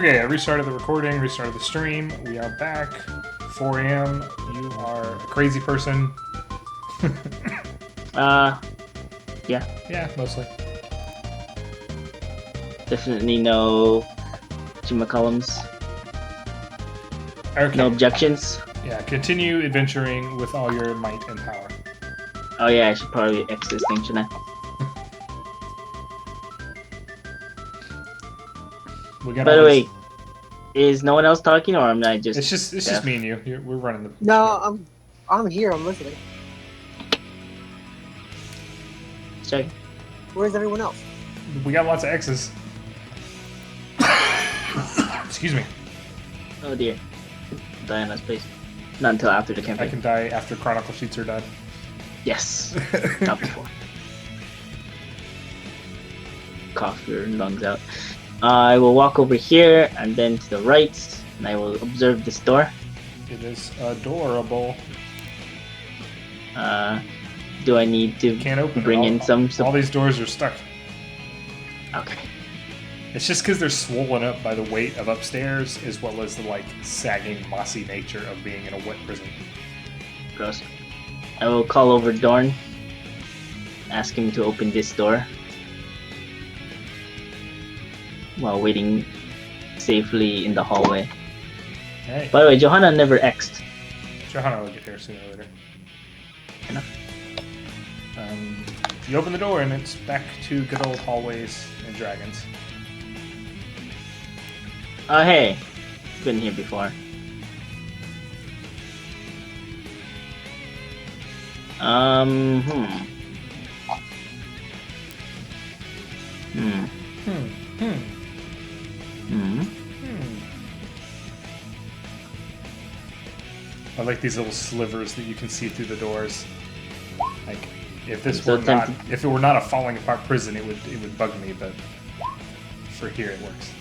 Okay, I restarted the recording, restarted the stream. We are back. 4 a.m. You are a crazy person. Yeah. Yeah, mostly. Definitely no McCollums. Okay. No objections. Yeah, continue adventuring with all your might and power. Oh yeah, I should probably X this thing, shouldn't I? We got By all the these... way, is no one else talking, or am I just? It's just me and you. We're running the. No, I'm here. I'm listening. Check. Where's everyone else? We got lots of X's. Excuse me. Oh dear. Diana's place. Not until after the campaign. I can die after Chronicle sheets are done. Yes. Not before. Cough your lungs out. I will walk over here and then to the right, and I will observe this door. It is adorable. Do I need to Can't open bring it. in some? All these doors are stuck. Okay. It's just because they're swollen up by the weight of upstairs, as well as the like sagging, mossy nature of being in a wet prison. Gross. I will call over Dorn. Ask him to open this door. While waiting safely in the hallway. Hey, By the way, Johanna never X'd. Johanna will get here sooner or later. Enough. You open the door and it's back to good old hallways and dragons. Oh hey, been here before. Hmm. I like these little slivers that you can see through the doors. Like, if this So were not, if it were not a falling apart prison, it would bug me. But for here, it works.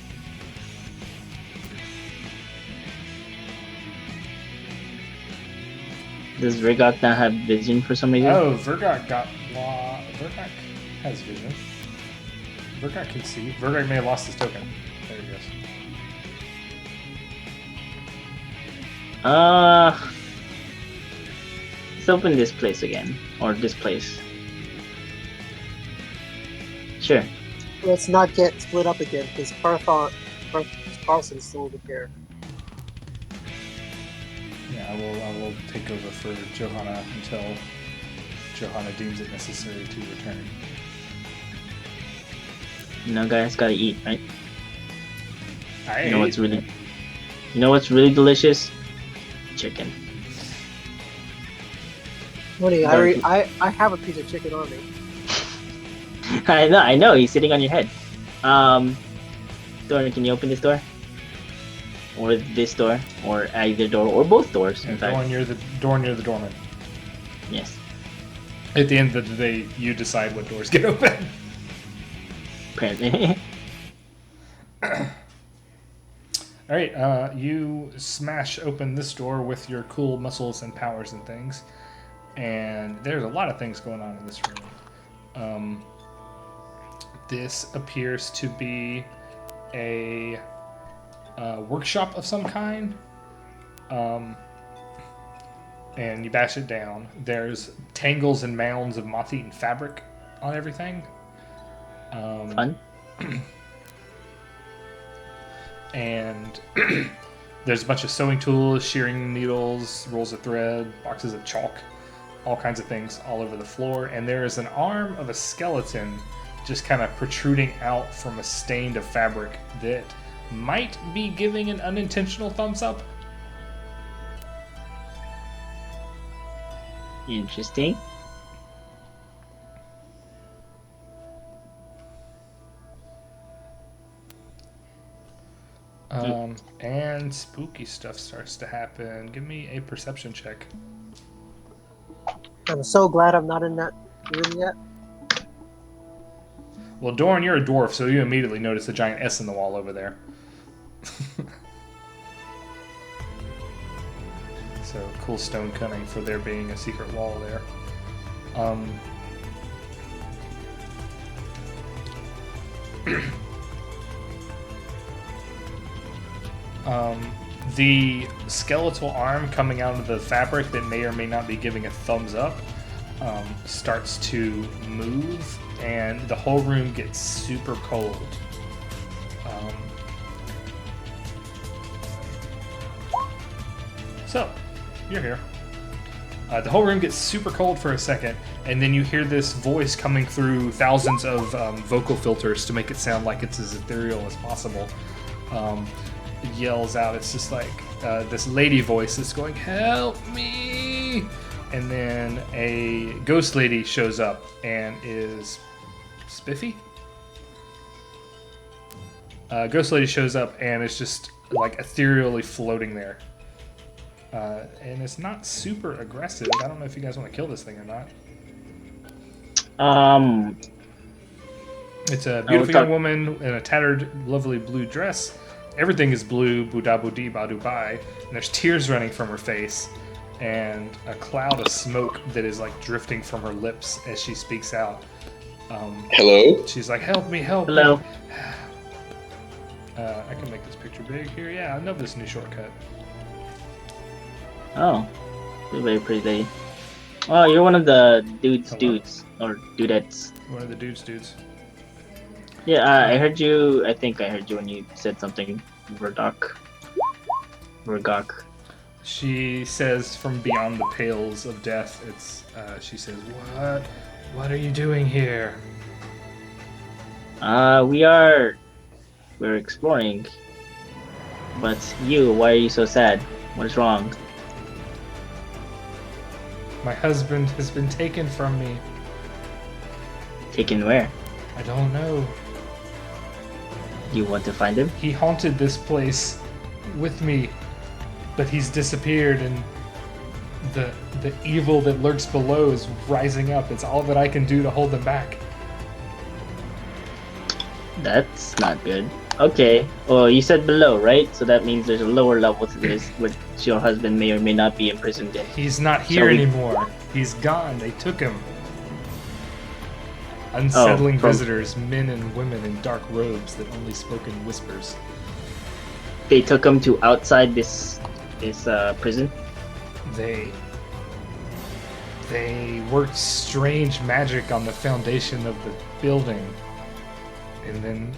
Does Rigok not have vision for some reason? Oh, Vergok got Vergok has vision. Vergok can see. Vergok may have lost his token. There he goes. Let's open this place again. Or this place. Sure. Let's not get split up again because Carlson's still over here. Yeah, I will take over for Johanna until Johanna deems it necessary to return. You know, guys, gotta eat, right? You know what's really delicious? Chicken. Honey, I have a piece of chicken on me. I know. He's sitting on your head. Dorn, can you open this door? Or this door, or either door, or both doors. Yeah, in fact. door near the doorman. Yes. At the end of the day, you decide what doors get open. Apparently. All right, you smash open this door with your cool muscles and powers and things, and there's a lot of things going on in this room. This appears to be a workshop of some kind, and you bash it down. There's tangles and mounds of moth-eaten fabric on everything. Fun. And there's a bunch of sewing tools, shearing needles, rolls of thread, boxes of chalk, all kinds of things all over the floor. And there is an arm of a skeleton just kind of protruding out from a stain of fabric that might be giving an unintentional thumbs up. Interesting. And spooky stuff starts to happen. Give me a perception check. I'm so glad I'm not in that room yet. Well, Dorn, you're a dwarf, so you immediately notice a giant S in the wall over there. So, cool stone cutting for there being a secret wall there. The skeletal arm coming out of the fabric that may or may not be giving a thumbs up starts to move, and the whole room gets super cold. So, you're here. The whole room gets super cold for a second, and then you hear this voice coming through thousands of vocal filters to make it sound like it's as ethereal as possible. It yells out, it's just like this lady voice is going, "Help me!" And then a ghost lady shows up and is spiffy. Ghost lady shows up and is just like ethereally floating there. And it's not super aggressive. I don't know if you guys want to kill this thing or not. It's a beautiful young woman in a tattered, lovely blue dress. Everything is blue, boo-da-boo-dee, ba-doo-bye. And there's tears running from her face, and a cloud of smoke that is like drifting from her lips as she speaks out. Hello? She's like, "Help me, help Hello. me." I can make this picture big here. Yeah, I know this new shortcut. Oh, you're very pretty lady. Oh, you're one of the dudes, Hello. or dudettes. One of the dudes. Yeah, I heard you. I think I heard you when you said something. Verdok. She says from beyond the pales of death, she says, What are you doing here?" We're exploring. But why are you so sad? What is wrong? "My husband has been taken from me. Taken where? I don't know. You want to find him? He haunted this place with me, but he's disappeared, and the evil that lurks below is rising up. It's all that I can do to hold them back." That's not good. Okay. Well, you said below, right? So that means there's a lower level to this, which your husband may or may not be imprisoned in. He's not here anymore. He's gone. They took him. Unsettling visitors, men and women in dark robes that only spoke in whispers. They took him to outside this prison. They worked strange magic on the foundation of the building, and then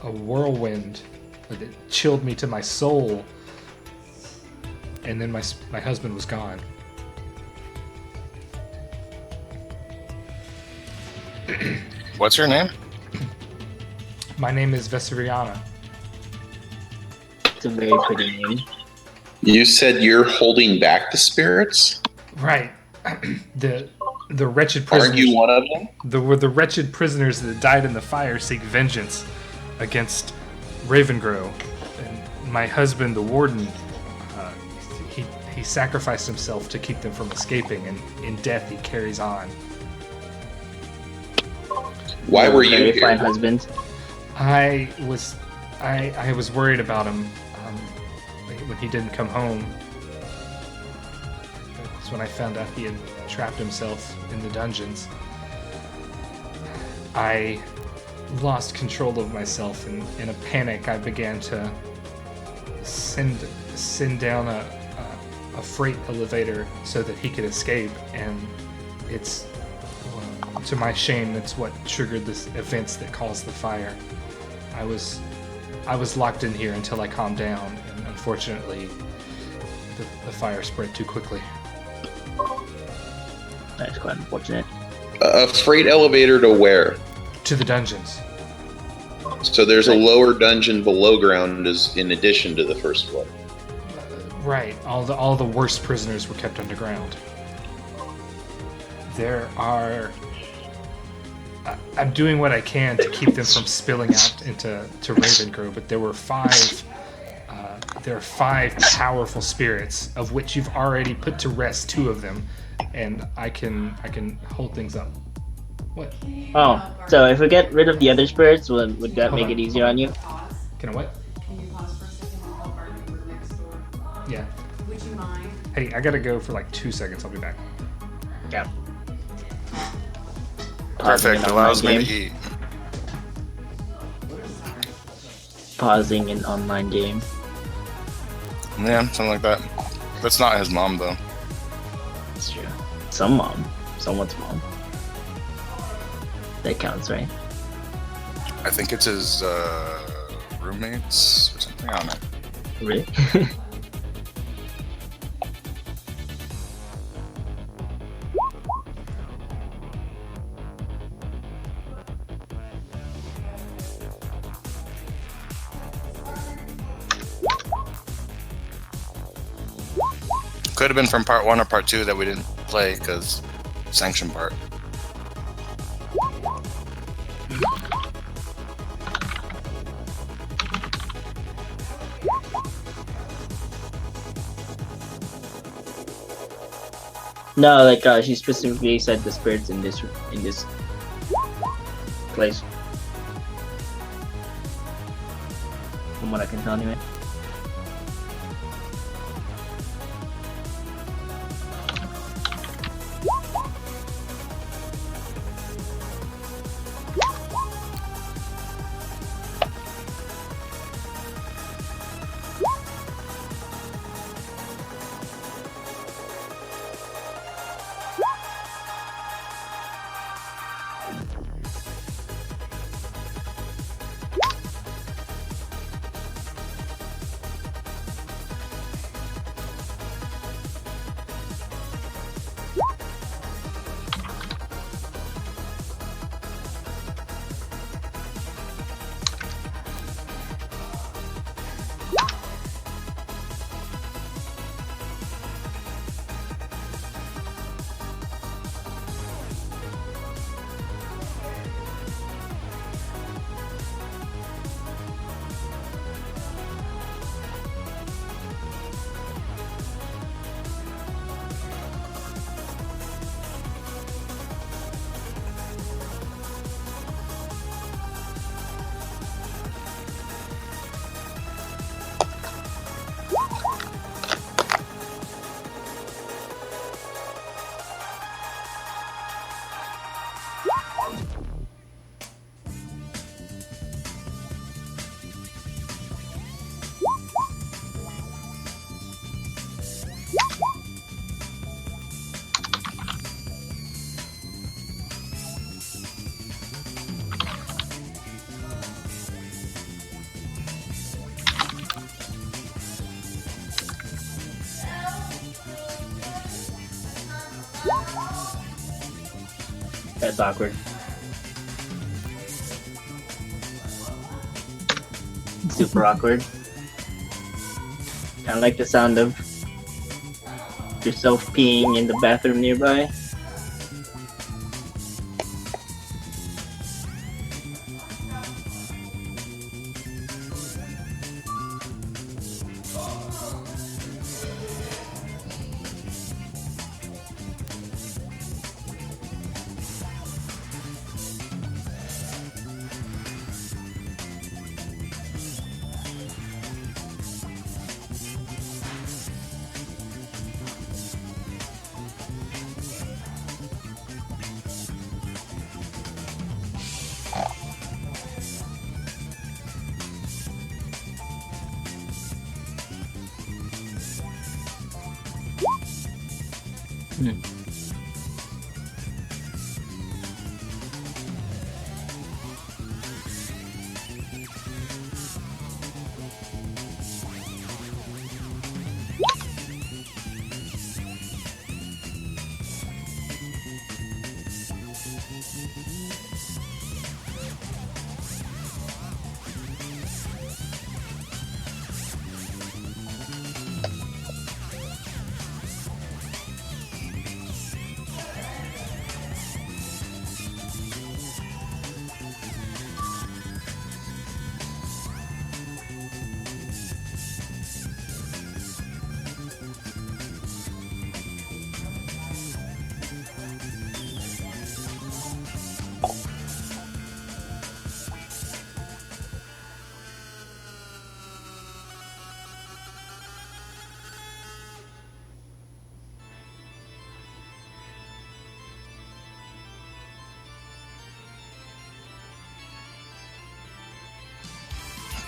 a whirlwind that chilled me to my soul, and then my husband was gone. What's her name? My name is Veseriana. It's a very pretty name. You said you're holding back the spirits? Right. The wretched prisoners. Aren't you one of them? The wretched prisoners that died in the fire seek vengeance against Ravengrow. And my husband, the warden, he sacrificed himself to keep them from escaping, and in death he carries on. Why were you Very here? fine husband. I was worried about him when he didn't come home. That's when I found out he had trapped himself in the dungeons. I lost control of myself, and in a panic I began to send down a freight elevator so that he could escape, and to my shame, that's what triggered the events that caused the fire. I was locked in here until I calmed down, and unfortunately the fire spread too quickly. That's quite unfortunate. A freight elevator to where? To the dungeons. So there's a lower dungeon below ground is in addition to the first floor. Right. All the worst prisoners were kept underground. I'm doing what I can to keep them from spilling out into Ravengrow, but there are five powerful spirits, of which you've already put to rest 2 of them, and I can hold things up. What? Oh, so if we get rid of the other spirits, would that Hold make on. it easier on you? Can I what? Can you pause for a second and help our neighbor next door? Yeah. Would you mind? Hey, I gotta go for like 2 seconds. I'll be back. Yeah. Perfect. Pausing it on Allows my me to game. eat. pausing an online game. Yeah, something like that. That's not his mom though. That's true. Someone's mom. That counts, right? I think it's his roommates or something. I don't know. Really? Could have been from part 1 or part 2 that we didn't play because sanction part. No, like she specifically said the spirits in this place. From what I can tell, anyway. That's awkward. Super awkward. Kind of like the sound of yourself peeing in the bathroom nearby.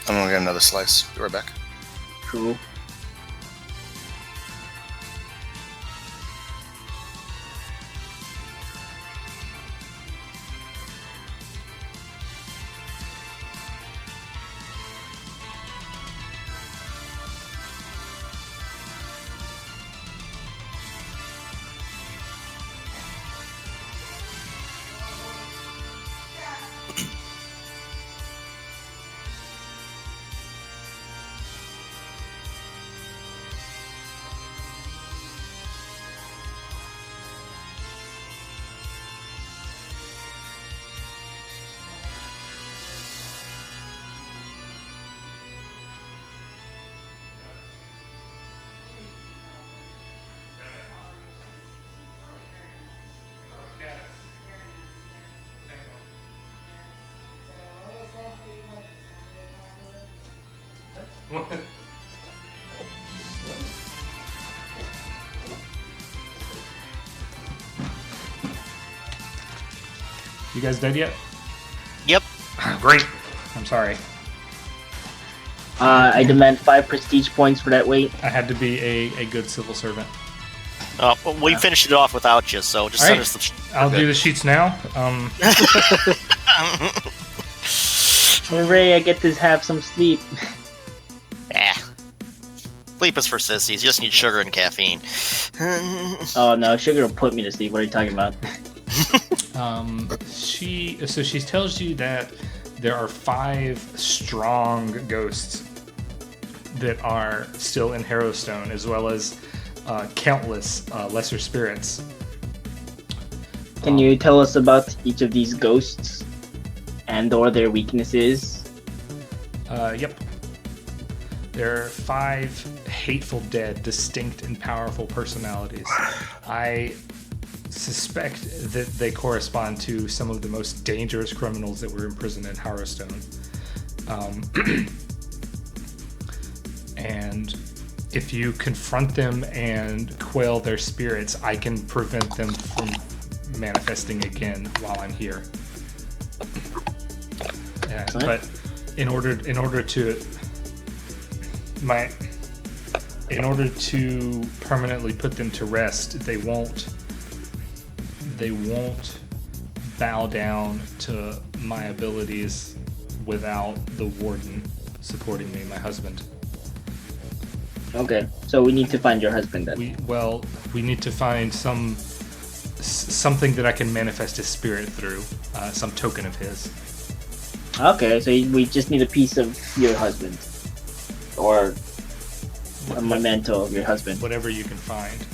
I'm gonna get another slice. Be right back. Cool. You guys dead yet? Yep. Great. I'm sorry. I demand 5 prestige points for that wait. I had to be a good civil servant. Well, we finished it off without you, so just send Alright. us the. I'll do the sheets now. Hooray, I get to have some sleep. Sleep is for sissies. You just need sugar and caffeine. Oh no, sugar will put me to sleep. What are you talking about? She tells you that there are 5 strong ghosts that are still in Harrowstone, as well as countless lesser spirits. Can you tell us about each of these ghosts and/or their weaknesses? Yep. There are 5 hateful dead, distinct and powerful personalities. I suspect that they correspond to some of the most dangerous criminals that were imprisoned in Harrowstone. And if you confront them and quell their spirits, I can prevent them from manifesting again while I'm here. But in order to permanently put them to rest, they won't bow down to my abilities without the warden supporting me, my husband. Okay, so we need to find your husband then. We need to find something that I can manifest his spirit through, some token of his. Okay, so we just need a piece of your husband. Or a memento of your husband. Whatever you can find.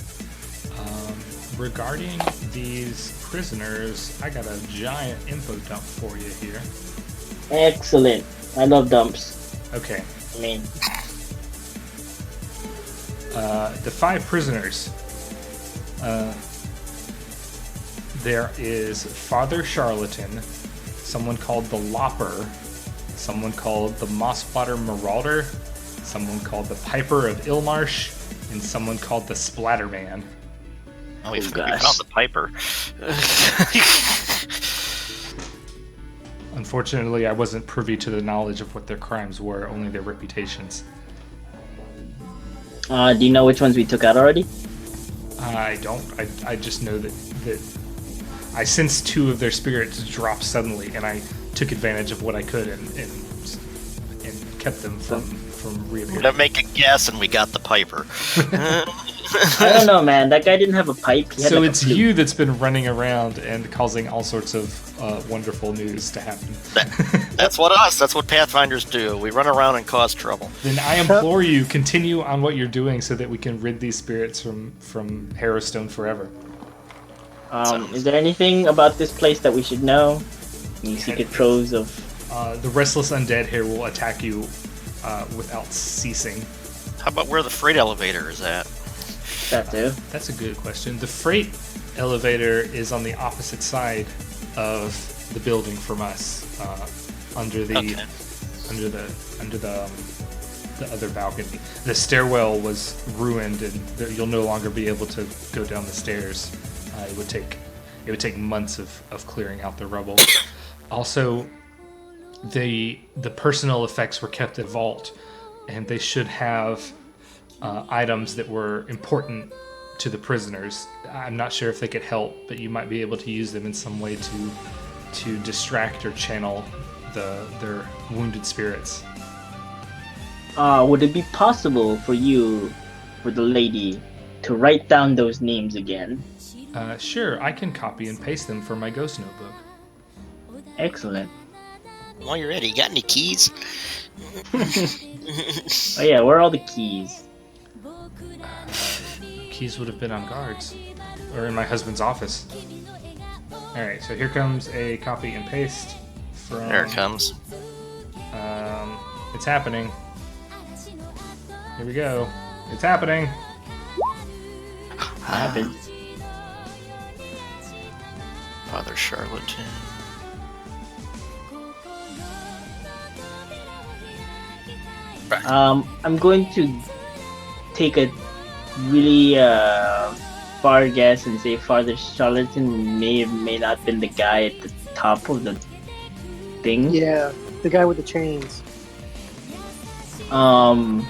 Regarding these prisoners, I got a giant info dump for you here. Excellent. I love dumps. Okay. I mean, the 5 prisoners. There is Father Charlatan, someone called the Lopper, someone called the Mossblotter Marauder, someone called the Piper of Illmarsh, and someone called the Splatterman. Oh, we gosh. found the Piper. Unfortunately, I wasn't privy to the knowledge of what their crimes were, only their reputations. do you know which ones we took out already? I don't. I just know that I sensed 2 of their spirits drop suddenly, and I took advantage of what I could and kept them from reappearing. To make a guess, and we got the Piper. I don't know, man. That guy didn't have a pipe. He had So like a it's flute. you that's been running around and causing all sorts of wonderful news to happen. That's what Pathfinders do. We run around and cause trouble. Then I implore you, continue on what you're doing so that we can rid these spirits from Harrowstone forever. Is there anything about this place that we should know? Any secret troves of... The restless undead here will attack you without ceasing. How about where the freight elevator is at? that too? That's a good question. The freight elevator is on the opposite side of the building from us, under the other balcony. The stairwell was ruined, and you'll no longer be able to go down the stairs. It would take months of clearing out the rubble. Also, the personal effects were kept at vault, and they should have items that were important to the prisoners. I'm not sure if they could help, but you might be able to use them in some way to distract or channel their wounded spirits. Would it be possible for the lady, to write down those names again? Sure, I can copy and paste them for my ghost notebook. Excellent. While you're ready, got any keys? Oh yeah, where are all the keys? Keys would have been on guards, or in my husband's office. All right, so here comes a copy and paste from. There it comes. It's happening. Here we go. It's happening. What happened? Father Charlatan. I'm going to take a really far guess and say Father Charlatan may or may not have been the guy at the top of the thing. Yeah, the guy with the chains. The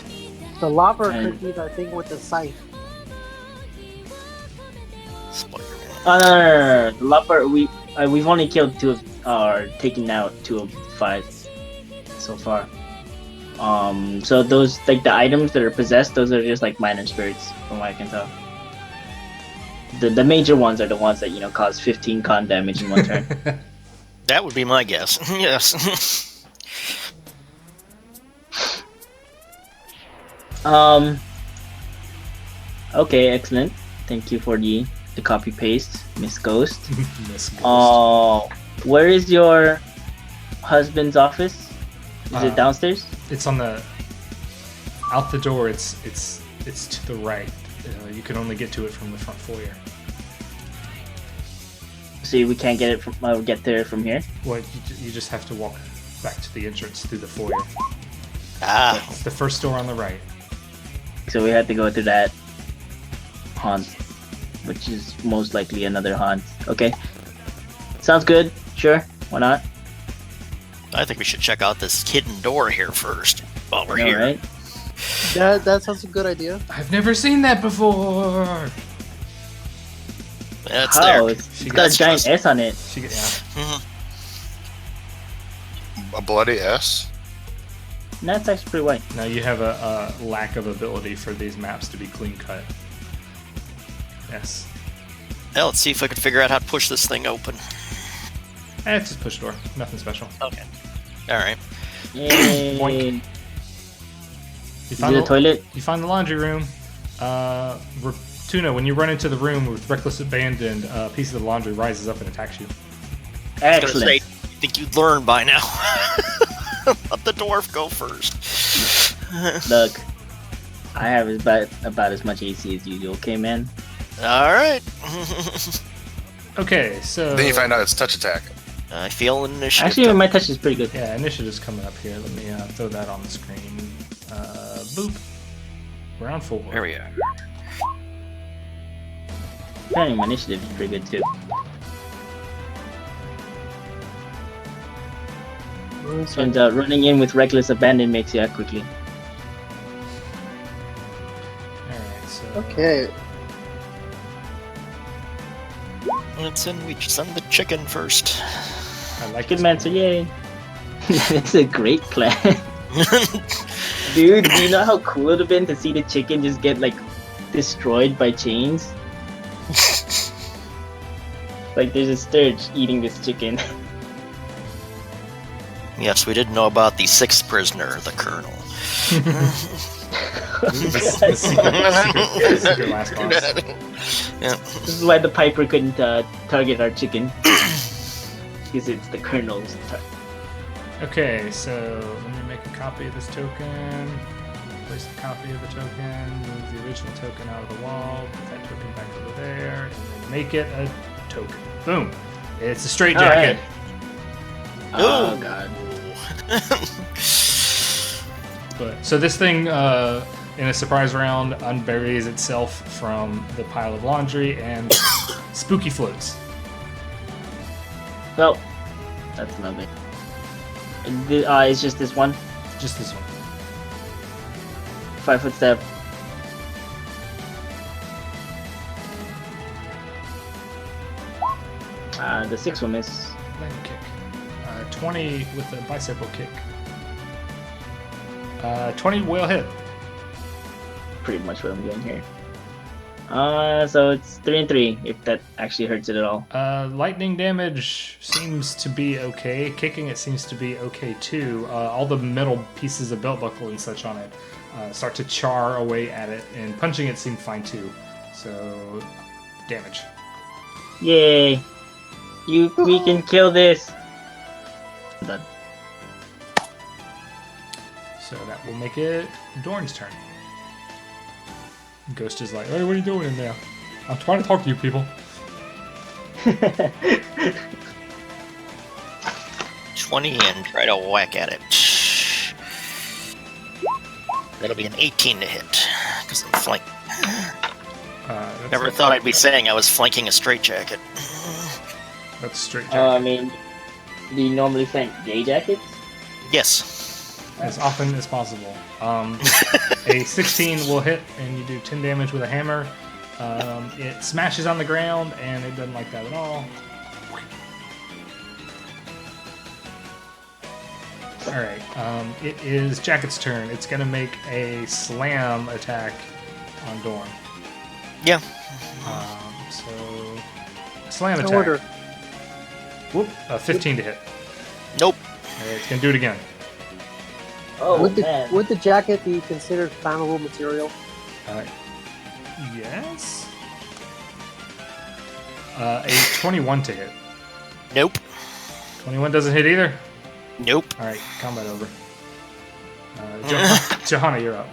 The lava And- could be the thing with the scythe. Spider-Man. no. The leper, we've only killed two of, or taken out 2 of 5 so far. So those, like, the items that are possessed, those are just like minor spirits, from what I can tell. The major ones are the ones that, cause 15 con damage in one turn. That would be my guess. Yes. Okay, excellent. Thank you for the copy paste, Miss Ghost. Miss Ghost. Where is your husband's office? Is it Uh, downstairs? It's on the out the door. It's to the right. You can only get to it from the front foyer. So we can't get there from here. Well, you just have to walk back to the entrance through the foyer. Ah, The first door on the right. So we have to go to that haunt, which is most likely another haunt. Okay, sounds good. Sure, why not? I think we should check out this hidden door here first while we're All here. right. That sounds a good idea. I've never seen that before. It's How? there. It's She got a gets giant trust- S on it. Mhm. A bloody S? And that's actually pretty white. Now you have a lack of ability for these maps to be clean cut. Yes. Well, let's see if I can figure out how to push this thing open. It's just push door. Nothing special. Okay. All right. Yay. Boink. You Is it a the, toilet? you find the laundry room. Tuna, when you run into the room with reckless abandon, a piece of the laundry rises up and attacks you. I was gonna say, Excellent. you think you'd learn by now. Let the dwarf go first. Look, I have about as much AC as you. Okay, man. All right. Okay, so Then you find out it's touch attack. I feel initiative. Actually, my touch is pretty good. yeah, initiative's coming up here. Let me throw that on the screen. Boop. Round 4. There we are. Apparently, my initiative is pretty good too. And running in with reckless abandon makes you act quickly. Alright, so Okay. Let's we send the chicken first. I like Good this man, so yay! That's a great plan. Dude, do you know how cool it would have been to see the chicken just get, like, destroyed by chains? Like, there's a sturge eating this chicken. Yes, we didn't know about the 6th prisoner, the Colonel. the secret last boss. Yeah. This is why the Piper couldn't target our chicken. Because it's the Colonel's Okay, so let me make a copy of this token. Place the copy of the token. Move the original token out of the wall. Put that token back over there, and then make it a token. Boom! It's a straight jacket. Oh, God. But so this thing, in a surprise round, unburies itself from the pile of laundry and spooky floats. Well, that's lovely. It's just this one. Just this one. 5-foot step. The 6 will miss. Leg kick. 20 with a bicycle kick. 20 will hit. Pretty much what I'm doing here. So it's 3 and 3. If that actually hurts it at all. Lightning damage seems to be okay. Kicking it seems to be okay too. All the metal pieces of belt buckle and such on it start to char away at it, and punching it seemed fine too. So, damage. Yay! We can kill this. Done. So that will make it Dorn's turn. Ghost is like, hey, what are you doing in there? I'm trying to talk to you people. 20 and try to whack at it. That'll be an 18 to hit, because I'm flanking. Never thought I'd be saying I was flanking a straitjacket. That's straight I jacket. mean, do you normally flank J jackets? Yes. As often as possible. A 16 will hit, and you do 10 damage with a hammer. It smashes on the ground, and it doesn't like that at all. Alright, it is Jacket's turn. It's going to make a slam attack on Dorn. Yeah. So, slam In attack. order. Whoop, 15 to hit. Nope. Alright, it's going to do it again. Oh man. Would the jacket be considered flammable material? Yes? A 21 to hit. Nope. 21 doesn't hit either? Nope. Alright, combat over. Johanna, you're up.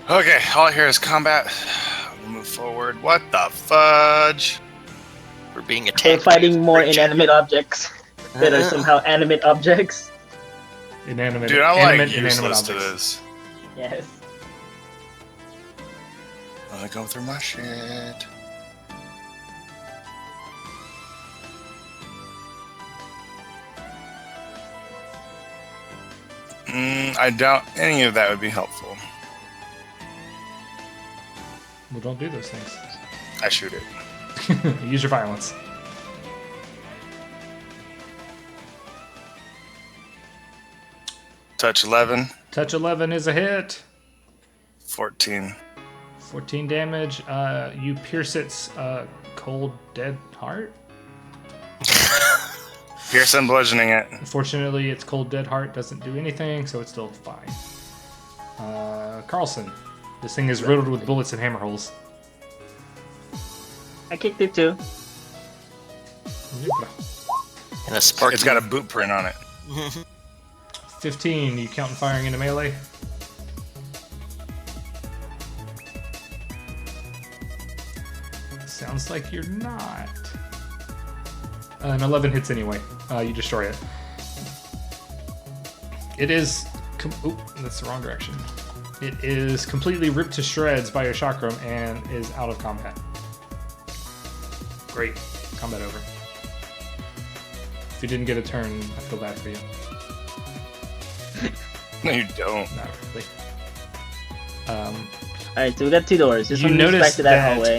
Okay, all I hear is combat. We'll move forward. What the fudge? We're being We're attacked. fighting more inanimate objects that are somehow animate objects. Inanimate, Dude, I'm animate, like inanimate useless to objects. this. Yes. I'm gonna go through my shit. I doubt any of that would be helpful. Well, don't do those things. I shoot it. Use your violence. Touch 11, Touch 11 is a hit. 14. 14 damage. You pierce its cold, dead heart. Pierce and bludgeoning it. Unfortunately, its cold, dead heart doesn't do anything, so it's still fine. Carlson, this thing is riddled with bullets and hammer holes. I kicked it too. And a spark. It's got a boot print on it. 15, you counting firing into melee? Sounds like you're not. An 11 hits anyway. You destroy it. It is... Oop, that's the wrong direction. It is completely ripped to shreds by your chakram and is out of combat. Great. Combat over. If you didn't get a turn, I feel bad for you. No, you don't. Not really. Alright, so we got 2 doors. This You one leads back notice to that that hallway.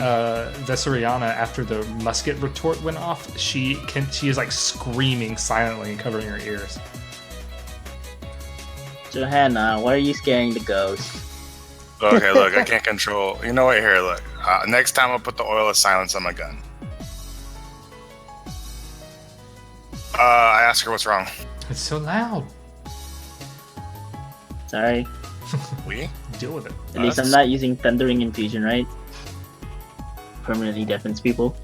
Veseriana, after the musket retort went off, she is like screaming silently and covering her ears. Johanna, why are you scaring the ghost? Okay, look, I can't control. You know what? Here, look. Next time I'll put the oil of silence on my gun. I ask her what's wrong. It's so loud. Sorry. We? Deal with it. At least I'm not using Thundering Infusion, right? Permanently deafens people.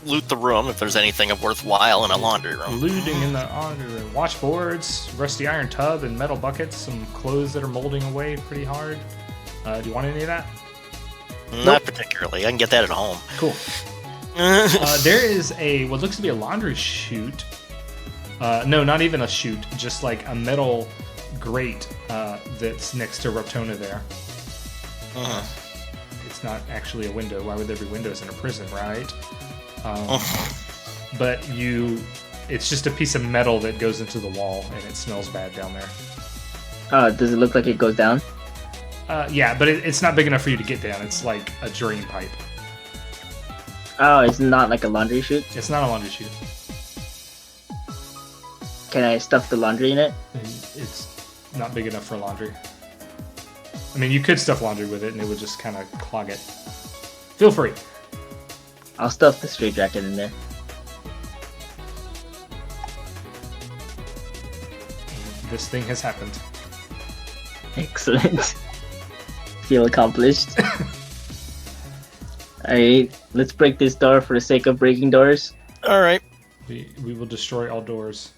Loot the room if there's anything of worthwhile in a laundry room. Looting in the laundry room. Washboards, rusty iron tub, and metal buckets. Some clothes that are molding away pretty hard. Do you want any of that? Not particularly. I can get that at home. Cool. There is what looks to be a laundry chute. No, not even a chute. Just like a metal grate that's next to Reptona there. It's not actually a window. Why would there be windows in a prison, right? but it's just a piece of metal that goes into the wall, and it smells bad down there. Oh, does it look like it goes down? Yeah, but it's not big enough for you to get down. It's like a drain pipe. Oh, it's not like a laundry chute? It's not a laundry chute. Can I stuff the laundry in it? It's not big enough for laundry. I mean, you could stuff laundry with it, and it would just kind of clog it. Feel free. I'll stuff the straitjacket in there. This thing has happened. Excellent. Feel accomplished. Alright, let's break this door for the sake of breaking doors. All right. We will destroy all doors.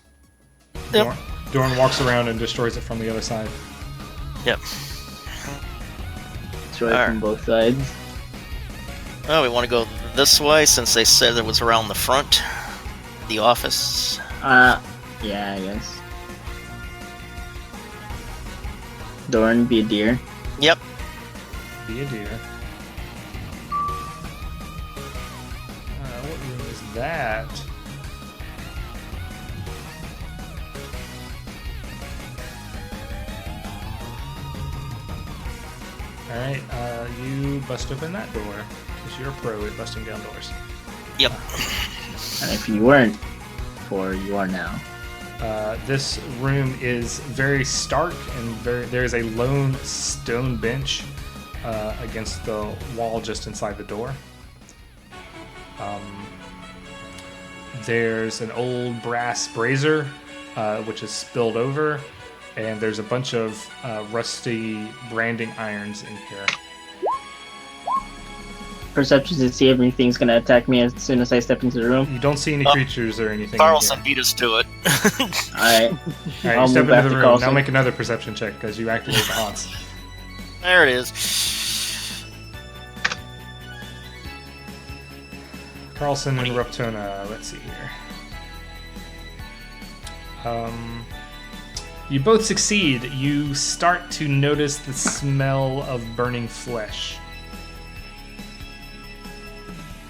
Yep. Doran walks around and destroys it from the other side. Yep. Destroy it from both sides. Oh, we want to go this way since they said it was around the front. The office. Yeah, I guess. Doran, be a deer. Yep. Be a deer. What room is that? Alright, you bust open that door. Because you're a pro at busting down doors. Yep. And if you weren't before, you are now. This room is very stark, and there's a lone stone bench against the wall just inside the door. There's an old brass brazier, which is spilled over, and there's a bunch of rusty branding irons in here. Perception to see if anything's gonna attack me as soon as I step into the room. You don't see any creatures or anything. Carlson beat us to it. Alright. Alright, you step into the room. Now make another perception check because you activate the haunts. There it is. Carlson and Ruptona, let's see here. You both succeed. You start to notice the smell of burning flesh.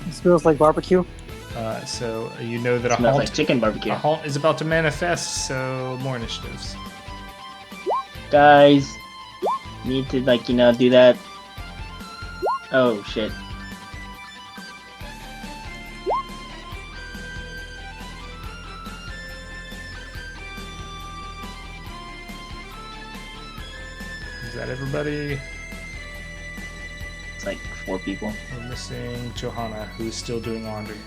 It smells like barbecue. So you know that Smells like chicken barbecue. a haunt is about to manifest, so more initiatives. Guys, need to do that. Oh shit. Is that everybody? It's like 4 people. We're missing Johanna, who's still doing laundry.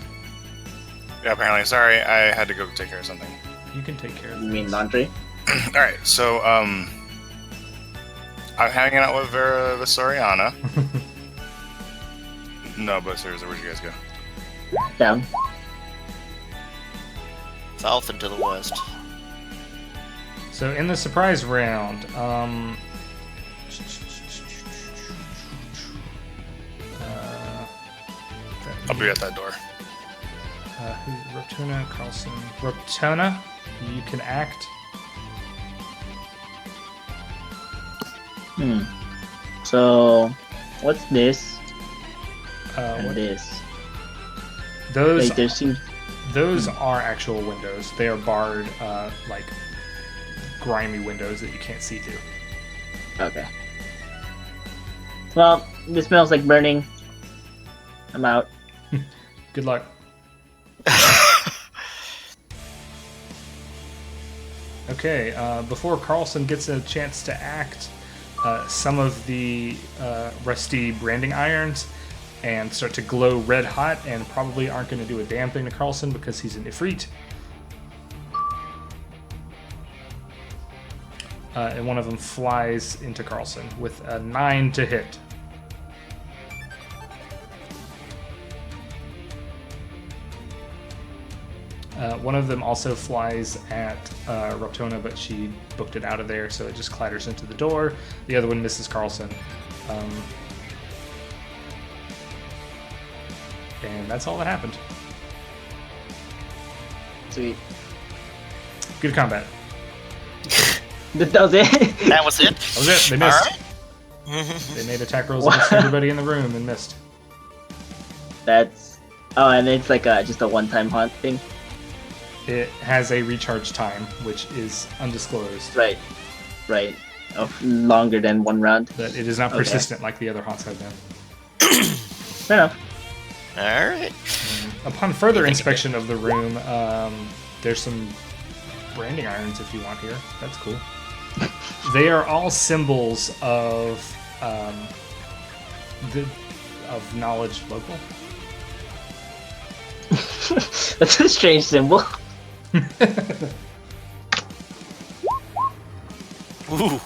Yeah, apparently. Sorry, I had to go take care of something. You can take care of You mean things. laundry? Alright, so, I'm hanging out with Vera Visoriana. No, but seriously, where'd you guys go? Down. South and to the west. So in the surprise round, I'll be at that door. Ruptona, Carlson. Ruptona, you can act. So, what's this? And What- this? Those Like, there seems. those are actual windows. They are barred, like grimy windows that you can't see through. Okay. Well, this smells like burning. I'm out. Good luck. Okay, before Carlson gets a chance to act, some of the rusty branding irons and start to glow red hot and probably aren't going to do a damn thing to Carlson because he's an Ifrit. And one of them flies into Carlson with a 9 to hit. One of them also flies at Ruptona, but she booked it out of there, so it just clatters into the door. The other one misses Carlson. And that's all that happened. Sweet. Good combat. That was it? That was it? That was it. They missed. Alright. They made attack rolls against everybody in the room and missed. That's Oh, and it's like just a one-time haunt thing. It has a recharge time, which is undisclosed. Right. Of longer than one round. But it is not Okay. persistent like the other haunts have been. Fair enough. All right. Upon further inspection of the room, there's some branding irons if you want here. That's cool. They are all symbols of knowledge local. That's a strange symbol. Ooh.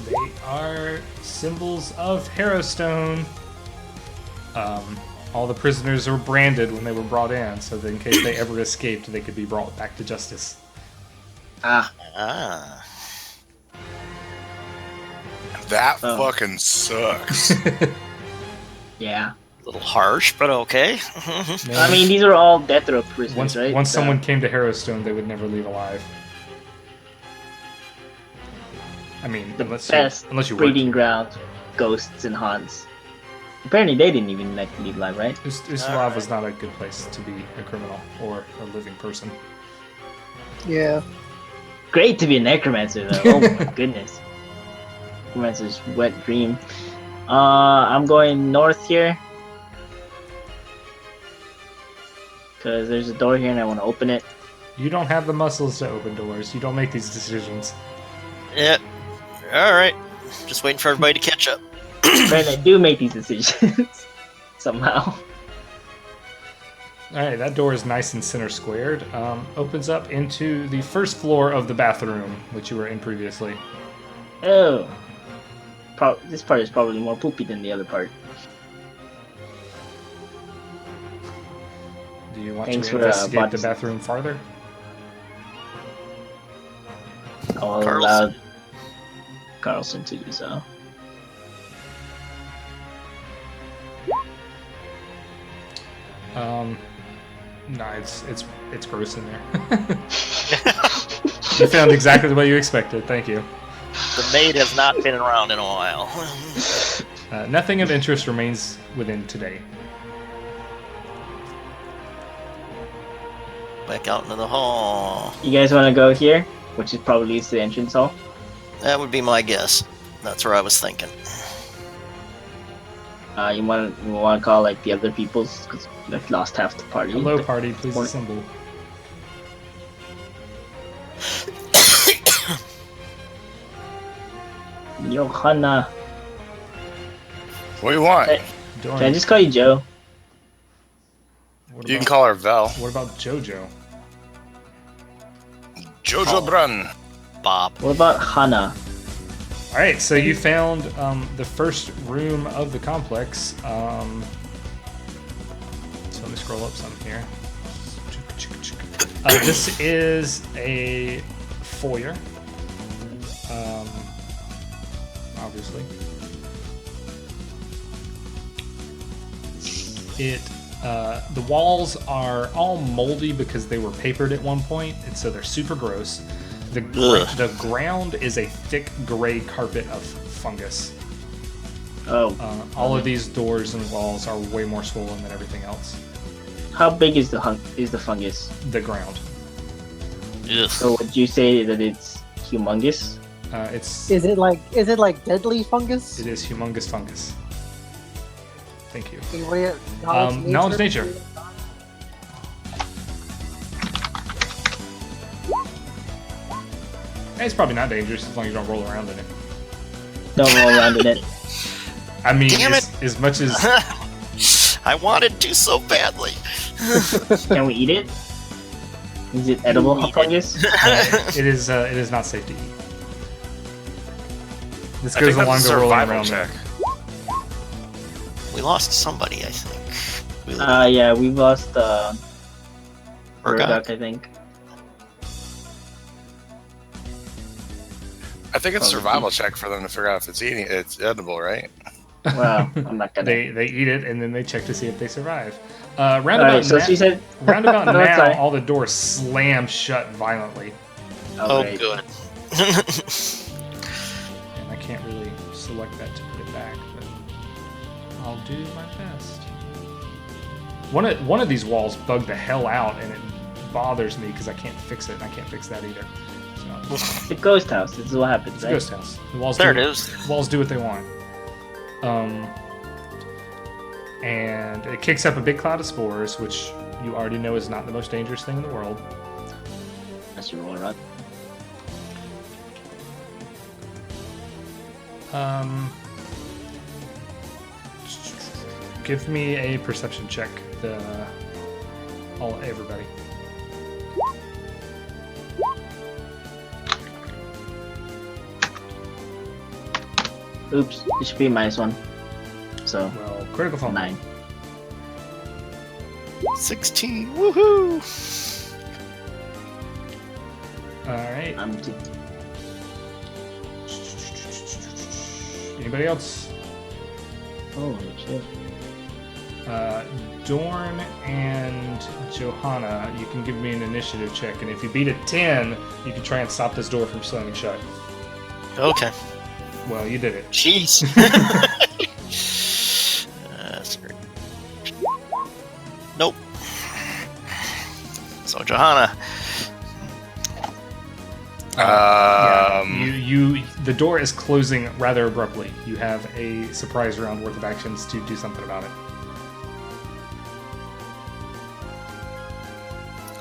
They are symbols of Harrowstone. All the prisoners were branded when they were brought in, so that in case they ever escaped, they could be brought back to justice. Ah. Ah. That Oh. fucking sucks. Yeah. A little harsh, but okay. I mean, these are all death row prisoners, right? Once So- someone came to Harrowstone, they would never leave alive. I mean, the unless best you breeding worked. ground, ghosts and haunts. Apparently, they didn't even like to leave alive, right? Ustalav was not a good place to be a criminal or a living person. Yeah. Great to be a necromancer, though. Oh my goodness, necromancer's wet dream. I'm going north here because there's a door here and I want to open it. You don't have the muscles to open doors. You don't make these decisions. Yeah. All right. Just waiting for everybody to catch up. Apparently, I do make these decisions somehow. All right, that door is nice and center squared. Opens up into the first floor of the bathroom, which you were in previously. Oh, this part is probably more poopy than the other part. Do you want Thanks to for, investigate the bodies. bathroom farther? I'll Carlson. allow Carlson to do so. No, it's gross in there. You found exactly what you expected. Thank you. The maid has not been around in a while. Nothing of interest remains within today. Back out into the hall. You guys want to go here, which is probably leads to the entrance hall? That would be my guess. That's where I was thinking. You want to call like the other people's because I've lost half the party. Hello, party. Please Morning. assemble. Johanna. What do you want? Hey, Dorian, can I just call you Joe? what You can about- call her Vel. What about JoJo? Jojo Brun. Bob. What about Hannah? All right, so you found the first room of the complex. So let me scroll up some here. This is a foyer. Obviously, the walls are all moldy because they were papered at one point, and so they're super gross. The ground is a thick gray carpet of fungus. Oh, All of these doors and walls are way more swollen than everything else. how big is the fungus? The ground. Ugh. So would you say that it's humongous? Is it like deadly fungus? It is humongous fungus. Thank you. Anybody Knowledge nature. It's probably not dangerous as long as you don't roll around in it. Don't roll around in it. I mean, Damn as much as I wanted to so badly. Can we eat it? Is it edible Eat it. fungus? it is not safe to eat. This I goes think along that's a the rolling survival around. check. We lost somebody, I think. We Yeah, we've lost Urgot. Urgot, I think. I think it's Probably. survival check for them to figure out if it's edible, right? Well, I'm not gonna. They eat it and then they check to see if they survive. All Roundabout right, so she said. roundabout No, it's now, fine. all the doors slam shut violently, Oh, great. good. and I can't really select that to put it back, but I'll do my best. One of these walls bugged the hell out, and it bothers me because I can't fix it, and I can't fix that either. So, The ghost house. This is what happens, it's a right? ghost house. The walls There do, it is. Walls do what they want. And it kicks up a big cloud of spores, which you already know is not the most dangerous thing in the world. That's your roll, right? Give me a perception check. Everybody. Oops, it should be -1. So, Well, critical fumble. 9. 16. Woohoo! All right. Anybody else? Oh, shit. Dorn and Johanna, you can give me an initiative check, and if you beat a 10, you can try and stop this door from slamming shut. Okay. Well, you did it. Jeez. Sorry. Nope. So Johanna. The door is closing rather abruptly. You have a surprise round worth of actions to do something about it.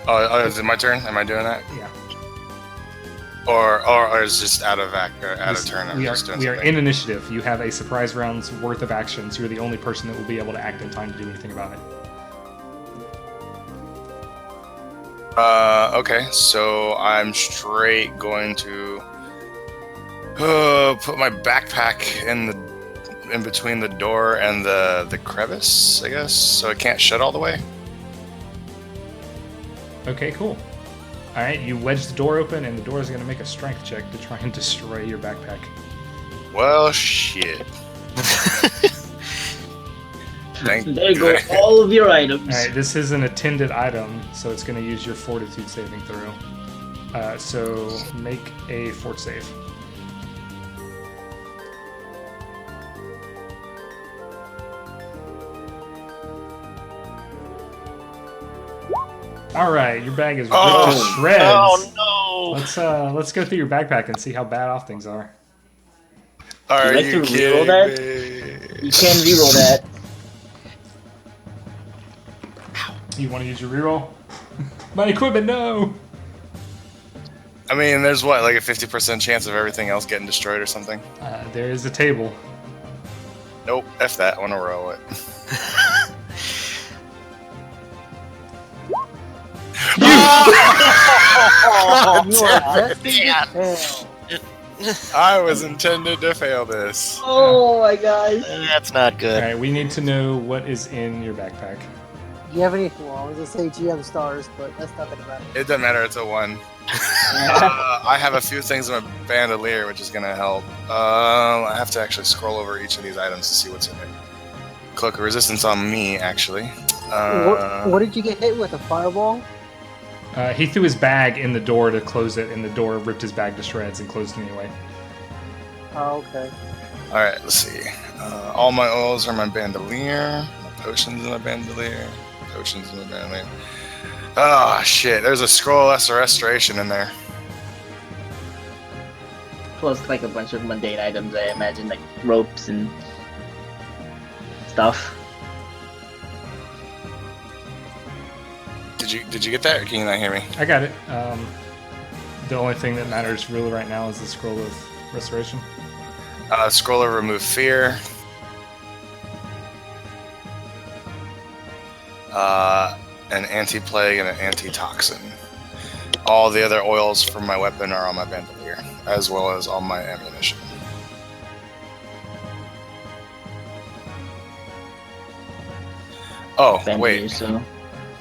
Oh, is it my turn? Am I doing that? Yeah. Or is it just out of turn? I'm We are just doing we are something? in initiative. You have a surprise round's worth of actions. You're the only person that will be able to act in time to do anything about it. Okay, so I'm straight going to put my backpack in between the door and the crevice, I guess, so it can't shut all the way. Okay, cool. All right, you wedge the door open, and the door is going to make a strength check to try and destroy your backpack. Well, shit. Thank There you go, goodness. all of your items. All right, this is an attended item, so it's going to use your fortitude saving throw. So make a fort save. All right, your bag is ripped to shreds. Oh no! Let's go through your backpack and see how bad off things are. Are like you to reroll that? kidding me? You can reroll that. You want to use your reroll? My equipment, no. I mean, there's what, like a 50% chance of everything else getting destroyed or something? There is a table. Nope, F that. I want to roll it. I was intended to fail this. Oh my gosh. That's not All good. right, we need to know what is in your backpack. Do you have any? Well, I was gonna say GM stars, but that's not gonna matter. It doesn't matter, it's a 1. I have a few things in my bandolier, which is going to help. I have to actually scroll over each of these items to see what's in it. Cloak of resistance on me, actually. What did you get hit with? A fireball? He threw his bag in the door to close it, and the door ripped his bag to shreds and closed it anyway. Oh, okay. Alright, let's see. All my oils are in my bandolier. My potions in my bandolier. Potions in my bandolier. Oh, shit. There's a scroll of restoration in there. Plus, like a bunch of mundane items, I imagine, like ropes and stuff. Did you get that, or can you not hear me? I got it. The only thing that matters really right now is the scroll of restoration. Scroll of remove fear. An anti-plague and an anti-toxin. All the other oils from my weapon are on my bandolier, as well as all my ammunition. Oh, Bandolier, wait. So.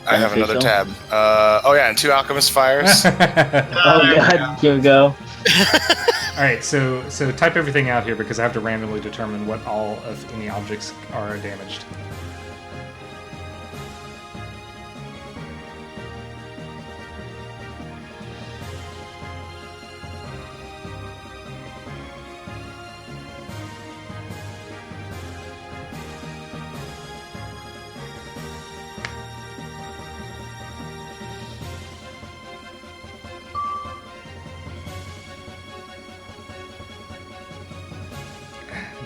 I have another tab. Oh, yeah, and 2 alchemist fires. Oh god, here we go. right, so type everything out here because I have to randomly determine what all of any objects are damaged.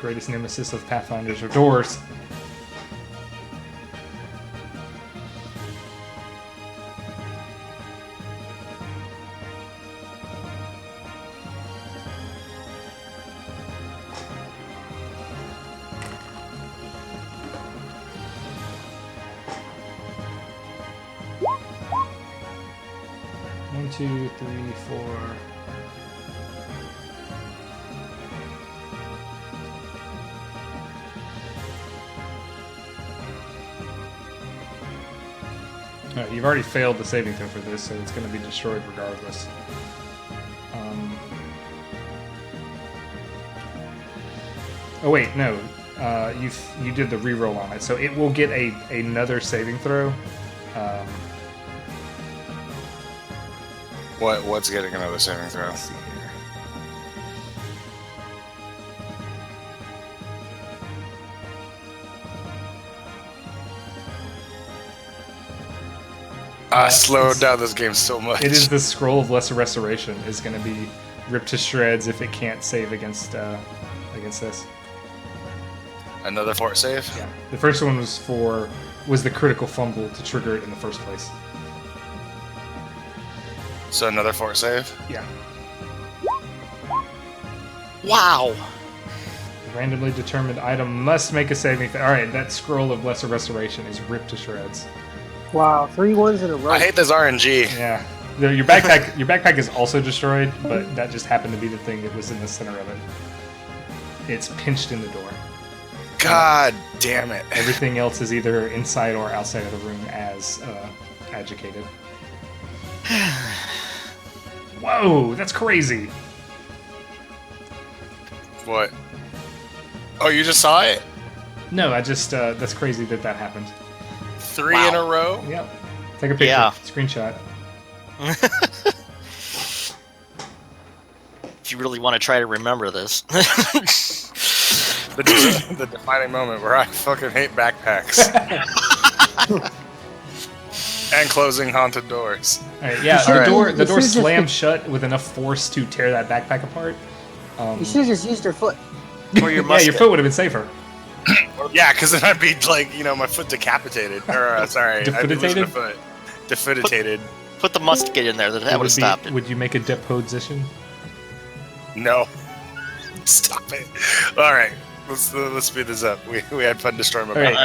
Greatest nemesis of Pathfinders are doors. One, two, three, four. Alright, you've already failed the saving throw for this, so it's going to be destroyed regardless. Oh wait, no. You did the reroll on it, so it will get another saving throw. What's getting another saving throw? Let's see here. I slowed down this game so much. It is the Scroll of Lesser Restoration is going to be ripped to shreds if it can't save against this. Another fort save? Yeah. The first one was the critical fumble to trigger it in the first place. So another fort save? Yeah. Wow. Randomly determined item must make a saving throw. Alright, that Scroll of Lesser Restoration is ripped to shreds. Wow, 3 1s in a row. I hate this RNG. Yeah. Your backpack is also destroyed, but that just happened to be the thing that was in the center of it. It's pinched in the door. God damn it. Everything else is either inside or outside of the room as agitated. Whoa, that's crazy. What? Oh, you just saw it? No, I just, that's crazy that happened. 3 in a row? Yep. Take a picture. Yeah. Screenshot. If you really want to try to remember this. The defining moment where I fucking hate backpacks. And closing haunted doors. Alright, yeah, Alright. the door You should've slammed shut with enough force to tear that backpack apart. You should have just used your foot. Or your Yeah, musket. your foot would have been safer. Yeah, because then I'd be like, my foot decapitated. Or, sorry, I'd be losing a Defootated? foot. Defootated. Put the musket in there. That would have stopped it. Would you make a deposition? No. Stop it. Alright, let's speed this up. We had fun destroying my Alright.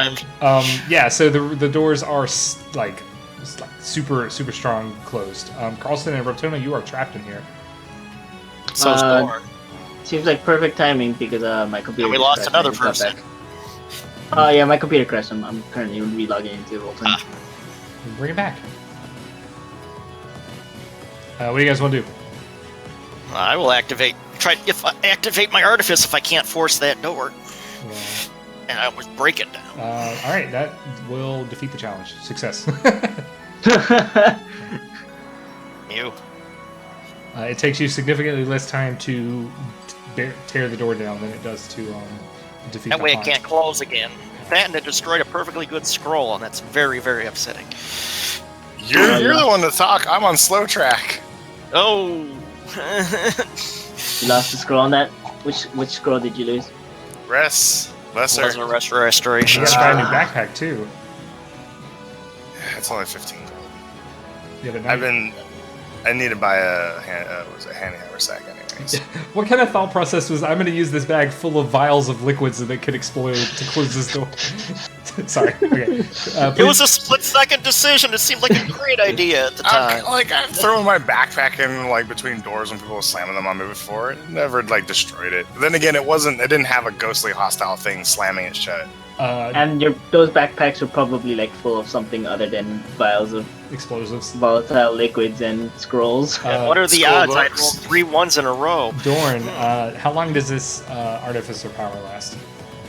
backpack. Yeah, so the doors are like super strong closed. Carlson and Rotona, you are trapped in here. So score. Seems like perfect timing because my computer. And we lost crashed another when I got person. back. Oh yeah, my computer crashed. I'm currently relogging into Roll20. Bring it back. What do you guys want to do? I will activate. Activate my artifice if I can't force that door, and I would break it down. All right, that will defeat the challenge. Success. You. It takes you significantly less time to tear the door down than it does to defeat. That the way it haunt. can't close again. That and it destroyed a perfectly good scroll, and that's very, very upsetting. You're the one to talk. I'm on slow track. Oh. You lost the scroll on that. Which scroll did you lose? Lesser. Restoration. You gotta buy a new backpack too. It's only 15 gold. Yeah, but now I need to buy a handy haversack anyways. What kind of thought process was I'm going to use this bag full of vials of liquids that could explode to close this door? Sorry. Okay. It was a split-second decision. It seemed like a great idea at the time. I've thrown my backpack in between doors when people were slamming them on me before. It never destroyed it. But then again, it didn't have a ghostly hostile thing slamming it shut. And those backpacks are probably like full of something other than vials of explosives. volatile liquids and scrolls. What are the School odds I books. rolled 3 1s in a row? Dorn, how long does this artificer power last?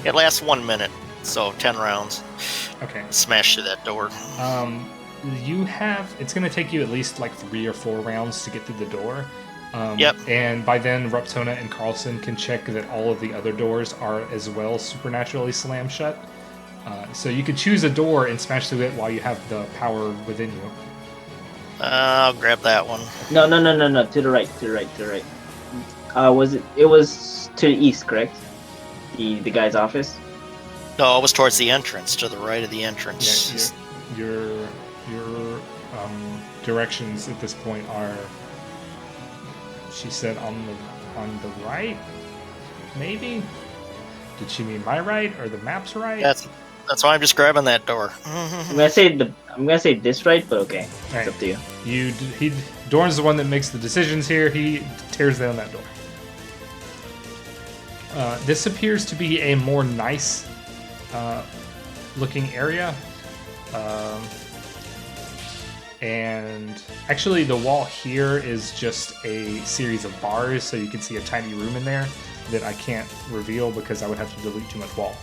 It lasts 1 minute, so 10 rounds. Okay. Smash through that door. It's going to take you at least like 3 or 4 rounds to get through the door. Yep. And by then, Ruptona and Carlson can check that all of the other doors are as well supernaturally slammed shut. So you could choose a door and smash through it while you have the power within you. I'll grab that one. No. To the right. It was to the east, correct? The guy's office. No, it was towards the entrance, to the right of the entrance. Yeah, your directions at this point are. She said on the right, maybe. Did she mean my right or the map's right? That's why I'm just grabbing that door. I'm gonna say this right, but okay, it's Right. up to you. Dorn's the one that makes the decisions here. He tears down that door. This appears to be a more nice looking area. And actually the wall here is just a series of bars, so you can see a tiny room in there that I can't reveal because I would have to delete too much wall.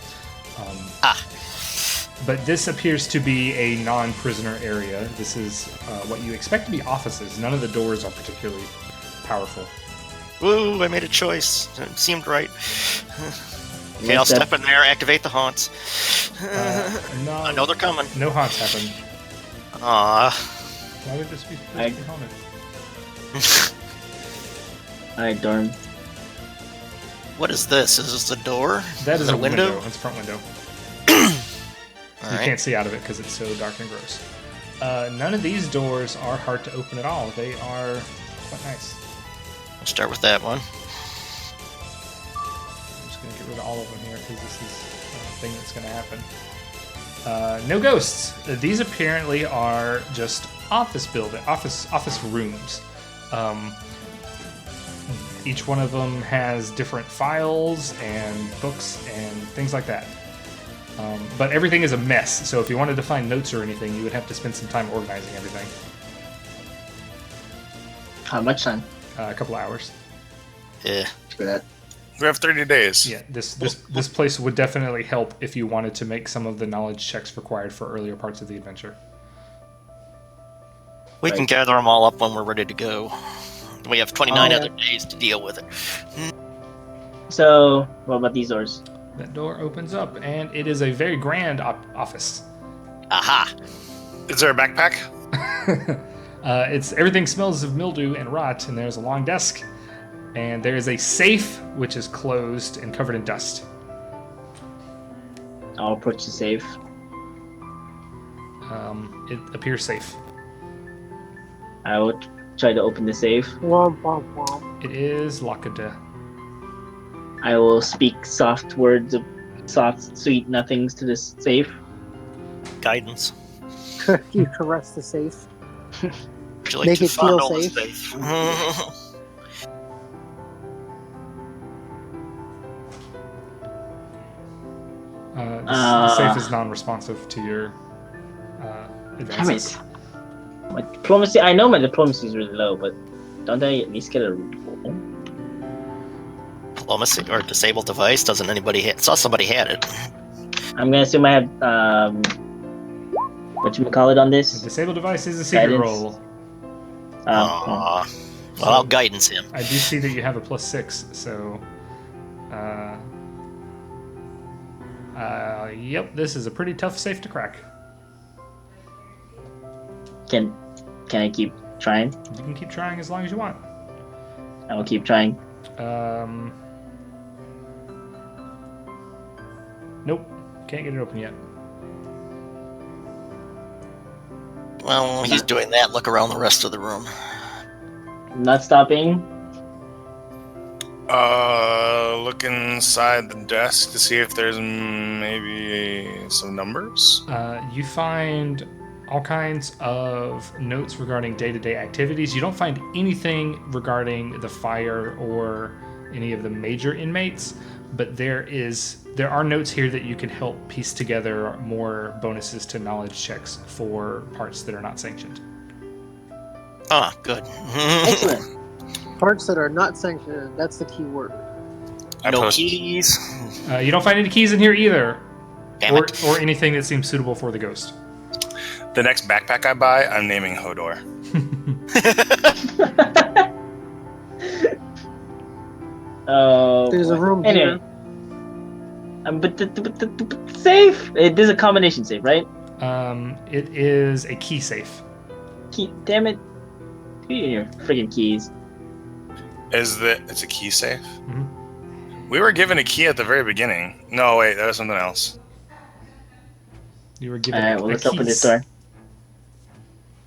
But this appears to be a non-prisoner area. This is what you expect to be offices. None of the doors are particularly powerful. Woo, I made a choice. It seemed right. Okay, I'll step in there, activate the haunts. No, I know they're coming. No haunts happen. Why would this be supposed to be haunted? Alright, Dorn. What is this? Is this the door? That is the a window. It's a front window. All You right. can't see out of it because it's so dark and gross. None of these doors are hard to open at all. They are quite nice. We'll start with that one. I'm just going to get rid of all of them here because this is a thing that's going to happen. No ghosts. These apparently are just office rooms. Each one of them has different files and books and things like that. But everything is a mess, so if you wanted to find notes or anything, you would have to spend some time organizing everything. How much time A couple hours. Yeah. for that? We have 30 days. Yeah, this place would definitely help if you wanted to make some of the knowledge checks required for earlier parts of the adventure. We can gather them all up when we're ready to go. We have 29 other days to deal with it. So, what about these doors? That door opens up, and it is a very grand office. Aha! Is there a backpack? Everything smells of mildew and rot, and there's a long desk, and there is a safe which is closed and covered in dust. I'll approach the safe. It appears safe. I will try to open the safe. Womp womp womp. It is locked. I will speak soft words of soft, sweet nothings to this safe. Guidance. You caress the safe. Would you like Make to it feel fondle the safe. safe? The safe is non-responsive to your Damn advances. it. My diplomacy, I know my diplomacy is really low, but don't I at least get a roll? Diplomacy or disabled device? Doesn't anybody saw somebody had it? I'm gonna assume I have, whatchamacallit on The this? disabled device is a secret Guidance. roll. Aw. Well, I'll guidance him. I do see that you have a +6, so... yep, this is a pretty tough safe to crack. Can I keep trying? You can keep trying as long as you want. I will keep trying. Nope, can't get it open yet. Well, he's doing that. Look around the rest of the room. I'm not stopping. Look inside the desk to see if there's maybe some numbers. You find all kinds of notes regarding day-to-day activities. You don't find anything regarding the fire or any of the major inmates, but there are notes here that you can help piece together more bonuses to knowledge checks for parts that are not sanctioned. Ah, good. Excellent. Parts that are not sanctioned, that's the key word. No keys. You don't find any keys in here either, Damn it. or anything that seems suitable for the ghost. The next backpack I buy, I'm naming Hodor. There's a room Anyway. here. But the safe. There's a combination safe, right? It is a key safe. Key. Damn it. Give me your freaking keys. It's a key safe? Mhm. We were given a key at the very beginning. No, wait, that was something else. You were given Alright, well, let's open this door.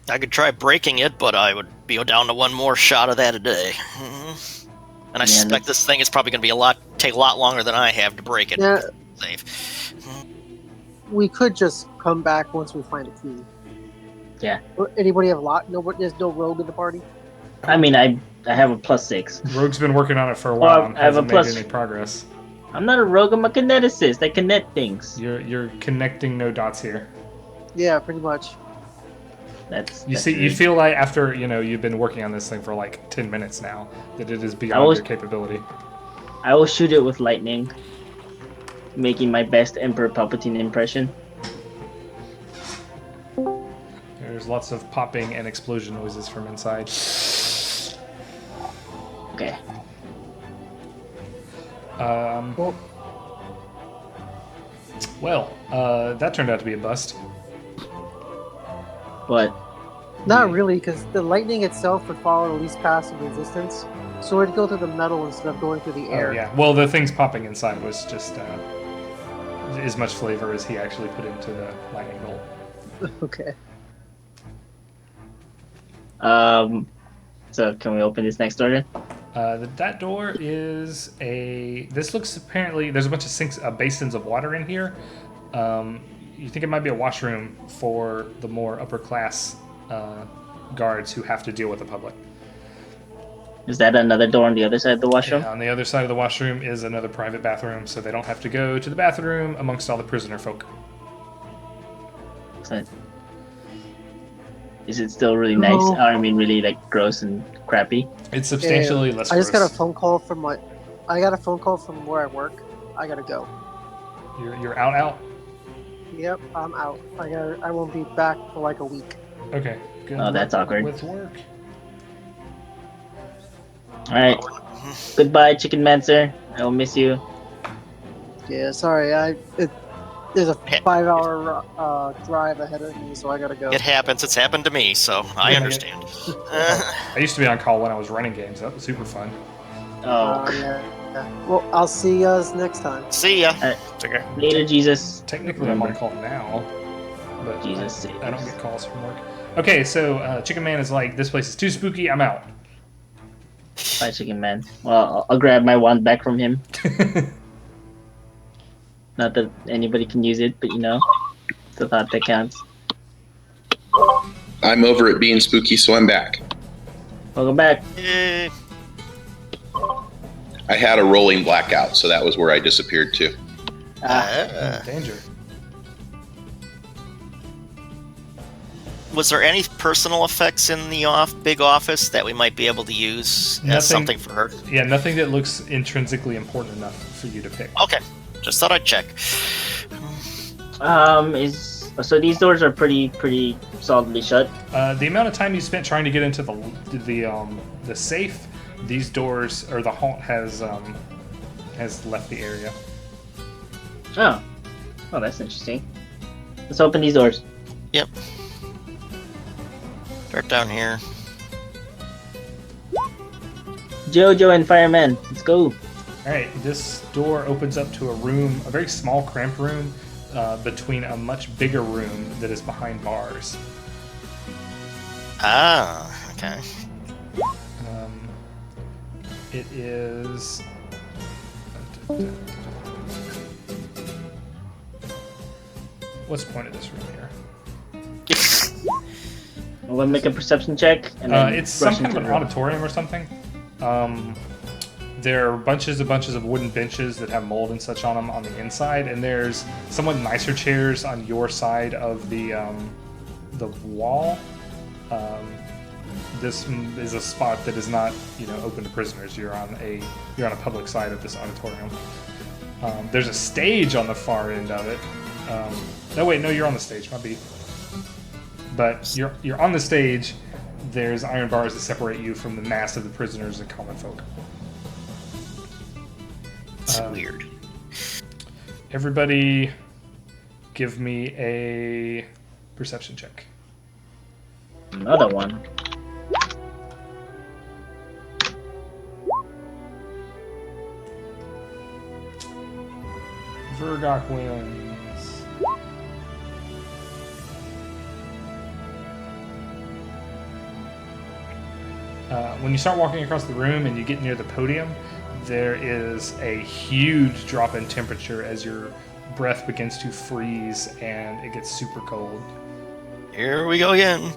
I could try breaking it, but I would be down to one more shot of that a day. And I suspect this thing is probably going to take a lot longer than I have to break it. Yeah, Safe. we could just come back once we find a key. Yeah. Anybody have a lot? There's no rogue in the party? I mean, I have a +6. Rogue's been working on it for a while and I have a hasn't made plus- any progress. I'm not a rogue, I'm a kineticist. I connect things. You're connecting no dots here. Yeah, pretty much. You feel like after you've been working on this thing for like 10 minutes now that it is beyond your capability. I will shoot it with lightning, making my best Emperor Palpatine impression. There's lots of popping and explosion noises from inside. Okay. Well, that turned out to be a bust. But Not really, because the lightning itself would follow the least passive resistance, so it'd go through the metal instead of going through the air. Oh, yeah. Well, the things popping inside was just as much flavor as he actually put into the lightning bolt. Okay. So can we open this next door then? That door is this looks apparently, there's a bunch of sinks, basins of water in here. You think it might be a washroom for the more upper class guards who have to deal with the public. Is that another door on the other side of the washroom? Yeah, on the other side of the washroom is another private bathroom, so they don't have to go to the bathroom amongst all the prisoner folk. Excellent. Is it still really nice? No. I mean, really like gross and crappy. It's substantially less I just got gross. a phone call from where I work. I gotta go. You're out? Yep, I'm out. I won't be back for like a week. Okay. Good Oh, that's luck awkward. with work. All right. Goodbye, Chicken Mancer. I will miss you. Yeah, sorry. There's a 5-hour drive ahead of me, so I gotta go. It happens. It's happened to me, so I understand. I used to be on call when I was running games. That was super fun. Oh, Yeah. Well, I'll see you guys next time. See ya. Take care. later, Jesus. Technically, I'm on call now, but Jesus. I don't get calls from work. Okay, so Chicken Man is like, this place is too spooky. I'm out. Bye, Chicken Man. Well, I'll grab my wand back from him. Not that anybody can use it, but it's the thought that counts. I'm over at being spooky, so I'm back. Welcome back. Eh, I had a rolling blackout, so that was where I disappeared to. Danger. Was there any personal effects in the big office that we might be able to use Nothing. as something for her? Yeah, nothing that looks intrinsically important enough for you to pick. Okay, just thought I'd check. So these doors are pretty solidly shut. The amount of time you spent trying to get into the safe, these doors or the haunt has left the area. Oh, that's interesting. Let's open these doors. Yep. Start down here. Jojo and Fireman, let's go. All right, this door opens up to a room, a very small, cramped room, between a much bigger room that is behind bars. Ah, okay. It is. What's the point of this room here? I'm gonna make a perception check. And then It's some rush kind of into an the room. auditorium or something. There are bunches of wooden benches that have mold and such on them on the inside, and there's somewhat nicer chairs on your side of the wall. This is a spot that is not, open to prisoners. You're on a public side of this auditorium. There's a stage on the far end of it. No, you're on the stage. Might be, but you're on the stage. There's iron bars that separate you from the mass of the prisoners and common folk. It's weird. Everybody, give me a perception check. Another one. Vergok wins. When you start walking across the room and you get near the podium, there is a huge drop in temperature as your breath begins to freeze and it gets super cold. Here we go again.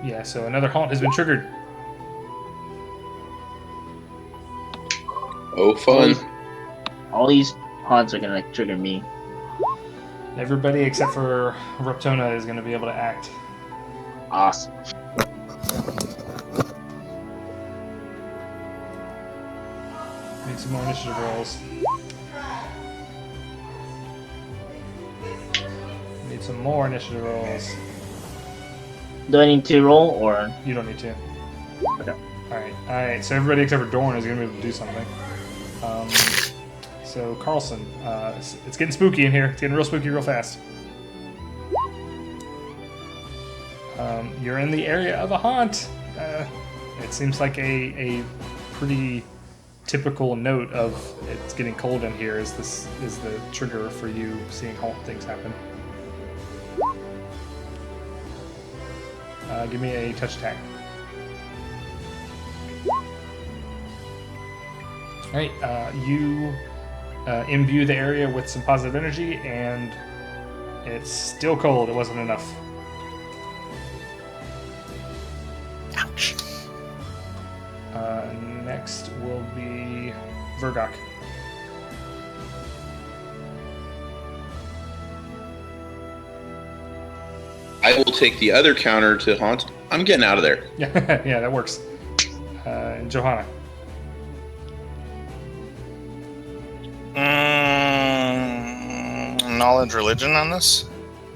Yeah, so another haunt has been triggered. Oh, fun. All these haunts are gonna trigger me. Everybody except for Reptona is going to be able to act. Awesome. Need some more initiative rolls. Need some more initiative rolls. Do I need to roll or? You don't need to. Okay. Alright, so everybody except for Dorn is going to be able to do something. So, Carlson, it's getting spooky in here. It's getting real spooky real fast. You're in the area of a haunt. It seems like a pretty typical note of it's getting cold in here is the trigger for you seeing haunt things happen. Give me a touch attack. Alright, you imbue the area with some positive energy, and it's still cold. It wasn't enough. Ouch. Next will be Vergok. I will take the other counter to haunt. I'm getting out of there. Yeah, yeah, that works. And Johanna. Knowledge religion on this?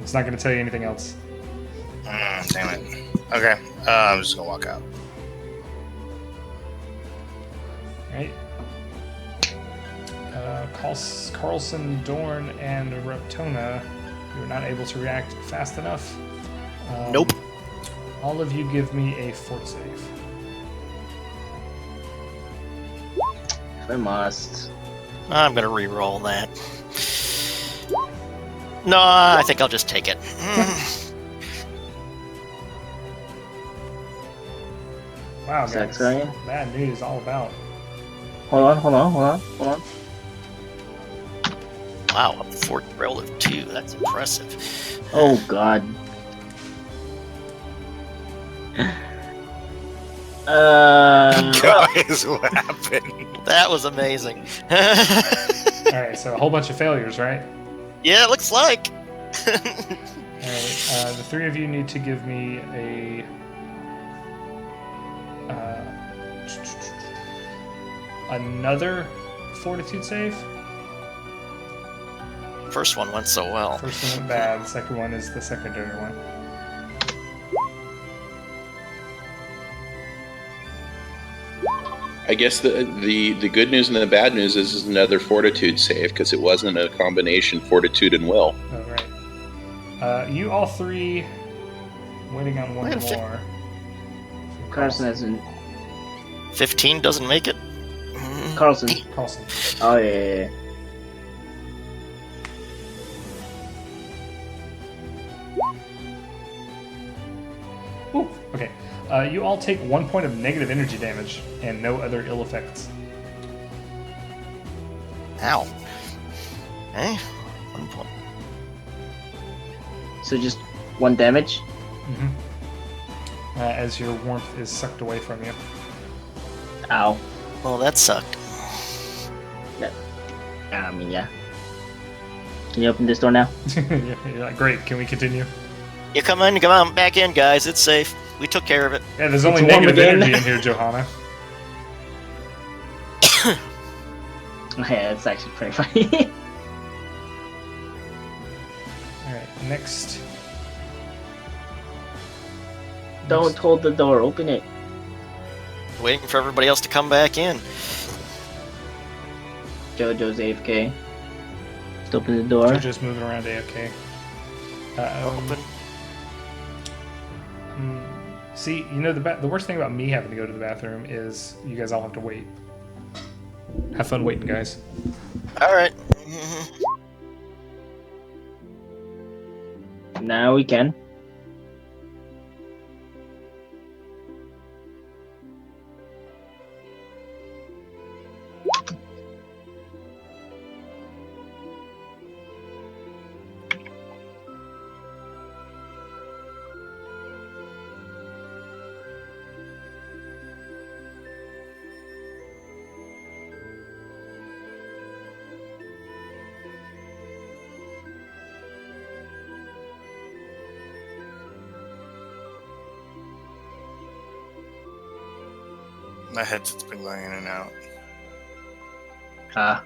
It's not going to tell you anything else. Damn it. Okay, I'm just gonna walk out. Right. Carlson, Dorn, and Reptona, you're not able to react fast enough. Nope. All of you give me a fort save. I must. I'm gonna re-roll that. No, I think I'll just take it. Wow, Is that guys. Ryan? Bad news all about. Hold on. Wow, a fort roll of 2. That's impressive. Oh god. Guys, what happened? That was amazing. Alright, so a whole bunch of failures, right? Yeah, it looks like. Alright, the three of you need to give me a... another fortitude save. First one went so well. First one went bad, the second one is the secondary one. I guess the good news and the bad news is another fortitude save because it wasn't a combination fortitude and will. Alright. You all three waiting on one Wait, more. Carlson hasn't. 15 doesn't make it. Carlson. Carlson. Oh yeah. Ooh, okay. You all take 1 point of negative energy damage and no other ill effects. Ow. Eh? 1 point. So just 1 damage. As your warmth is sucked away from you. Ow. Well, that sucked. I mean, yeah. Can you open this door now? You're like, great. Can we continue? You come on, back in, guys. It's safe. We took care of it. Yeah, there's only It's warm negative again. energy in here, Johanna. Yeah, it's actually pretty funny. All right, next. Don't hold the door. Open it. Waiting for everybody else to come back in. Jojo's AFK. Just open the door. Just moving around AFK. Open. See, you know, the worst thing about me having to go to the bathroom is you guys all have to wait. Have fun waiting, guys. All right. Now we can. My headset's been going in and out. Ah.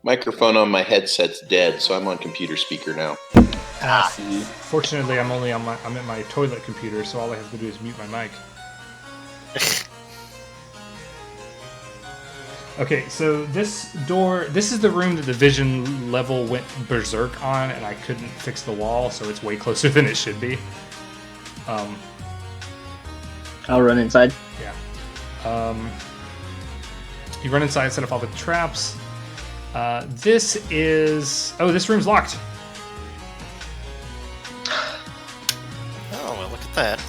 Microphone on my headset's dead, so I'm on computer speaker now. See. Fortunately, I'm at my toilet computer, so all I have to do is mute my mic. Okay, so this door, this is the room that the vision level went berserk on, and I couldn't fix the wall, so it's way closer than it should be. I'll run inside. Yeah. You run inside, set off all the traps. This room's locked. Oh, well, look at that.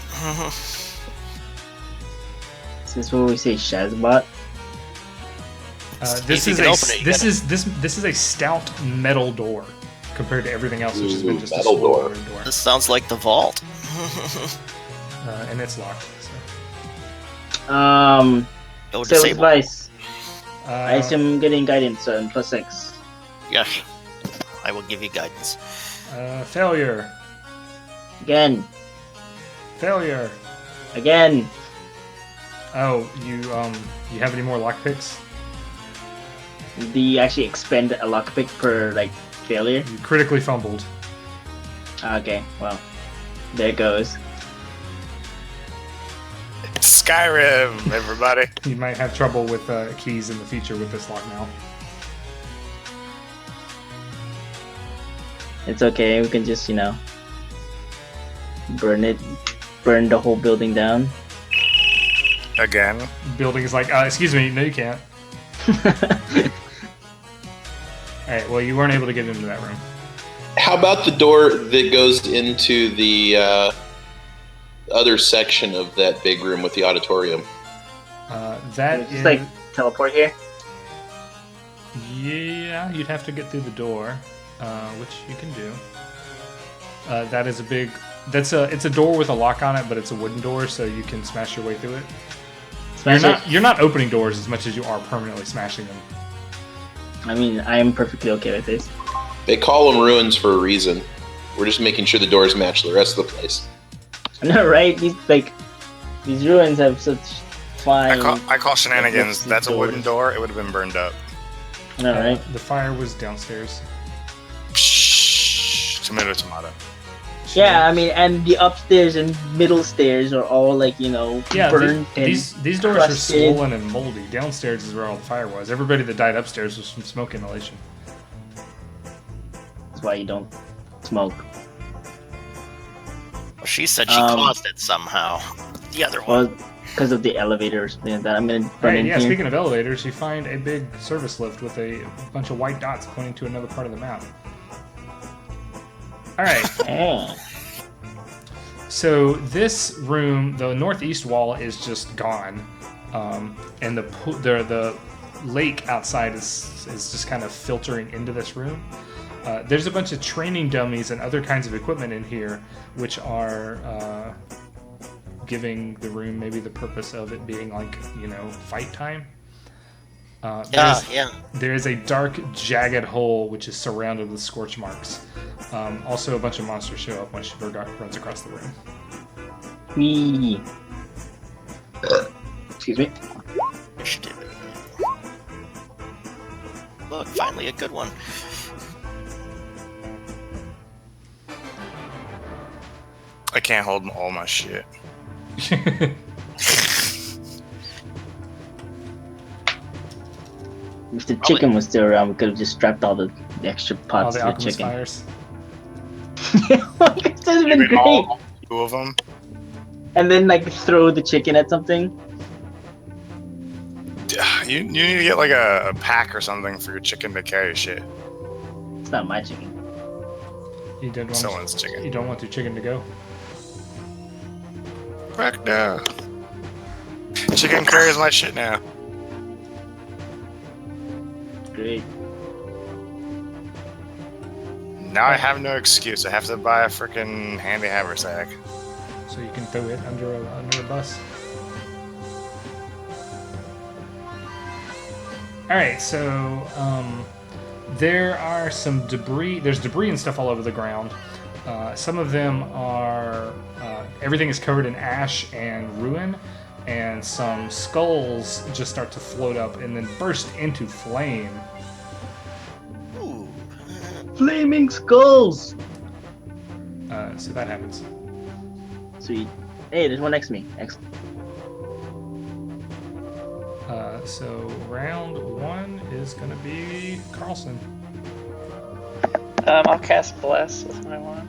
Is this where we say Shazbot? This If you is can a open it, you this is a stout metal door compared to everything else, which has been just Metal a door. door. This sounds like the vault. And it's locked. So. Go Sales disable. advice. I Uh, assume getting guidance on +6. Yes. I will give you guidance. failure. Again. Failure. Again. Oh, you have any more lockpicks? Do you actually expend a lockpick per, like, failure? You critically fumbled. Okay, well. There it goes. It's Skyrim, everybody. You might have trouble with keys in the future with this lock now. It's okay, we can just, burn the whole building down. Again. Building is like, excuse me, no, you can't. All right, well, you weren't able to get into that room. How about the door that goes into the other section of that big room with the auditorium? That Just is, like teleport here. yeah, you'd have to get through the door, which you can do. That is a big. It's a door with a lock on it, but it's a wooden door, so you can smash your way through it. Smash it. You're not opening doors as much as you are permanently smashing them. I mean, I am perfectly okay with this. They call them ruins for a reason. We're just making sure the doors match the rest of the place. I know, right? These ruins have such fine. I call shenanigans. Like, That's a wooden doors. door. It would have been burned up. I know, right? The fire was downstairs. Psh, tomato, tomato. Yeah, I mean, and the upstairs and middle stairs are all like, Yeah, burnt and these doors crusted. are swollen and moldy. Downstairs is where all the fire was. Everybody that died upstairs was from smoke inhalation. That's why you don't smoke. Well, she said she Um, caused it somehow. The other one. Well, because of the elevator or something like that. I'm gonna run Right, in yeah, here. speaking of elevators, you find a big service lift with a bunch of white dots pointing to another part of the map. Alright, Eh. so this room, the northeast wall is just gone. And the lake outside is just kind of filtering into this room. There's a bunch of training dummies and other kinds of equipment in here, which are giving the room maybe the purpose of it being like, fight time. There is a dark, jagged hole which is surrounded with scorch marks. Also, a bunch of monsters show up when Shivurgok runs across the room. Whee. Excuse me. Look, finally a good one. I can't hold all my shit. If the chicken was still around, we could have just strapped all the extra All pots the to the alchemist chicken. fires. This has been great. All two of them. And then like throw the chicken at something. You need to get like a pack or something for your chicken to carry shit. It's not my chicken. You don't want Someone's chicken. You don't want your chicken to go. Correct now. Chicken carries my shit now. Great. Now I have no excuse. I have to buy a freaking handy haversack. So you can throw it under a bus. Alright, so there are some debris. There's debris and stuff all over the ground. Some of them are... everything is covered in ash and ruin, and some skulls just start to float up and then burst into flame. Ooh. Flaming skulls! So that happens. Sweet. Hey, there's one next to me. Excellent. So round 1 is going to be Carlson. I'll cast Bless with my wand.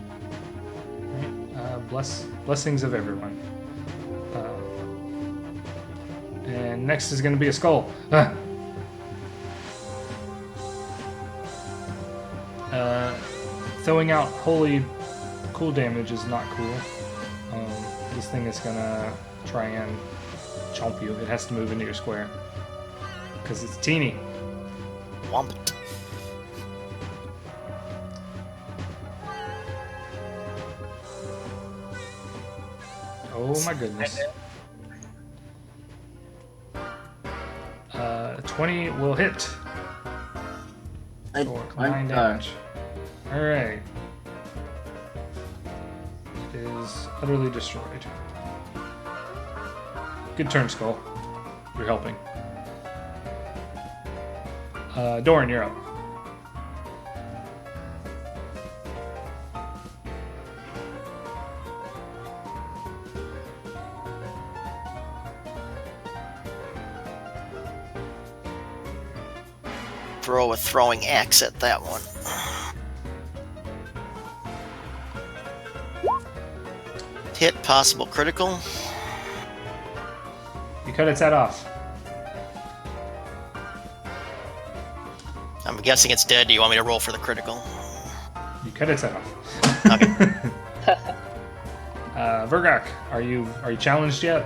Right. Blessings of everyone. And next is going to be a skull. Throwing out holy cool damage is not cool. This thing is going to try and chomp you. It has to move into your square. Because it's teeny. Womp it. Oh my goodness. 20 will hit. For 9 damage. Alright. It is utterly destroyed. Good turn, Skull. You're helping. Doran, you're up. Throw a throwing axe at that one. Hit, possible critical. You cut its head off. I'm guessing it's dead. Do you want me to roll for the critical? You cut its head off. Okay. Vergok, are you challenged yet?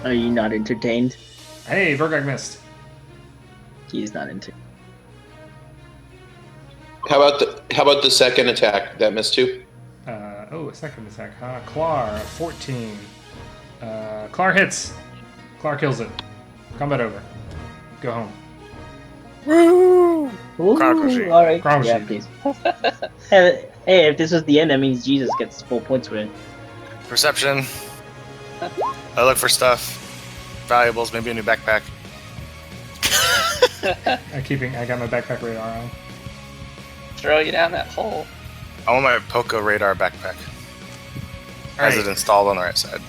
Are you not entertained? Hey, Vergok missed. He's not entertained. How about the second attack? That missed too? A second attack, huh? Clar, 14. Clar hits. Clar kills it. Combat over. Go home. Ooh, Chronicle sheet. all right. Chronicle Yeah, sheet. please. Hey, if this was the end, that means Jesus gets full points for it. Perception. I look for stuff. Valuables, maybe a new backpack. I got my backpack radar on. Throw you down that hole. I want my Poco radar backpack. Has it installed on the right side?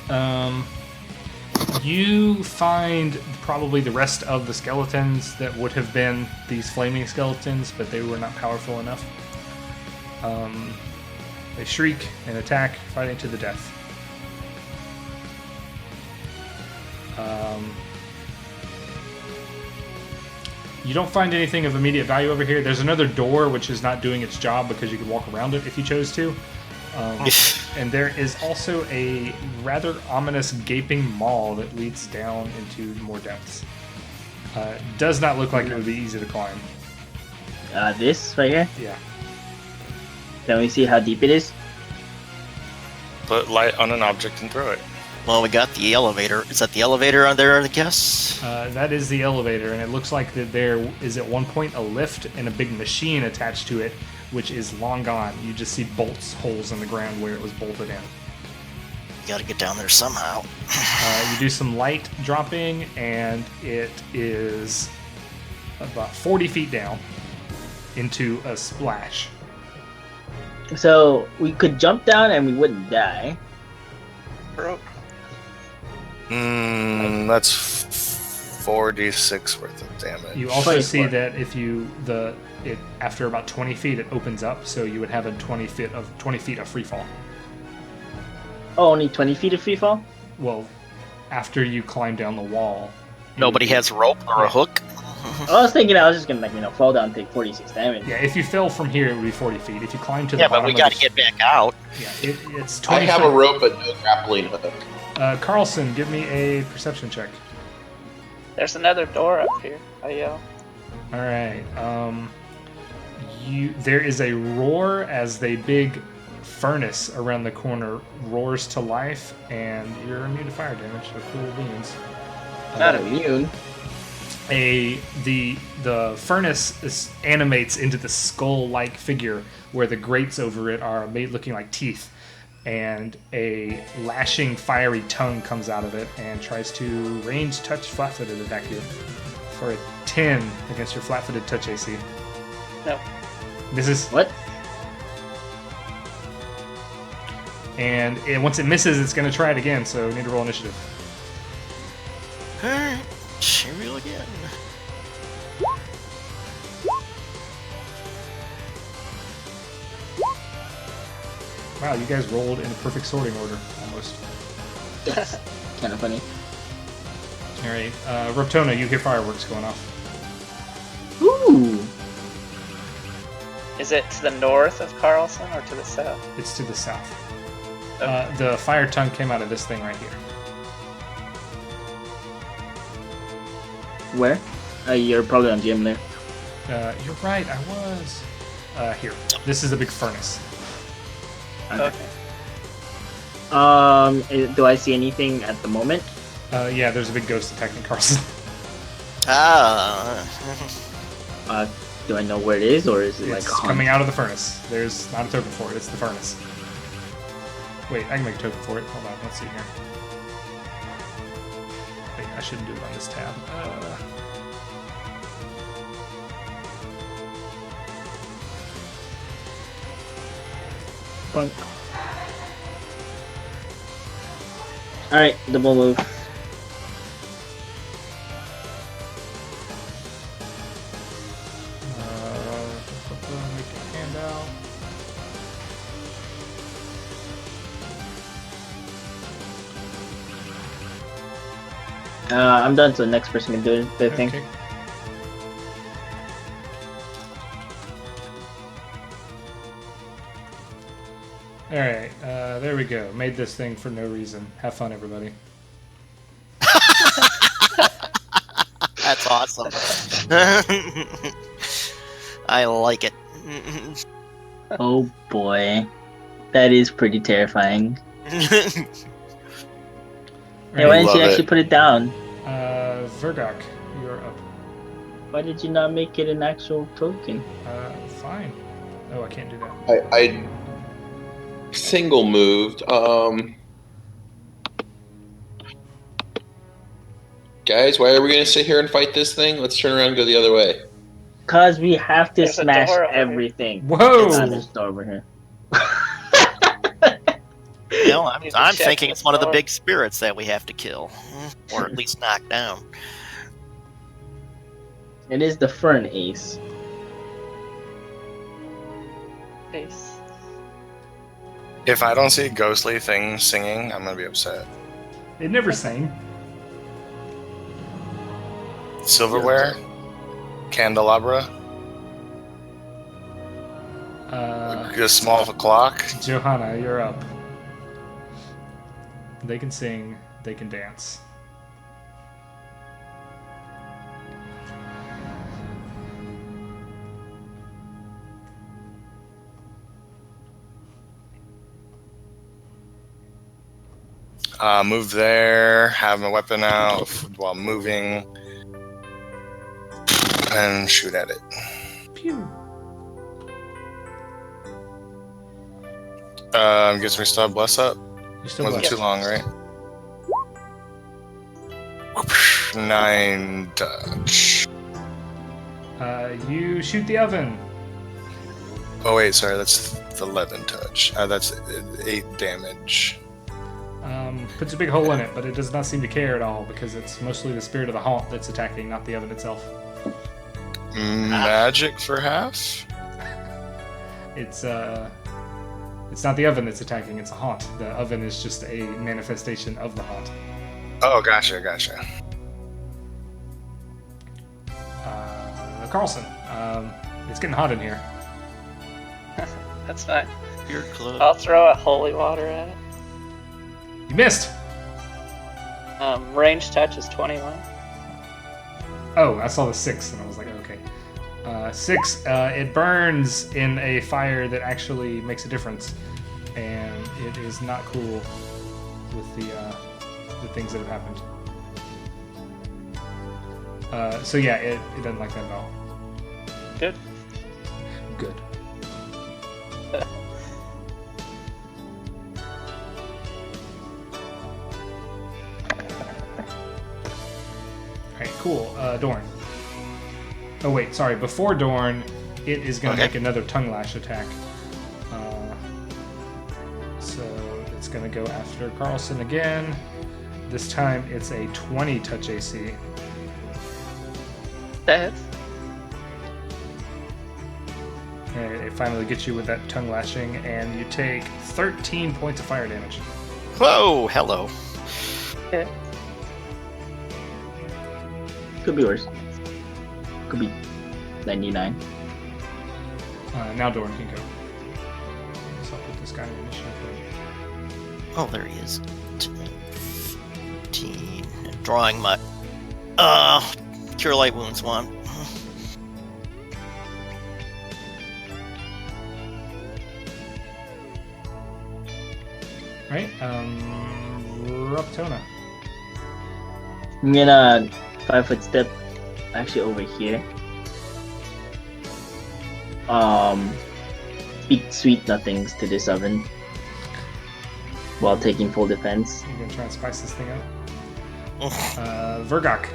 You find probably the rest of the skeletons that would have been these flaming skeletons, but they were not powerful enough. They shriek and attack, fighting to the death. You don't find anything of immediate value over here. There's another door which is not doing its job because you could walk around it if you chose to. And there is also a rather ominous gaping maw that leads down into more depths. Does not look like it would be easy to climb. This right here. Yeah. Can we see how deep it is? Put light on an object and throw it. Well, we got the elevator. Is that the elevator on there, I guess? That is the elevator, and it looks like that there is at one point a lift and a big machine attached to it, which is long gone. You just see holes in the ground where it was bolted in. You gotta get down there somehow. You do some light dropping, and it is about 40 feet down into a splash. So we could jump down and we wouldn't die. Broke. That's 4d6 worth of damage. You also 24. see that if after about 20 feet, it opens up, so you would have a 20 feet of free fall. Oh, only 20 feet of free fall? Well, after you climb down the wall. Nobody has rope or a hook. I was thinking I was just gonna fall down and take 46 damage. Yeah, if you fell from here, it would be 40 feet. If you climb to the Yeah, bottom but we of gotta the- get back out. Yeah, it's I 20 have feet. a rope but no grappling hook. Carlson, give me a perception check. There's another door up here. I yell. All right. There is a roar as the big furnace around the corner roars to life, and you're immune to fire damage. So cool beans. Not immune. The furnace animates into the skull-like figure where the grates over it are made looking like teeth, and a lashing fiery tongue comes out of it and tries to range touch flat-footed attack you for a 10 against your flat-footed touch AC. No. Misses. What? And once it misses, it's going to try it again, so we need to roll initiative. Alright, cheerio again. Wow, you guys rolled in a perfect sorting order, almost. That's kind of funny. Alright, Rotona, you hear fireworks going off. Ooh. Is it to the north of Carlson or to the south? It's to the south. Okay. The fire tongue came out of this thing right here. Where? You're probably on GM there. You're right, I was. Here. This is a big furnace. Okay. Do I see anything at the moment? Yeah, there's a big ghost attacking Carlson. Do I know where it is, or is it It's like coming out of the furnace. There's not a token for it, it's the furnace. Wait, I can make a token for it. Hold on, let's see here. Wait, I shouldn't do it on this tab. Bunk. Alright, double move. Make a handout. I'm done, so the next person can do the thing. Okay. Alright, there we go. Made this thing for no reason. Have fun, everybody. That's awesome. I like it. Oh boy. That is pretty terrifying. Hey, why Alright, didn't you Love actually it. put it down? Vergok, you're up. Why did you not make it an actual token? Fine. Oh, I can't do that. I single moved. Guys, why are we gonna sit here and fight this thing? Let's turn around and go the other way. Cause we have to There's a smash door over here. everything. Whoa! It's not this door over here. You know, I'm Need to check thinking this it's one of the door. big spirits that we have to kill, or at least knock down. It is the Fern Ace. Ace. If I don't see ghostly things singing, I'm gonna be upset. It never sang. Silverware, candelabra, a small clock. Johanna, you're up. They can sing, they can dance. Move there, have my weapon out while moving, and shoot at it. Pew. Guess we still have bless up. You still Wasn't blessed. too long, right? Whoopsh, 9 touch. You shoot the oven. Oh wait, sorry, that's 11 touch. That's 8 damage. Puts a big hole in it, but it does not seem to care at all because it's mostly the spirit of the haunt that's attacking, not the oven itself. Magic for half? It's not the oven that's attacking, it's a haunt. The oven is just a manifestation of the haunt. Oh, gotcha. Carlson, it's getting hot in here. That's fine. You're close. I'll throw a holy water at it. You missed! Range touch is 21. Oh, I saw the 6 and I was like, okay. 6, it burns in a fire that actually makes a difference. And it is not cool with the things that have happened. So yeah, it doesn't like that at all. Good. Good. Alright, cool. Dorn. Oh wait, sorry. Before Dorn, it is going to Okay. make another tongue lash attack. So it's going to go after Carlson again. This time it's a 20 touch AC. That hits. And it finally gets you with that tongue lashing, and you take 13 points of fire damage. Whoa, hello. Okay. Could be worse. Could be 99. Now Dorn can go. So I'll put this guy in initiative. Oh, there he is. 15. Drawing my Cure Light Wounds one. Right, Ruptona. I'm gonna 5-foot step actually over here. Speak sweet nothings to this oven while taking full defense. You gonna try and spice this thing up? Vergok.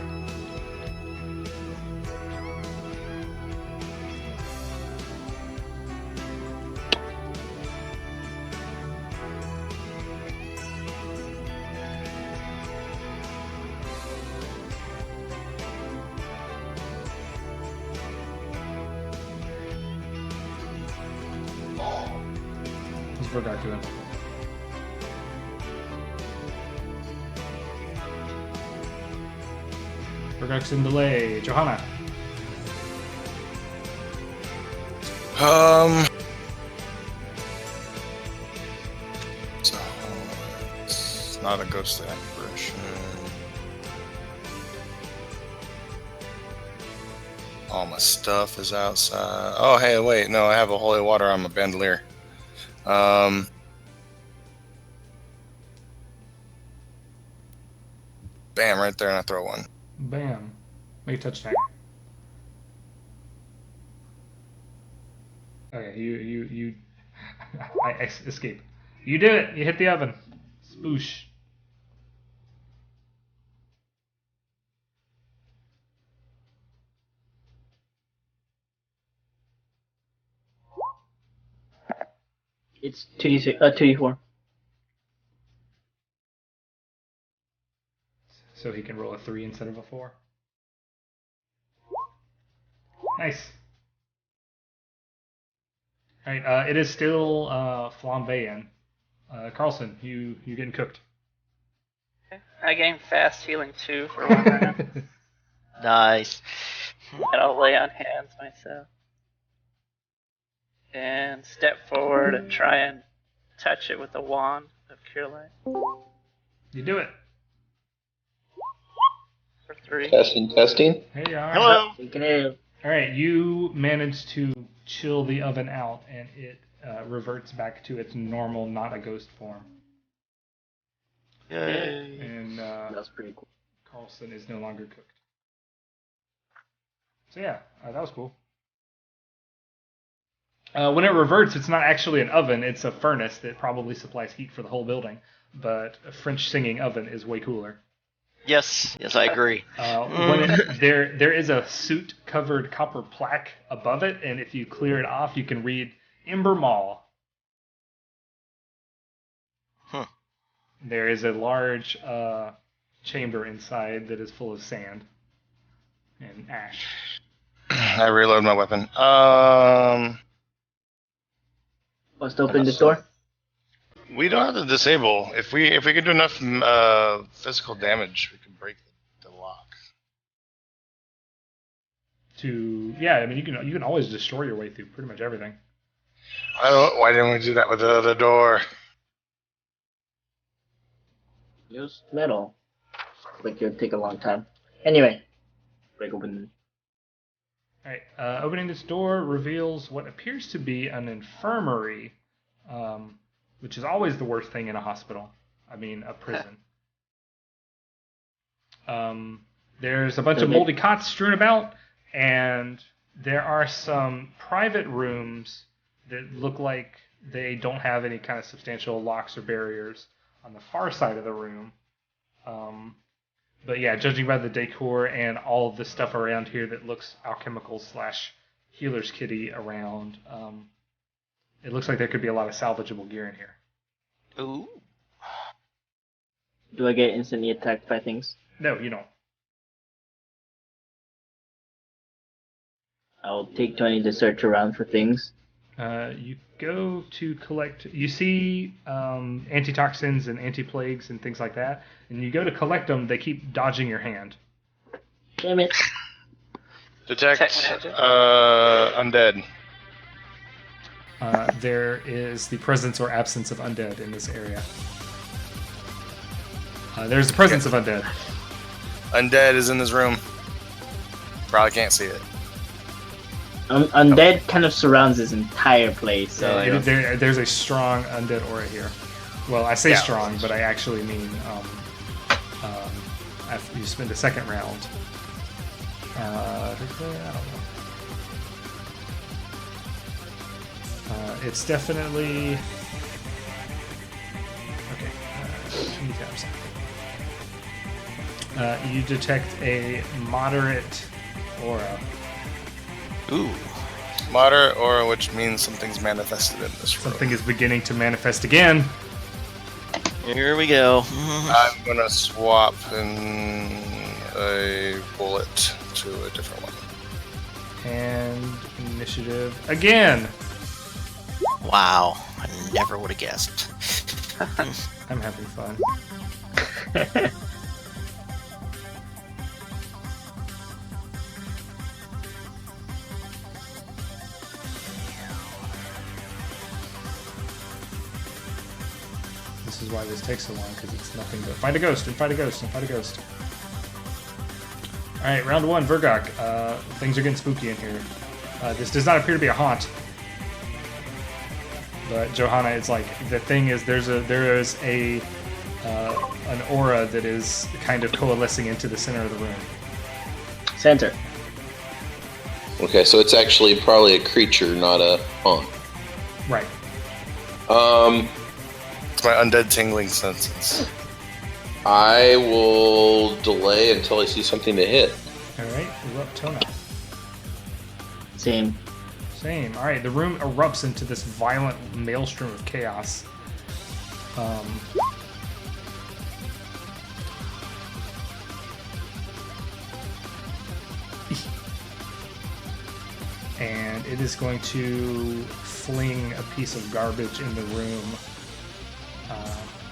What's Vergok doing? Vergok's in delay. Johanna. So it's not a ghostly apparition. All my stuff is outside. Oh, hey, wait, no, I have a holy water on my bandolier. Bam, right there, and I throw one. Bam. Make a touch attack. Okay, you I escape. You do it! You hit the oven. Spoosh. It's 2d6, 2d4. So he can roll a 3 instead of a 4. Nice. Alright, it is still flambeing. Carlson, you're getting cooked. Okay. I gain fast healing 2 for 1 round. Nice. And I'll lay on hands myself. And step forward and try and touch it with the wand of Cure Light You do it. for 3. Testing. Hey, you are. Hello. Taking it. Alright, you manage to chill the oven out, and it reverts back to its normal, not a ghost form. Yay. And That's pretty cool. Carlson is no longer cooked. So yeah, that was cool. When it reverts, it's not actually an oven; it's a furnace that probably supplies heat for the whole building. But a French singing oven is way cooler. Yes, I agree. There is a soot-covered copper plaque above it, and if you clear it off, you can read Ember Mall. Huh. There is a large chamber inside that is full of sand and ash. I reload my weapon. Must open this door. We don't have to disable. If we can do enough physical damage, we can break the lock. I mean, you can always destroy your way through pretty much everything. Why didn't we do that with the other door? Use metal. Like it'll take a long time. Anyway, break open. Alright, opening this door reveals what appears to be an infirmary, which is always the worst thing in a hospital. I mean, a prison. There's a bunch of moldy cots strewn about, and there are some private rooms that look like they don't have any kind of substantial locks or barriers on the far side of the room. But yeah, judging by the decor and all of the stuff around here that looks alchemical / healer's kitty around, it looks like there could be a lot of salvageable gear in here. Ooh. Do I get instantly attacked by things? No, you don't. I'll take 20 to search around for things. You go to collect. You see antitoxins and anti-plagues and things like that, and you go to collect them. They keep dodging your hand. Damn it! Detect magic. undead. There is the presence or absence of undead in this area. There's the presence of undead. Undead is in this room. Probably can't see it. Undead kind of surrounds this entire place. So There's a strong undead aura here. Well, I say Yeah. strong, but I actually mean after you spend a second round. I don't know. It's definitely okay. Let me tap something. You detect a moderate aura. Ooh. Moderate aura, which means something's manifested in this room. Something is beginning to manifest again. Here we go. I'm gonna swap in a bullet to a different one. And initiative again. Wow. I never would have guessed. I'm having fun. This is why this takes so long, because it's nothing but find a ghost and find a ghost and find a ghost. Alright, round one, Vergok. Things are getting spooky in here. This does not appear to be a haunt. But Johanna, it's like the thing is there is an aura that is kind of coalescing into the center of the room. Center. Okay, so it's actually probably a creature, not a haunt. Right. It's my undead tingling senses. I will delay until I see something to hit. Alright, erupt Tona. Same. Same. Alright, the room erupts into this violent maelstrom of chaos. And it is going to fling a piece of garbage in the room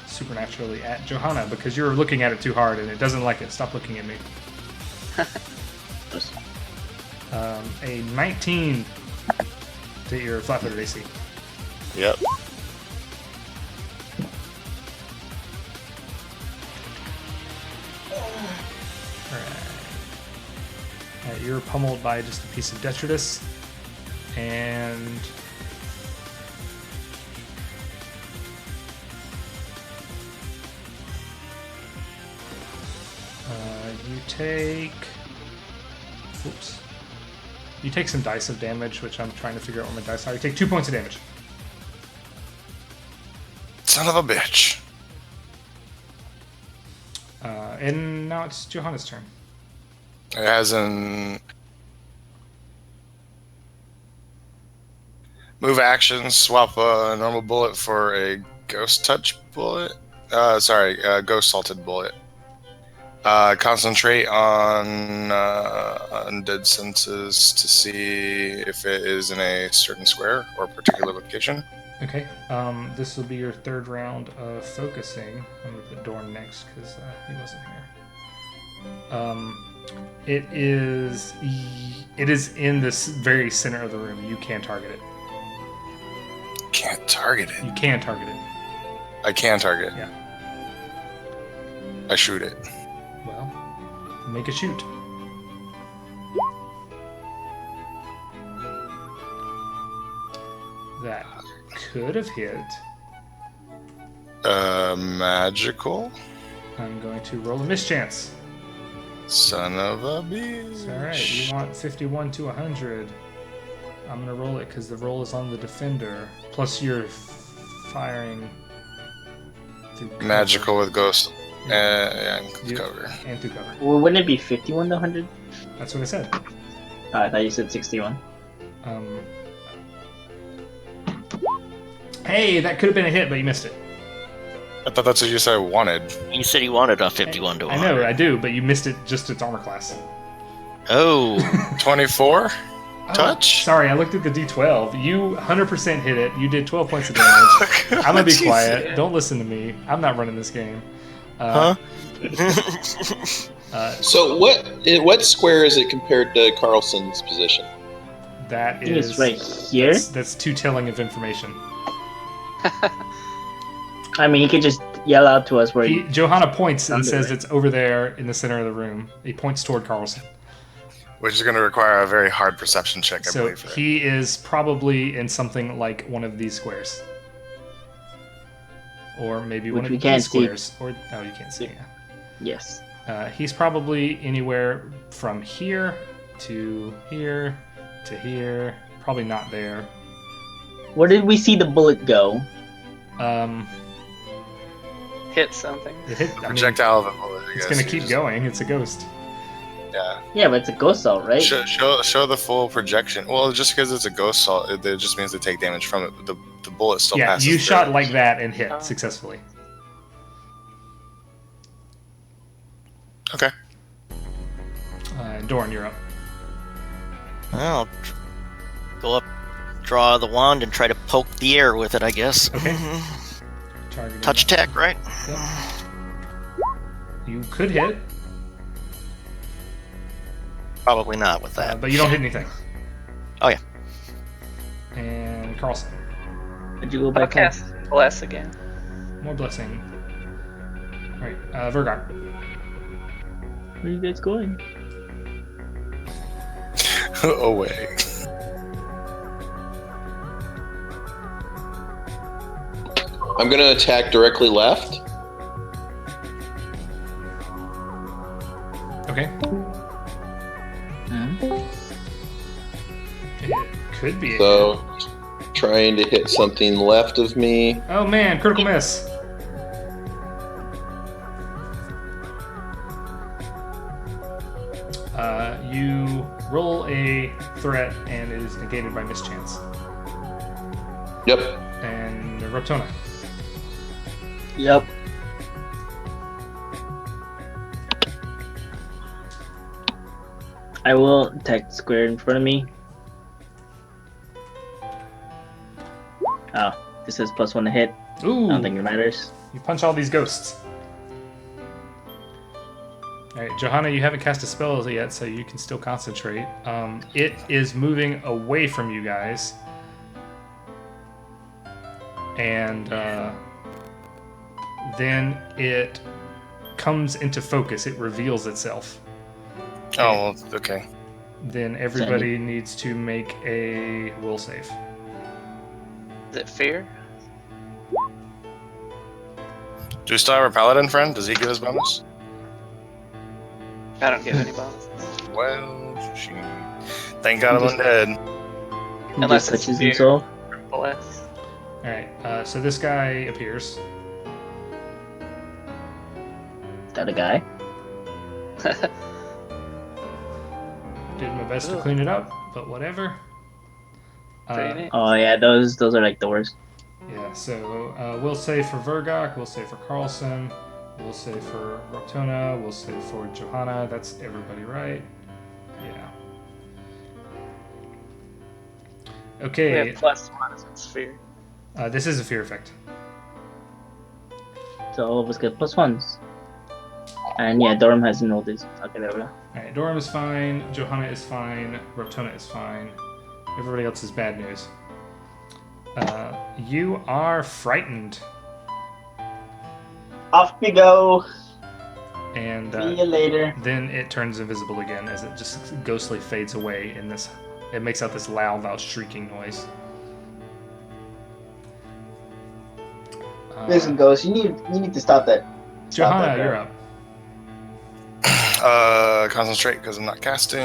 supernaturally at Johanna because you're looking at it too hard and it doesn't like it. Stop looking at me. A 19 to your flat-footed AC. Yep. Alright, you're pummeled by just a piece of detritus, and You take. Oops. You take some dice of damage, which I'm trying to figure out where my dice are. You take 2 points of damage. Son of a bitch. And now it's Johanna's turn. It has an move action, swap a normal bullet for a ghost touch bullet. Ghost salted bullet. Concentrate on undead senses to see if it is in a certain square or particular location. Okay. This will be your third round of focusing. I'm gonna put Dorn next because he wasn't here. It is in this very center of the room. You can target it. Can't target it. You can target it. I can target it. Yeah. I shoot it. Well, make a shoot. That could have hit. Magical. I'm going to roll a mischance. Son of a bitch. All right, you want 51 to 100. I'm going to roll it because the roll is on the defender. Plus you're firing through cover. Magical with ghost. And You- cover. And through cover. Well, wouldn't it be 51 to 100? That's what I said. Oh, I thought you said 61. Hey, that could have been a hit, but you missed it. I thought that's what you said I wanted. You said he wanted a 51 to I 100. know, I do, but you missed it just its armor class. Oh, 24? Oh, Touch? sorry, I looked at the D12. You 100% hit it. You did 12 points of damage. I'm gonna be Jeez. quiet. Don't listen to me. I'm not running this game. Huh? So what square is it compared to Carlson's position? That I think is it's right here. That's too telling of information. I mean, he could just yell out to us where Johanna points and Under says it. it's over there in the center of the room. He points toward Carlson. Which is going to require a very hard perception check, I So believe. For it. he is probably in something like one of these squares. Or maybe Which one of we these can't see. squares. Or oh, you can't see. Yes. Yeah. He's probably anywhere from here to here to here. Probably not there. Where did we see the bullet go? Hit something. It hit. I mean, Projectile of a bullet. I it's guess. gonna You keep just- going. It's a ghost. Yeah. Yeah, but it's a ghost salt, right? Show the full projection. Well, just because it's a ghost salt, it just means they take damage from it. The bullet still Yeah, passes you through. shot like that and hit successfully. Okay. Dorn, you're up. I'll go up, draw the wand, and try to poke the air with it, I guess. Okay. Targeting Touch that. attack, right? Yep. You could hit, Probably not with that. but you don't hit anything. Oh, yeah. And Carlson, Did you go I'll back in? cast Bless again. more blessing. All right, Vergar. Where are you guys going? Away. I'm going to attack directly left. Okay. Hmm? It could be. A hit. So trying to hit something left of me. Oh man, critical miss. You roll a threat and it is negated by mischance. Yep. And Rotona. Yep. I will attack the square in front of me. Oh, this says +1 to hit. Ooh, I don't think it matters. you punch all these ghosts. All right, Johanna, you haven't cast a spell yet, so you can still concentrate. It is moving away from you guys, and then it comes into focus. It reveals itself. Oh, well, okay. Then everybody needs to make a will save. Is it fear? Do we still have our paladin friend? Does he get his bonus? I don't give any bonuses. Well, she. Thank God I'm undead. He Unless just it's touches fear. himself. Bless. Alright, so this guy appears. Is that a guy? Did my best to clean it up, but whatever. Pretty neat. Oh yeah, those are like the worst. Yeah, so we'll say for Vergok, we'll say for Carlson, we'll say for Rotona, we'll say for Johanna. That's everybody, right? Yeah. We Okay, have +1 as its fear. this is a fear effect. So all of us get +1s. And yeah, Dorm hasn't rolled his. Okay, there we go. Alright, Dorum is fine, Johanna is fine, Rotona is fine. Everybody else is bad news. You are frightened, Off we go. and See you later. then it turns invisible again as it just ghostly fades away in this. It makes out this loud shrieking noise. Listen, Ghost, you need to stop that. Johanna, that, you're up. Concentrate because I'm not casting.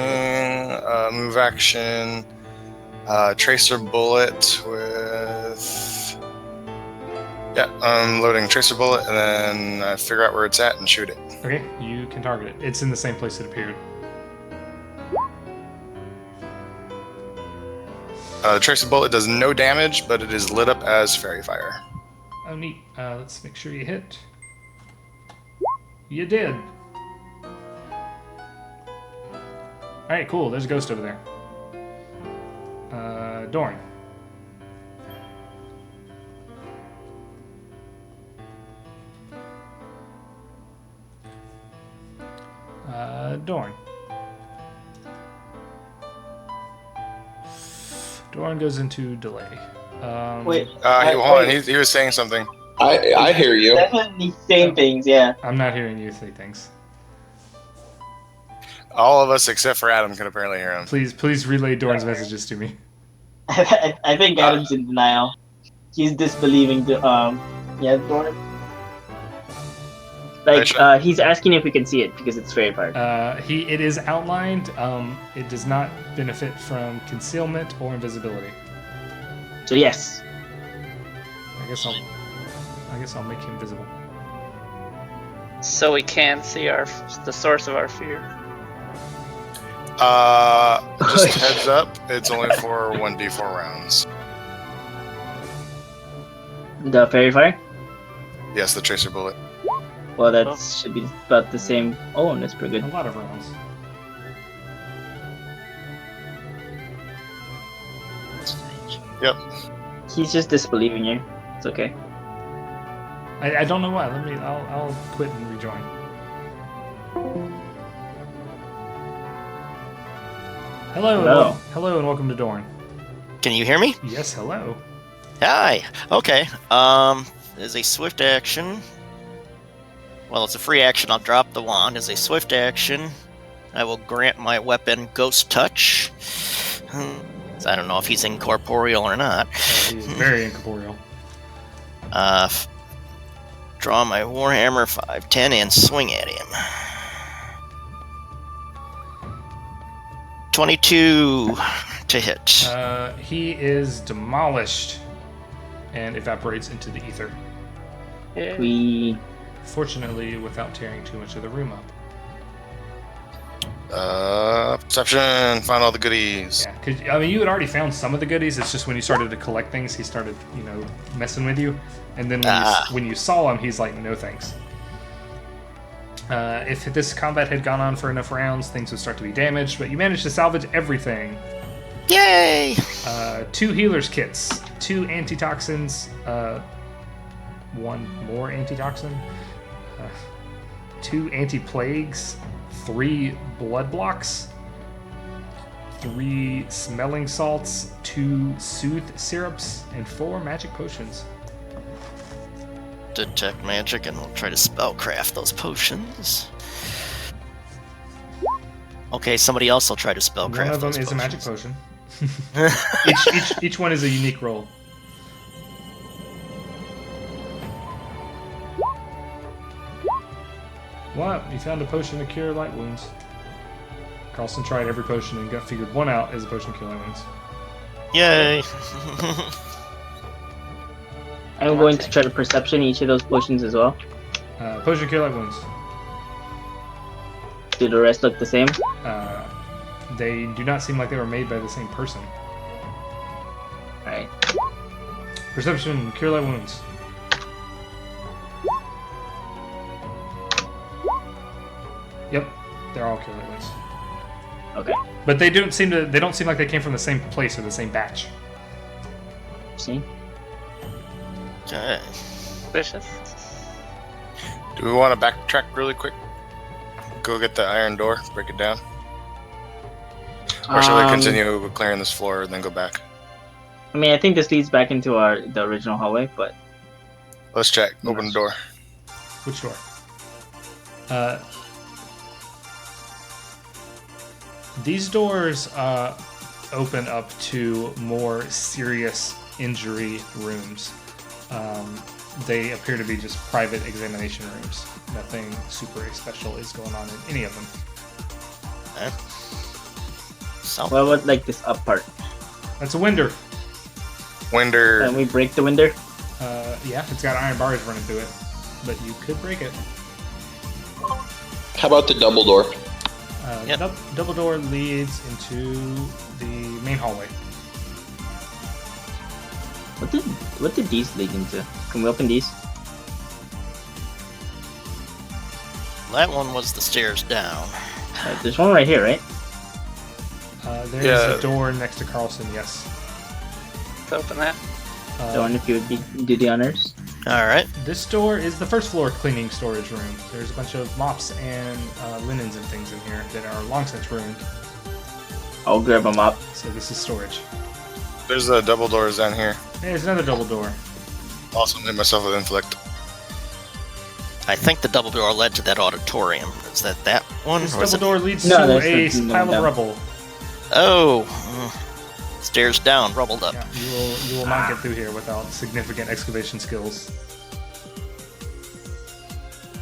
Move action. Tracer bullet with. Yeah, I'm loading tracer bullet and then I figure out where it's at and shoot it. Okay, you can target it. It's in the same place it appeared. The tracer bullet does no damage, but it is lit up as fairy fire. Oh, neat. Let's make sure you hit. You did. Alright, cool. There's a ghost over there. Dorn. Dorn. Dorn goes into delay. Wait. Hold on, he was saying something. I hear you. Definitely same things, yeah. I'm not hearing you say things. All of us except for Adam can apparently hear him. Please relay Dorn's messages to me. I think Adam's in denial. He's disbelieving yeah, Dorm. Like, he's asking if we can see it because it's very far. It is outlined. It does not benefit from concealment or invisibility. So yes. I guess I'll make him visible. So we can see the source of our fear. Just heads up, it's only for 1d4 rounds. The fairy fire? Yes, the tracer bullet. Well, that should be about the same. Oh, that's pretty A good. lot of rounds. Yep. He's just disbelieving you. It's okay. I don't know why. I'll quit and rejoin. Hello and welcome to Dorn. Can you hear me? Yes, hello. Hi. Okay. As a swift action. Well, it's a free action. I'll drop the wand. As a swift action, I will grant my weapon Ghost Touch. I don't know if he's incorporeal or not. He's very incorporeal. Draw my Warhammer 510 and swing at him. 22 to hit. He is demolished and evaporates into the ether. Yeah. We. Fortunately, without tearing too much of the room up. Perception, find all the goodies. Yeah, because I mean, you had already found some of the goodies. It's just when you started to collect things, he started, messing with you. And then when you saw him, he's like, "No thanks." If this combat had gone on for enough rounds, things would start to be damaged. But you managed to salvage everything. Yay! 2 healers kits, 2 antitoxins, 1 more antitoxin, 2 anti-plagues, 3 blood blocks, 3 smelling salts, 2 soothe syrups, and 4 magic potions. Detect magic, and we'll try to spellcraft those potions. Okay, somebody else will try to spellcraft One of them those is a magic potions. potion. each one is a unique roll. What? You found a potion to cure light wounds. Carlson tried every potion and got figured one out as a potion to cure light wounds. Yay! I'm going to try to perception each of those potions as well. Potion to cure light wounds. Do the rest look the same? They do not seem like they were made by the same person. Alright. Perception, cure light wounds. Yep, they're all cure light wounds. Okay. But they don't seem like they came from the same place or the same batch. See? Okay. Vicious. Do we want to backtrack really quick? Go get the iron door, break it down? Or shall we continue clearing this floor and then go back? I mean, I think this leads back into the original hallway, but... Let's check. Open the door. Which door? These doors open up to more serious injury rooms. They appear to be just private examination rooms. Nothing super special is going on in any of them. Okay. So, What about, like, this up part? That's a winder. Winder. Can we break the window? Yeah, it's got iron bars running through it, but you could break it. How about the double door? Yep. Double door leads into the main hallway. What did these lead into? Can we open these? that one was the stairs down. There's one right here, right? There's Yeah. a door next to Carlson, yes. Let's open that. I wonder if you would do the honors. Alright. This door is the first floor cleaning storage room. There's a bunch of mops and linens and things in here that are long since ruined. I'll grab them up. So this is storage. There's the double doors down here. There's another double door. Also hit myself with inflict. I think the double door led to that auditorium. Is that one? This Or is double it... door leads No, to there's a no pile of down. rubble. Oh! Stairs down, rubbled up. Yeah, you will not get through here without significant excavation skills.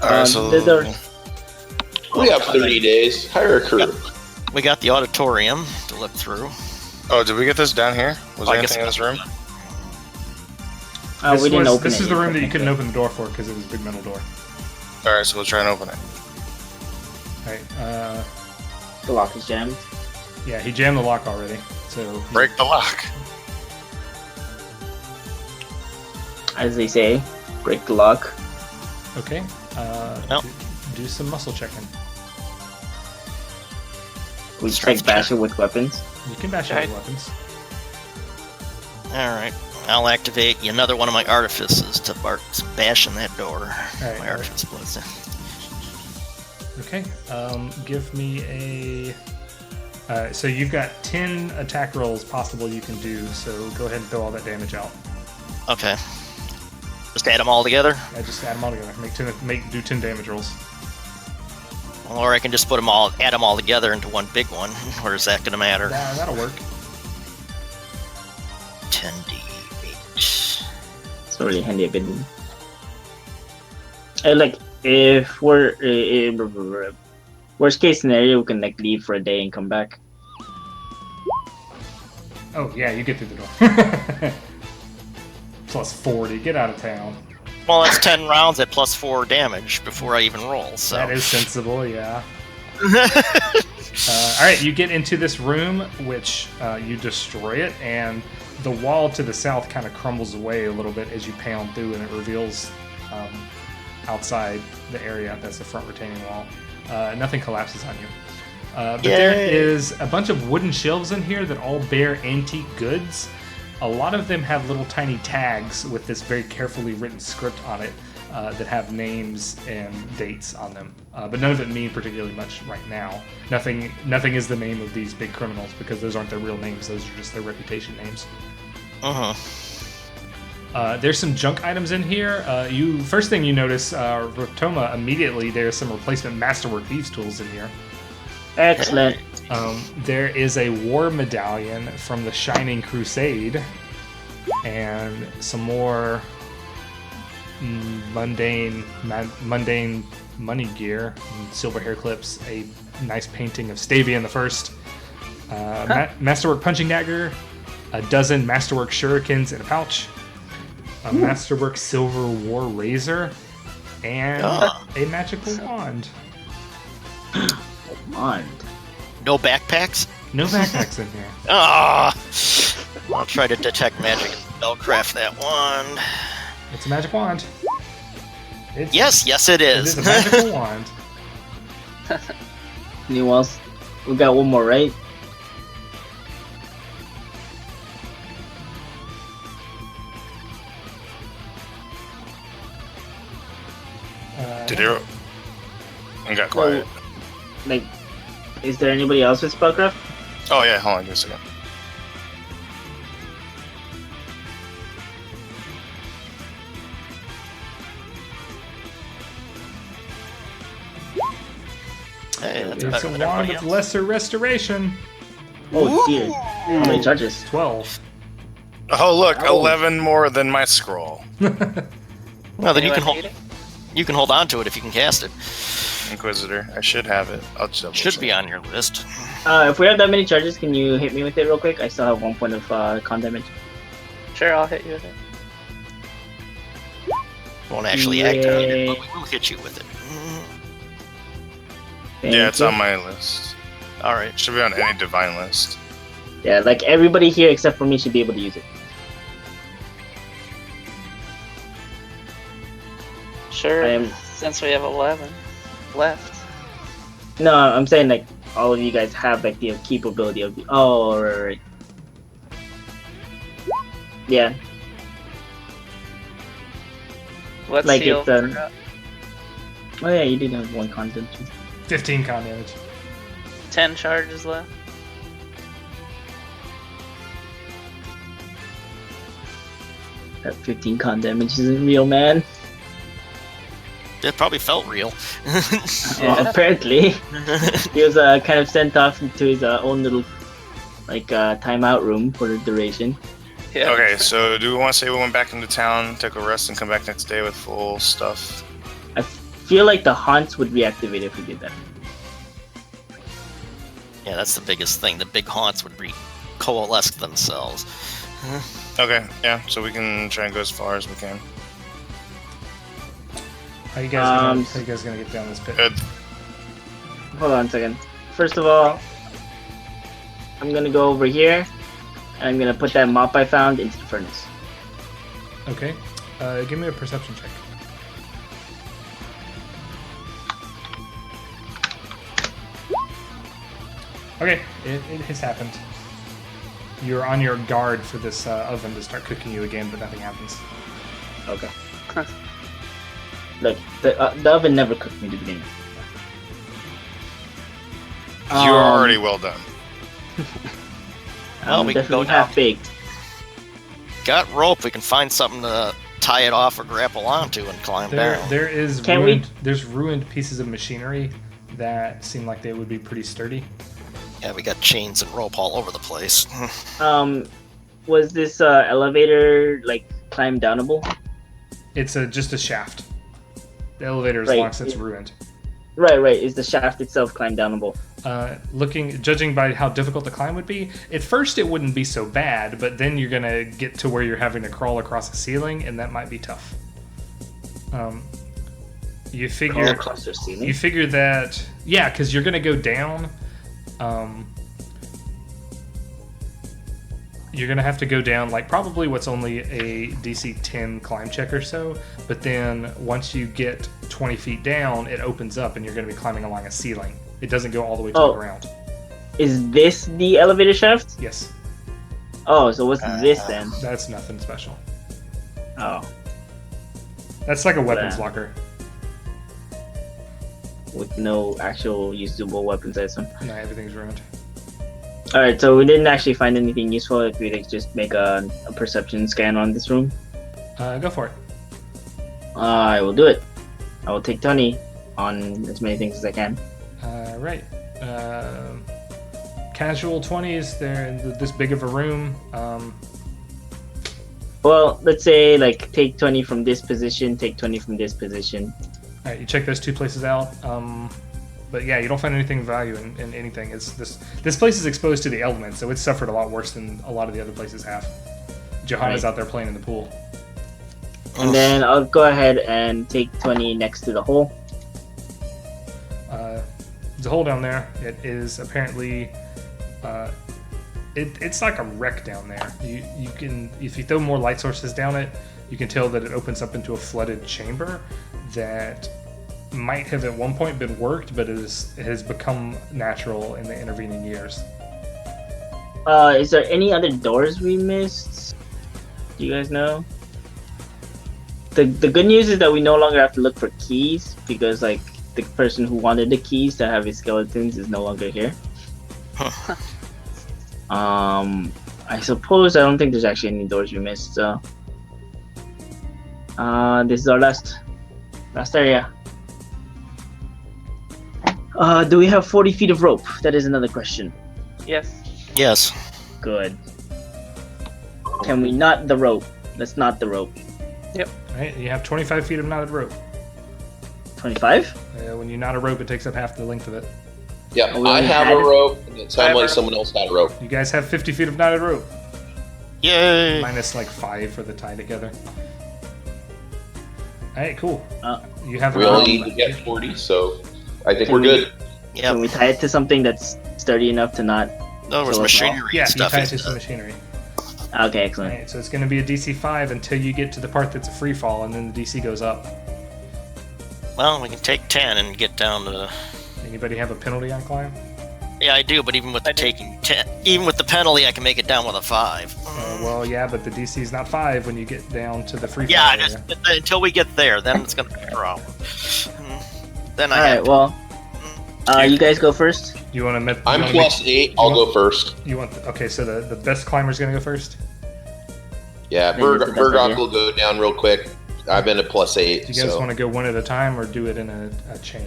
Alright, so these are- We have 30 days. Hire a crew. We got the auditorium to look through. oh, did we get this down here? Was I there guess anything in this room? We didn't open it. This is the yet, room that you technically. couldn't open the door for because it was a big metal door. Alright, so we'll try and open it. Alright, The lock is jammed. yeah, he jammed the lock already. So Break the lock. As they say, break the lock. Okay. Nope. Do some muscle checking. We just Strength like bash it with weapons. You can bash out with weapons. Alright. I'll activate another one of my artifices to bash in that door. Alright, My artifice blows. Okay. Give me a. So you've got 10 attack rolls possible you can do. So go ahead and throw all that damage out. Okay. Just add them all together? Yeah, just add them all together. Do 10 damage rolls. Or I can just add them all together into one big one. Or is that going to matter? That'll work. 10d8. It's already handy a bit. Like, if we're worst case scenario, we can like leave for a day and come back. Oh yeah, you get through the door. Plus 40. Get out of town. Well, that's 10 rounds at plus 4 damage before I even roll, so... That is sensible, yeah. Alright, you get into this room, which you destroy it, and the wall to the south kind of crumbles away a little bit as you pound through, and it reveals outside the area. That's the front retaining wall. Nothing collapses on you. But there Yay. is a bunch of wooden shelves in here that all bear antique goods. A lot of them have little tiny tags with this very carefully written script on it that have names and dates on them. But none of it mean particularly much right now. Nothing is the name of these big criminals because those aren't their real names. Those are just their reputation names. There's some junk items in here. First thing you notice, Rotoma, immediately there's some replacement Masterwork Thieves tools in here. Excellent. There is a war medallion from the Shining Crusade, and some more mundane money gear, and silver hair clips, a nice painting of Stavian the First, masterwork punching dagger, a dozen masterwork shurikens in a pouch, a masterwork silver war razor, and a magical wand. Wand. No backpacks? No backpacks in here. Ah! I'll try to detect magic and spellcraft that wand. It's a magic wand. It's, Yes, it it is. is a magical wand. Anyone else? We got one more, right? Did it? I got quiet. Like, is there anybody else with spellcraft? Oh yeah, hold on just a second. Hey, that's It's better a than wand everybody of else. lesser restoration. Oh dear. How many charges? 12. Oh look, Oh. 11 more than my scroll. Well, then you Anyone can hold. need it? You can hold on to it if you can cast it. Inquisitor, I should have it. I'll just double Should check. be on your list. If we have that many charges, can you hit me with it real quick? I still have 1 point of con damage. Sure, I'll hit you with it. Won't actually activate it, Yay. but we will hit you with it. Thank Yeah, it's you. on my list. All right. Should be on any divine list. Yeah, like everybody here except for me should be able to use it. Sure, I am- since we have 11 left. No, I'm saying like all of you guys have like the capability of. Oh, right. Yeah, Let's Like heal. it's, oh yeah, you did have 1 con damage. 15 con damage. 10 charges left. That 15 con damage isn't real, man. It probably felt real. Well, apparently, he was kind of sent off into his own little like timeout room for the duration. Yeah. Okay, so do we want to say we went back into town, took a rest, and come back next day with full stuff? I feel like the haunts would reactivate if we did that. Yeah, that's the biggest thing. The big haunts would coalesce themselves. Okay, yeah, so we can try and go as far as we can. How you guys gonna get down this pit? Good. Hold on a second. First of all, I'm gonna go over here, and I'm gonna put that mop I found into the furnace. Okay. Give me a perception check. Okay, it has happened. You're on your guard for this oven to start cooking you again, but nothing happens. Okay. Look, the oven never cooked me to begin with. You're already well done. Well, I'm we can go definitely down. half baked. Got rope. We can find something to tie it off or grapple onto and climb down. There is Can there's ruined pieces of machinery that seem like they would be pretty sturdy. Yeah, we got chains and rope all over the place. Was this elevator like climb downable? It's just a shaft. The elevator is Right, long since yeah. ruined. Right. Is the shaft itself climb downable? Judging by how difficult the climb would be, at first it wouldn't be so bad, but then you're gonna get to where you're having to crawl across the ceiling, and that might be tough. You Crawl figure across the ceiling. you figure that because you're gonna go down. You're gonna have to go down like probably what's only a DC 10 climb check or so, but then once you get 20 feet down, it opens up and you're gonna be climbing along a ceiling. It doesn't go all the way to the ground. Is this the elevator shaft? Yes, Oh, so what's this then? that's nothing special. Oh, That's like a weapons Yeah. locker. with no actual usable weapons, I assume. No, everything's ruined. All right, so we didn't actually find anything useful. If we like, just make a perception scan on this room, Go for it. I will do it. I will take Tony on as many things as I can. Right. Casual 20s. They're in this big of a room. Well, let's say like take 20 from this position, take 20 from this position. All right, you check those two places out. But yeah, you don't find anything of value in anything. It's this place is exposed to the elements, so it's suffered a lot worse than a lot of the other places have. Johanna's out there playing in the pool. And then I'll go ahead and take 20 next to the hole. There's a hole down there. It is apparently, it's like a wreck down there. You can, if you throw more light sources down it, you can tell that it opens up into a flooded chamber that might have at one point been worked, but it has become natural in the intervening years. Is there any other doors we missed? Do you guys know? The good news is that we no longer have to look for keys because like the person who wanted the keys to have his skeletons is no longer here. I suppose I don't think there's actually any doors we missed. So this is our last area. Do we have 40 feet of rope? That is another question. Yes. Yes. Good. Can we knot the rope? Let's knot the rope. Right? You have 25 feet of knotted rope. 25? When you knot a rope, it takes up half the length of it. Yeah, Oh, we I only have had a it? rope, and it sounded I like have a- someone else had a rope. You guys have 50 feet of knotted rope. Yay! Minus like 5 for the tie together. Alright, cool. Uh, You have We only need to get 40, so I think we're good. Can we Yep. tie it to something that's sturdy enough to not? No, there's kill us all? machinery Yeah, and you stuff. tie it to He's some done. machinery. Okay, excellent. Alright, so it's going to be a DC 5 until you get to the part that's a free fall, and then the DC goes up. Well, we can take 10 and get down to. Anybody have a penalty on climb? Yeah, I do, but even with the taking 10, even with the penalty, I can make it down with a 5. Well, yeah, but the DC is not 5 when you get down to the free fall Yeah, I area. just until we get there, then it's gonna be a problem. Then I All right, have well, you guys go first. You want to? I'm +8. I'll go first. You want? Okay, so the best climber's going to go first. Yeah, I think it's the best Burgok idea. will go down real quick. I've been at +8. Do you guys so. want to go one at a time or do it in a chain?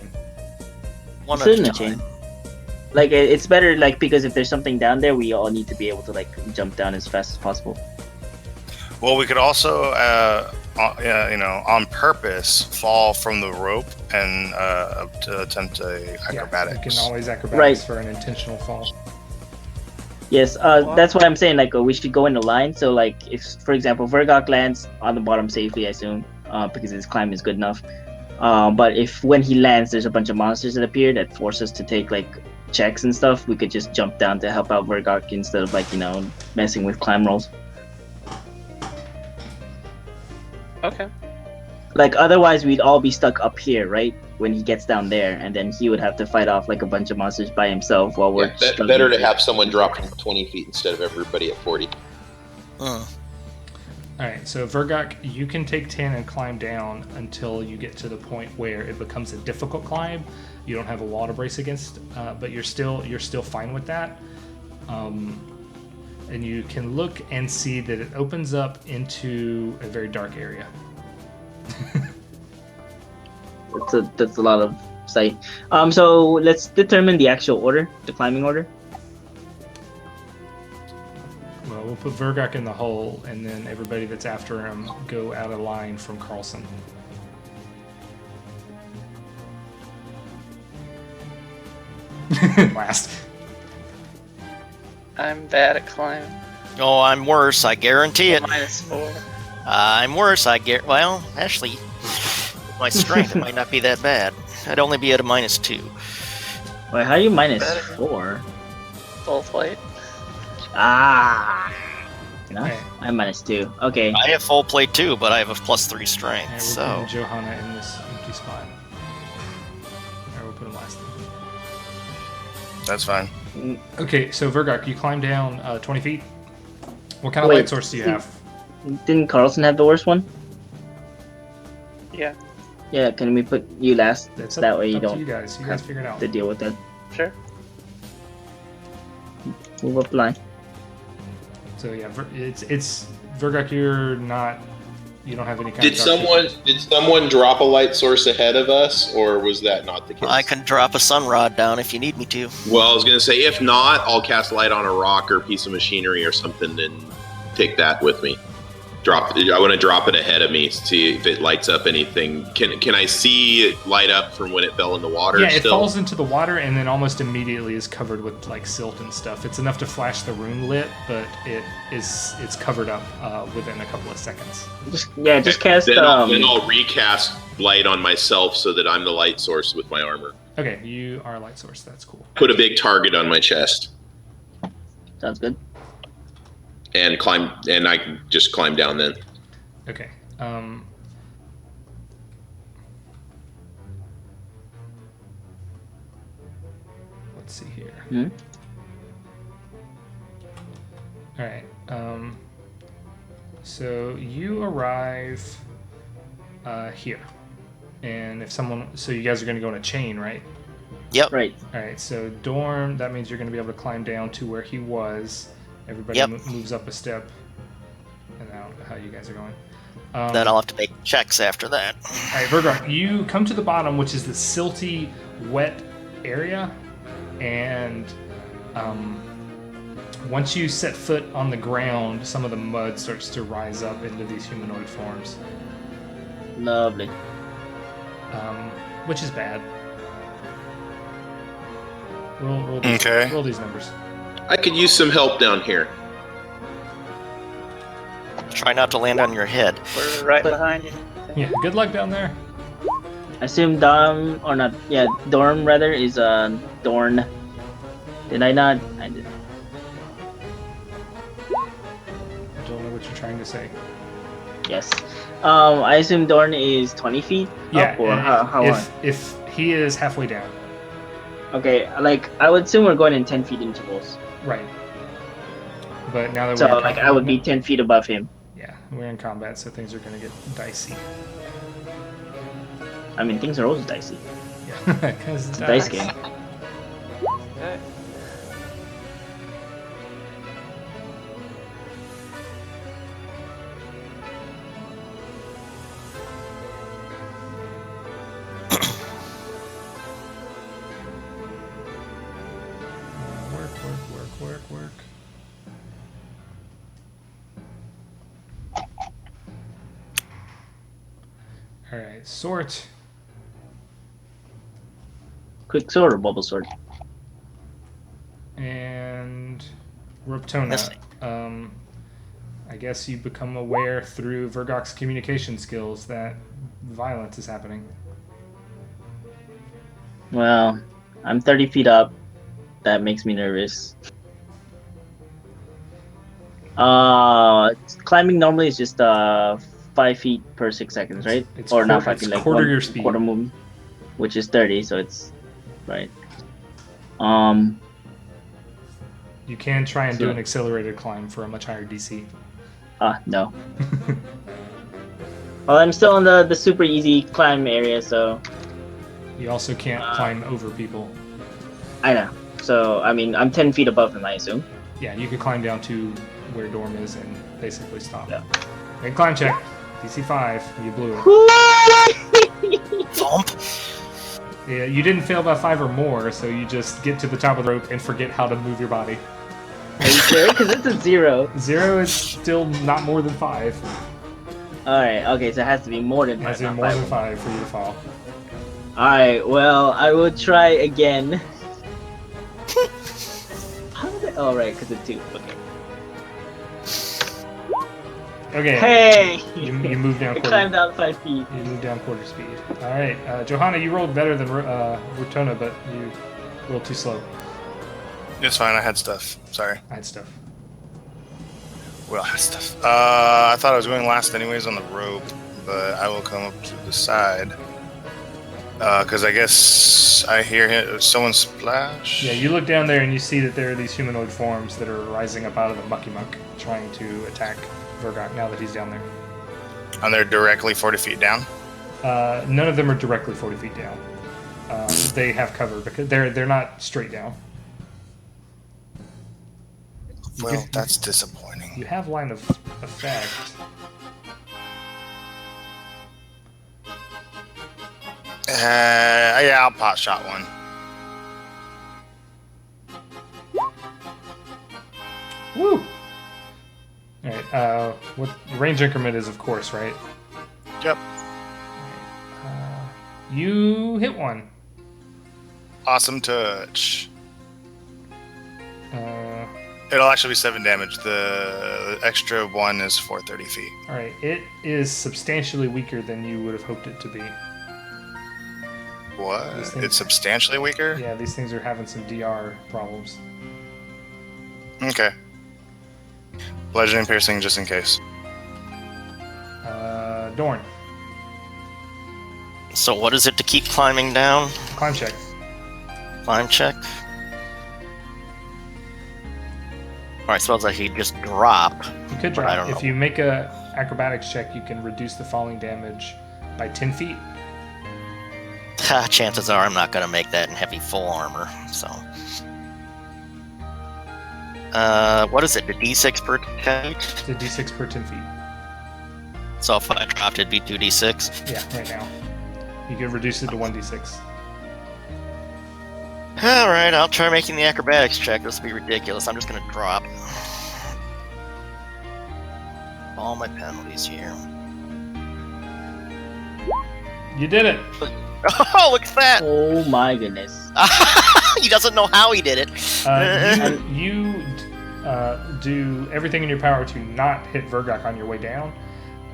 one Sit in at the a chain. time. Like it's better, like because if there's something down there, we all need to be able to like jump down as fast as possible. Well, we could also, on purpose, fall from the rope and to attempt a acrobatics. Yeah, you can always acrobatics Right. for an intentional fall. Yes, that's what I'm saying. Like we should go in a line. So like if, for example, Vergok lands on the bottom safely, I assume, because his climb is good enough. But if when he lands, there's a bunch of monsters that appear that force us to take like checks and stuff, we could just jump down to help out Vergok instead of like messing with climb rolls. Okay. Like otherwise, we'd all be stuck up here, right? When he gets down there, and then he would have to fight off like a bunch of monsters by himself while we're Yeah, struggling. better to have someone drop from 20 feet instead of everybody at 40. All right, so Vergok, you can take 10 and climb down until you get to the point where it becomes a difficult climb. You don't have a wall to brace against, but you're still fine with that. And you can look and see that it opens up into a very dark area. That's a lot of sight. So let's determine the actual order, the climbing order. Well, we'll put Vergok in the hole, and then everybody that's after him go out of line from Carlson. Last. I'm bad at climbing. Oh, I'm worse. I guarantee it. -4. I'm worse. Well, actually, with my strength, it might not be that bad. I'd only be at a -2. Wait, how are you Better. -4? Full plate. Ah. No, Hey. I'm -2. Okay. I have full plate too, but I have a +3 And strength. we're So putting Johanna in this empty spot. Alright, we'll put him last. That's fine. Okay, so Vergok, you climb down 20 feet. What kind of Wait, light source do you have? Didn't Carlson have the worst one? Yeah. Yeah. Can we put you last? That's that way you up to don't you guys. You guys figure it out. have to deal with that. Sure. Move up line. So yeah, it's Vergok. You don't have any kind Did of dark someone drop a light source ahead of us, or was that not the case? I can drop a sun rod down if you need me to. Well, I was gonna say, if not, I'll cast light on a rock or piece of machinery or something and take that with me. I want to drop it ahead of me, see if it lights up anything. Can I see it light up from when it fell in the water? Yeah, it still? falls into the water and then almost immediately is covered with like silt and stuff. It's enough to flash the room lit, but it's covered up within a couple of seconds. Just cast. Then I'll recast light on myself so that I'm the light source with my armor. Okay, you are a light source. That's cool. Put a big target on my chest. Sounds good. And I can just climb down then. Okay. Let's see here. Hmm? All right. So you arrive here, and so you guys are going to go in a chain, right? Yep. Right. All right. So Dorm, that means you're going to be able to climb down to where he was. Everybody Yep. moves up a step, and I don't know how you guys are going. Then I'll have to make checks after that. All right, Vergar, you come to the bottom, which is the silty, wet area, and once you set foot on the ground, some of the mud starts to rise up into these humanoid forms, Lovely. which is bad. Roll these numbers. I could use some help down here. Try not to land on your head. We're right behind you. Yeah, good luck down there. I assume Dorm rather is Dorn. Did I not? I did. I don't know what you're trying to say. Yes. I assume Dorn is 20 feet Yeah, up, or how high? if he is halfway down, Okay, like I would assume we're going in 10 feet intervals. right? But now that So we're in like I would be 10 feet above him. yeah, we're in combat, so things are gonna get dicey. I mean, things are always dicey. Yeah, because It's a dice game. Okay. Work. All right, sort. Quick sword or bubble sword? And Ruptona. Yes. I guess you become aware through Vergok's communication skills that violence is happening. Well, I'm 30 feet up. That makes me nervous. Climbing normally is just 5 feet per 6 seconds, right? It's Or not quarter- 5 feet, it's like quarter your speed. quarter movement, which is 30, so it's right. You can try and do So- an accelerated climb for a much higher DC. No. Well, I'm still in the super easy climb area, so You also can't climb over people. I know. So I mean, I'm 10 feet above him, I assume. Yeah, you could climb down to where Dorm is and basically stop. Yeah. Make a climb check. DC 5. You blew it. Thump. Yeah, you didn't fail by 5 or more, so you just get to the top of the rope and forget how to move your body. Are you sure? Because it's a 0. 0 is still not more than 5. Alright, okay, so it has to be more than It has 5. to be not more than 5. 5 for you to fall. Alright, well, I will try again. How did I... Oh, right, because it's 2. Okay. Okay. Hey! You move down I quarter. climbed out 5 feet. You move down quarter speed. All right, Johanna, you rolled better than Rutona, but you rolled too slow. It's fine. I had stuff. Sorry. I had stuff. Well, I had stuff. I thought I was going last anyways on the rope, but I will come up to the side. Because I guess I hear someone splash. Yeah, you look down there and you see that there are these humanoid forms that are rising up out of the mucky muck, trying to attack Vergok now that he's down there. And they're directly 40 feet down. None of them are directly 40 feet down. They have cover because they're not straight down. Well, that's disappointing. You have line of effect. Yeah, I'll pot shot one. Woo! All right. What the range increment is, of course, right? Yep. You hit one. Awesome touch. Uh, It'll actually be 7 damage. The extra 1 is for 30 feet. all right. It is substantially weaker than you would have hoped it to be. What? These things- It's substantially weaker? Yeah, these things are having some DR problems. Okay. Bludgeoning piercing just in case. Dorn, So what is it to keep climbing down? climb check. Climb check. Or I suppose I could just drop. You could But I drop. don't If know. you make a acrobatics check, you can reduce the falling damage by 10 feet. Chances are I'm not going to make that in heavy full armor, so. What is it? The D6 per 10? It's a d6 per 10 feet. So if I dropped, it'd be 2d6. Yeah, right now. You can reduce it to 1d6. Alright, I'll try making the acrobatics check. This will be ridiculous. I'm just going to drop. All my penalties here. You did it! Oh, look at that! Oh my goodness. He doesn't know how he did it. You do everything in your power to not hit Vergok on your way down.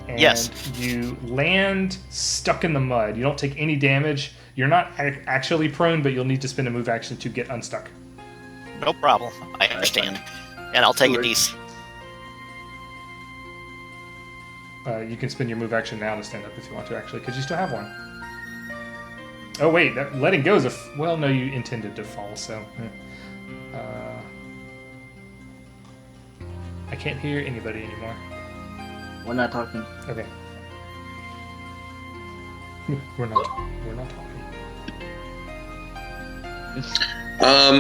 And Yes. you land stuck in the mud. You don't take any damage. You're not actually prone, but you'll need to spend a move action to get unstuck. No problem. I understand. And I'll take a d6. You can spend your move action now to stand up if you want to, actually, because you still have one. Oh, wait, that letting go is a... well, no, you intended to fall, so... I can't hear anybody anymore. We're not talking. Okay. We're not talking.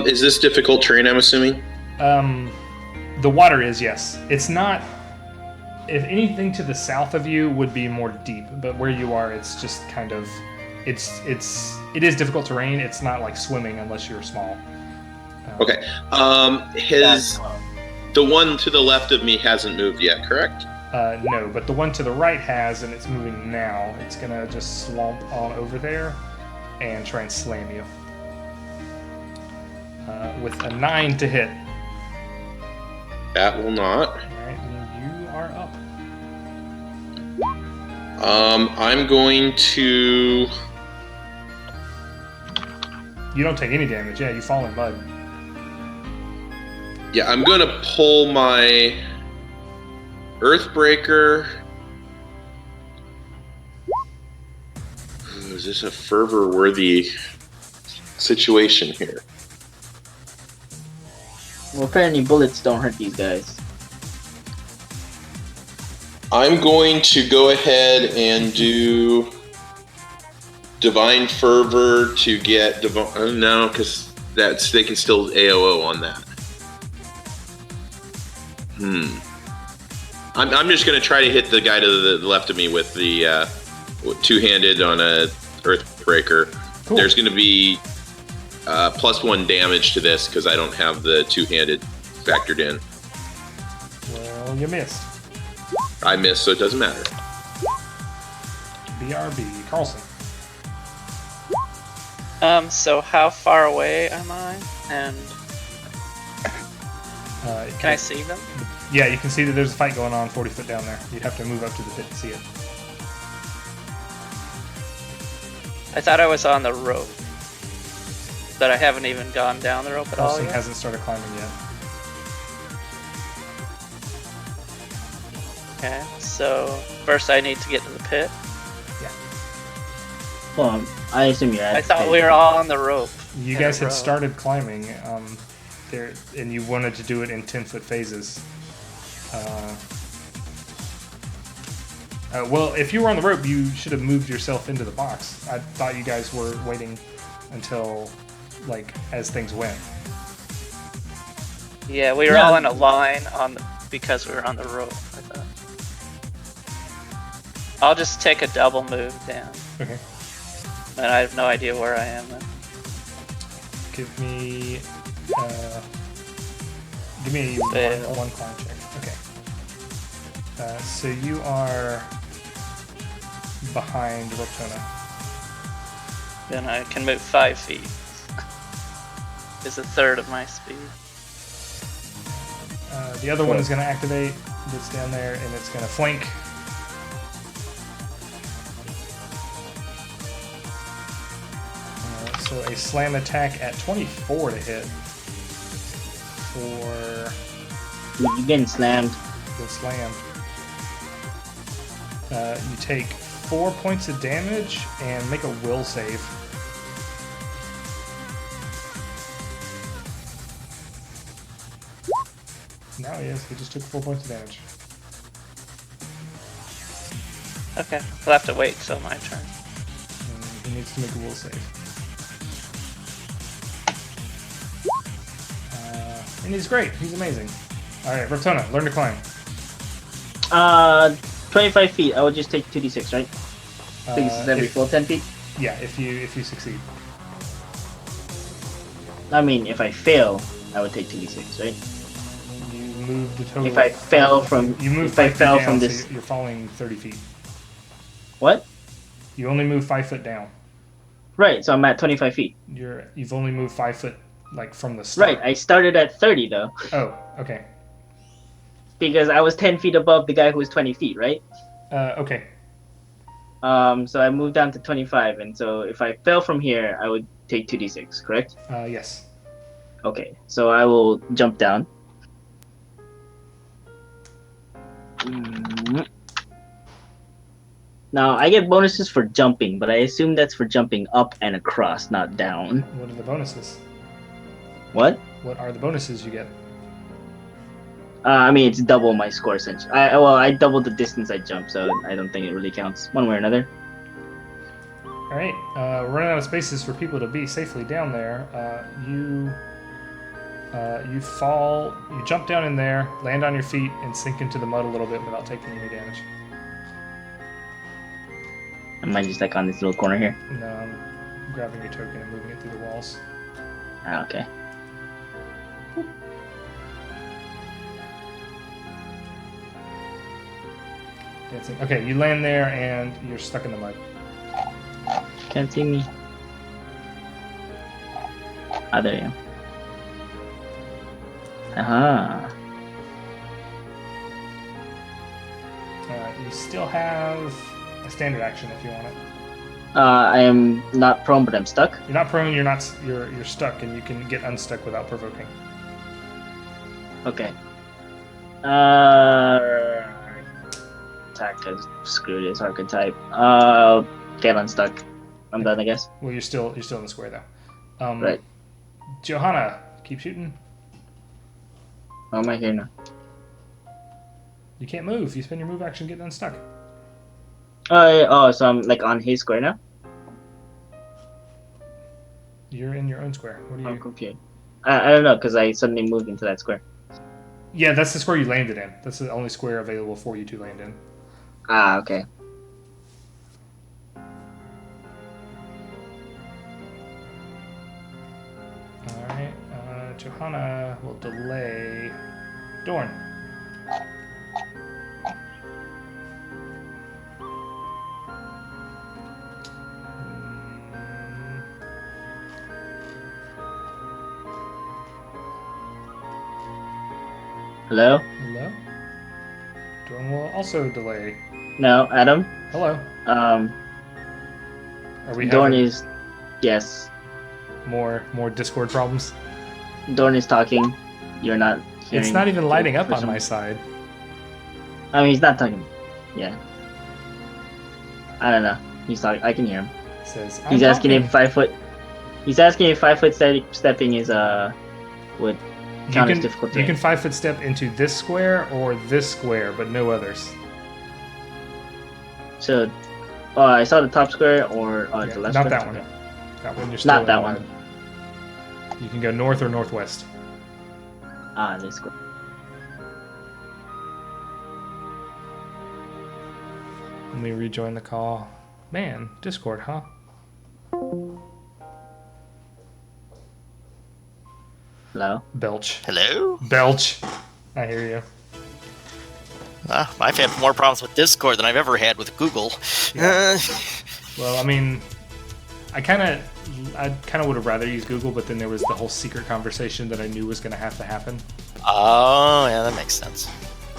Is this difficult terrain, I'm assuming? The water is, yes. It's not... if anything to the south of you would be more deep, but where you are, it's just kind of... It is difficult terrain. It's not like swimming unless you're small. Okay. The one to the left of me hasn't moved yet, correct? No, but the one to the right has, and it's moving now. It's gonna just slump on over there and try and slam you. With a 9 to hit. That will not. Alright, and you are up. I'm going to... You don't take any damage. Yeah, you fall in mud. Yeah, I'm going to pull my Earthbreaker. Ooh, is this a fervor-worthy situation here? Well, apparently bullets don't hurt these guys. I'm going to go ahead and do Divine Fervor to get Divine... no, because they can still AOO on that. I'm just going to try to hit the guy to the left of me with the two-handed on a Earthbreaker. Cool. There's going to be +1 damage to this because I don't have the two-handed factored in. Well, you missed. I missed, so it doesn't matter. BRB. Carlson. So how far away am I? And can I see them? Yeah, you can see that there's a fight going on 40 foot down there. You'd have to move up to the pit to see it. I thought I was on the rope, but I haven't even gone down the rope at all Carlson yet. hasn't started climbing yet. Okay, so first I need to get to the pit. Well, I assume you're at I thought the we were all on the rope. You in guys a had row. started climbing there, and you wanted to do it in 10-foot phases. Well, if you were on the rope, you should have moved yourself into the box. I thought you guys were waiting until, like, as things went. Yeah, we were Yeah. all in a line because we were on the rope. I thought. I'll just take a double move down, Okay. and I have no idea where I am then. Give me Yeah. one climb check. Okay. So you are behind Rotona. Then I can move 5 feet. It's a third of my speed. The other one is going to activate. That's down there, and it's going to flank. So a slam attack at 24 to hit for You're getting slammed. the slam. You take 4 points of damage and make a will save. Now he is. He just took 4 points of damage. Okay, we'll have to wait till my turn. And he needs to make a will save. And he's great. He's amazing. All right, Rotona, learn to climb. 25 feet. I would just take 2d6, right? I think this is every full 10 feet. Yeah, if you succeed. I mean, if I fail, I would take 2d6, right? You move the total. If I fell from, you move if I 5 feet fell down, from so this, you're falling 30 feet. what? You only move 5 foot down. Right. So I'm at 25 feet. You've only moved 5 foot like from the start. Right. I started at 30 though, Oh, okay. because I was 10 feet above the guy who was 20 feet, right? Okay. So I moved down to 25, and so if I fell from here, I would take 2d6, correct? Yes. Okay. So I will jump down. Now I get bonuses for jumping, but I assume that's for jumping up and across, not down. What are the bonuses? What? What are the bonuses you get? I mean, it's double my score essentially. I doubled the distance I jumped, so I don't think it really counts one way or another. All right. We're running out of spaces for people to be safely down there. You fall. You jump down in there, land on your feet, and sink into the mud a little bit without taking any damage. Am I just like on this little corner here? No, I'm grabbing your token and moving it through the walls. Ah, okay. Dancing. Okay, you land there and you're stuck in the mud. Can't see me. Ah, there you am. Aha. You still have a standard action if you want it. I am not prone, but I'm stuck. You're not prone. You're stuck, and you can get unstuck without provoking. Okay. Attack is screw this archetype. Get unstuck. I'm done, I guess. Well, you're still in the square though. Right. Johanna, keep shooting. How am I here now? You can't move. You spend your move action getting unstuck. Oh, so I'm like on his square now? You're in your own square. What are I'm you? confused. I don't know, because I suddenly moved into that square. Yeah, that's the square you landed in. That's the only square available for you to land in. Ah, okay. All right. Johanna will delay. Dorn. Hello? Hello. Dorn will also delay. No, Adam? Hello. Um, Are we Dorn having is... Yes. more Discord problems? Dorn is talking. You're not hearing... It's not even lighting up for on some- my side. I mean, he's not talking. Yeah. I don't know. He's talking. I can hear him. It says He's I'm asking talking. if 5 foot... He's asking if 5 foot stepping is, would count as difficult You terrain. can 5 foot step into this square or this square, but no others. So, I saw the top square or Yeah, the left not square. that one. Okay. That one you're still Not in that the one. mud. You can go north or northwest. Ah, this square. Let me rejoin the call. Man, Discord, huh? Hello? Belch. Hello? Belch. I hear you. I've had more problems with Discord than I've ever had with Google. Yeah. Well, I mean, I kind of would have rather used Google, but then there was the whole secret conversation that I knew was going to have to happen. Oh, yeah, that makes sense.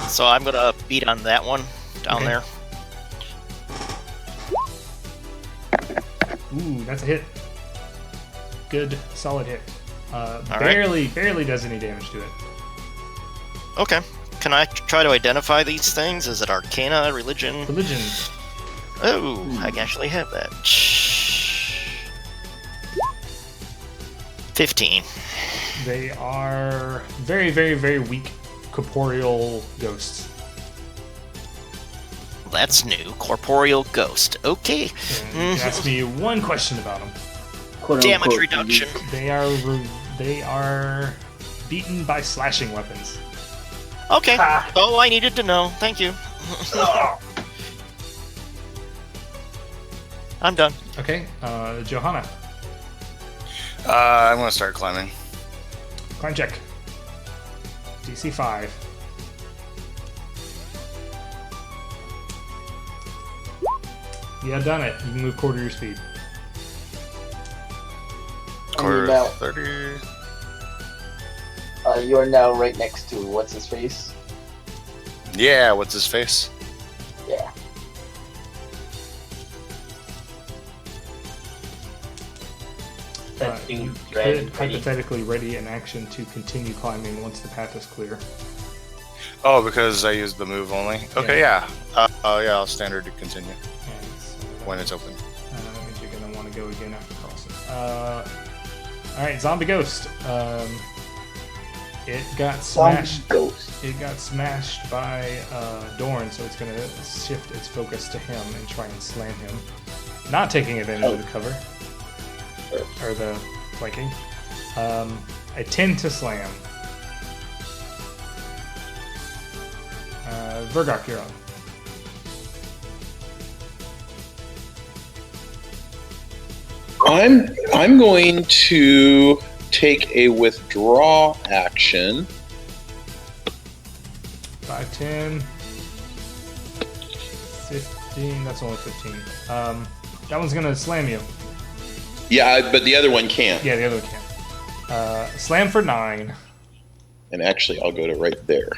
So I'm gonna beat on that one down there. Ooh, that's a hit. Good, solid hit. right. Barely does any damage to it. Okay. Can I try to identify these things? Is it Arcana, Religion? Religion. Oh, I can actually have that. 15. They are very weak corporeal ghosts. That's new. Corporeal ghost. Okay. And you asked me one question about them. Quote, Damage unquote, reduction. They are beaten by slashing weapons. Okay. Oh, I needed to know. Thank you. I'm done. Okay, Johanna, I'm gonna start climbing. climb check. DC 5. Yeah, done it. You can move quarter your speed. Quarter now, 30. you are now right next to what's his face. Yeah, what's his face? Yeah. That You dude ready. could hypothetically ready an action to continue climbing once the path is clear. Oh, because I used the move only. Okay, yeah. Yeah, I'll standard to continue And so, when it's open. that means you're going to want to go again after crossing. Alright, Zombie Ghost. It got smashed. Ghost. It got smashed by Dorn, so it's going to shift its focus to him and try and slam him. Not taking advantage of the cover. Or the flanking. A 10 to slam. Vergok, you're on. I'm going to take a withdraw action. 5, 10, 15. That's only 15. That one's gonna slam you. Yeah, but the other one can't. Yeah, the other one can't. Slam for 9. And actually, I'll go to right there.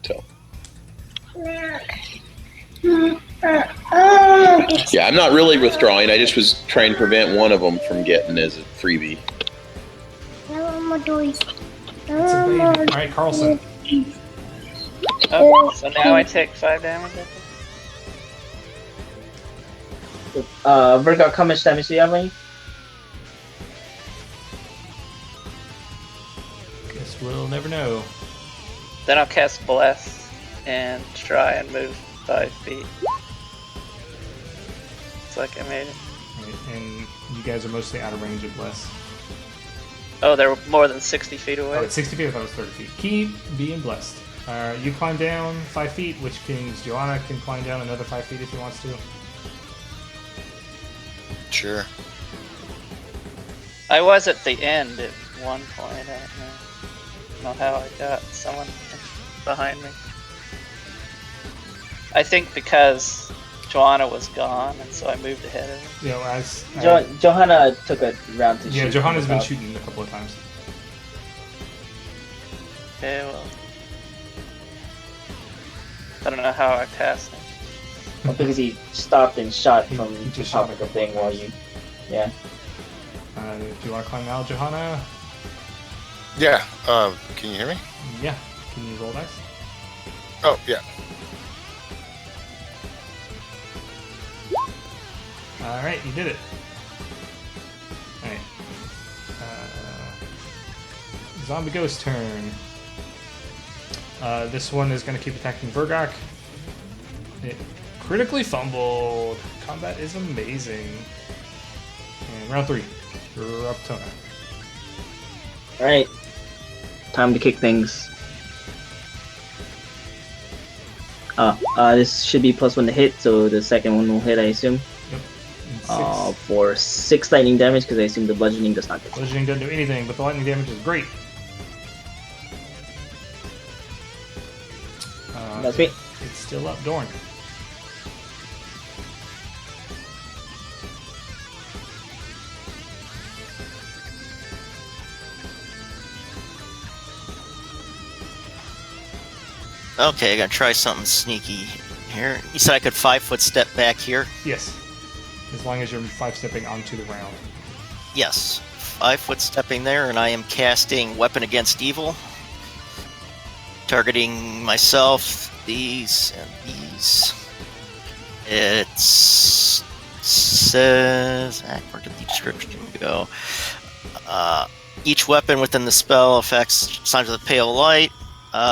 So. Yeah, I'm not really withdrawing. I just was trying to prevent one of them from getting as a freebie. That's a baby. All right, Carlson. Oh, so now I take 5 damage. I think. Vergok, how much damage do you have on you? Guess we'll never know. Then I'll cast Bless and try and move 5 feet. It's like I made it. Right, and you guys are mostly out of range of Bless. Oh, they're more than 60 feet away. Oh, it's 60 feet. I thought it was 30 feet. Keep being blessed. You climb down 5 feet, which means Joanna can climb down another 5 feet if he wants to. Sure. I was at the end at one point. I don't know how I got someone behind me. I think because Joanna was gone, and so I moved ahead of her. You know, as Johanna took a round to shoot. yeah, Johanna's been shooting a couple of times. Okay, well, I don't know how I passed him. Well, because he stopped and shot He from the just top shot of the thing while you. Yeah. Do you want to climb out, Johanna? Yeah. Can you hear me? Yeah. Can you roll dice? Oh, yeah. Alright, you did it. Alright. Zombie Ghost turn. This one is going to keep attacking Vergok. It critically fumbled. Combat is amazing. And round 3. Raptona. Alright. Time to kick things. This should be +1 to hit, so the second one will hit, I assume. Yep. For 6 lightning damage, because I assume the bludgeoning does not get. Bludgeoning doesn't do anything, but the lightning damage is great. That's me. It's Still up, Dorn. Okay, I gotta try something sneaky here. You said I could 5-foot step back here? Yes. As long as you're 5-stepping onto the ground. Yes. 5-foot stepping there, and I am casting Weapon Against Evil. Targeting myself, these, and these. It says... Where did the description go? Each weapon within the spell affects signs of the pale light.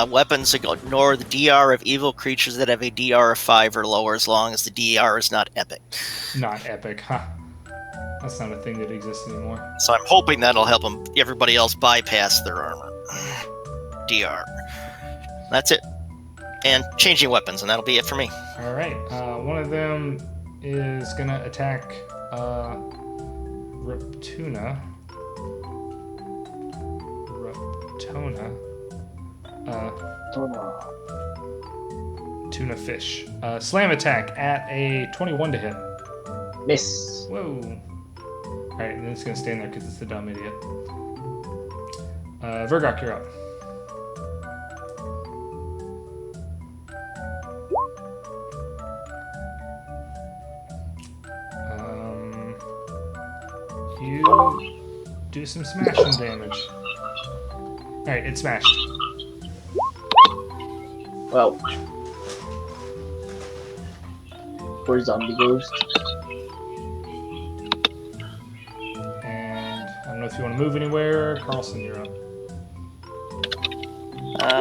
Weapons ignore the DR of evil creatures that have a DR of 5 or lower, as long as the DR is not epic. Not epic, huh? That's not a thing that exists anymore. So I'm hoping that'll help everybody else bypass their armor. DR. That's it. And changing weapons, and that'll be it for me. Alright, one of them is gonna attack Raptuna. Tuna fish. Slam attack at a 21 to hit. Miss. Whoa. Alright, and then it's gonna stand there because it's a dumb idiot. Vergok, you're up. You do some smashing damage. Alright, it's smashed. Well. Poor zombie ghost. And I don't know if you want to move anywhere. Carlson, you're up.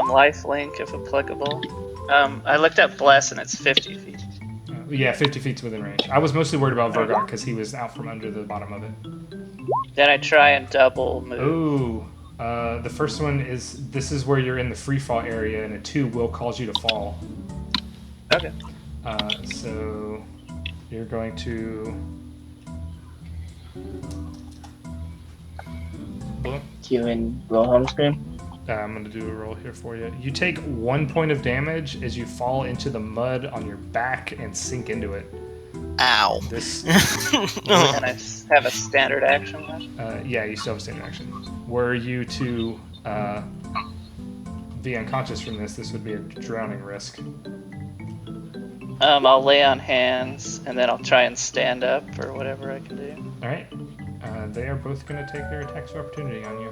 Life link if applicable. I looked up bless and it's 50 feet. Yeah, 50 feet's within range. I was mostly worried about Vergok because he was out from under the bottom of it. Then I try and double move. Ooh. The first one is, this is where you're in the free fall area, and a 2 will cause you to fall. Okay. So you're going to... Q and Wilhelm scream. I'm going to do a roll here for you. You take 1 point of damage as you fall into the mud on your back and sink into it. Ow. This... And I have a standard action then? Yeah, you still have a standard action. Were you to be unconscious from this would be a drowning risk. I'll lay on hands, and then I'll try and stand up, or whatever I can do. Alright. They are both going to take their attacks of opportunity on you.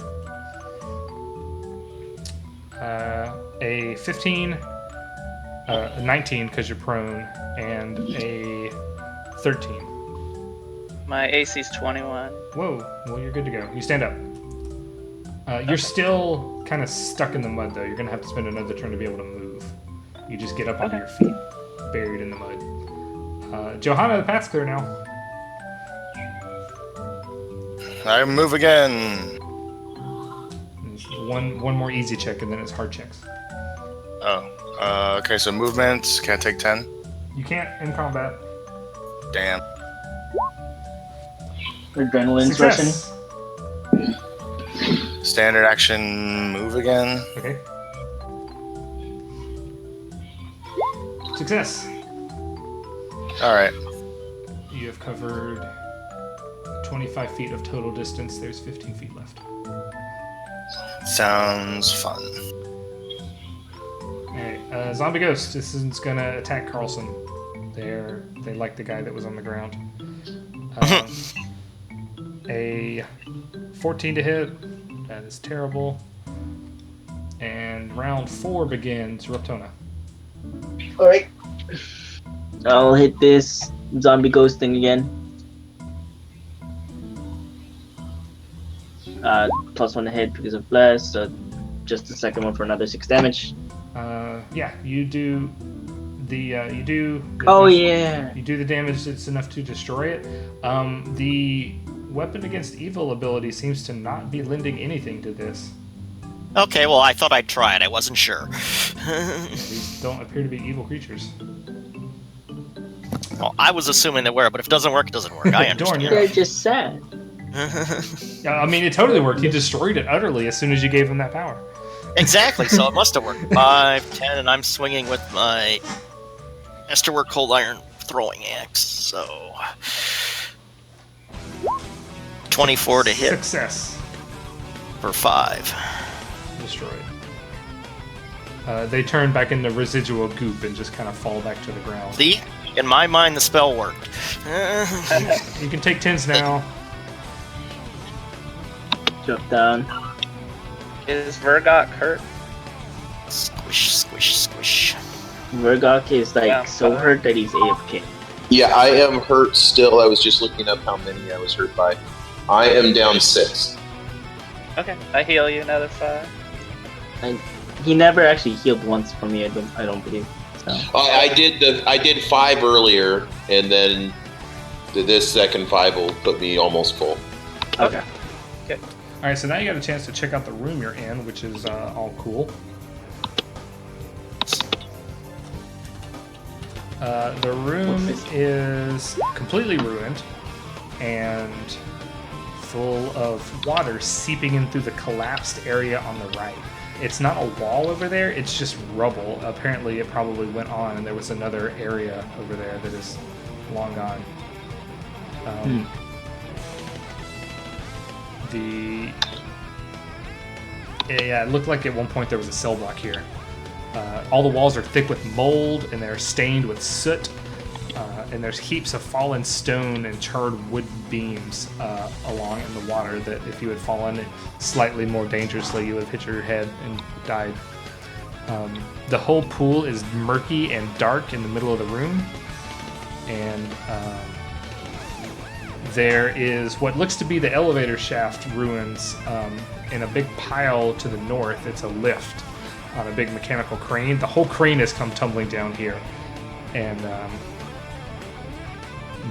A 15, a 19 because you're prone, and a 13. My AC's 21. Whoa, well you're good to go. You stand up. You're still kind of stuck in the mud though. You're going to have to spend another turn to be able to move. You just get up onto your feet, buried in the mud. Johanna, the path's clear now. I move again. One more easy check and then it's hard checks. Oh, okay, so movement, can I take 10? You can't in combat. Damn. Adrenaline's rushing. Success! Standard action, move again. Okay. Success! Alright. You have covered 25 feet of total distance. There's 15 feet left. Sounds fun. Alright, Zombie Ghost. This is gonna attack Carlson. They like the guy that was on the ground. A 14 to hit. That is terrible. And round 4 begins. Raptona. Alright. I'll hit this zombie ghost thing again. +1 to hit because of bless, so just the second one for another 6 damage. Yeah, you do the Oh damage, yeah. you do the damage that's enough to destroy it. The Weapon Against Evil ability seems to not be lending anything to this. Okay, well, I thought I'd try it. I wasn't sure. These don't appear to be evil creatures. Well, I was assuming they were, but if it doesn't work, it doesn't work. I understand. Dorn, you're They're up. just sad. I mean, it totally worked. You destroyed it utterly as soon as you gave him that power. Exactly, so it must have worked. 5, 10, and I'm swinging with my Masterwork Cold Iron Throwing Axe. So 24 to hit Success. for 5. Destroyed. They turn back into residual goop and just kind of fall back to the ground. See? In my mind, the spell worked. You can take 10s now. Drop down. Is Vergok hurt? Squish, squish, squish. Vergok is like Yeah, so fine. hurt that he's AFK. Yeah, I am hurt still. I was just looking up how many I was hurt by. I am down 6. Okay, I heal you another 5. He never actually healed once for me. I don't believe. So I did 5 earlier, and then this second 5 will put me almost full. Okay. All right, so now you got a chance to check out the room you're in, which is all cool. The room is completely ruined and full of water seeping in through the collapsed area on the right. It's not a wall over there, it's just rubble. Apparently it probably went on and there was another area over there that is long gone. Yeah, it looked like at one point there was a cell block here. All the walls are thick with mold and they're stained with soot. And there's heaps of fallen stone and charred wood beams along in the water that if you had fallen slightly more dangerously, you would have hit your head and died. The whole pool is murky and dark in the middle of the room. And there is what looks to be the elevator shaft ruins in a big pile to the north. It's a lift on a big mechanical crane. The whole crane has come tumbling down here. And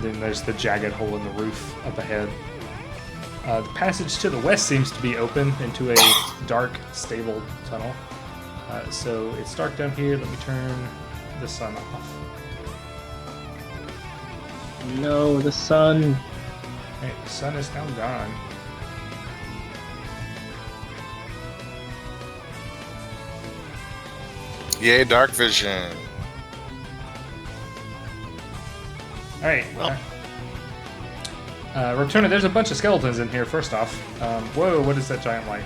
then there's the jagged hole in the roof up ahead. The passage to the west seems to be open into a dark, stable tunnel. So it's dark down here. Let me turn the sun off. no, the sun. Right, the sun is now gone. Yay, dark vision. All right. Well. Rotuna, there's a bunch of skeletons in here. First off, whoa! What is that giant light?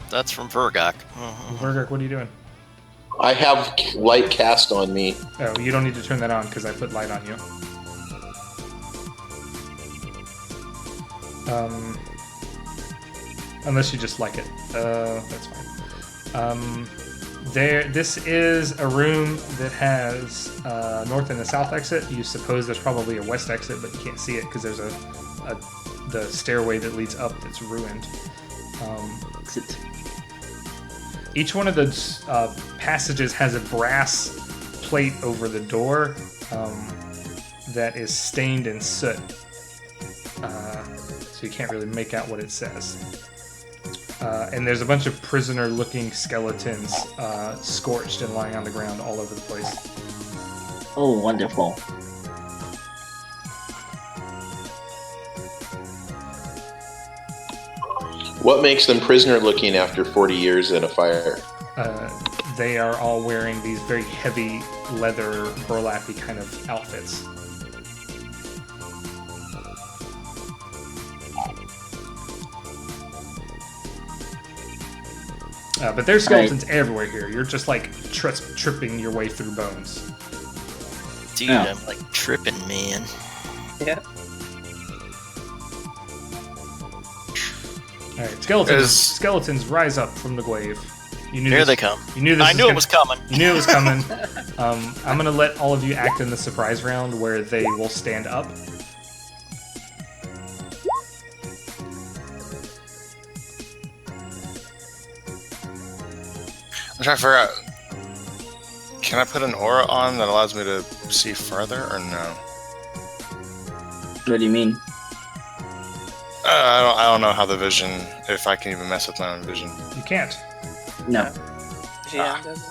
That's from Vergok. Vergok, what are you doing? I have light cast on me. Oh, you don't need to turn that on because I put light on you. Unless you just like it. That's fine. This is a room that has north and a south exit. You suppose there's probably a west exit, but you can't see it because there's the stairway that leads up that's ruined. Each one of the passages has a brass plate over the door that is stained in soot. So you can't really make out what it says. And there's a bunch of prisoner-looking skeletons scorched and lying on the ground all over the place. Oh, wonderful. What makes them prisoner looking after 40 years in a fire? They are all wearing these very heavy leather burlappy kind of outfits. But there's skeletons everywhere here. You're just like tripping your way through bones. Dude, I'm like tripping, man. Yeah. All right, skeletons rise up from the grave. You knew Here this, they come. You knew this. I knew it was coming. You knew it was coming. I'm gonna let all of you act in the surprise round where they will stand up. I'm trying to figure out. Can I put an aura on that allows me to see further, or no? What do you mean? I don't know how the vision. If I can even mess with my own vision. You can't. No. GM does it.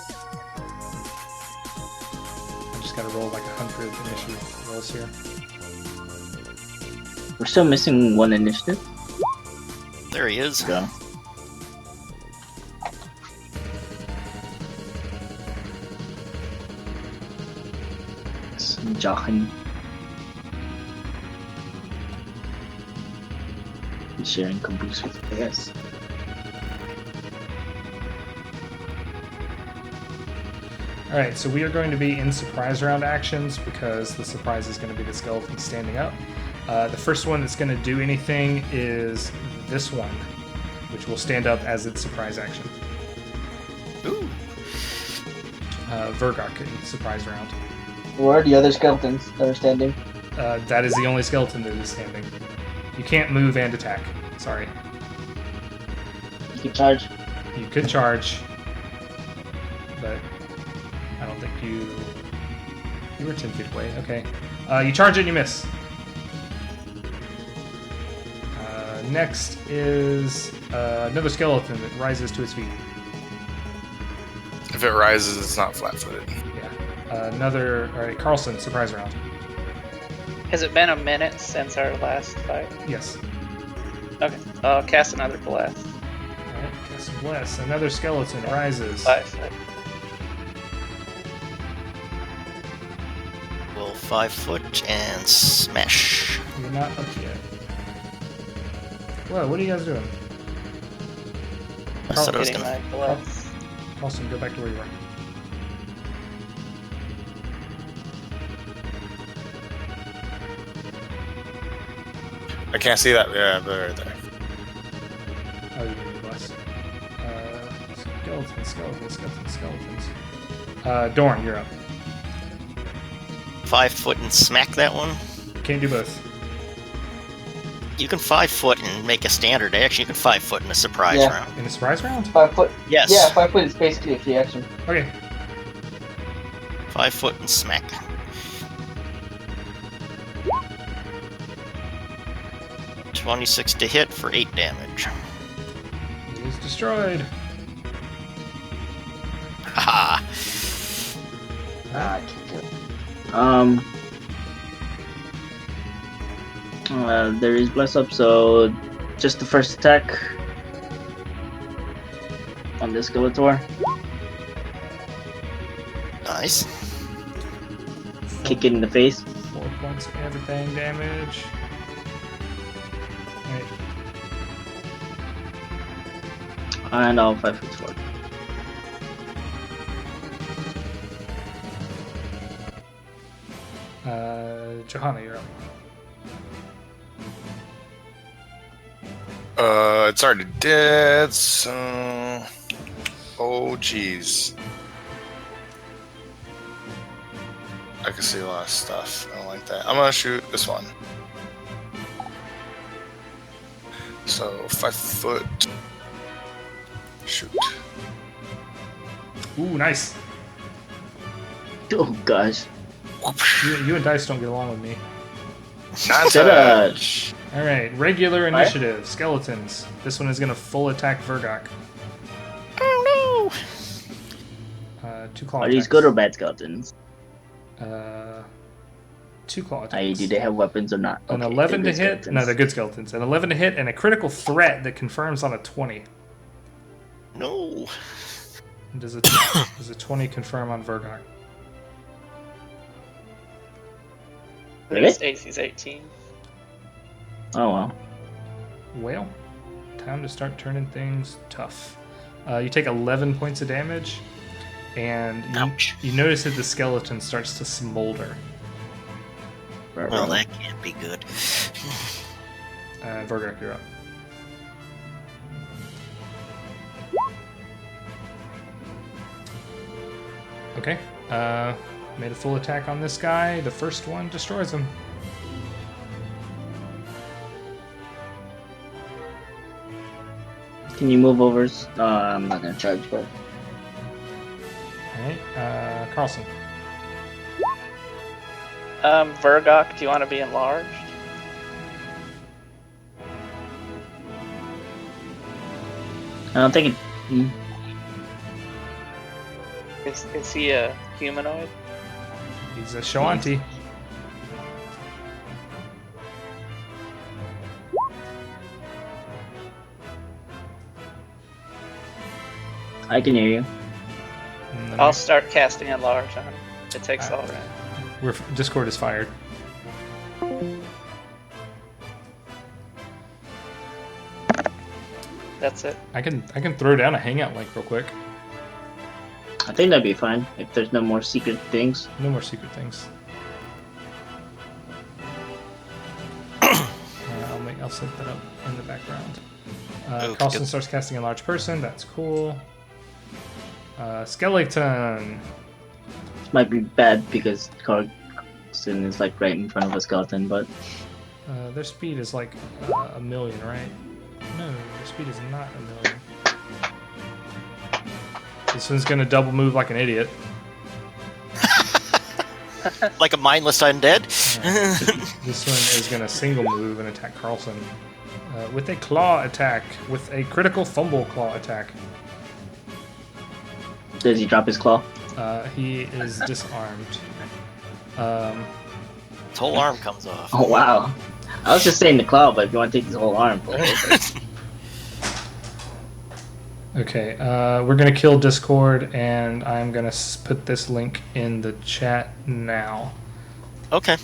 I just gotta roll like 100 initiative rolls here. We're still missing one initiative. There he is. Go. Jochen. Sharing caboose with PS. Alright, so we are going to be in surprise round actions because the surprise is going to be the skeleton standing up. The first one that's going to do anything is this one, which will stand up as its surprise action. Ooh. Vergok in surprise round. Where are the other skeletons that are standing? That is the only skeleton that is standing. You can't move and attack. Sorry. You can charge. You could charge, but I don't think you... You were 10 feet away. Okay. You charge it and you miss. Next is another skeleton that rises to its feet. If it rises, it's not flat-footed. Yeah. Alright, Carlson, surprise round. Has it been a minute since our last fight? Yes. Okay, I'll cast another blast. Alright, cast a bless. Another skeleton rises. 5 foot. Will 5 foot and smash. You're not up yet. Whoa, what are you guys doing? I said I was Getting gonna. my blast. Carlson, go back to where you were. I can't see that. Yeah, but right there. Oh, you need bless. Skeletons. Dorn, you're up. 5 foot and smack that one. Can't do both. You can 5 foot and make a standard action. You can 5 foot in a surprise Yeah. round. In a surprise round? 5 foot. Yes. Yeah, 5 foot is basically a free action. Okay. 5 foot and smack. $26 to hit for 8 damage. He is destroyed. Haha. I can't do it. There is bless up, so just the first attack on the Skeletor. Nice. Kick it in the face. 4 points of everything damage. Alright. And I'll 5 foot forward. Johanna, you're up. It's already dead, so... Oh, jeez. I can see a lot of stuff. I don't like that. I'm gonna shoot this one. So, 5 foot. Shoot. Ooh, nice. Oh gosh. You and Dice don't get along with me. Not Set touch. Alright, regular initiative. Skeletons. This one is going to full attack Vergok. Oh 2 claw Are attacks. these good or bad skeletons? 2 claw attacks. I.e., do they have weapons or not? An Okay, 11 to they're hit. good No, skeletons. they're good skeletons. An 11 to hit and a critical threat that confirms on a 20. no. Does a 20 confirm on Vergok? Really? His AC's 18. Oh well. Well, time to start turning things tough. You take 11 points of damage, and Ouch. you notice that the skeleton starts to smolder. Well, that can't be good. Vergok, you're up. Okay. Made a full attack on this guy. The first one destroys him. Can you move over? I'm not gonna charge, but Alright, Carlson. Vergok, do you want to be enlarged? I don't think it. Is he a humanoid? He's a Shoanti. I can hear you. And then I'll start casting enlarge on him. It takes all right. Discord is fired. That's it. I can throw down a hangout link real quick. I think that'd be fine if there's no more secret things. No more secret things. I'll set that up in the background. Carlson starts casting a large person. That's cool. Skeleton. This might be bad because Carlson is like right in front of a skeleton, but Their speed is like a million, right? No, their speed is not a million. This one's gonna double move like an idiot. Like a mindless undead. This one is gonna single move and attack Carlson with a claw attack, with a critical fumble claw attack. does he drop his claw? He is disarmed. His whole arm comes off. Oh wow! I was just saying the claw, but if you want to take his whole arm, Okay, we're gonna kill Discord, and I'm gonna put this link in the chat now. Okay.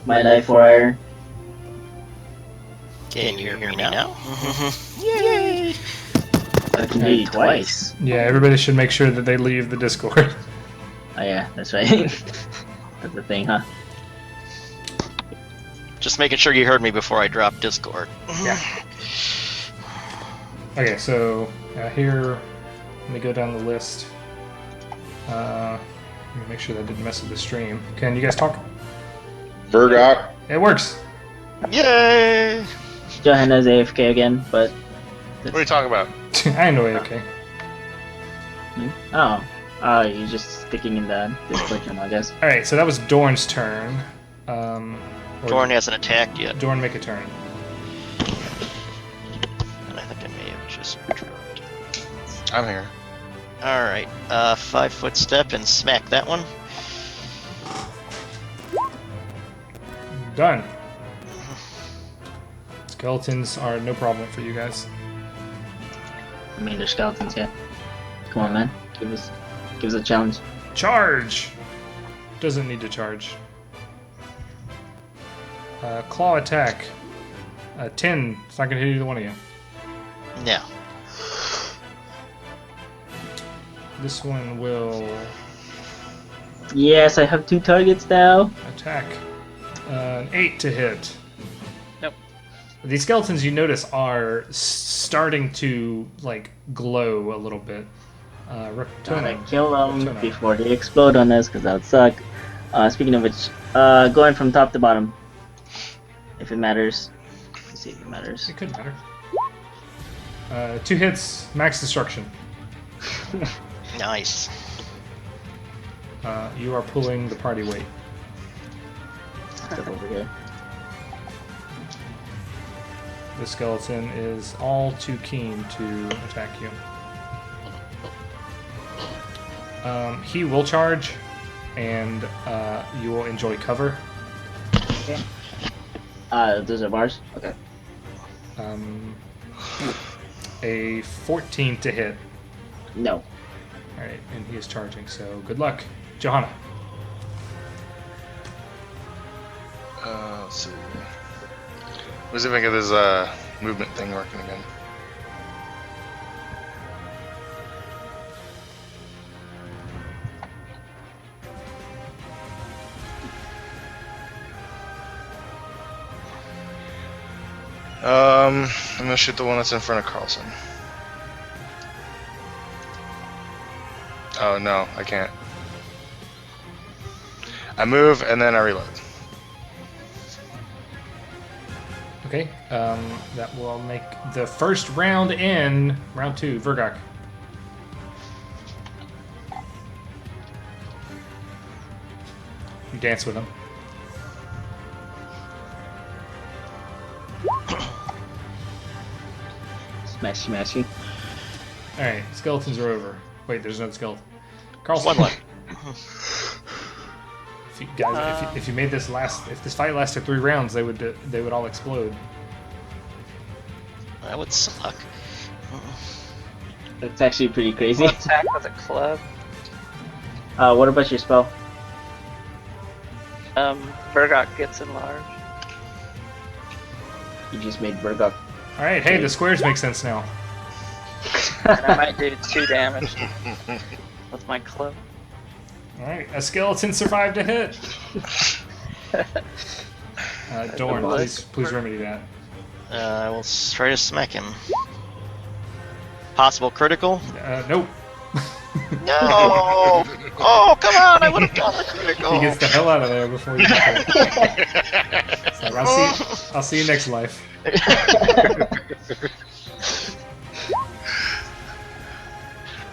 my life wire. Can you hear me now? I can hear you twice. Yeah, everybody should make sure that they leave the Discord. Oh yeah, that's right. That's the thing, huh? Just making sure you heard me before I dropped Discord. Yeah. Okay, so here, let me go down the list. Let me make sure that didn't mess with the stream. Can you guys talk? Vergok. It works. Yay! Johanna's AFK again, but What are you talking about? I know. Okay. You're just sticking in the Discord channel, I guess. All right, so that was Dorn's turn. Dorn hasn't attacked yet. Dorn, make a turn. And I think I may have just dropped. I'm here. Alright, 5-foot step and smack that one. Done. Skeletons are no problem for you guys. I mean, they're skeletons, yeah. Come on, man. Give us a challenge. Charge! Doesn't need to charge. Claw attack. 10. It's not going to hit either one of you. No. This one will Yes, I have 2 targets now. attack. An 8 to hit. Nope. These skeletons, you notice, are starting to like glow a little bit. Gotta Reptona. kill them Reptona. before they explode on us, because that would suck. Speaking of which, going from top to bottom. If it matters. Let's see if it matters. It could matter. 2 hits, max destruction. Nice. You are pulling the party weight. Step over here. The skeleton is all too keen to attack you. He will charge, and you will enjoy cover. Okay. Those are bars? Okay. A 14 to hit. No. Alright, and he is charging, so good luck. Johanna. Let's see. Let's see if I can get this movement thing working again. I'm gonna shoot the one that's in front of Carlson. Oh no, I can't. I move and then I reload. Okay, that will make the first round in round 2. Vergok. You dance with him. Smashy, smashy. Alright, skeletons are over. Wait, there's another skeleton. Carlson. One left. If you guys, if you made this if this fight lasted 3 rounds, they would all explode. That would suck. That's actually pretty crazy. I'll attack with a club. What about your spell? Vergot gets enlarged. You just made Burgok. All right, hey, the squares make sense now. And I might do 2 damage with my club. All right, a skeleton survived a hit. Dorn, please remedy that. I will try to smack him. Possible critical? Nope. No! Oh, come on! I would have done the critical. He gets the hell out of there before you get there. It's like, I'll see you next life.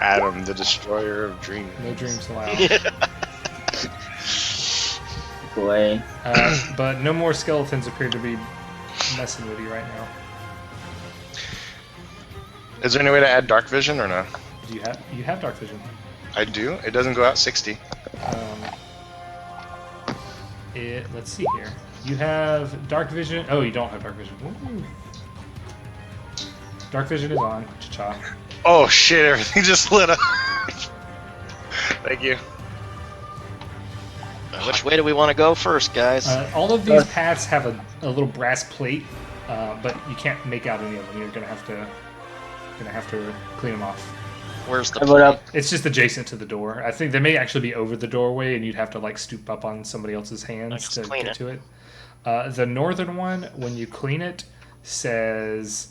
Adam, the destroyer of dreams. No dreams allowed. Boy. But no more skeletons appear to be messing with you right now. Is there any way to add dark vision or no? You have dark vision. I do. It doesn't go out 60. Let's see here. You have dark vision. Oh, you don't have dark vision. Ooh. Dark vision is on. Cha-cha. Oh shit! Everything just lit up. Thank you. Which way do we want to go first, guys? All of these paths have a little brass plate, but you can't make out any of them. You're gonna have to clean them off. Where's the Up? It's just adjacent to the door. I think they may actually be over the doorway, and you'd have to like stoop up on somebody else's hands to get to it. The northern one, when you clean it, says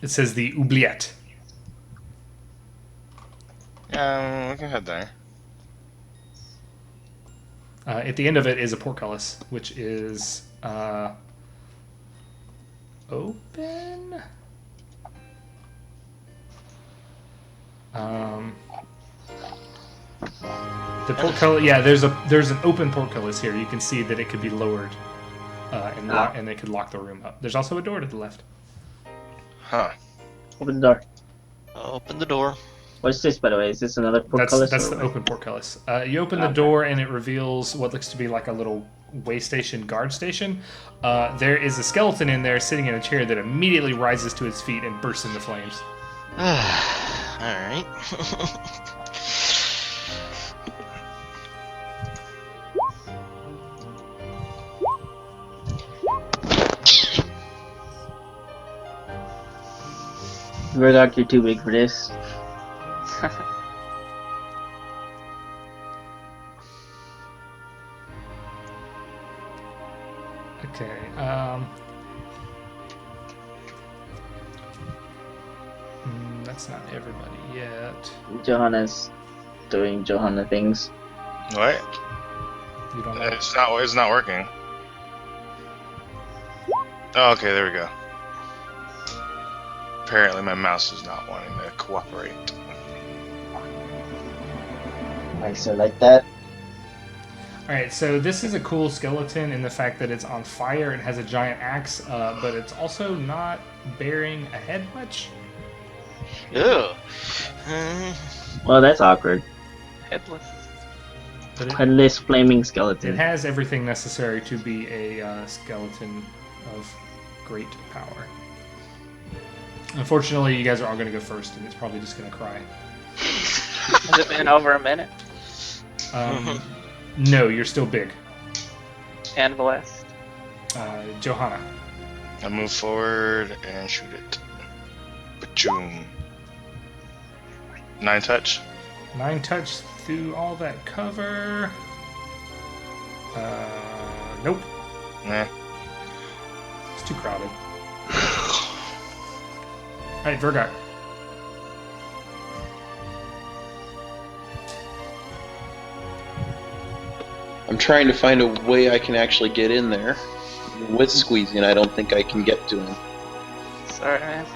it says the oubliette. We can head there. At the end of it is a portcullis, which is open. The portcullis, yeah. There's an open portcullis here. You can see that it could be lowered, and they could lock the room up. There's also a door to the left. Huh. Open the door. Open the door. What's this, by the way? Is this another portcullis? That's the open portcullis. You open the door, and it reveals what looks to be like a little way station, guard station. There is a skeleton in there sitting in a chair that immediately rises to its feet and bursts into flames. Alright. Murdoch, you're too big for this. Okay. That's not everybody yet. Johanna's doing Johanna things. What? You don't know. It's not working. Oh, okay, there we go. Apparently my mouse is not wanting to cooperate. Nicer like that. Alright, so this is a cool skeleton in the fact that it's on fire and has a giant axe, but it's also not bearing a head much. Ew. Well, that's awkward. Headless. But Headless flaming it skeleton. has everything necessary to be a skeleton of great power. Unfortunately, you guys are all going to go first, and it's probably just going to cry. Has it been over a minute? No, you're still big. And blessed. Johanna. I move forward and shoot it. Bajoom. 9 touch. 9 touch through all that cover. Nope. Nah. It's too crowded. Alright, Vergot. I'm trying to find a way I can actually get in there. With squeezing, I don't think I can get to him. Sorry, man.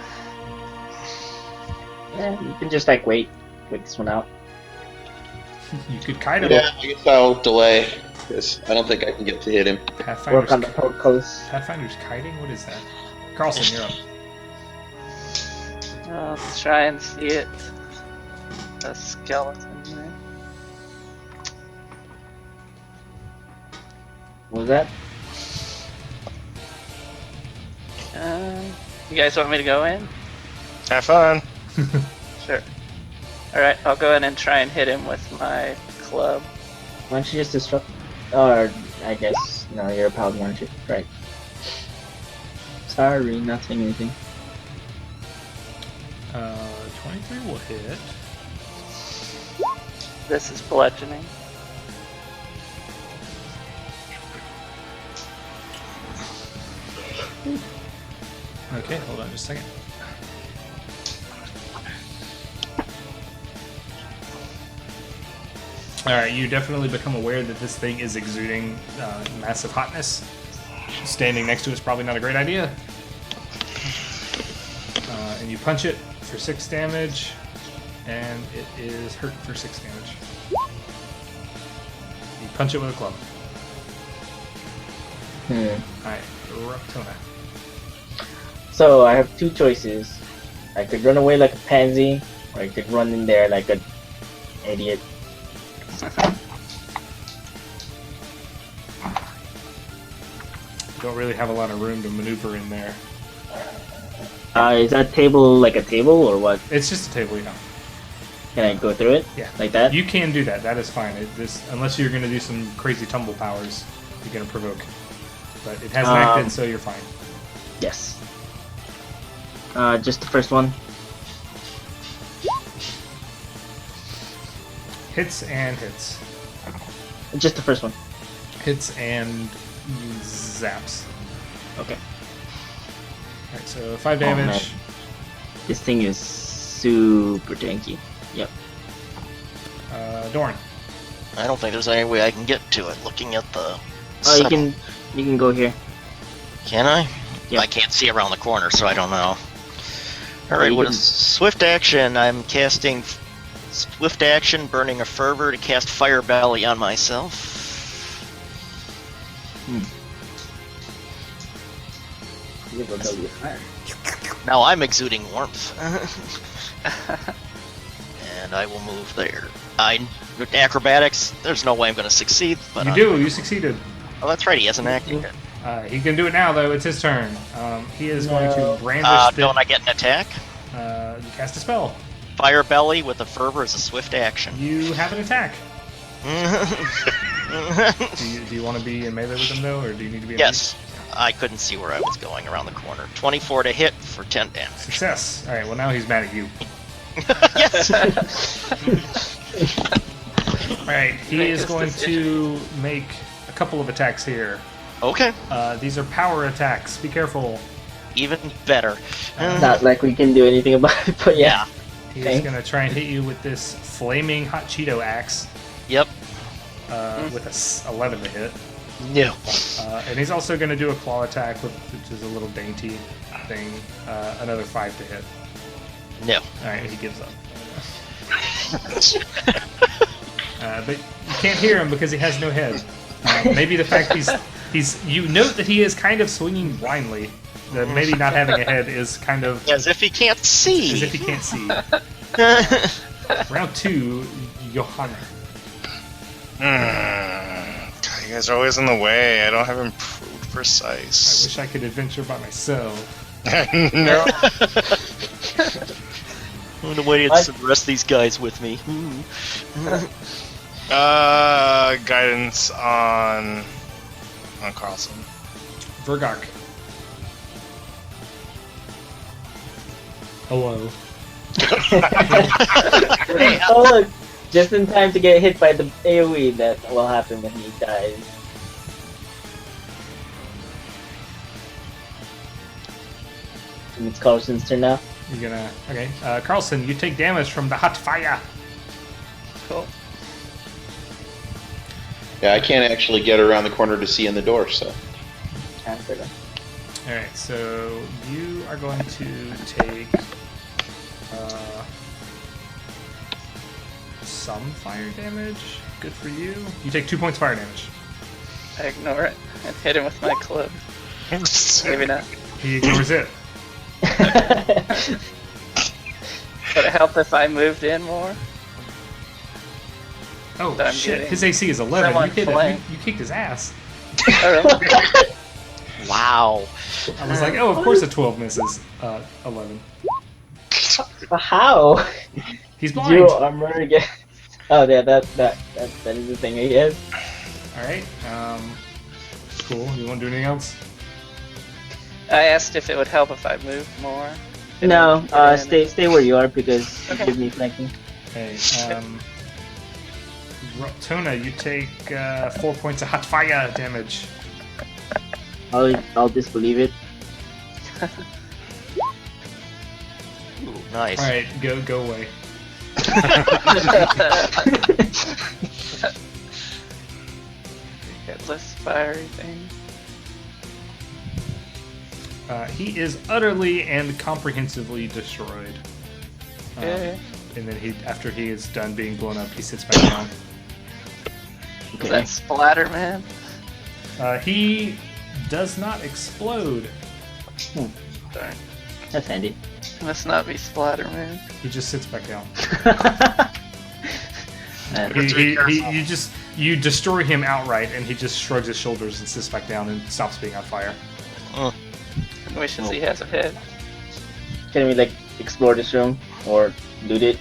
Yeah, you can just like wait this one out. You could kite him. Yeah, I guess I'll delay, because I don't think I can get to hit him. Work on the portcullis. Pathfinder's kiting? What is that? Carlson, you're up. I'll try and see it. A skeleton, right? What was that? You guys want me to go in? Have fun. Sure. Alright, I'll go in and try and hit him with my club. Why don't you just disrupt? Or I guess no, you're a paladin, aren't you? Right. Sorry, not saying anything. 23 will hit. This is bludgeoning. Okay, hold on just a second. Alright, you definitely become aware that this thing is exuding massive hotness. Standing next to it is probably not a great idea. And you punch it for 6 damage, and it is hurt for 6 damage. You punch it with a club. Alright, Ruptona. So I have two choices. I could run away like a pansy, or I could run in there like an idiot. Don't really have a lot of room to maneuver in there. Is that table like a table or what? It's just a table, you know. Can I go through it? Yeah. Like that? You can do that. That is fine. Unless you're going to do some crazy tumble powers, you're going to provoke. But it hasn't acted, so you're fine. Yes. Just the first one. Hits and hits. Just the first one. Hits and zaps. Okay. Alright, so 5 damage. man. This thing is super tanky. Yep. Dorn. I don't think there's any way I can get to it. Looking at the. Oh, you can go here. Can I? Yep. I can't see around the corner, so I don't know. you Alright, what can- is swift action? I'm casting swift action, burning a fervor to cast Fire Belly on myself. You go build your fire. Now I'm exuding warmth. And I will move there. Acrobatics, there's no way I'm going to succeed. But You do. You succeeded. Oh, that's right, he hasn't acted yet. He can do it now, though. It's his turn. He is going to brandish Don't I get an attack? You cast a spell. Fire Belly with a fervor is a swift action. You have an attack. Do you want to be in melee with him, though, or do you need to be in Yes. I couldn't see where I was going around the corner. 24 to hit for 10 damage. Success. Alright, well, now he's mad at you. Yes! Alright, he is going to make a couple of attacks here. Okay. These are power attacks. Be careful. Even better. Not like we can do anything about it, but yeah. He's Okay. going to try and hit you with this flaming hot Cheeto axe Yep. with a 11 to hit. No. And he's also going to do a claw attack, which is a little dainty thing. Another 5 to hit. No. Alright, he gives up. But you can't hear him because he has no head. Maybe the fact he's you note that he is kind of swinging blindly. That maybe not having a head is kind of As if he can't see. as if he can't see. Round 2, Johanna. God, you guys are always in the way. I don't have improved I precise. wish I could adventure by myself. No. I'm gonna wait and the rest of these guys with me. Guidance on Carlson. Vergark. Hello. Oh look, just in time to get hit by the AoE that will happen when he dies. And it's Carlson's turn now. You're gonna okay. Carlson, you take damage from the hot fire. Cool. Yeah, I can't actually get around the corner to see in the door, so. After that. Alright, so you are going to take some fire damage. Good for you. You take 2 points fire damage. I ignore it and hit him with my club. Maybe not. He ignores it. Would it help if I moved in more? Oh That I'm shit! getting His AC is 11. someone You hit him. flank. You kicked his ass. Wow. I was like, oh, of course a 12 misses. 11. How? He's blind. 0 armor again. Oh, yeah, that is the thing, I guess. All right. Cool. You want to do anything else? I asked if it would help if I moved more. No, Get in. stay where you are because you Okay. give me flanking. Okay. Tona, you take 4 points of hot fire damage. I'll disbelieve it. Ooh, nice. All right, go away. Get less fiery thing. He is utterly and comprehensively destroyed. Yeah. And then after he is done being blown up, he sits back down. Is that Splatter Man? He does not explode. Darn. That's handy. Must not be Splatter Man. He just sits back down. Man. You destroy him outright, and he just shrugs his shoulders and sits back down and stops being on fire. Wishes he has a head. Can we like explore this room or loot it?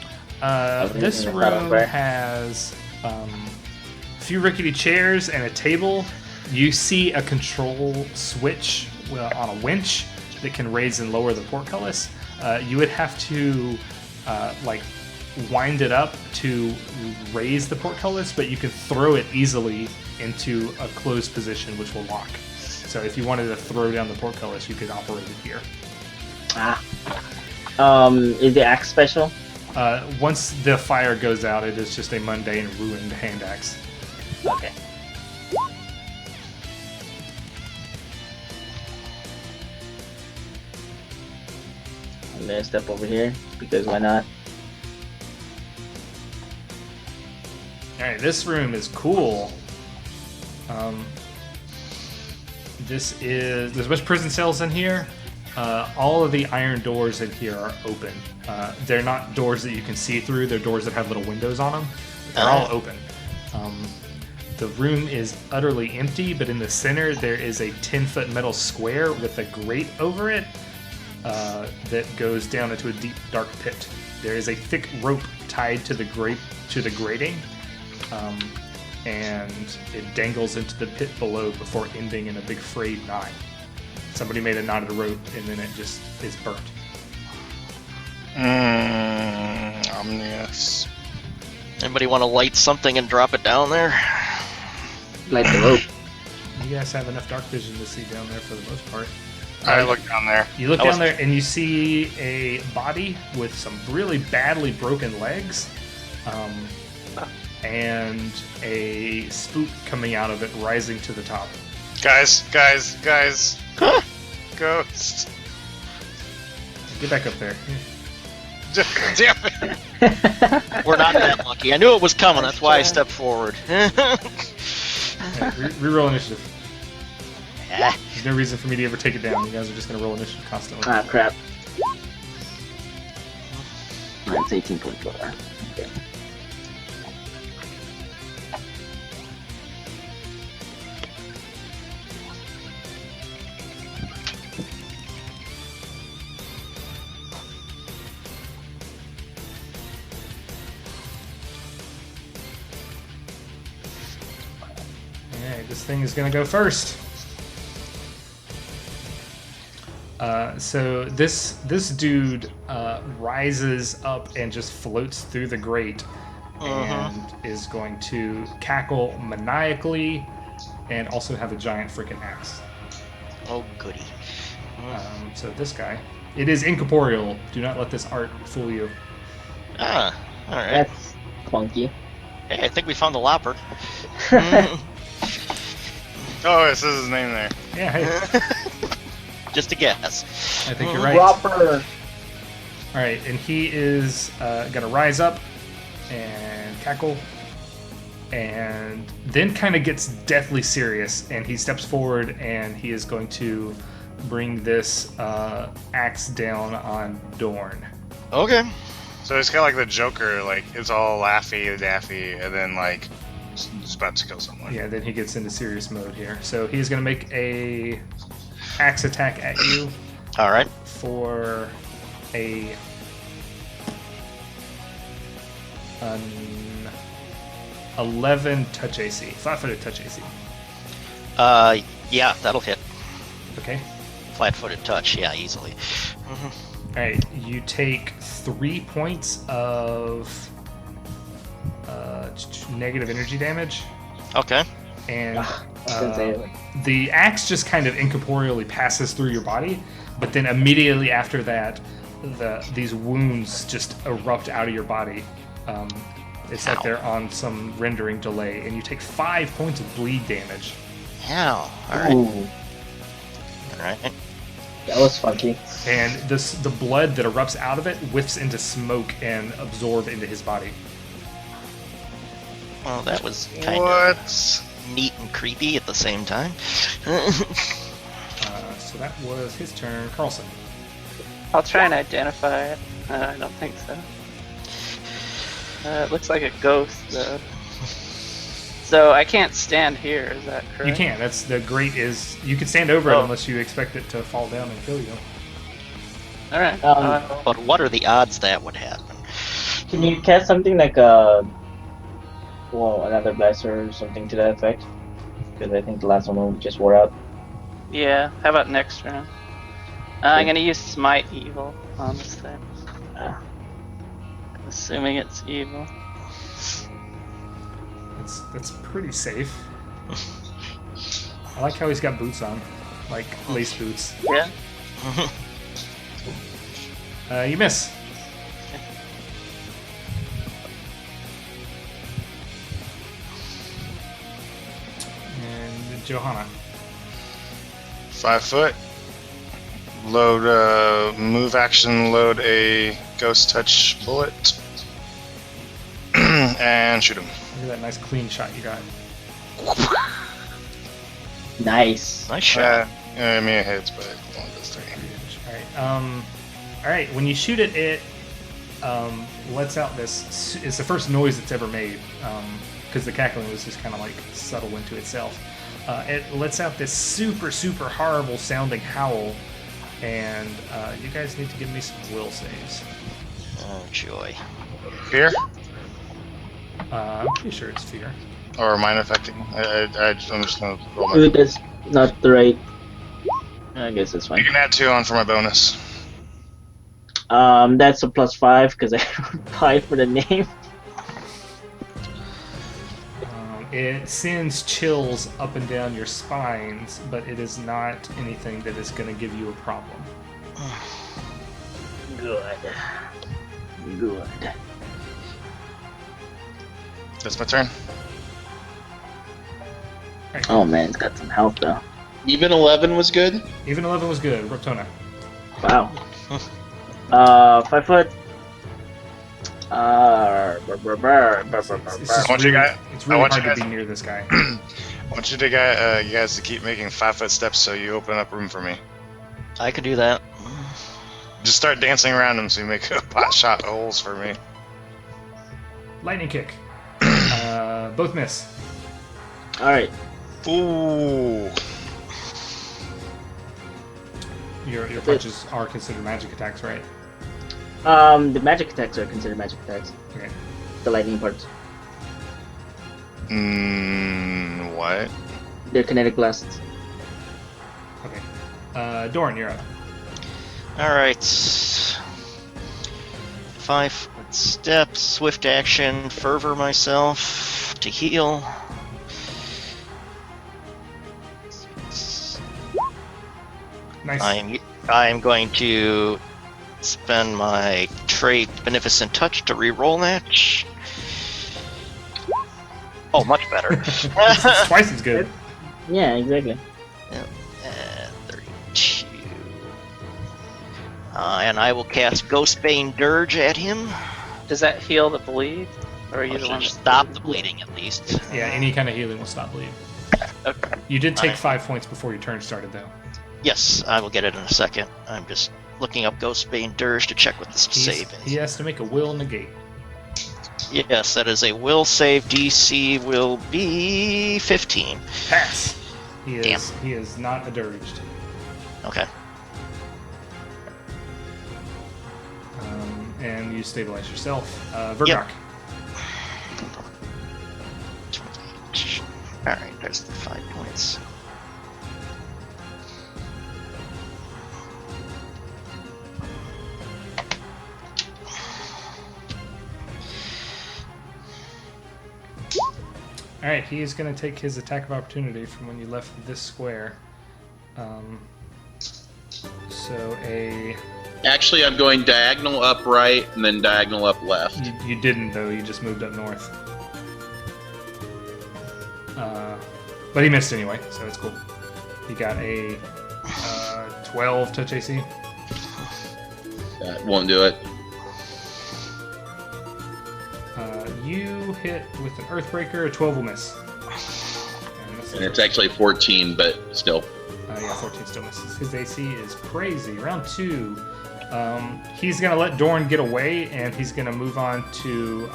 This in the crowd on room fire. has a few rickety chairs and a table. You see a control switch on a winch that can raise and lower the portcullis. You would have to wind it up to raise the portcullis, but you can throw it easily into a closed position, which will lock. So if you wanted to throw down the portcullis, you could operate it here. Is the axe special? Once the fire goes out, it is just a mundane, ruined hand axe. Okay. I'm gonna step over here because why not? Alright, this room is cool. There's a bunch of prison cells in here. All of the iron doors in here are open. They're not doors that you can see through, they're doors that have little windows on them. They're all open. The room is utterly empty, but in the center there is a 10-foot metal square with a grate over it that goes down into a deep, dark pit. There is a thick rope tied to the grating, and it dangles into the pit below before ending in a big frayed knot. Somebody made a knot of the rope, and then it just is burnt. Omnius. Anybody want to light something and drop it down there? Like the rope. You guys have enough dark vision to see down there for the most part. I look down there. You look down there and you see a body with some really badly broken legs, and a spook coming out of it, rising to the top. Guys. Ghost. Get back up there. Damn it. We're not that lucky. I knew it was coming, that's why I stepped forward. Reroll initiative. Yeah. There's no reason for me to ever take it down. You guys are just gonna roll initiative constantly. Ah, crap. That's 18.4. Okay. Alright, this thing is gonna go first. So this dude rises up and just floats through the grate and is going to cackle maniacally and also have a giant freaking axe. Oh, goody. So this guy, it is incorporeal. Do not let this art fool you. Ah, alright. That's clunky. Hey, I think we found the lopper. Oh, it says his name there. Yeah, hey, Just a guess. I think you're right. Proper. Alright, and he is gonna rise up and cackle, and then kind of gets deathly serious, and he steps forward and he is going to bring this axe down on Dorn. Okay. So it's kind of like the Joker, like it's all laughy daffy, and then like Just about to kill someone. Yeah, then he gets into serious mode here. So he's going to make a axe attack at you All right. for a an 11 touch AC, flat-footed touch AC. Yeah, that'll hit. Okay. Flat-footed touch, yeah, easily. All right, you take 3 points of negative energy damage, Okay. and I was gonna say, like, the axe just kind of incorporeally passes through your body, but then immediately after that, these wounds just erupt out of your body. It's like Ow. they're on some rendering delay, and you take 5 points of bleed damage. Ow. All right. ooh, All right. that was funky. And the blood that erupts out of it whiffs into smoke and absorbs into his body. Well, that was kind of What? neat and creepy at the same time. So that was his turn. Carlson. I'll try and identify it. I don't think so. It looks like a ghost, though. So I can't stand here, is that correct? You can. That's the great is you can stand over it Oh. unless you expect it to fall down and kill you. Alright. But what are the odds that would happen? Can you cast something like another blaster or something to that effect? Because I think the last one just wore out. Yeah, how about next round? I'm gonna use Smite Evil on this thing. Assuming it's evil. That's pretty safe. I like how he's got boots on, like lace boots. Yeah? You miss. And Johanna. 5 foot. Load move action. Load a ghost touch bullet, and shoot him. Look at that nice clean shot you got. Nice. Nice shot. I mean it hits, but it only does 3. All right. When you shoot it, it lets out this. It's the first noise it's ever made because the cackling was just kind of like settle into itself. It lets out this super, super horrible sounding howl, and you guys need to give me some will saves. Oh, joy. Fear I'm pretty sure it's fear. or mind affecting? I'm just gonna roll Ooh, my. that's not the right. I guess that's You fine. can add 2 on for my bonus. That's a +5 because I rolled 5 for the name. It sends chills up and down your spines, but it is not anything that is going to give you a problem. Good. Good. That's my turn. Oh man, it's got some health though. Even 11 was good. Even 11 was good. Rotona. Wow. 5 foot. It's just I want you really, guys- it's I really want hard you to guys- be near this guy. I want you guys to keep making 5 foot steps so you open up room for me. I could do that. Just start dancing around them so you make pot shot holes for me. Lightning kick. Both miss. Alright. Ooh. Your punches are considered magic attacks, right? The magic attacks are considered magic attacks. Okay. The lightning parts. What? They're kinetic blasts. Okay. Doran, you're up. Alright. 5 foot step, swift action, fervor myself to heal. Nice. I am going to spend my trait Beneficent Touch to re-roll that. Oh, much better. Twice as good. Yeah, exactly. 32. And I will cast Ghostbane Dirge at him. Does that heal the bleed? Or are you the Or one? stop the bleeding at least. Yeah, any kind of healing will stop bleeding. Okay. You did take Alright. 5 points before your turn started, though. Yes, I will get it in a second. I'm just looking up Ghostbane Dirge to check what this save He is. has to make a will negate. Yes, that is a will save. DC will be 15. Pass. He is. Damn. He is not a dirged. Okay. And you stabilize yourself. Vergok. Alright, there's the 5 points. Alright, he is going to take his attack of opportunity from when you left this square. So a... Actually, I'm going diagonal up right and then diagonal up left. You didn't, though. You just moved up north. But he missed anyway, so it's cool. He got a 12 touch AC. That won't do it. You hit with an Earthbreaker, a 12 will miss. And it's actually 14, but still. Yeah, 14 still misses. His AC is crazy. Round 2. He's going to let Dorn get away, and he's going to move on to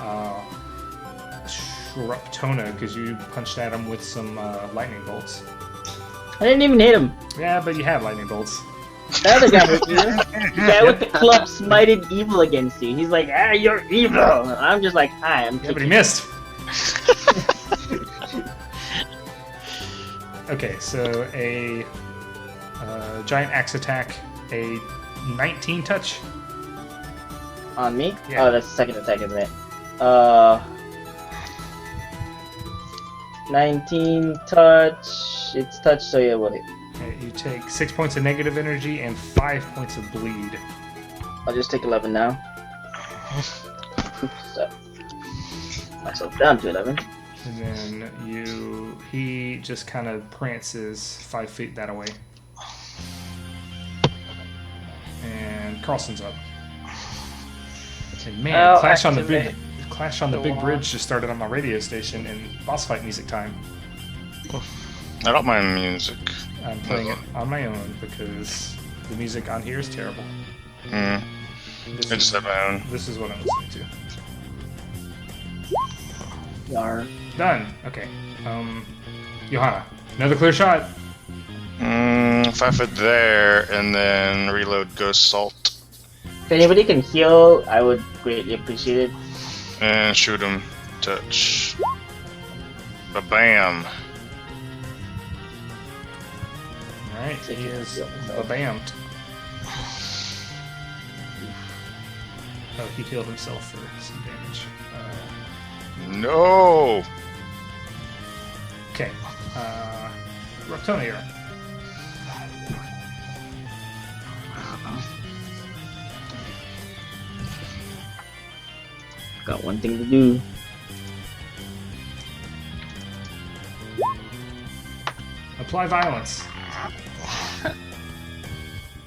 Shruptona, because you punched at him with some lightning bolts. I didn't even hit him. Yeah, but you have lightning bolts. The other guy was here. The guy with the club smited evil against you. He's like, ah, you're evil. I'm just like, hi, I'm Yeah, but he missed. Okay, so a giant axe attack, a 19 touch. On me? Yeah. Oh, that's the second attack, isn't it? 19 touch. It's touch, so yeah, we'll hit. Okay, you take 6 points of negative energy and 5 points of bleed. I'll just take 11 now. So, myself down to 11. And then he just kind of prances 5 feet that away. And Carlson's up. And man, I'll Clash on the big activate the wand. Bridge just started on my radio station, and boss fight music time. I don't mind music. I'm playing it on my own because the music on here is terrible. Mm. This I just have my own. This is what I'm listening to. Yar. Done. Okay. Johanna, another clear shot. 5 foot there, and then reload Ghost Salt. If anybody can heal, I would greatly appreciate it. And shoot him. Touch. Ba-bam. Alright, he is bammed. Oh, he healed himself for some damage. No! Okay. Rotona, you're up. Got one thing to do. Apply violence.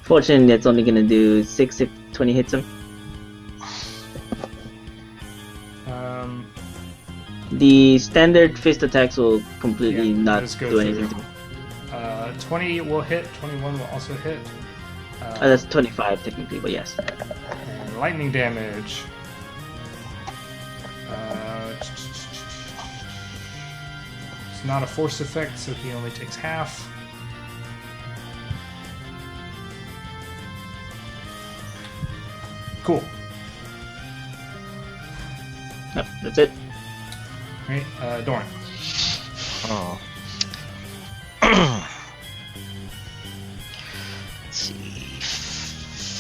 Fortunately, it's only gonna do 6 if 20 hits him. The standard fist attacks will completely not just go do anything through. to me. 20 will hit, 21 will also hit. That's 25 technically, but yes. And lightning damage. It's not a force effect, so he only takes half. Cool. Yep, that's it. Alright, Dorn. Oh. Let's see.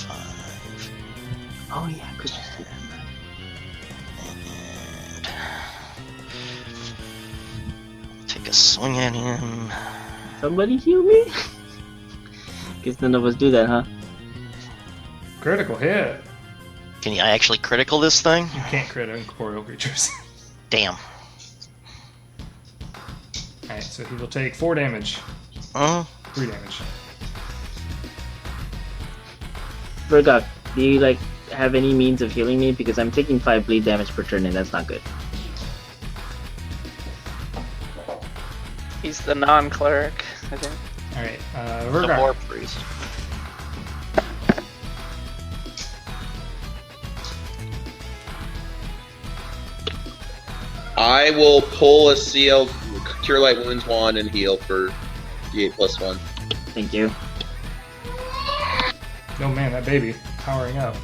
5. Oh yeah, good. Take a swing at him. Somebody heal me? Guess none of us do that, huh? Critical hit. Can you actually critical this thing? You can't crit incorporeal creatures. Damn. Alright, so he will take 4 damage. 3 damage. Vergok, do you like have any means of healing me? Because I'm taking 5 bleed damage per turn and that's not good. He's the non-cleric, I think. Alright, The Vergok. war priest. I will pull a CL Cure Light Wounds wand and heal for D8 plus 1. Thank you. Oh man, that baby powering up.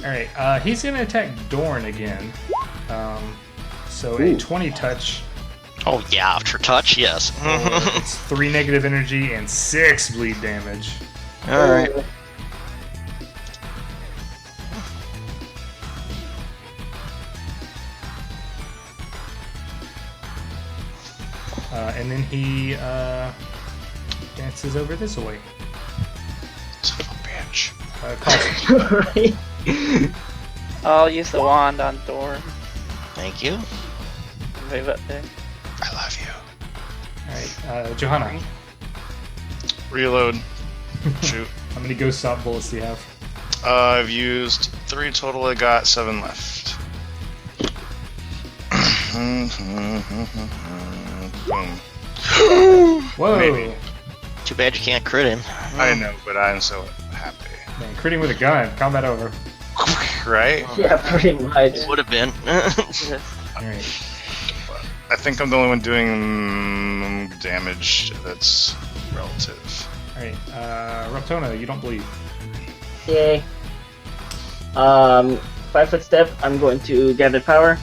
Alright, he's gonna attack Dorn again. So a 20 touch. Oh yeah, after touch, yes. It's 3 negative energy and 6 bleed damage. Alright. And then he dances over this way. Son of a bitch. Carlson. Right. I'll use the wand on Thorn. Thank you. Move up there. I love you. Alright, Johanna. Reload. Shoot. How many ghost stop bullets do you have? I've used 3 total. I got 7 left. Boom. Whoa! Maybe. Too bad you can't crit him. I know, but I'm so happy. Man, critting with a gun. Combat over. Right? Yeah, pretty much. Would have been. Alright. I think I'm the only one doing damage that's relative. Alright, Raptona, you don't bleed. Yay. 5-foot step. I'm going to gather power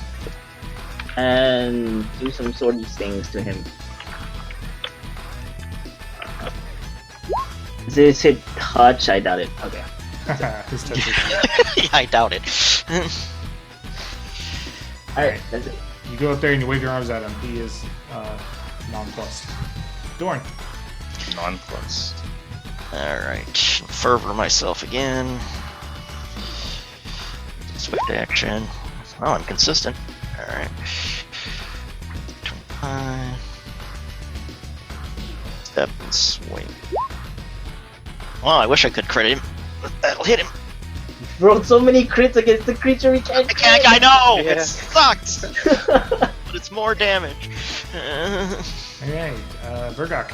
and do some swordy things to him. Does this hit touch? I doubt it. Okay. His touch is- Yeah, I doubt it. Alright, that's it. You go up there and you wave your arms at him. He is nonplussed. Dorn. Non-plus. Alright. Fervor myself again. Swift action. Oh, I'm consistent. Alright. 25. Step and swing. Well, I wish I could crit him. But that'll hit him. Rolled so many crits against the creature we can't. I know! Yeah. It sucks! But it's more damage. Alright, Vergok.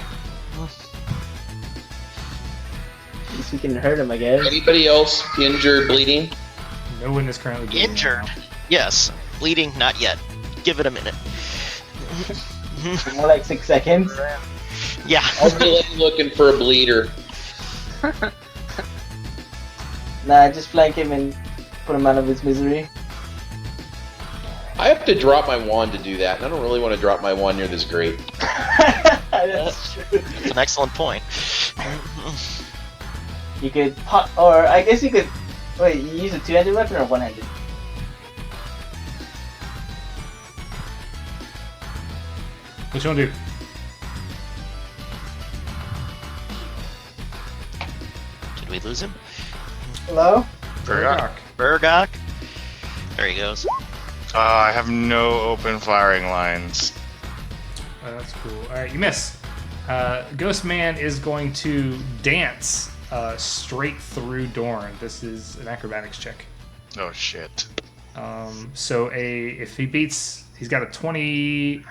At least we can hurt him, I guess. Anybody else injured, bleeding? No one is currently bleeding. Injured? right Yes. Bleeding? Not yet. Give it a minute. More like 6 seconds. Yeah. I'll be looking for a bleeder. Nah, just flank him and put him out of his misery. I have to drop my wand to do that, and I don't really want to drop my wand near this grate. That's true. It's an excellent point. You could pop, or I guess you could. Wait, you use a two-handed weapon or one-handed? What you want to do? Did we lose him? Hello? Vergok. Burgok? There he goes. I have no open firing lines. That's cool. Alright, you miss. Ghost Man is going to dance straight through Dorn. This is an acrobatics check. Oh shit. So if he beats, he's got a 28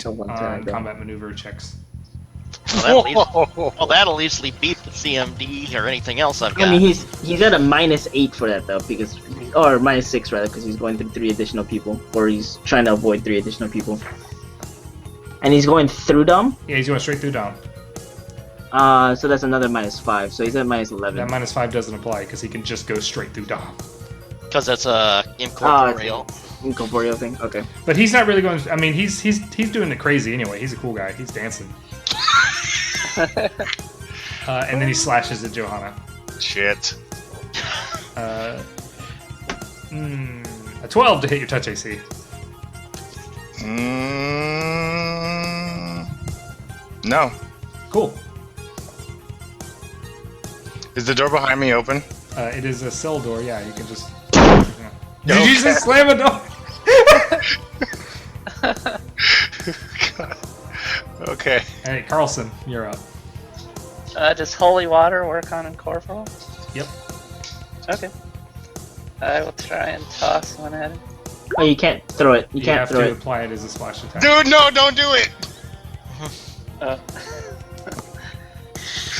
Oh, one on turn, okay. combat maneuver checks. Well, that'll easily beat the CMD or anything else I've got. I mean, he's at a -8 for that though, because or -6 rather, because he's going through 3 additional people, or he's trying to avoid 3 additional people. And he's going through them. Yeah, he's going straight through Dom. So that's another -5. So he's at -11. That -5 doesn't apply because he can just go straight through Dom. Because that's a incorporeal. Incorporeal thing. Okay. But he's not really going. I mean, he's doing it crazy anyway. He's a cool guy. He's dancing. And then he slashes at Johanna. Shit. A 12 to hit your touch AC. No. Cool. Is the door behind me open? It is a cell door. Yeah, you can just. Yeah. Did you just slam a door? Okay. Hey, Carlson, you're up. Does holy water work on incorporeal? Yep. Okay. I will try and toss one at him. Oh, you can't throw it. You You can't have throw to it. apply it as a splash attack. Dude, no, don't do it!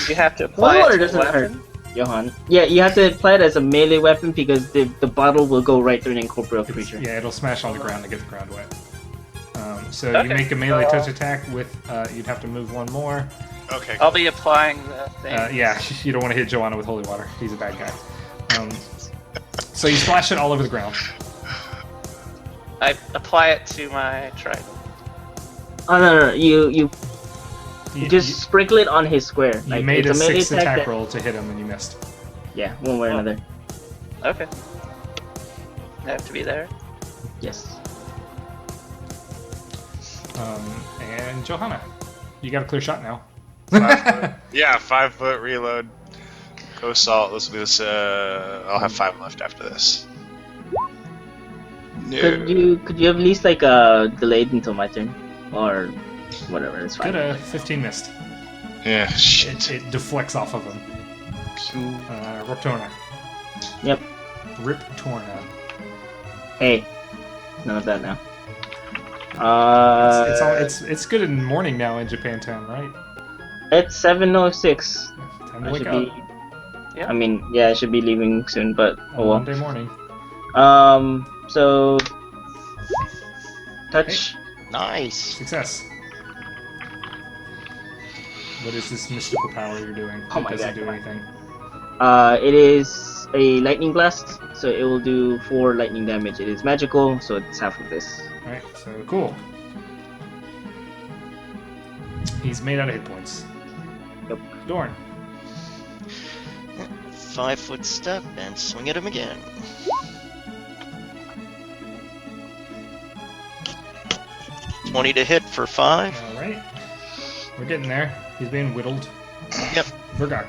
You have to apply Holy it water to a doesn't hurt. weapon. Johan. Yeah, you have to apply it as a melee weapon because the bottle will go right through an incorporeal creature. Yeah, it'll smash on the ground and get the ground wet. So Okay. you make a melee touch attack with. You'd have to move one more. Okay. I'll be applying the thing. Yeah, you don't want to hit Joanna with holy water. He's a bad guy. So you splash it all over the ground. I apply it to my trident. Oh no! You just sprinkle it on his square. You made a it's melee 6 attack that- roll to hit him and you missed. Yeah, one way or another. Okay. I have to be there. Yes. And Johanna, you got a clear shot now. 5 foot. Yeah, 5 foot reload. Go salt. This will be this. I'll have 5 left after this. No. Could you at least delayed until my turn, or whatever? It's fine. Good, 15 missed. Yeah. Shit. It deflects off of him. Riptorna. Yep. Riptorna. Hey, none of that now. It's good in the morning now in Japantown, right? It's 7:06. Time to I wake should up. be. I mean, yeah, I should be leaving soon, but oh well. Monday morning. So touch. Nice. Success. What is this mystical power you're doing? Oh It my doesn't God, do anything. It is a lightning blast, so it will do 4 lightning damage. It is magical, so it's half of this. Alright, so cool. He's made out of hit points. Yep. Dorn. 5 foot step and swing at him again. $20 to hit for 5. Alright. We're getting there. He's being whittled. Yep. Vergok.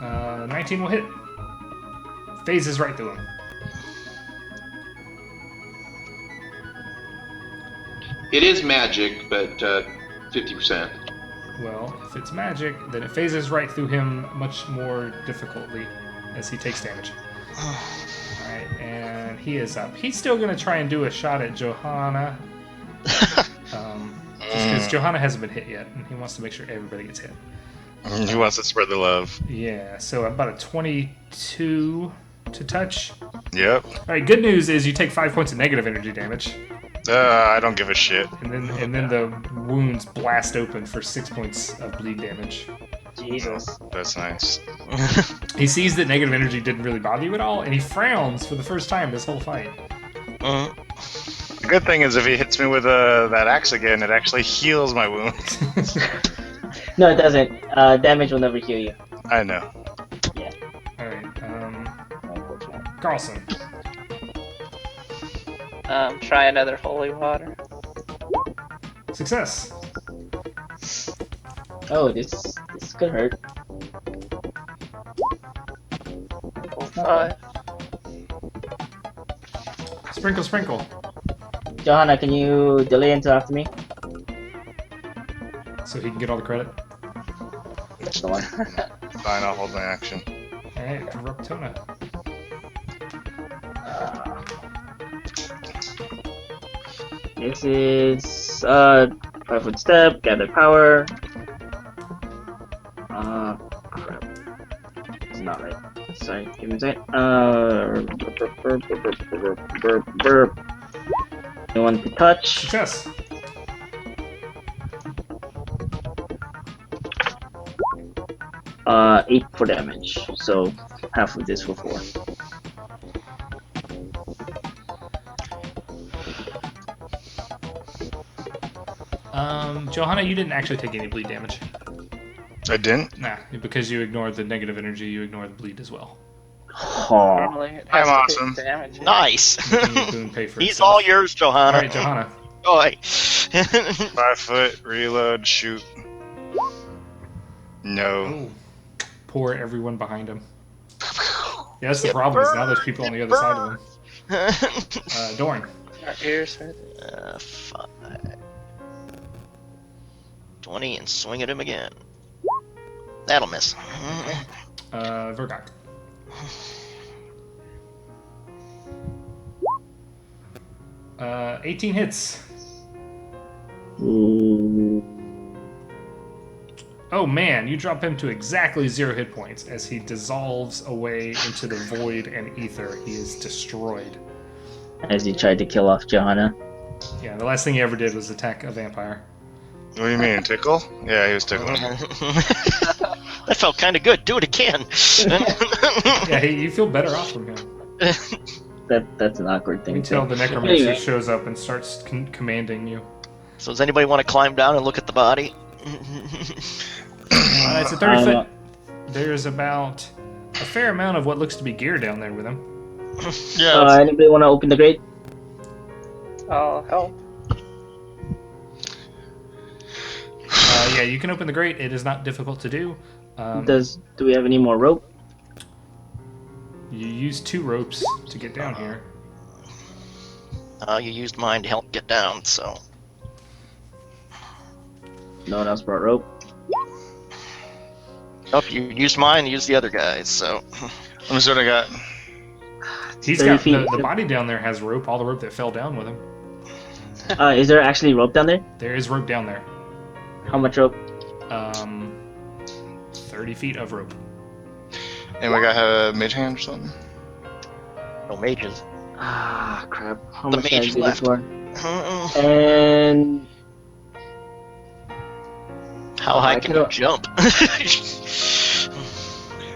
Uh, 19 will hit. Phases right through him. It is magic, but 50%. Well, if it's magic, then it phases right through him much more difficultly as he takes damage. Alright, and he is up. He's still going to try and do a shot at Johanna. Just because Johanna hasn't been hit yet, and he wants to make sure everybody gets hit. He wants to spread the love. Yeah, so about a 22 to touch. Yep. Alright, good news is you take 5 points of negative energy damage. I don't give a shit. And then the wounds blast open for 6 points of bleed damage. Jesus. That's nice. He sees that negative energy didn't really bother you at all, and he frowns for the first time this whole fight. The good thing is if he hits me with that axe again, it actually heals my wounds. No, it doesn't. Damage will never heal you. I know. Yeah. Alright, Carlson. Try another holy water. Success. Oh, this could hurt. Roll 5. Sprinkle, sprinkle. Johanna, can you delay until after me? So he can get all the credit. That's the one. Fine, I'll hold my action. Alright, Ruptona. This is 5 foot step, gather power. Crap. It's not right. Sorry, give me a sec. No one to touch. Success. Uh, 8 for damage. So half of this for 4. Johanna, you didn't actually take any bleed damage. I didn't? Nah, because you ignored the negative energy, you ignored the bleed as well. Oh. Normally it has I'm to take awesome. damage. Nice. Making your boon pay for He's itself. all yours, Johanna. Alright, Johanna. Boy. 5 foot, reload, shoot. No. Oh. Pour everyone behind him. Yeah, that's the problem, is now there's people on the other side of him. Dorn. Our ears hurt. 5. 20 and swing at him again. That'll miss. Vergok. 18 hits. Ooh. Oh man, you drop him to exactly 0 hit points as he dissolves away into the void and ether. He is destroyed. As he tried to kill off Johanna. Yeah, the last thing he ever did was attack a vampire. What do you mean, tickle? Yeah, he was tickling. That felt kind of good. Do it again. Yeah, you feel better off from him. That's an awkward thing. Until the necromancer Anyway. shows up and starts commanding you. So does anybody want to climb down and look at the body? It's a 30 foot. There's about a fair amount of what looks to be gear down there with him. Yeah. Anybody want to open the grate? I'll help. Yeah, you can open the grate. It is not difficult to do. Do we have any more rope? You use 2 ropes to get down here. You used mine to help get down, so. No one else brought rope. Nope, you used mine, you used the other guys, so. Let me see what I got. He's 30 got feet. the body down there has rope. All the rope that fell down with him. Is there actually rope down there? There is rope down there. How much rope? 30 feet of rope. And we got a mage hand or something? No mages. Ah, crap. How The much can I mage do left. this for? And How high I can you cannot- jump?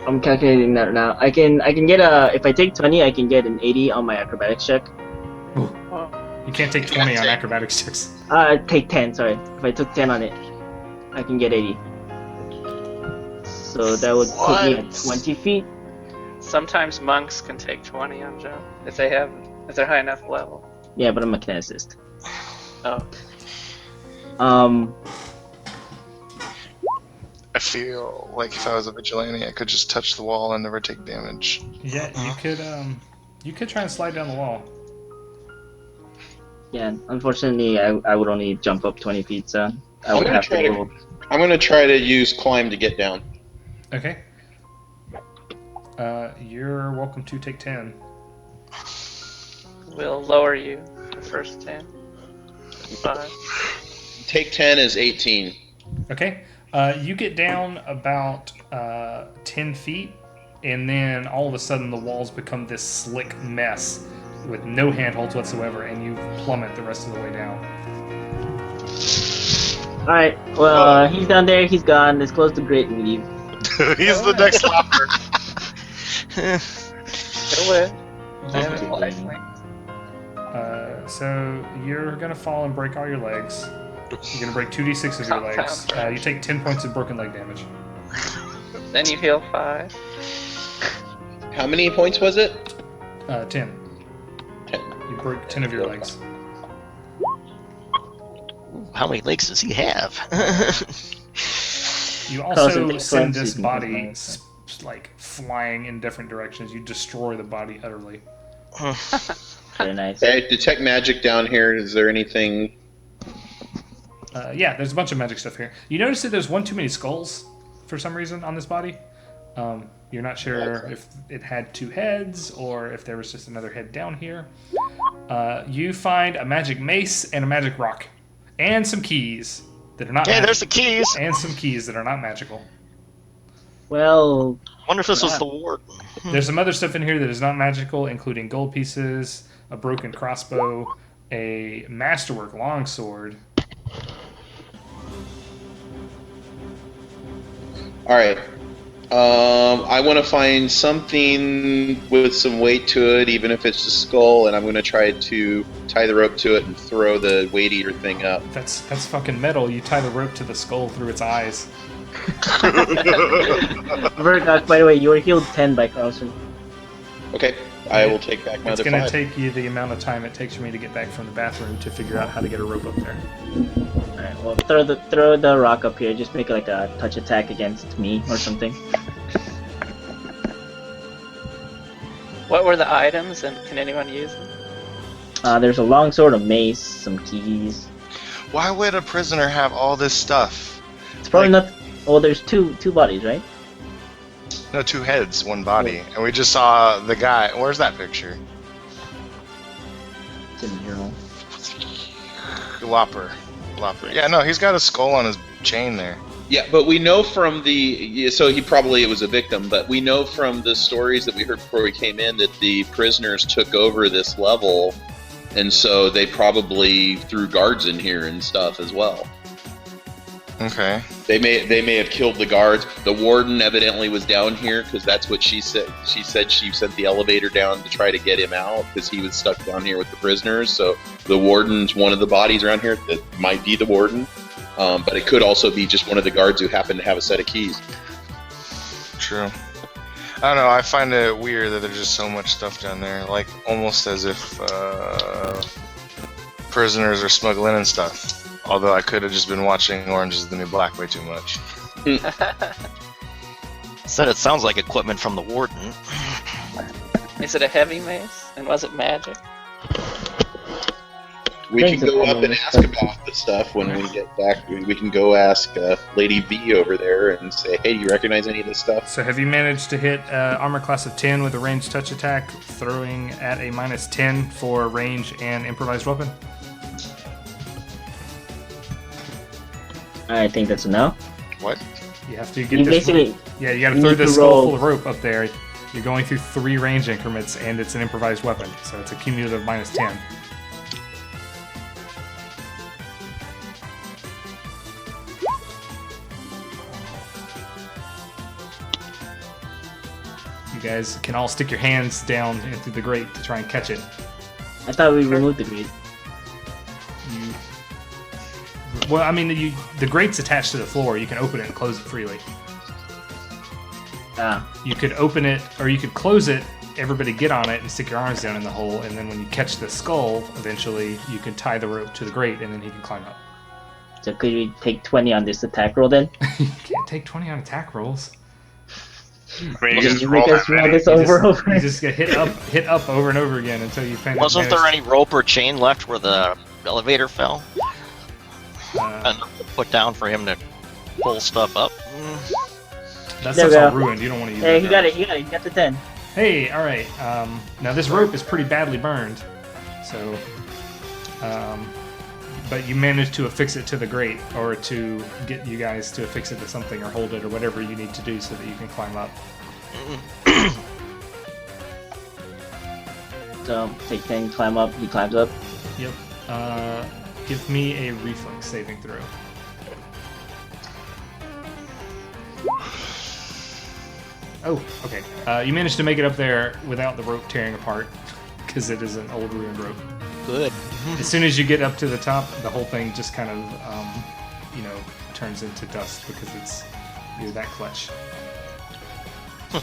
I'm calculating that now. I can get if I take 20, I can get an 80 on my acrobatics check. You can't take 20 on acrobatics checks. Take 10, sorry. If I took 10 on it, I can get 80. So that would put me at What? 20 feet. Sometimes monks can take 20 on jump if they're high enough level. Yeah, but I'm a kineticist. Oh. I feel like if I was a vigilante, I could just touch the wall and never take damage. Yeah, you could try and slide down the wall. Yeah, unfortunately, I would only jump up 20 feet, so I I'm would gonna have to try to- roll. I'm gonna try to use climb to get down. Okay. You're welcome to take 10. We'll lower you the first 10. 5. Take 10 is 18. Okay. You get down about 10 feet, and then all of a sudden the walls become this slick mess with no handholds whatsoever, and you plummet the rest of the way down. Alright, well, he's down there, he's gone. Let's close the grate and leave. He's the next leper. It'll live. I have a lifelink. So you're gonna fall and break all your legs. You're gonna break 2d6 of your legs. You take 10 points of broken leg damage. Then you heal 5. How many points was it? 10. 10. You break 10 of your legs. How many legs does he have? You Cause also it send makes this sense. body like flying in different directions. You destroy the body utterly. Very nice. Okay, detect magic down here. Is there anything? Yeah, there's a bunch of magic stuff here. You notice that there's one too many skulls for some reason on this body. You're not sure if it had 2 heads or if there was just another head down here. You find a magic mace and a magic rock, and some keys that are not. Hey, there's the keys. And some keys that are not magical. Well, Wonder if this was the warden. There's some other stuff in here that is not magical, including gold pieces, a broken crossbow, a masterwork longsword. All right. I want to find something with some weight to it, even if it's a skull, and I'm going to try to tie the rope to it and throw the weight eater thing up. That's fucking metal. You tie the rope to the skull through its eyes. Vergoc, by the way, you were healed 10 by Carlson. Okay, I will take back my It's other going to 5. take you the amount of time it takes for me to get back from the bathroom to figure out how to get a rope up there. Alright, well, throw the rock up here. Just make like a touch attack against me or something. What were the items, and can anyone use them? There's a longsword, a mace, some keys. Why would a prisoner have all this stuff? It's probably not. Well, there's two bodies, right? No, 2 heads, 1 body. And we just saw the guy. Where's that picture? It's in here. Lopper. Yeah, no, he's got a skull on his chain there. Yeah, but we know from so it was a victim, but we know from the stories that we heard before we came in that the prisoners took over this level, and so they probably threw guards in here and stuff as well. Okay. They may have killed the guards. The warden evidently was down here because that's what she said. She said she sent the elevator down to try to get him out because he was stuck down here with the prisoners. So the warden's one of the bodies around here that might be the warden, but it could also be just one of the guards who happened to have a set of keys. True. I don't know. I find it weird that there's just so much stuff down there, like almost as if prisoners are smuggling in stuff. Although I could have just been watching Orange is the New Black way too much. Said it sounds like equipment from the warden. Is it a heavy mace? And was it magic? We can go up and ask about the stuff when we get back. We can go ask Lady B over there and say, hey, do you recognize any of this stuff? So have you managed to hit armor class of 10 with a ranged touch attack, throwing at a -10 for range and improvised weapon? I think that's a no. What? You have to get You this. basically, Yeah, you got to you throw need this to skull roll- full of rope up there. You're going through 3 range increments, and it's an improvised weapon, so it's a cumulative -10. You guys can all stick your hands down into the grate to try and catch it. I thought we removed the grid. Well, I mean, the grate's attached to the floor. You can open it and close it freely. Ah, You could open it, or you could close it, everybody get on it and stick your arms down in the hole, and then when you catch the skull, eventually you can tie the rope to the grate, and then he can climb up. so could we take 20 on this attack roll then? You can't take 20 on attack rolls. I mean, you Can just you roll make us that roll many. this You over just, over? you just get hit up over and over again until you find. Wasn't there any rope or chain left where the elevator fell? Enough to put down for him to pull stuff up? That There stuff's we all go. ruined. You don't want to use Hey, that. he got it, he got the 10. Hey, all right. Now this rope is pretty badly burned, so. But you managed to affix it to the grate, or to get you guys to affix it to something, or hold it, or whatever you need to do so that you can climb up. So, take 10, climb up, he climbs up. Yep. Give me a reflex saving throw. Oh, okay. You managed to make it up there without the rope tearing apart, because it is an old ruined rope. Good. As soon as you get up to the top, the whole thing just kind of, turns into dust because you're that clutch. All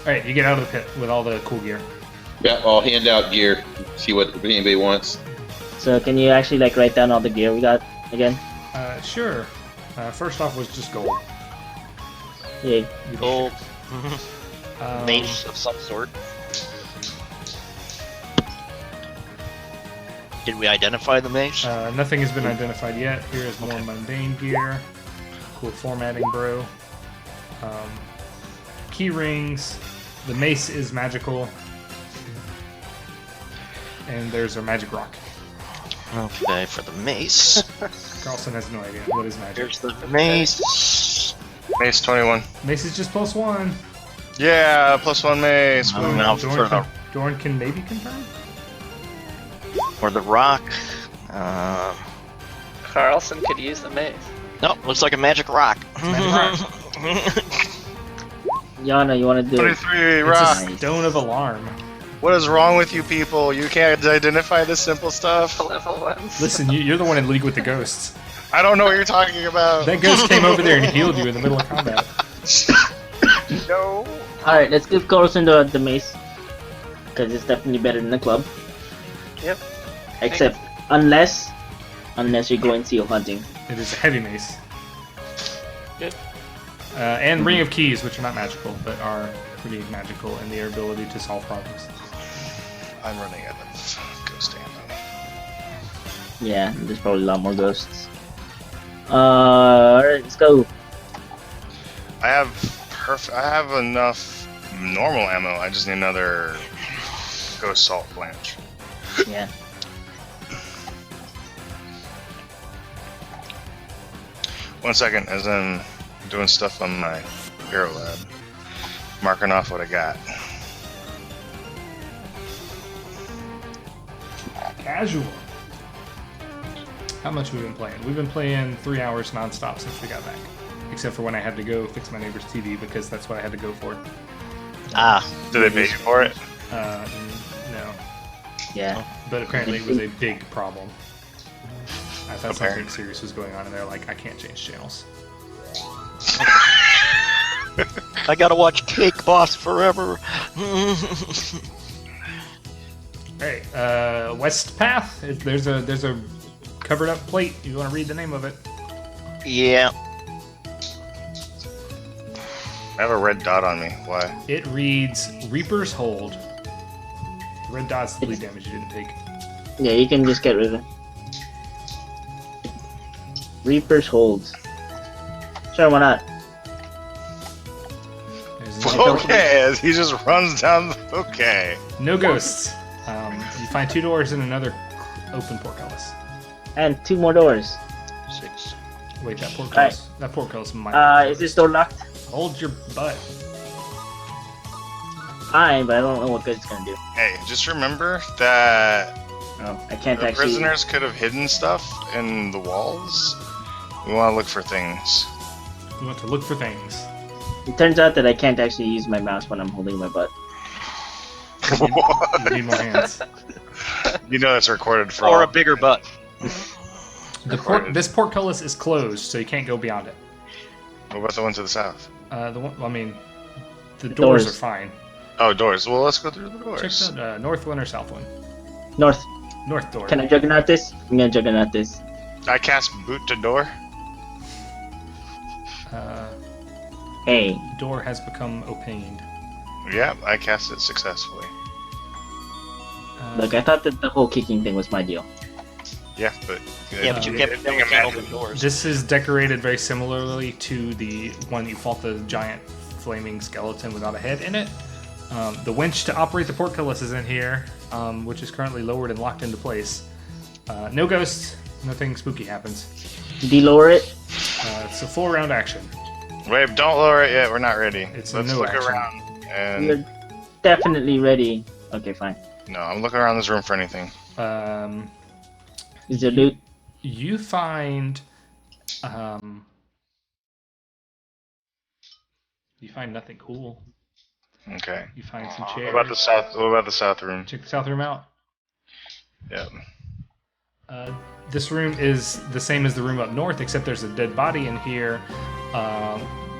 right, you get out of the pit with all the cool gear. Yeah, I'll hand out gear. See what if anybody wants. So, can you actually like write down all the gear we got again? Sure. First off was just gold. Yeah. Gold. Um, Mace of some sort. Did we identify the mace? Nothing has been identified yet. Here is more mundane gear. Cool formatting, bro. Key rings. The mace is magical. And there's a magic rock. Okay, for the mace. Carlson has no idea what is magic. Here's the mace. Mace 21. Mace is just +1. Yeah, +1 mace. I don't know Dorn can maybe confirm? for the rock. Carlson could use the mace. Nope, looks like a magic rock. Magic Yana, you want to do it? 23 It's rock. a stone of alarm. What is wrong with you people? You can't identify the simple stuff. Level 1s. Listen, you're the one in league with the ghosts. I don't know what you're talking about. That ghost came over there and healed you in the middle of combat. No. Alright, let's give Carlson the mace. Because it's definitely better than the club. Yep. Except, unless you're going seal hunting. It is a heavy mace. Good. And Ring of Keys, which are not magical, but are pretty magical in their ability to solve problems. I'm running out of ghost ammo. Yeah, there's probably a lot more ghosts. Alright, let's go. I have enough normal ammo. I just need another ghost salt blanch. Yeah. 1 second, as I'm doing stuff on my Hero Lab. Marking off what I got. Casual. How much have we been playing? We've been playing 3 hours nonstop since we got back. Except for when I had to go fix my neighbor's TV because that's what I had to go for. Ah, Did they pay you for it? No. Yeah. But apparently it was a big problem. I thought something serious was going on, and they're like, I can't change channels. I gotta watch Cake Boss forever. Hey, West Path. There's a covered up plate. You want to read the name of it? Yeah. I have a red dot on me. Why? It reads Reaper's Hold. The red dot's the bleed damage you didn't take. Yeah, you can just get rid of it. Reaper's Holds. Sure, why not? There's Okay, as he just runs down. Okay. no ghosts. You find 2 doors and another open portcullis. And 2 more doors. 6. Wait, that portcullis might. Is this door locked? Hold your butt. Fine, but I don't know what good it's gonna do. Hey, just remember that Oh, I can't the actually. prisoners could have hidden stuff in the walls. We want to look for things. You want to look for things. It turns out that I can't actually use my mouse when I'm holding my butt. You need more hands. You know that's recorded for Or all. a bigger butt. This portcullis is closed, so you can't go beyond it. What about the one to the south? The doors doors. are fine. Oh, doors. Well, let's go through the Check doors. the north one or south one. North. North door. Can I juggernaut this? I'm gonna juggernaut this. I cast boot to door. Hey. Door has become opained. Yeah, I cast it successfully. Look, I thought that the whole kicking thing was my deal. Yeah, but Yeah, but you kept Can you can't imagine? open doors. This is decorated very similarly to the one you fought the giant flaming skeleton without a head in it. The winch to operate the portcullis is in here, which is currently lowered and locked into place. No ghosts, nothing spooky happens. Delower it. It's a full round action. Wait, don't lower it yet. We're not ready. It's a Let's no look action. around. And We're definitely ready. Okay, fine. no, I'm looking around this room for anything. Is there loot? You find nothing cool. Okay. You find some What chairs. about the south? What about the south room? Check the south room out. Yep. This room is the same as the room up north, except there's a dead body in here,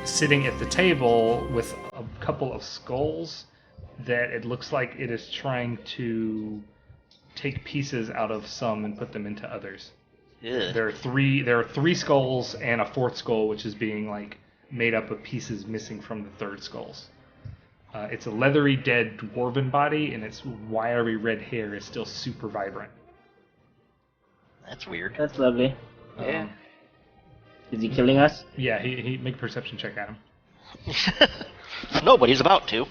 sitting at the table with a couple of skulls that it looks like it is trying to take pieces out of some and put them into others. Yeah. There are three skulls and a fourth skull, which is being like made up of pieces missing from the third skulls. It's a leathery, dead dwarven body, and its wiry red hair is still super vibrant. That's weird. That's lovely. Yeah. Is he killing us? Yeah, he make a perception check at him. No, but he's about to.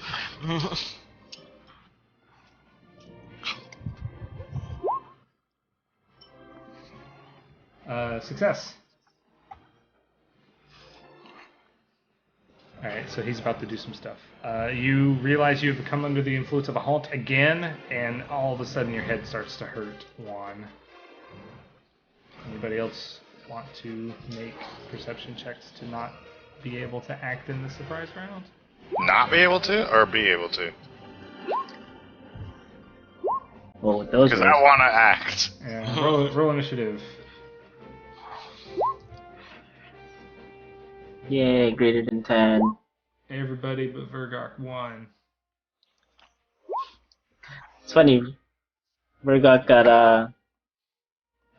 Success. Alright, so he's about to do some stuff. You realize you've come under the influence of a haunt again, and all of a sudden your head starts to hurt, Juan. Anybody else want to make perception checks to not be able to act in the surprise round? Not be able to, or be able to? Well, with those Because rolls. I want to act. Yeah, roll initiative. Yay, greater than 10. Everybody but Vergok won. It's funny. Vergot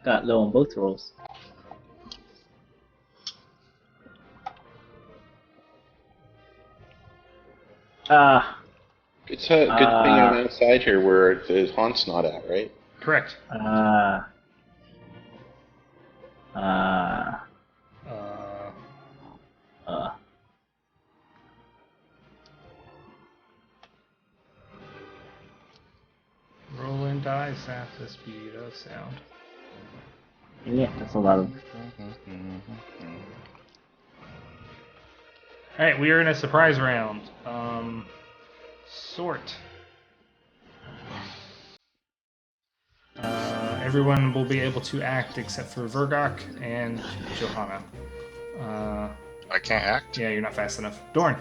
got low on both rolls. Good thing I'm outside here where the haunt's not at, right? Correct. Uh, Rolling dice at the speed of sound. yeah, that's a lot of. Alright, we are in a surprise round. Sort. Everyone will be able to act except for Vergok and Johanna. I can't act? Yeah, you're not fast enough. Dorn.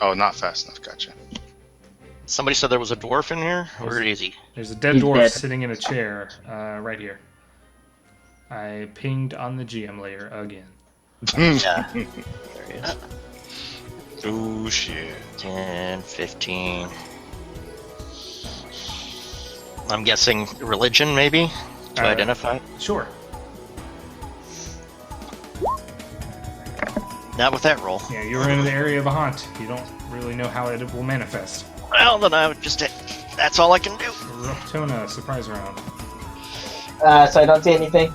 Oh, not fast enough. Gotcha. Somebody said there was a dwarf in here? Where is he? There's a dead He's dwarf dead. sitting in a chair right here. I pinged on the GM layer again. Yeah. There he is. Oh, shit. 10, 15. I'm guessing religion, maybe, to identify. Sure. Not with that roll. Yeah, you're in the area of a haunt. You don't really know how it will manifest. Well, then I would just. That's all I can do. Rotona, surprise round. So I don't see anything.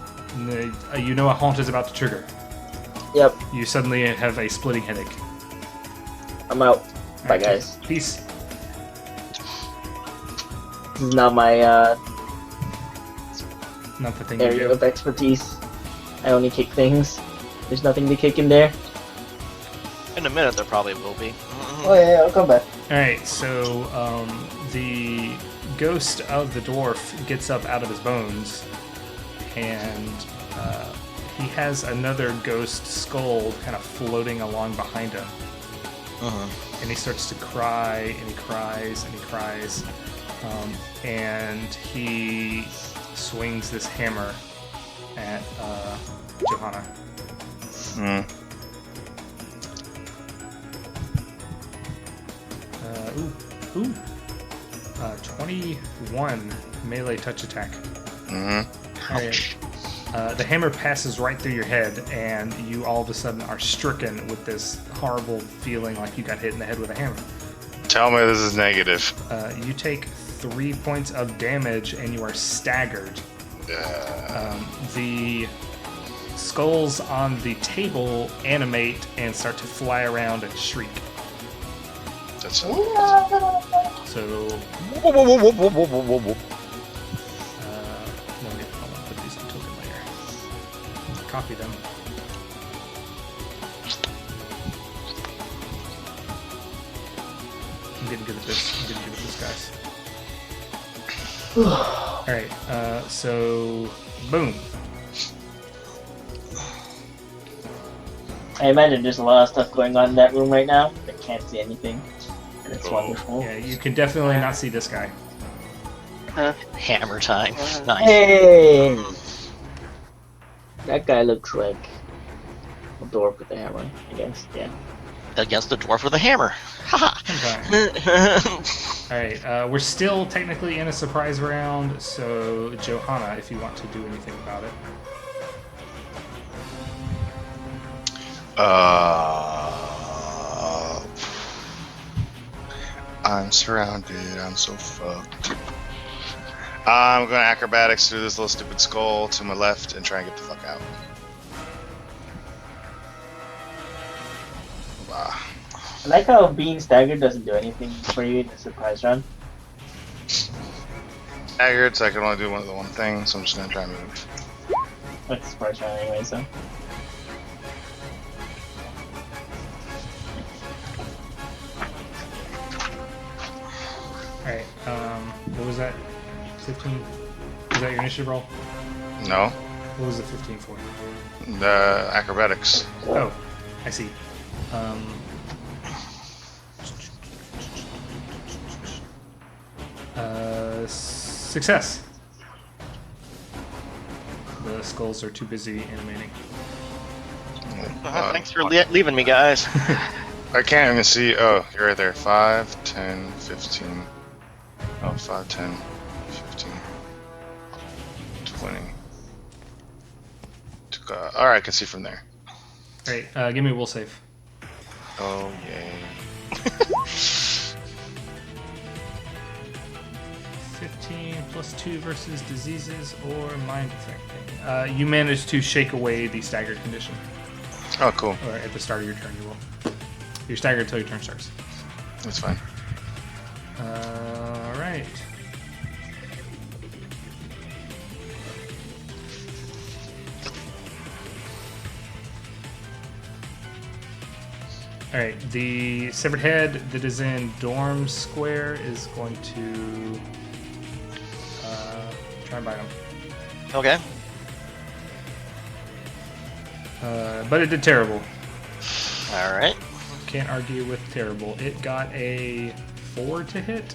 You know a haunt is about to trigger. Yep, You suddenly have a splitting headache. I'm out. Bye, Okay. guys. Peace. This is not my Not the thing you area do. of expertise. I only kick things. There's nothing to kick in there. In a minute, there probably will be. Oh yeah, I'll come back. Alright, so the ghost of the dwarf gets up out of his bones, and he has another ghost skull kind of floating along behind him. And he starts to cry, and he cries, and he cries. And he swings this hammer at Johanna. Hmm. Ooh. 21 melee touch attack. Mm-hmm. Alright. The hammer passes right through your head, and you all of a sudden are stricken with this horrible feeling like you got hit in the head with a hammer. Tell me this is negative. You take 3 points of damage, and you are staggered. The skulls on the table animate and start to fly around and shriek. That's So, no, wait, hold on, put these in token layer. Copy them. I'm getting good at this. I'm getting good at this, guys. Alright, so, boom. I imagine there's a lot of stuff going on in that room right now. I can't see anything. And it's wonderful. Yeah, you can definitely not see this guy. Hammer time. Nice. Hey! That guy looks like a dwarf with a hammer, I guess. Yeah. Against the dwarf with a hammer. Haha. Alright, we're still technically in a surprise round, so Johanna, if you want to do anything about it. I'm surrounded. I'm so fucked. I'm gonna acrobatics through this little stupid skull to my left and try and get the fuck out. I like how being staggered doesn't do anything for you in the surprise round. Staggered, so I can only do one thing, so I'm just gonna try and move. It's surprise round anyway, so. Alright, what was that? 15? Was that your initiative roll? No, What was the 15 for? the acrobatics. Oh, I see. Success. The skulls are too busy animating. Thanks for leaving me, guys. I can't even see. Oh, you're right there. 5, 10, 15. Oh, 5, 10, 15, 20. Alright, I can see from there. Alright, give me a will save. Oh, yay. 15 plus 2 versus diseases or mind affecting. You managed to shake away the staggered condition. Oh, cool. Or at the start of your turn, you will. You're staggered until your turn starts. That's fine. Alright. Alright, the severed head that is in Dorm Square is going to try and bite him. Okay. But it did terrible. All right. Can't argue with terrible. It got a 4 to hit.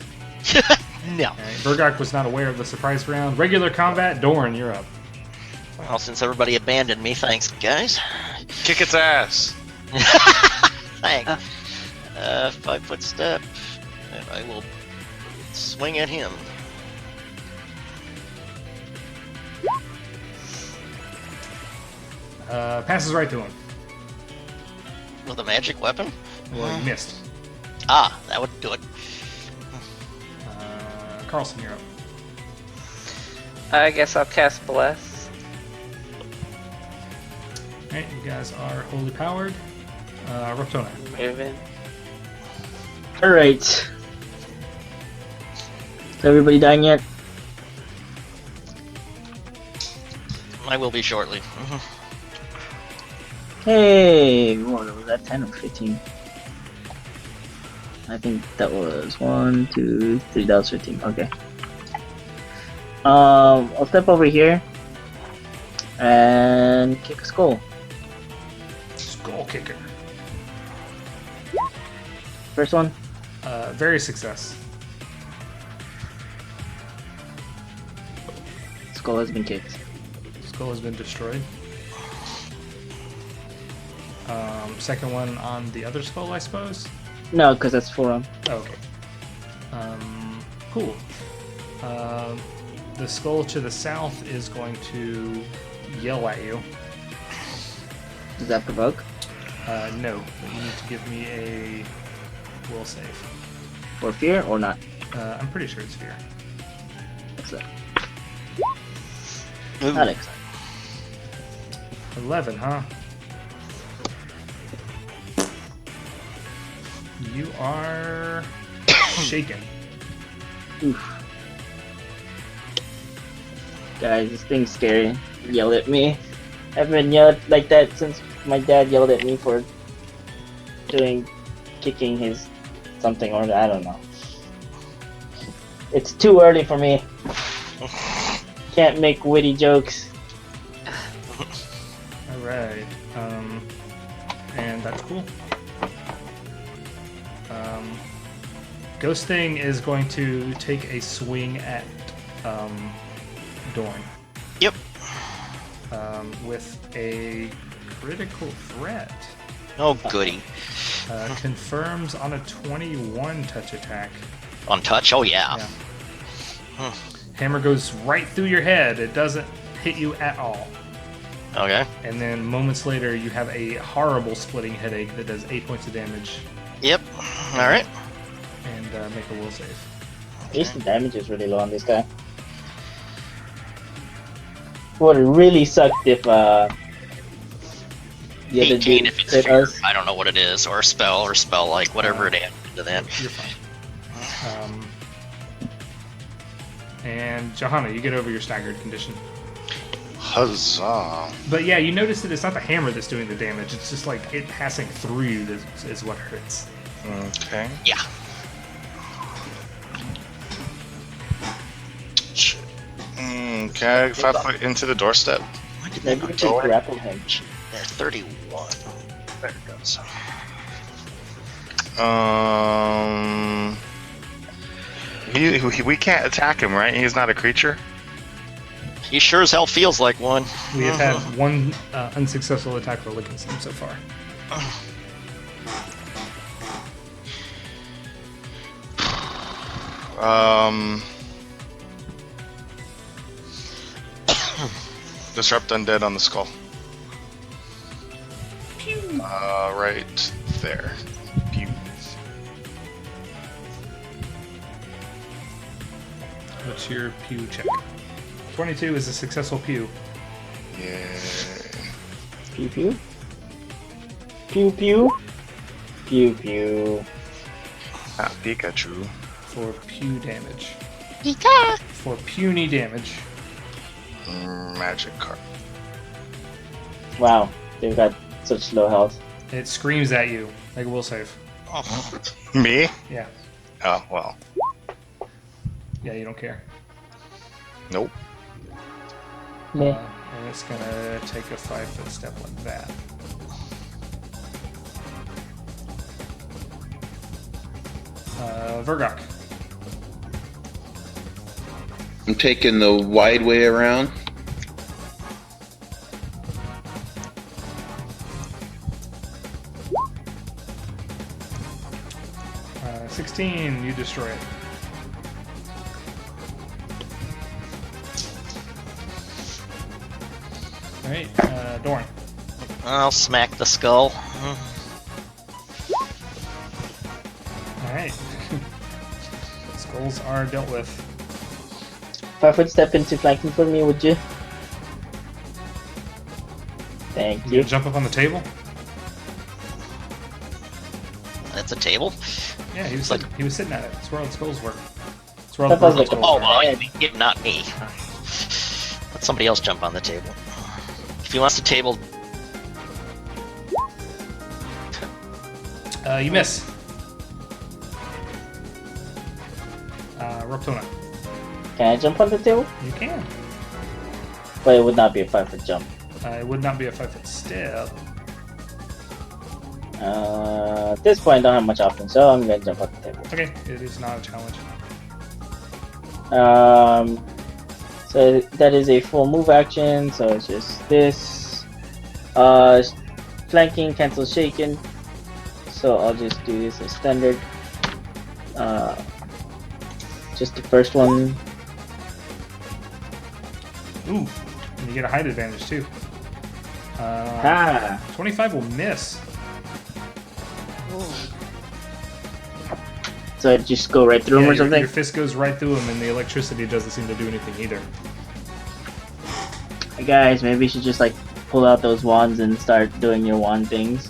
No. Alright, Vergok was not aware of the surprise round. Regular combat, Dorn, you're up. Well, since everybody abandoned me, thanks, guys. Kick its ass. Thanks. 5-foot step, and I will swing at him. Passes right to him. With a magic weapon? Well, you missed. Ah, that would do it. Carlson, you're up. I guess I'll cast Bless. Alright, you guys are holy powered. Rotona. Move in. Alright. Is everybody dying yet? I will be shortly. Hey, what was that? 10 or 15? I think that was 1, 2, 3. That was 15. Okay. I'll step over here and kick a skull. Skull kicker. First one. Very success. Skull has been kicked. Skull has been destroyed. Second one on the other skull, I suppose? No, because that's forearm. Oh, okay. Cool. The skull to the south is going to yell at you. Does that provoke? No, but you need to give me a will save. For fear or not? I'm pretty sure it's fear. What's that? Ooh. Not exciting. 11, huh? You are shaken. Oof. Guys, this thing's scary. Yell at me. I haven't been yelled like that since my dad yelled at me for kicking his something, or I don't know. It's too early for me. Can't make witty jokes. Alright. And that's cool. Ghost Thing is going to take a swing at Dorn. Yep. With a critical threat. Oh, goody. Confirms on a 21 touch attack. On touch? Oh, yeah. Yeah. Hammer goes right through your head. It doesn't hit you at all. Okay. And then moments later, you have a horrible splitting headache that does 8 points of damage. Yep. Alright. And make a will save. At least the damage is really low on this guy. Would have really sucked if the other 18 dude if it's hit fear. us. I don't know what it is, or spell like whatever it added to that. You're fine. And Johanna, you get over your staggered condition. Huzzah. But yeah, you notice that it's not the hammer that's doing the damage. It's just like it passing through you is what hurts. Okay. Yeah. Shit. Okay, 5 foot into the doorstep. Why did Maybe that we not should go in? grapple him. There, 31. There it goes. We can't attack him, right? He's not a creature. He sure as hell feels like one. We have had one unsuccessful attack roll against him so far. Disrupt undead on the skull. Right there. Pew. What's your pew check? 22 is a successful pew. Yeah. Pew pew. Pew pew. Pew pew. Not Pikachu. For pew damage. Pika! For puny damage. Magic card. Wow, they've got such low health. It screams at you. Make a will save. Me? Yeah. Oh, well. Yeah, you don't care. Nope. Meh. And it's gonna take a 5-foot step like that. Vergok. I'm taking the wide way around. Uh, 16, you destroy it. Alright, Dorn. I'll smack the skull. Alright. Skulls are dealt with. 5-foot step into flanking for me, would you? Thank You you. gonna jump up on the table? That's a table? Yeah, he was, Like- he was sitting at it. That's where all the skulls were. That's where all That the was purple like a- skulls Oh, were. well, not me. Let somebody else jump on the table. If he wants to table... You miss. Rotona. Can I jump on the table? You can. But it would not be a 5-foot jump. It would not be a 5-foot step. At this point, I don't have much options, so I'm gonna jump on the table. Okay, it is not a challenge. So that is a full move action, so it's just this. Flanking cancels shaken, so I'll just do this as standard. Just the first one. Ooh, and you get a height advantage too. Ha! 25 will miss. So I just go right through him or your, something? your fist goes right through him, and the electricity doesn't seem to do anything either. Hey guys, maybe you should just like pull out those wands and start doing your wand things.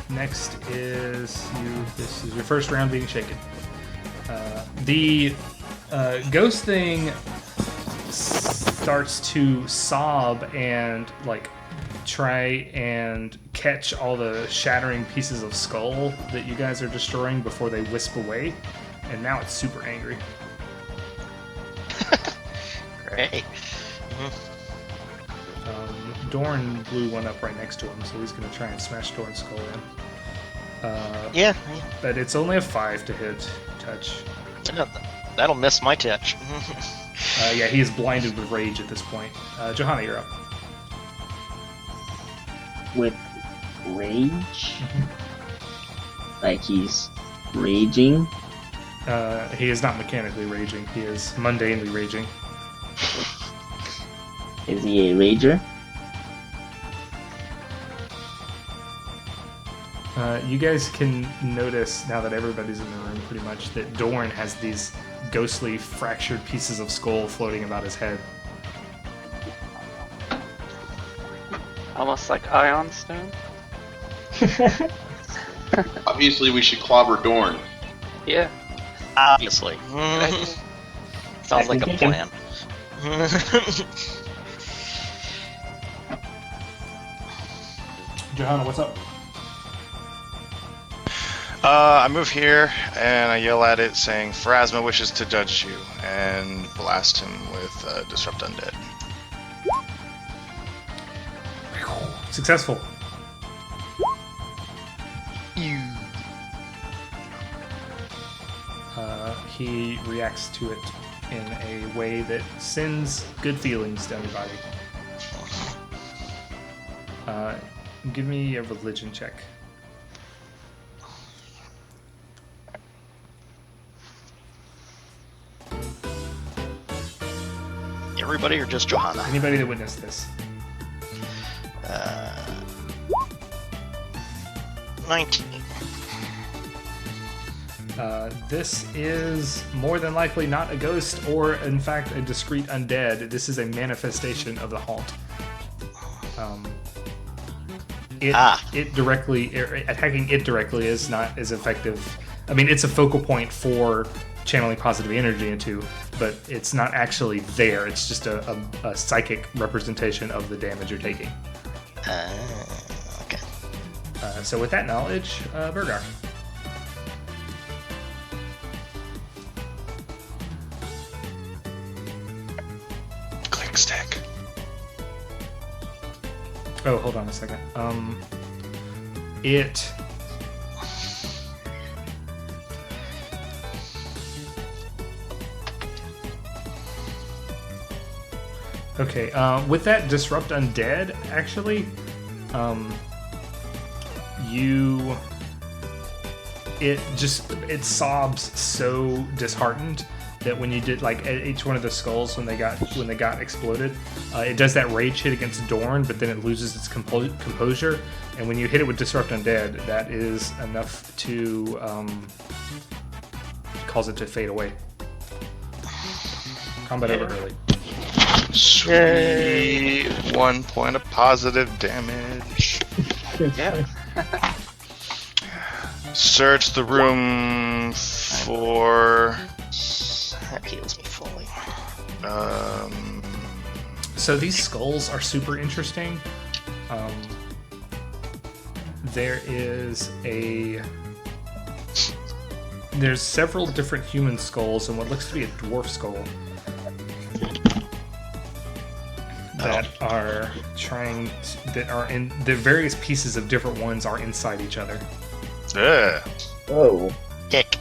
Next is you. This is your first round being shaken. The ghost thing starts to sob and like try and catch all the shattering pieces of skull that you guys are destroying before they wisp away, and now it's super angry. Great. Dorn blew one up right next to him, so he's going to try and smash Dorn's skull in. Yeah. But it's only a 5 to hit touch. That'll miss my touch. Yeah, he is blinded with rage at this point. Johanna, you're up. With rage? Like he's raging? He is not mechanically raging. He is mundanely raging. Is he a rager? You guys can notice, now that everybody's in the room pretty much, that Dorn has these ghostly fractured pieces of skull floating about his head. Almost like Ion Stone. Obviously, we should clobber Dorn. Yeah. Obviously. Sounds like a Thinking. plan. Johanna, what's up? I move here and I yell at it saying, Pharasma wishes to judge you, and blast him with Disrupt Undead. Successful. He reacts to it in a way that sends good feelings down your body. Give me a religion check. Everybody or just Johanna? Anybody that witnessed this. 19. This is more than likely not a ghost or, in fact, a discrete undead. This is a manifestation of the haunt. It directly attacking it directly is not as effective. I mean, it's a focal point for channeling positive energy into, but it's not actually there. It's just a psychic representation of the damage you're taking. Okay. So with that knowledge, Burgar. Click stick. Oh, hold on a second. It. Okay, with that Disrupt Undead, actually, it sobs so disheartened that when you did like at each one of the skulls when they got exploded, it does that rage hit against Dorn, but then it loses its composure, and when you hit it with Disrupt Undead, that is enough to cause it to fade away. Combat over early. Sweet. 1 point of positive damage. Yeah. Search the room for. That heals me fully. So these skulls are super interesting. There's several different human skulls and what looks to be a dwarf skull that are in the various pieces of different ones are inside each other. Yeah. Oh. Dick.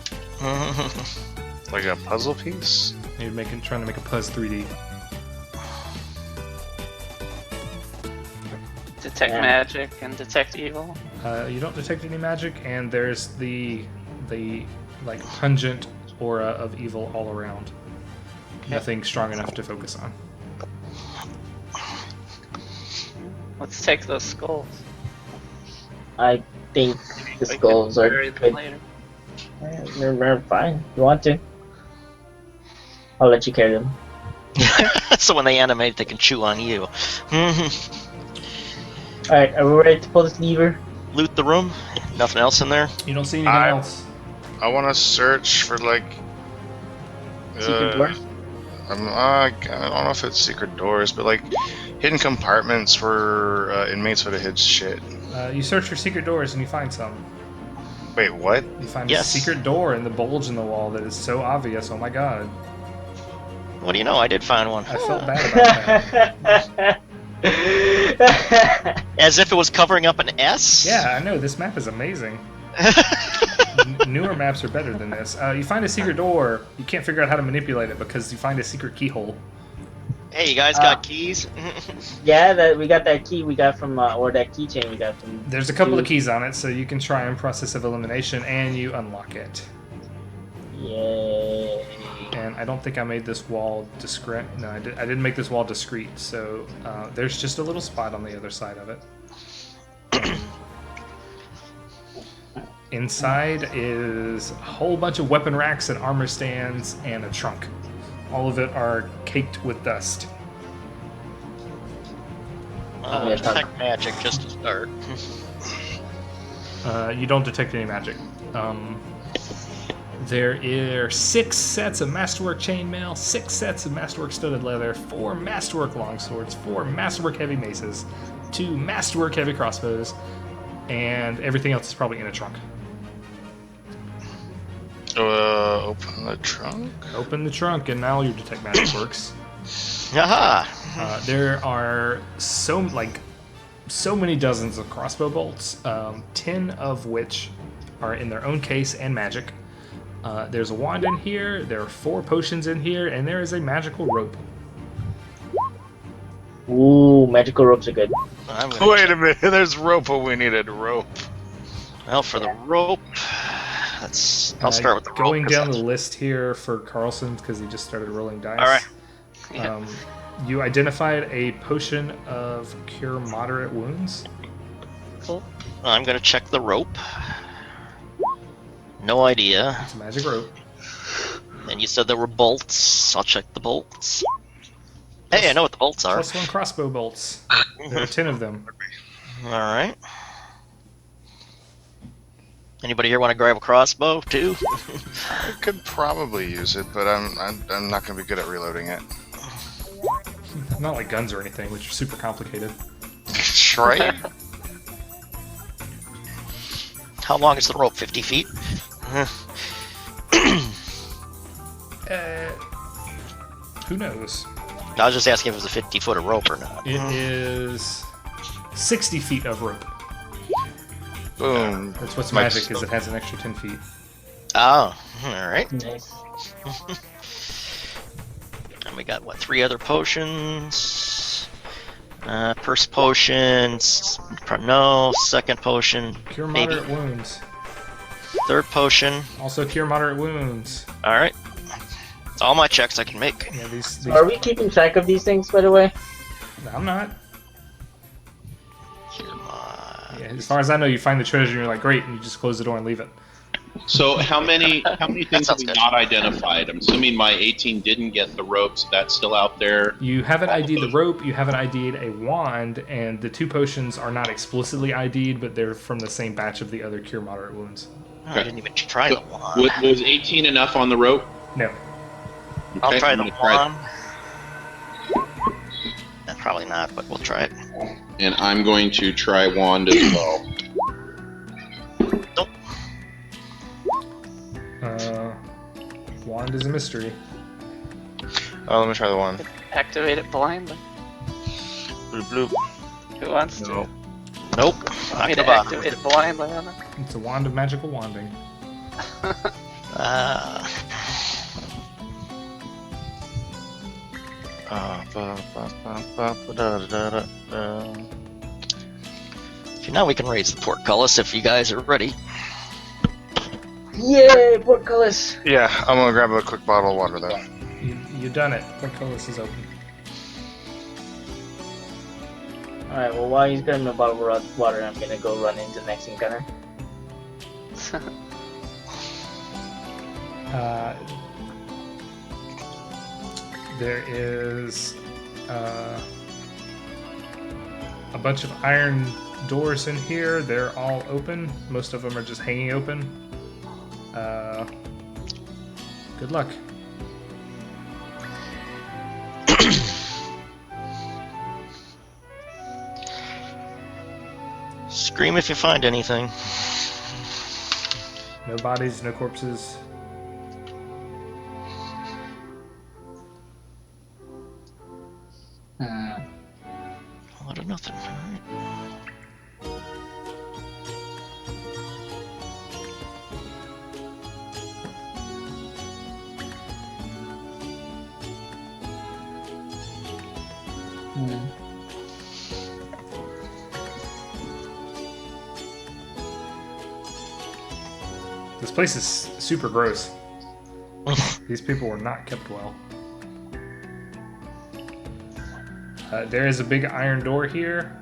Like a puzzle piece? You're trying to make a Puzz 3D. Detect magic and detect evil. You don't detect any magic, and there's the like pungent aura of evil all around. Nothing strong enough to focus on. Let's take those skulls. I think the We can skulls are bury them good. later. They're fine. If you want to, I'll let you carry them. So when they animate, they can chew on you. Alright, are we ready to pull this lever? Loot the room. Nothing else in there. You don't see anything else. I want to search for like. Secret doors? I don't know if it's secret doors, but like hidden compartments for inmates with a hid shit. You search for secret doors and you find some. Wait, what? You find Yes. a secret door in the bulge in the wall that is so obvious. Oh my god. What do you know? I did find one. I felt bad about that. As if it was covering up an S? Yeah, I know. This map is amazing. Newer maps are better than this. You find a secret door. You can't figure out how to manipulate it because you find a secret keyhole. Hey, you guys got keys? Yeah, we got that key we got from, or that keychain we got from. There's a couple of keys on it, so you can try and process of elimination, and you unlock it. Yay. And I don't think I made this wall discreet. No, I didn't make this wall discreet, so there's just a little spot on the other side of it. Inside is a whole bunch of weapon racks and armor stands and a trunk. All of it are caked with dust. Detect magic just to start. You don't detect any magic. There are 6 sets of Masterwork chainmail, 6 sets of Masterwork studded leather, 4 Masterwork longswords, 4 Masterwork heavy maces, 2 Masterwork heavy crossbows, and everything else is probably in a trunk. Open the trunk. Open the trunk, and now your detect magic works. Aha! There are so many dozens of crossbow bolts, 10 of which are in their own case and magic. There's a wand in here, there are 4 potions in here, and there is a magical rope. Ooh, magical ropes are good. Wait a minute, there's rope, but we needed rope. Well, for the rope, I'll start with the rope. Going 'cause down the that's- list here for Carlson, because he just started rolling dice. All right. You identified a potion of cure moderate wounds. Cool. I'm gonna check the rope. No idea. It's a magic rope. And you said there were bolts. I'll check the bolts. Hey, I know what the bolts are. +1 crossbow bolts. There are 10 of them. Alright. Anybody here want to grab a crossbow too? I could probably use it, but I'm not gonna be good at reloading it. Not like guns or anything, which are super complicated. Right? How long is the rope? 50 feet? Who knows? I was just asking if it was a 50-foot of rope or not. It is 60 feet of rope. Boom. That's what's My magic, is it has an extra 10 feet. Oh, alright. Nice. And we got, what, 3 other potions? First potions, no. Second potion, Cure maybe. moderate wounds. Third potion. Also cure moderate wounds. Alright. It's all my checks I can make. Yeah, these Are we keeping track of these things, by the way? I'm not. Cure mod. Yeah, as far as I know, you find the treasure and you're like, great, and you just close the door and leave it. So how many things have sounds we good. not identified? I'm assuming my 18 didn't get the rope, so that's still out there. You haven't ID'd the rope, you haven't ID'd a wand, and the 2 potions are not explicitly ID'd, but they're from the same batch of the other cure moderate wounds. Oh, I didn't even try So, the wand. was 18 enough on the rope? No. I'll Okay, try I'm the gonna try wand. Probably not, but we'll try it. And I'm going to try wand as well. Nope. Wand is a mystery. Oh, let me try the one. Activate it blindly. Bloop bloop. Who wants to? No. Nope. Want me to Akaba. activate it blindly on it? It's a wand of magical wanding. Okay, now we can raise the portcullis if you guys are ready. Yay, portcullis! Yeah, I'm gonna grab a quick bottle of water though. You done it. Portcullis is open. Alright, well, while he's grabbing a bottle of water, I'm gonna go run into the next encounter. There is a bunch of iron doors in here. They're all open. Most of them are just hanging open. Good luck. Scream if you find anything. No bodies, no corpses. A lot of nothing. Alright. This place is super gross. These people were not kept well. There is a big iron door here,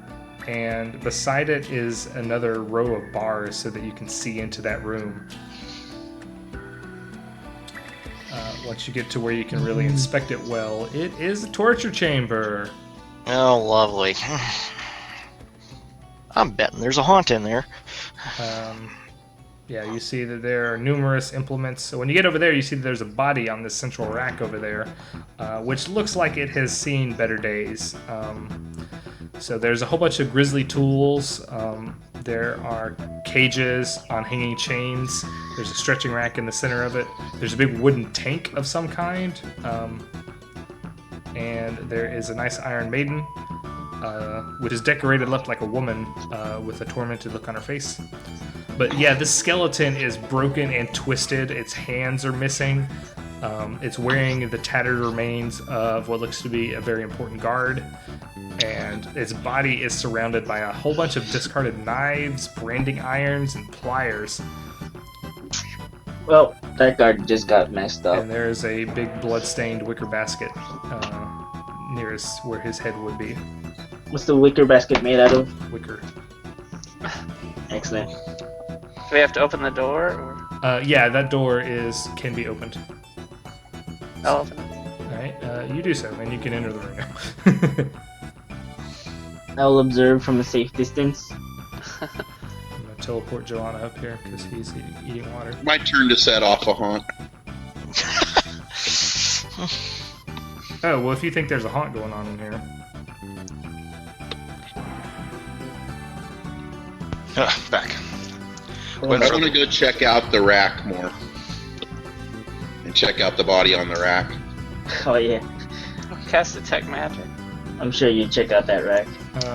and beside it is another row of bars so that you can see into that room. Once you get to where you can really inspect it well, it is a torture chamber. Oh, lovely. I'm betting there's a haunt in there. Yeah, you see that there are numerous implements. So when you get over there, you see that there's a body on this central rack over there, which looks like it has seen better days. So there's a whole bunch of grisly tools. There are cages on hanging chains. There's a stretching rack in the center of it. There's a big wooden tank of some kind. And there is a nice Iron Maiden, which is decorated left like a woman with a tormented look on her face. But yeah, this skeleton is broken and twisted. Its hands are missing. It's wearing the tattered remains of what looks to be a very important guard. And its body is surrounded by a whole bunch of discarded knives, branding irons, and pliers. Well, that guard just got messed up. And there's a big blood-stained wicker basket nearest where his head would be. What's the wicker basket made out of? Wicker. Excellent. Do we have to open the door, or Yeah, that door can be opened. I'll open it? All right, you do so, and you can enter the room now. I will observe from a safe distance. I'm gonna teleport Joanna up here because he's eating water. My turn to set off a haunt. Oh, well, if you think there's a haunt going on in here. Back. I want to go check out the rack more. And check out the body on the rack. Oh yeah, Cast Detect Magic. I'm sure you check out that rack.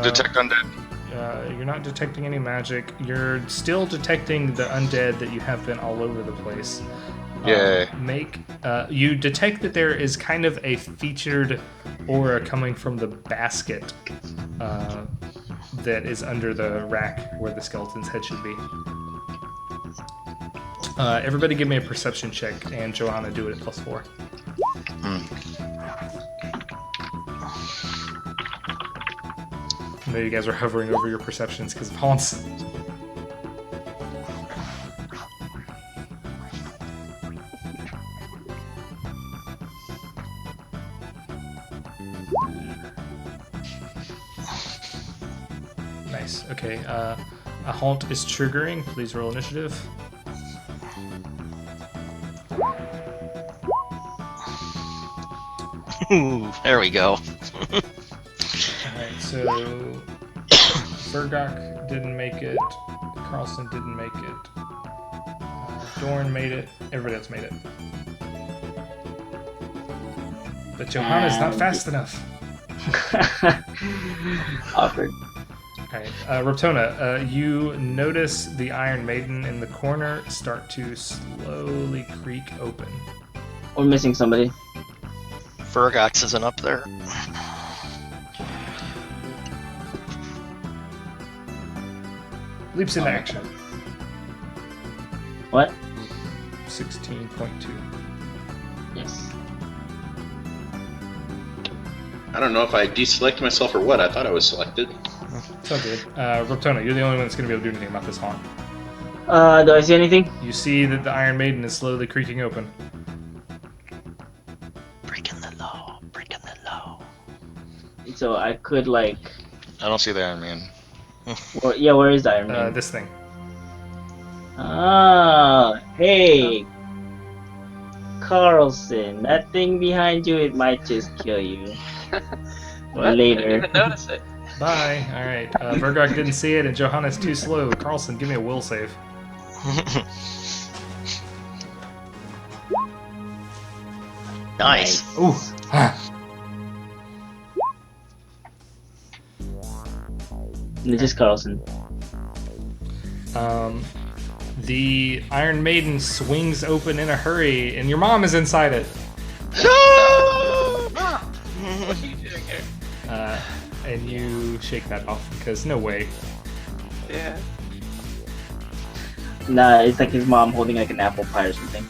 Detect undead. You're not detecting any magic. You're still detecting the undead that you have been all over the place. Yay. You detect that there is kind of a featured aura coming from the basket that is under the rack where the skeleton's head should be. Everybody give me a perception check, and Joanna, do it at +4. I know you guys are hovering over your perceptions because of haunts. Nice. Okay. A haunt is triggering. Please roll initiative. Ooh, there we go. Alright, so Vergok didn't make it. Carlson didn't make it. Dorn made it. Everybody else made it. But Johanna's not fast enough. Awkward. Alright, Rotona, you notice the Iron Maiden in the corner start to slowly creak open. We're missing somebody. Vergox isn't up there. Leaps into action. What? 16.2. Yes. I don't know if I deselect myself or what. I thought I was selected. It's all good. Rotona, you're the only one that's going to be able to do anything about this haunt. Do I see anything? You see that the Iron Maiden is slowly creaking open. Breaking the law. Breaking the law. So I could like. I don't see the Iron Man. Yeah, where is the Iron Man? This thing. Ah, hey, Carlson, that thing behind you, it might just kill you. What? I didn't Later. even notice it. Bye. Alright. Vergok didn't see it, and Johanna's too slow. Carlson, give me a will save. Nice. Ooh. Just Carlson. The Iron Maiden swings open in a hurry, and your mom is inside it. What are you doing here? And you shake that off because no way. Yeah. Nah, it's like his mom holding like an apple pie or something.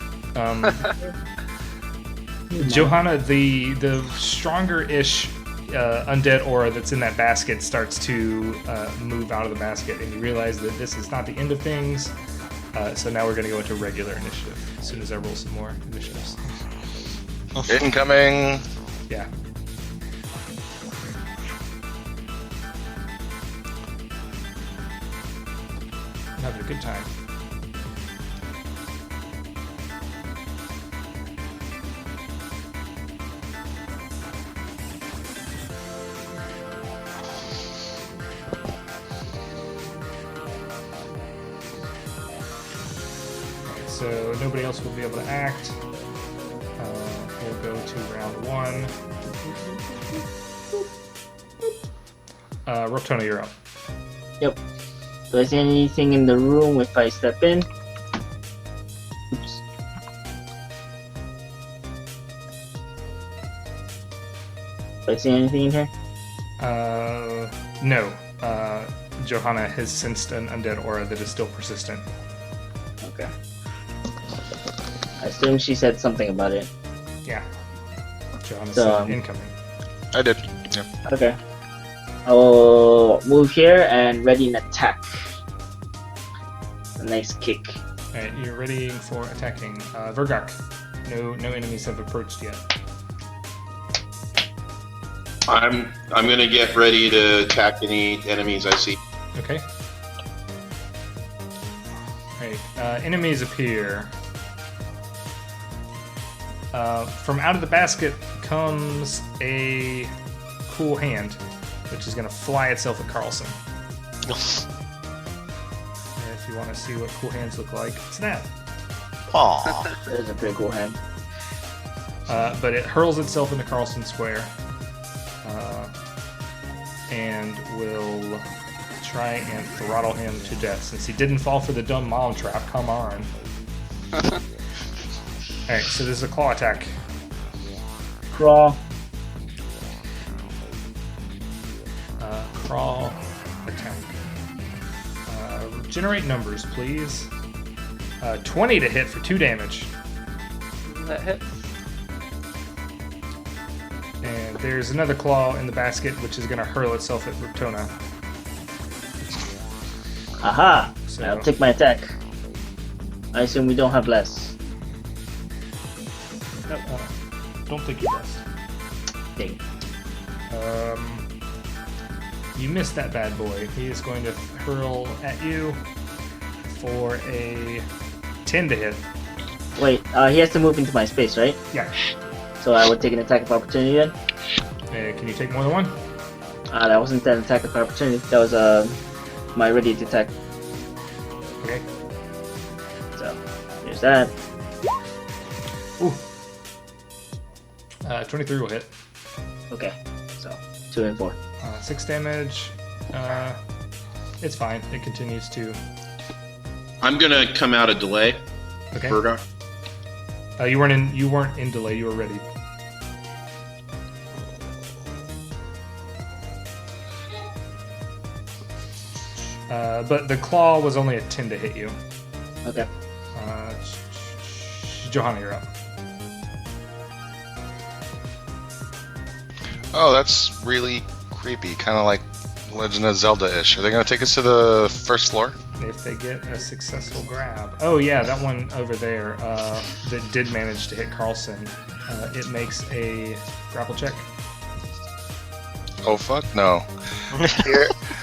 Johanna, the stronger-ish undead aura that's in that basket starts to move out of the basket, and you realize that this is not the end of things. So now we're going to go into regular initiative as soon as I roll some more initiatives. Incoming. Yeah. I'm having a good time. So nobody else will be able to act. We'll go to round 1. Rotona, you're up. Yep. Do I see anything in the room if I step in? Oops. Do I see anything in here? No. Johanna has sensed an undead aura that is still persistent. Okay. I assume she said something about it. Yeah. Johanna So, said incoming. I did. Yeah. Okay. I will move here and ready an attack. A nice kick. Alright, you're ready for attacking. Vergok. No enemies have approached yet. I'm gonna get ready to attack any enemies I see. Okay. Right, enemies appear. From out of the basket comes a cool hand, which is going to fly itself at Carlson. And if you want to see what cool hands look like, it's that. Aw. That is a pretty cool hand. But it hurls itself into Carlson Square and will try and throttle him to death since he didn't fall for the dumb mom trap. Come on. Alright, so this is a claw attack. Crawl. Crawl attack. Generate numbers, please. 20 to hit for 2 damage. That hits. And there's another claw in the basket, which is going to hurl itself at Riptona. Aha! So- I'll take my attack. I assume we don't have less. Don't think he does. Dang. You missed that bad boy. He is going to hurl at you for a 10 to hit. Wait, he has to move into my space, right? Yeah. So I would take an attack of opportunity then? Can you take more than one? That wasn't an attack of opportunity. That was my ready to attack. Okay. So, there's that. Ooh. 23 will hit. Okay, so 2 and 4. 6 damage. It's fine. It continues to. I'm gonna come out of delay. Okay. Bergar. You weren't in delay. You were ready. But the claw was only a 10 to hit you. Okay. Johanna, you're up. Oh, that's really creepy. Kind of like Legend of Zelda-ish. Are they going to take us to the first floor? If they get a successful grab. Oh yeah, that one over there that did manage to hit Carlson. It makes a grapple check. Oh, fuck no.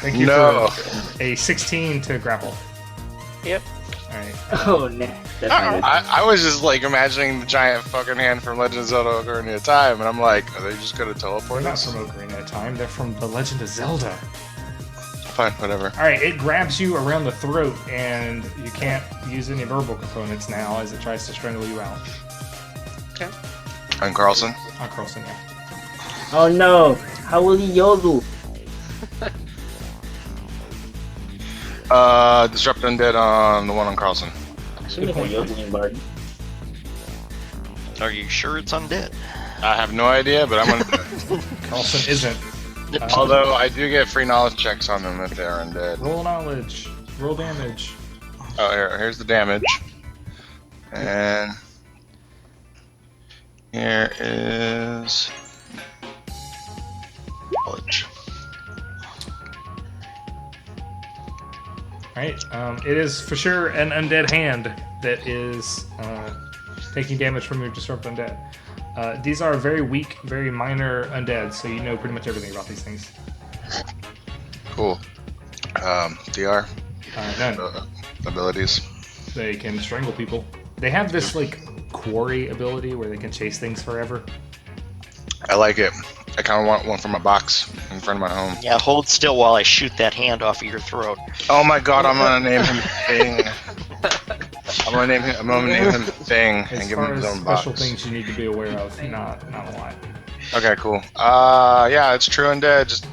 Thank you No. for a 16 to grapple. Yep. Alright. Oh, no. That's not good. I was just like imagining the giant fucking hand from Legend of Zelda Ocarina of Time, and I'm like, are they just going to They're teleport not us? from Ocarina of Time, they're from The Legend of Zelda. Fine, whatever. Alright, it grabs you around the throat, and you can't use any verbal components now as it tries to strangle you out. Okay. And Carlson? On Carlson, yeah. Oh no! How will he yodel? Disrupt Undead on the one on Carlson. Should make a yodeling bard. Are you sure it's undead? I have no idea, but I'm gonna do it. Carlson isn't. Although I do get free knowledge checks on them if they are undead. Roll knowledge. Roll damage. Oh, here's the damage. And here is knowledge. Alright, it is for sure an undead hand that is taking damage from your Disrupt Undead. These are very weak, very minor undead, so you know pretty much everything about these things. Cool. DR None. abilities. They can strangle people. They have this, like, quarry ability where they can chase things forever. I like it. I kind of want one from a box in front of my home. Yeah, hold still while I shoot that hand off of your throat. Oh my god, I'm gonna name him Thing. I'm gonna name him Thing and As give far him as his own box. special things you need to be aware of, not a lot. Okay, cool. Yeah, it's true undead. Just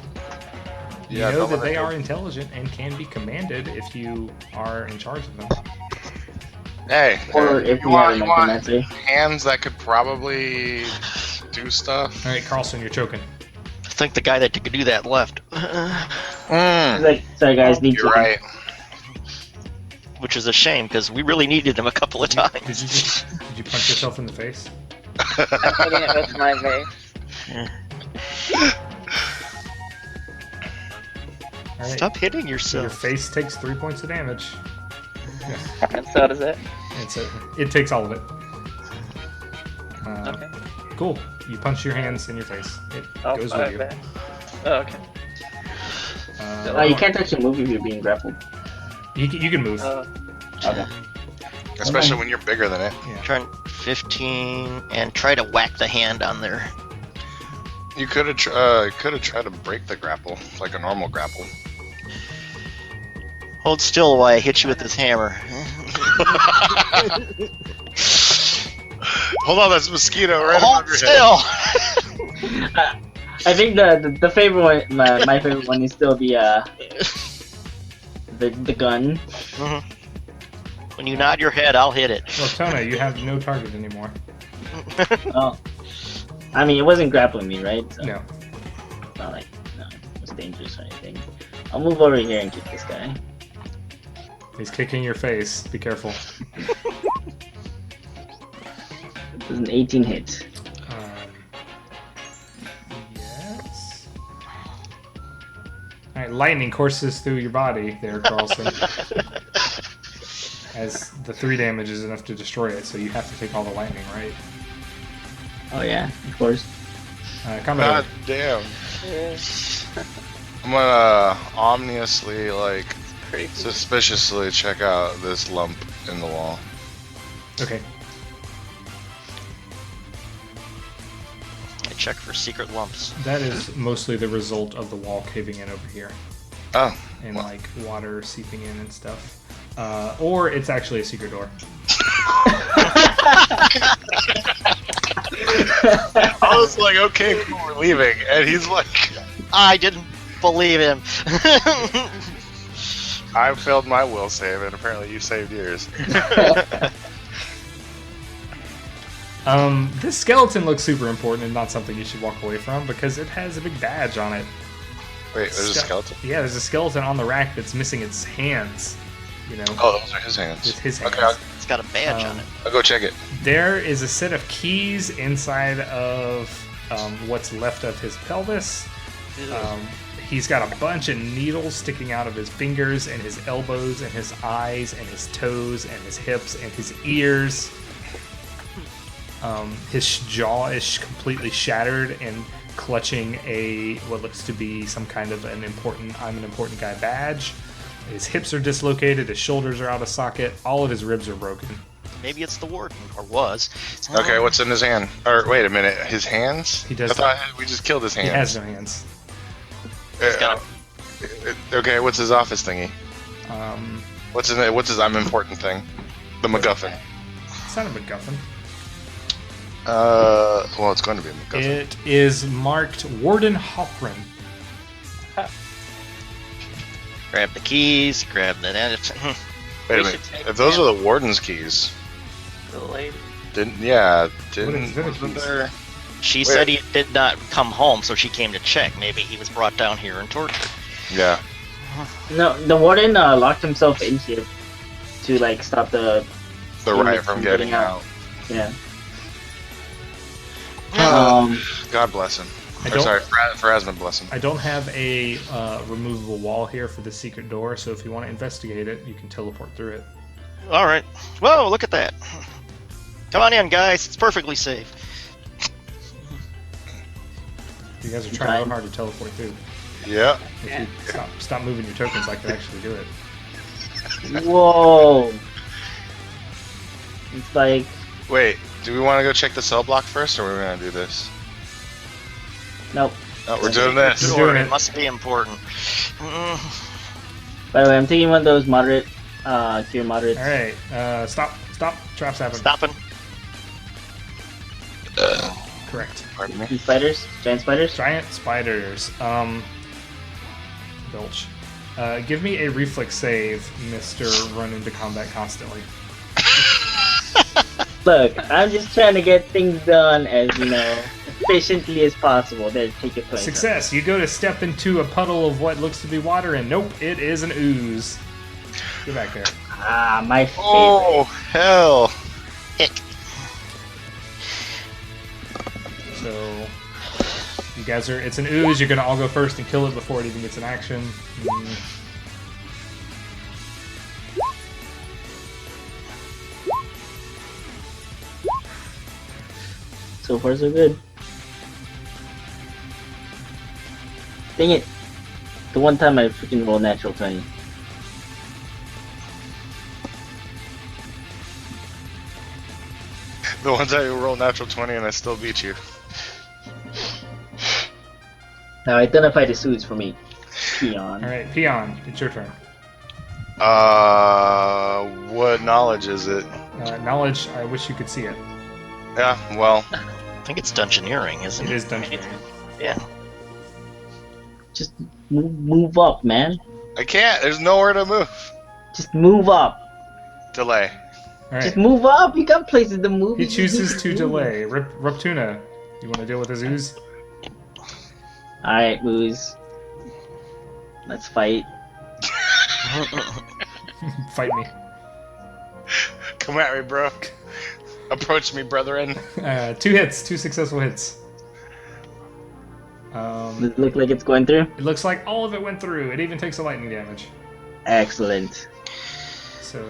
You yeah, know don't that let they it are go. intelligent and can be commanded if you are in charge of them. Hey, Or if you we have want, an you want necromancer. hands that could probably do stuff? Alright, Carlson, you're choking. I think the guy that could do that left. Like, sorry guys, need You're to. right. Which is a shame, because we really needed him a couple of Did times. you punch yourself in the face? I'm hitting it with my mace. Alright, Stop hitting so your yourself. face takes 3 points of damage. And so does it. And so it takes all of it. Okay. Cool. You punch your hands in your face. It Oh, goes with you. okay. Oh, okay. You can't actually move if you're being grappled. You can move. Okay. Especially when you're bigger than it. Turn 15 and try to whack the hand on there. You could have tried to break the grapple like a normal grapple. Hold still while I hit you with this hammer. Hold on, that's mosquito right Hold above your still. head. I think the favorite one, my favorite one is still the gun. Mhm. When you nod your head, I'll hit it. Well, Tona, you have no target anymore. Oh, I mean, it wasn't grappling me, right? So No. it's not like it's dangerous or anything. I'll move over here and kick this guy. He's kicking your face. Be careful. It was an 18 hit. Yes. Alright, lightning courses through your body there, Carlson. As the 3 damage is enough to destroy it, so you have to take all the lightning, right? Oh yeah, of course. Combat God damn. I'm gonna ominously, like, suspiciously check out this lump in the wall. Okay. I check for secret lumps. That is mostly the result of the wall caving in over here. Oh. And, well. like, water seeping in and stuff. Or it's actually a secret door. I was like, okay, cool, we're leaving. And he's like, I didn't believe him. I failed my will save, and apparently you saved yours. This skeleton looks super important and not something you should walk away from because it has a big badge on it. Wait, there's a skeleton? Yeah, there's a skeleton on the rack that's missing its hands. You know. Oh, those are his hands. It's his hands. Okay, It's got a badge on it. I'll go check it. There is a set of keys inside of what's left of his pelvis. He's got a bunch of needles sticking out of his fingers and his elbows and his eyes and his toes and his hips and his ears. His jaw is completely shattered and clutching what looks to be some kind of I'm an important guy badge. His hips are dislocated, his shoulders are out of socket, all of his ribs are broken. Maybe it's the warden, or was. Okay, what's in his hand? Or wait a minute, his hands? He does. I thought we just killed his hands. He has no hands. Okay, what's his office thingy? Um, What's his I'm important thing? The MacGuffin. It's not a MacGuffin. Well, it's going to be a MacGuffin. It is marked Warden Hoffren. Grab the keys, grab the... Wait a minute, if those are the warden's keys. The lady. Wasn't there... She said he did not come home, so she came to check. Maybe he was brought down here and tortured. Yeah. No, the warden locked himself in here to like stop the riot from getting out. Yeah. God bless him. Phrasma bless him. I don't have a removable wall here for the secret door, so if you want to investigate it, you can teleport through it. All right. Whoa, look at that. Come on in, guys. It's perfectly safe. You guys are trying real hard to teleport through. Yeah. If you stop moving your tokens, I can actually do it. Whoa. It's like... Wait, do we want to go check the cell block first, or are we going to do this? Nope. No, we're doing this. We're doing It must be important. By the way, I'm taking one of those moderate, cure moderates. Alright, stop. Traps happen. Stopping. Correct. Pardon me? Spiders? Giant spiders? Giant spiders. Belch. Give me a reflex save, Mr. Run into combat constantly. Look, I'm just trying to get things done as, efficiently as possible. There, take your place. Success! You go to step into a puddle of what looks to be water, and nope, it is an ooze. Go back there. Ah, my favorite. Oh, hell. Hick. So, you guys it's an ooze, you're gonna all go first and kill it before it even gets an action. So far, so good. Dang it. The one time I freaking roll natural 20. The ones I roll natural 20 and I still beat you. Now identify the suits for me. Peon. All right, Peon, it's your turn. What knowledge is it? Knowledge. I wish you could see it. Yeah, well, I think it's dungeoneering, isn't It it? is dungeoneering. Yeah. Just move up, man. I can't. There's nowhere to move. Just move up. Delay. All Just right. move up. You got places to move. He chooses to delay. Ruptuna, you want to deal with his ooze? Alright, Moose. Let's fight. Fight me. Come at me, bro. Approach me, brethren. 2 hits, 2 successful hits. Does it look like it's going through? It looks like all of it went through. It even takes a lightning damage. Excellent. So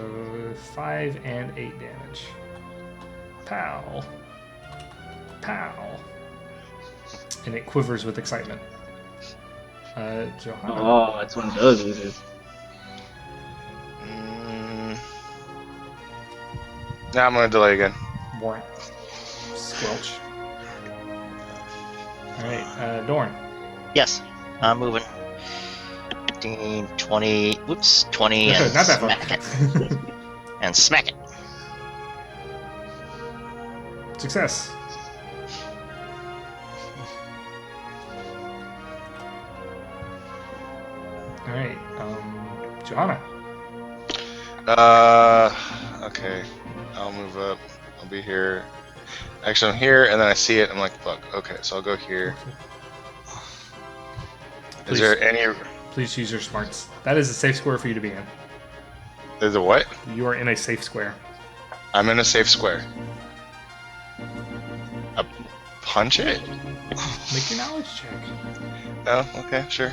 5 and 8 damage. Pow. Pow. And it quivers with excitement. Johanna. Oh, it's one of those losers. Now I'm gonna delay again. Warrant. Squelch. Alright, Dorn. Yes, I'm moving. 15, 20, whoops, 20, and Not that smack far. it. And smack it. Success. Alright, Johanna. Okay. I'll move up. I'll be here. Actually, I'm here, and then I see it. I'm like, fuck. Okay, so I'll go here. Is there any? Please use your smarts. That is a safe square for you to be in. There's a what? You are in a safe square. I'm in a safe square. Punch it? Make your knowledge check. Oh, okay, sure.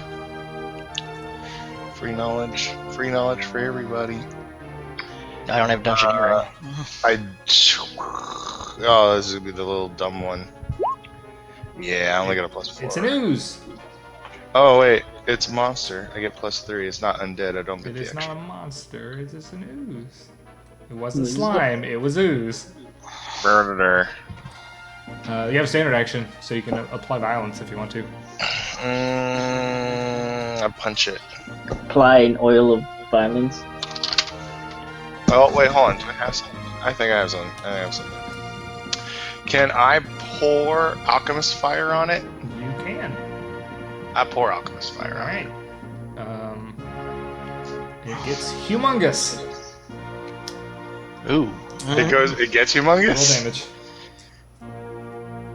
Free knowledge for everybody. I don't have dungeoneering. Oh, this is gonna be the little dumb one. Yeah, I only got a +4. It's an ooze. Oh wait, it's monster. I get +3. It's not undead. I don't get It the is not extra. a monster. It is an ooze. It wasn't slime. It was ooze. Murder. You have standard action, so you can apply violence if you want to. I punch it. Apply an oil of violence. Oh wait, hold on. Do I have some? I think I have some. Can I pour alchemist fire on it? You can. I pour alchemist fire All on right. It gets humongous. Ooh. it. It gets humongous. Roll damage.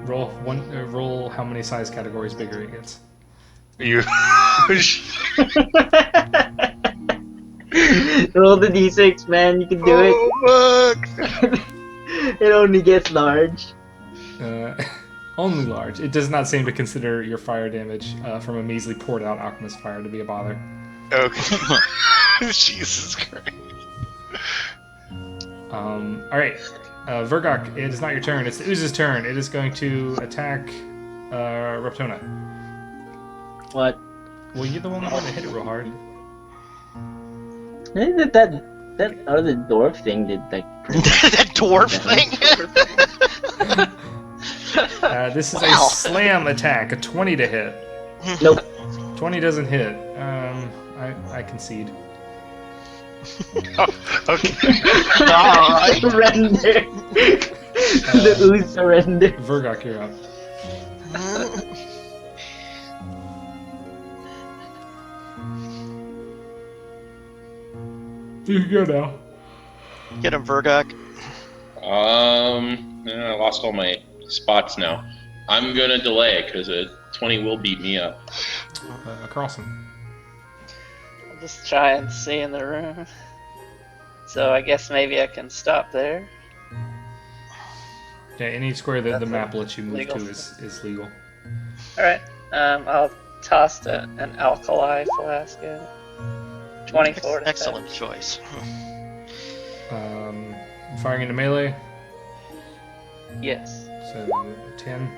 Roll one. Roll how many size categories bigger it gets. You. Roll the d6, man. You can do it. Fuck. It only gets large. Only large. It does not seem to consider your fire damage from a measly poured out alchemist fire to be a bother. Okay. Jesus Christ. Alright. Vergok, it is not your turn. It's the Ooze's turn. It is going to attack Reptona. What? Well, you're the one that hit it real hard. I think that other dwarf thing did like. That dwarf thing? This is a slam attack, a 20 to hit. Nope. 20 doesn't hit. I concede. Okay. Alright. Surrender. The ooze surrender. Vergok, you're up. You can go now. Get him, Vergok. I lost all my spots now. I'm gonna delay because a 20 will beat me up. Across him. I'll just try and see in the room. So I guess maybe I can stop there. Yeah, any square that the That's map lets you move legal. to is legal. Alright, I'll toss an alkali flask in. 24 to Excellent choice. Firing into melee, touch. Yes. so 10.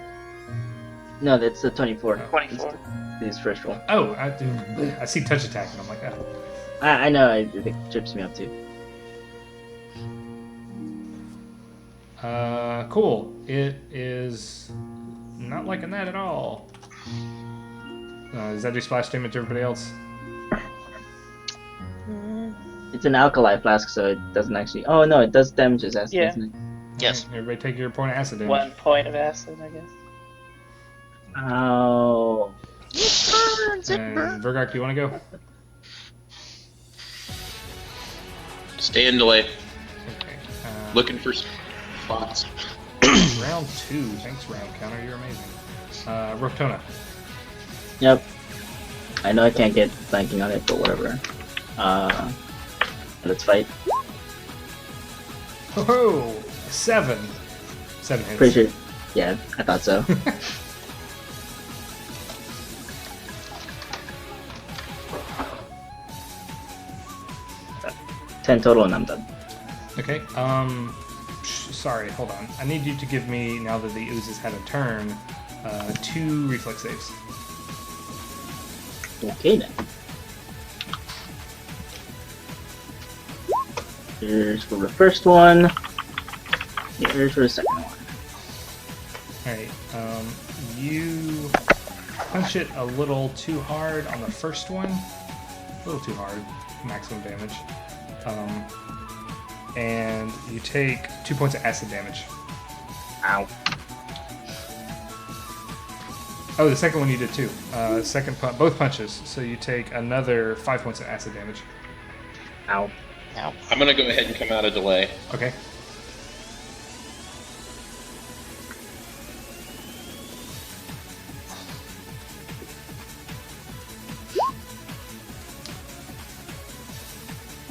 No, that's the 24. 24. His first roll. Oh, I see touch attack, and I'm like, oh. I know. It trips me up too. Cool. It is not liking that at all. Does that do splash damage to everybody else? It's an alkali flask, so it doesn't actually. Oh no, it does damage as acid, Yeah. doesn't it? Yes. Alright, everybody take your point of acid damage. 1 point of acid, I guess. Ow. And Vergark, do you want to go? Stay in delay. Okay. Looking for spots. Round 2. Thanks, round counter. You're amazing. Rotona. Yep. I know I can't get flanking on it, but whatever. Let's fight. Oh, 7. 7 hits. Pretty sure. Yeah, I thought so. Ten total, and I'm done. Okay. Sorry. Hold on. I need you to give me, now that the ooze has had a turn, 2 reflex saves. Okay then. Here's for the first one. Here's for the second one. Alright. You punch it a little too hard on the first one. A little too hard. Maximum damage. And you take 2 points of acid damage. Ow. Oh, the second one you did too. Both punches. So you take another 5 points of acid damage. Ow. Ow. I'm gonna go ahead and come out of delay. Okay.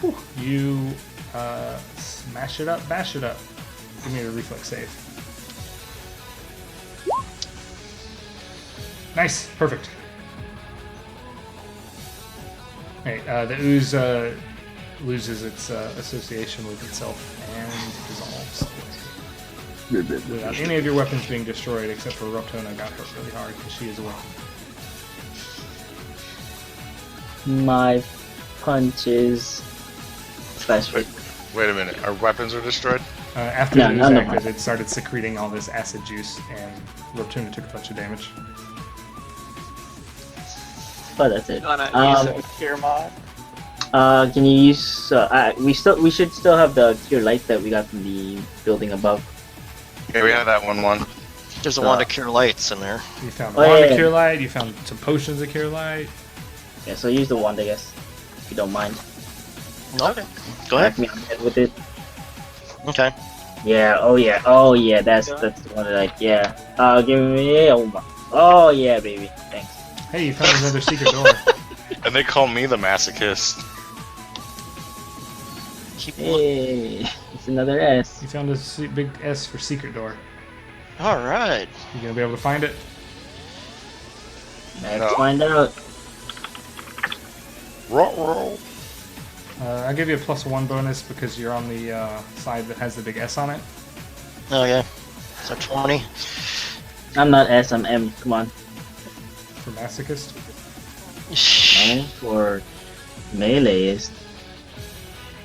Whew. You smash it up, bash it up. Give me a reflex save. Nice, perfect. Alright, the ooze loses its association with itself and dissolves. Without any of your weapons being destroyed, except for Rotona got hurt really hard because she is a weapon. My punches. Flash. Wait a minute. Our weapons are destroyed? After No, the no, ooze no. acted, it started secreting all this acid juice, and Rotuna took a bunch of damage. Oh, that's it. Gonna use a cure mod. Can you use? We should still have the cure light that we got from the building above. Yeah, we have that one. There's a wand of cure lights in there. You found Oh, a wand yeah, of yeah. cure light, you found some potions of cure light. Yeah, so use the wand, I guess, if you don't mind. Okay. Go ahead. Crack me on the head with it. Okay. Yeah. Oh yeah. Oh yeah. That's the one that I. Yeah. Give me. Oh my. Oh yeah, baby. Thanks. Hey, you found another secret door. And they call me the masochist. Keep looking. Hey, it's another S. You found a big S for secret door. All right. You gonna be able to find it? Let's find out. Roll. I'll give you a +1 bonus because you're on the side that has the big S on it. Oh yeah. So 20. I'm not S. I'm M. Come on. For masochist. M for meleeist.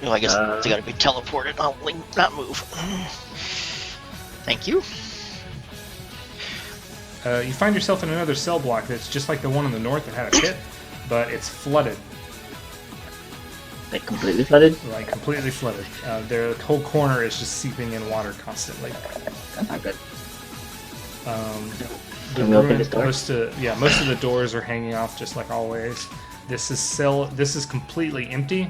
Well, I guess they gotta be teleported. I'll not move. Thank you. You find yourself in another cell block that's just like the one in the north that had a pit, but it's flooded. Like completely flooded. Like completely flooded. The whole corner is just seeping in water constantly. That's not good. The Can we open ruin, this door? most of the doors are hanging off just like always. This is completely empty.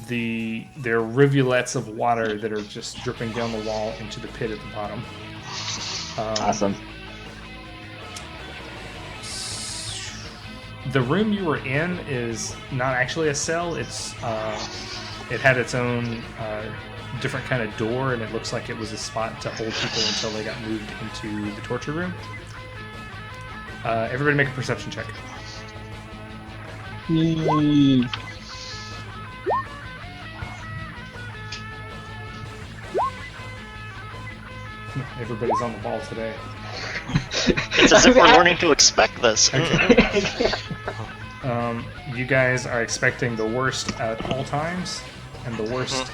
There are rivulets of water that are just dripping down the wall into the pit at the bottom. Awesome. The room you were in is not actually a cell. It had its own different kind of door, and it looks like it was a spot to hold people until they got moved into the torture room. Everybody make a perception check. Yee. Everybody's on the ball today. It's as if we're learning to expect this. Okay. You guys are expecting the worst at all times, and the worst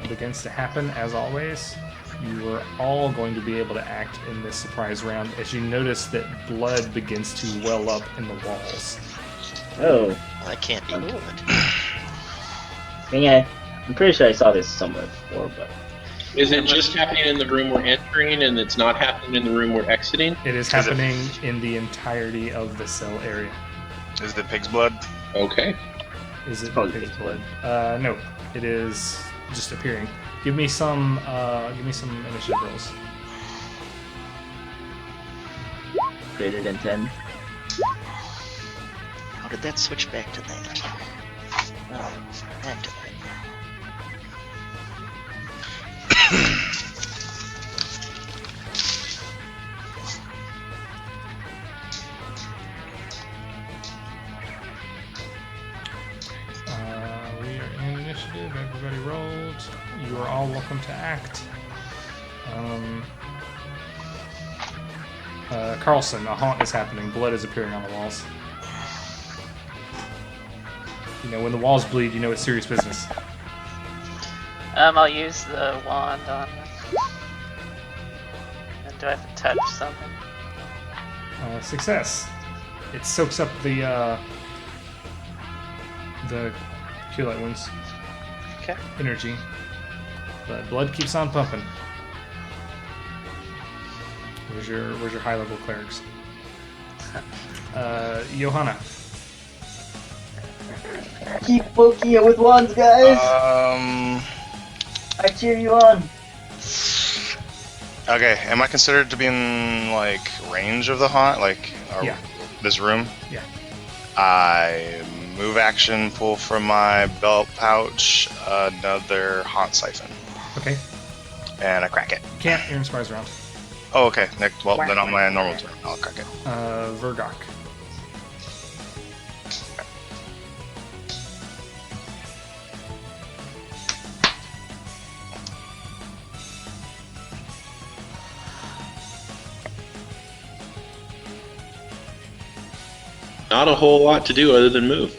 begins to happen, as always, you are all going to be able to act in this surprise round as you notice that blood begins to well up in the walls. Oh, That can't be good. yeah. I'm pretty sure I saw this somewhere before, but Is it just happening in the room we're entering, and it's not happening in the room we're exiting? It is happening in the entirety of the cell area. Is it pig's blood? Okay. Is it Probably pig's blood? No, it is just appearing. Give me some initiative rolls. greater than 10. How did that switch back to that? Oh, back to that. We are in initiative. Everybody rolled. You are all welcome to act. Carlson, a haunt is happening. Blood is appearing on the walls. You know, when the walls bleed, you know it's serious business. I'll use the wand on them. And do I have to touch something? Success. It soaks up the cure light wounds Okay. energy, but blood keeps on pumping. Where's your high level clerics? Johanna. Keep poking it with wands, guys. I cheer you on. Okay, am I considered to be in like range of the haunt, like Yeah. this room? Yeah. I move action, pull from my belt pouch another haunt siphon, Okay. and I crack it. Can't. You're in surprise round. Oh, okay. Next, well, then on my normal turn, I'll crack it. Vergok. Not a whole lot to do other than move.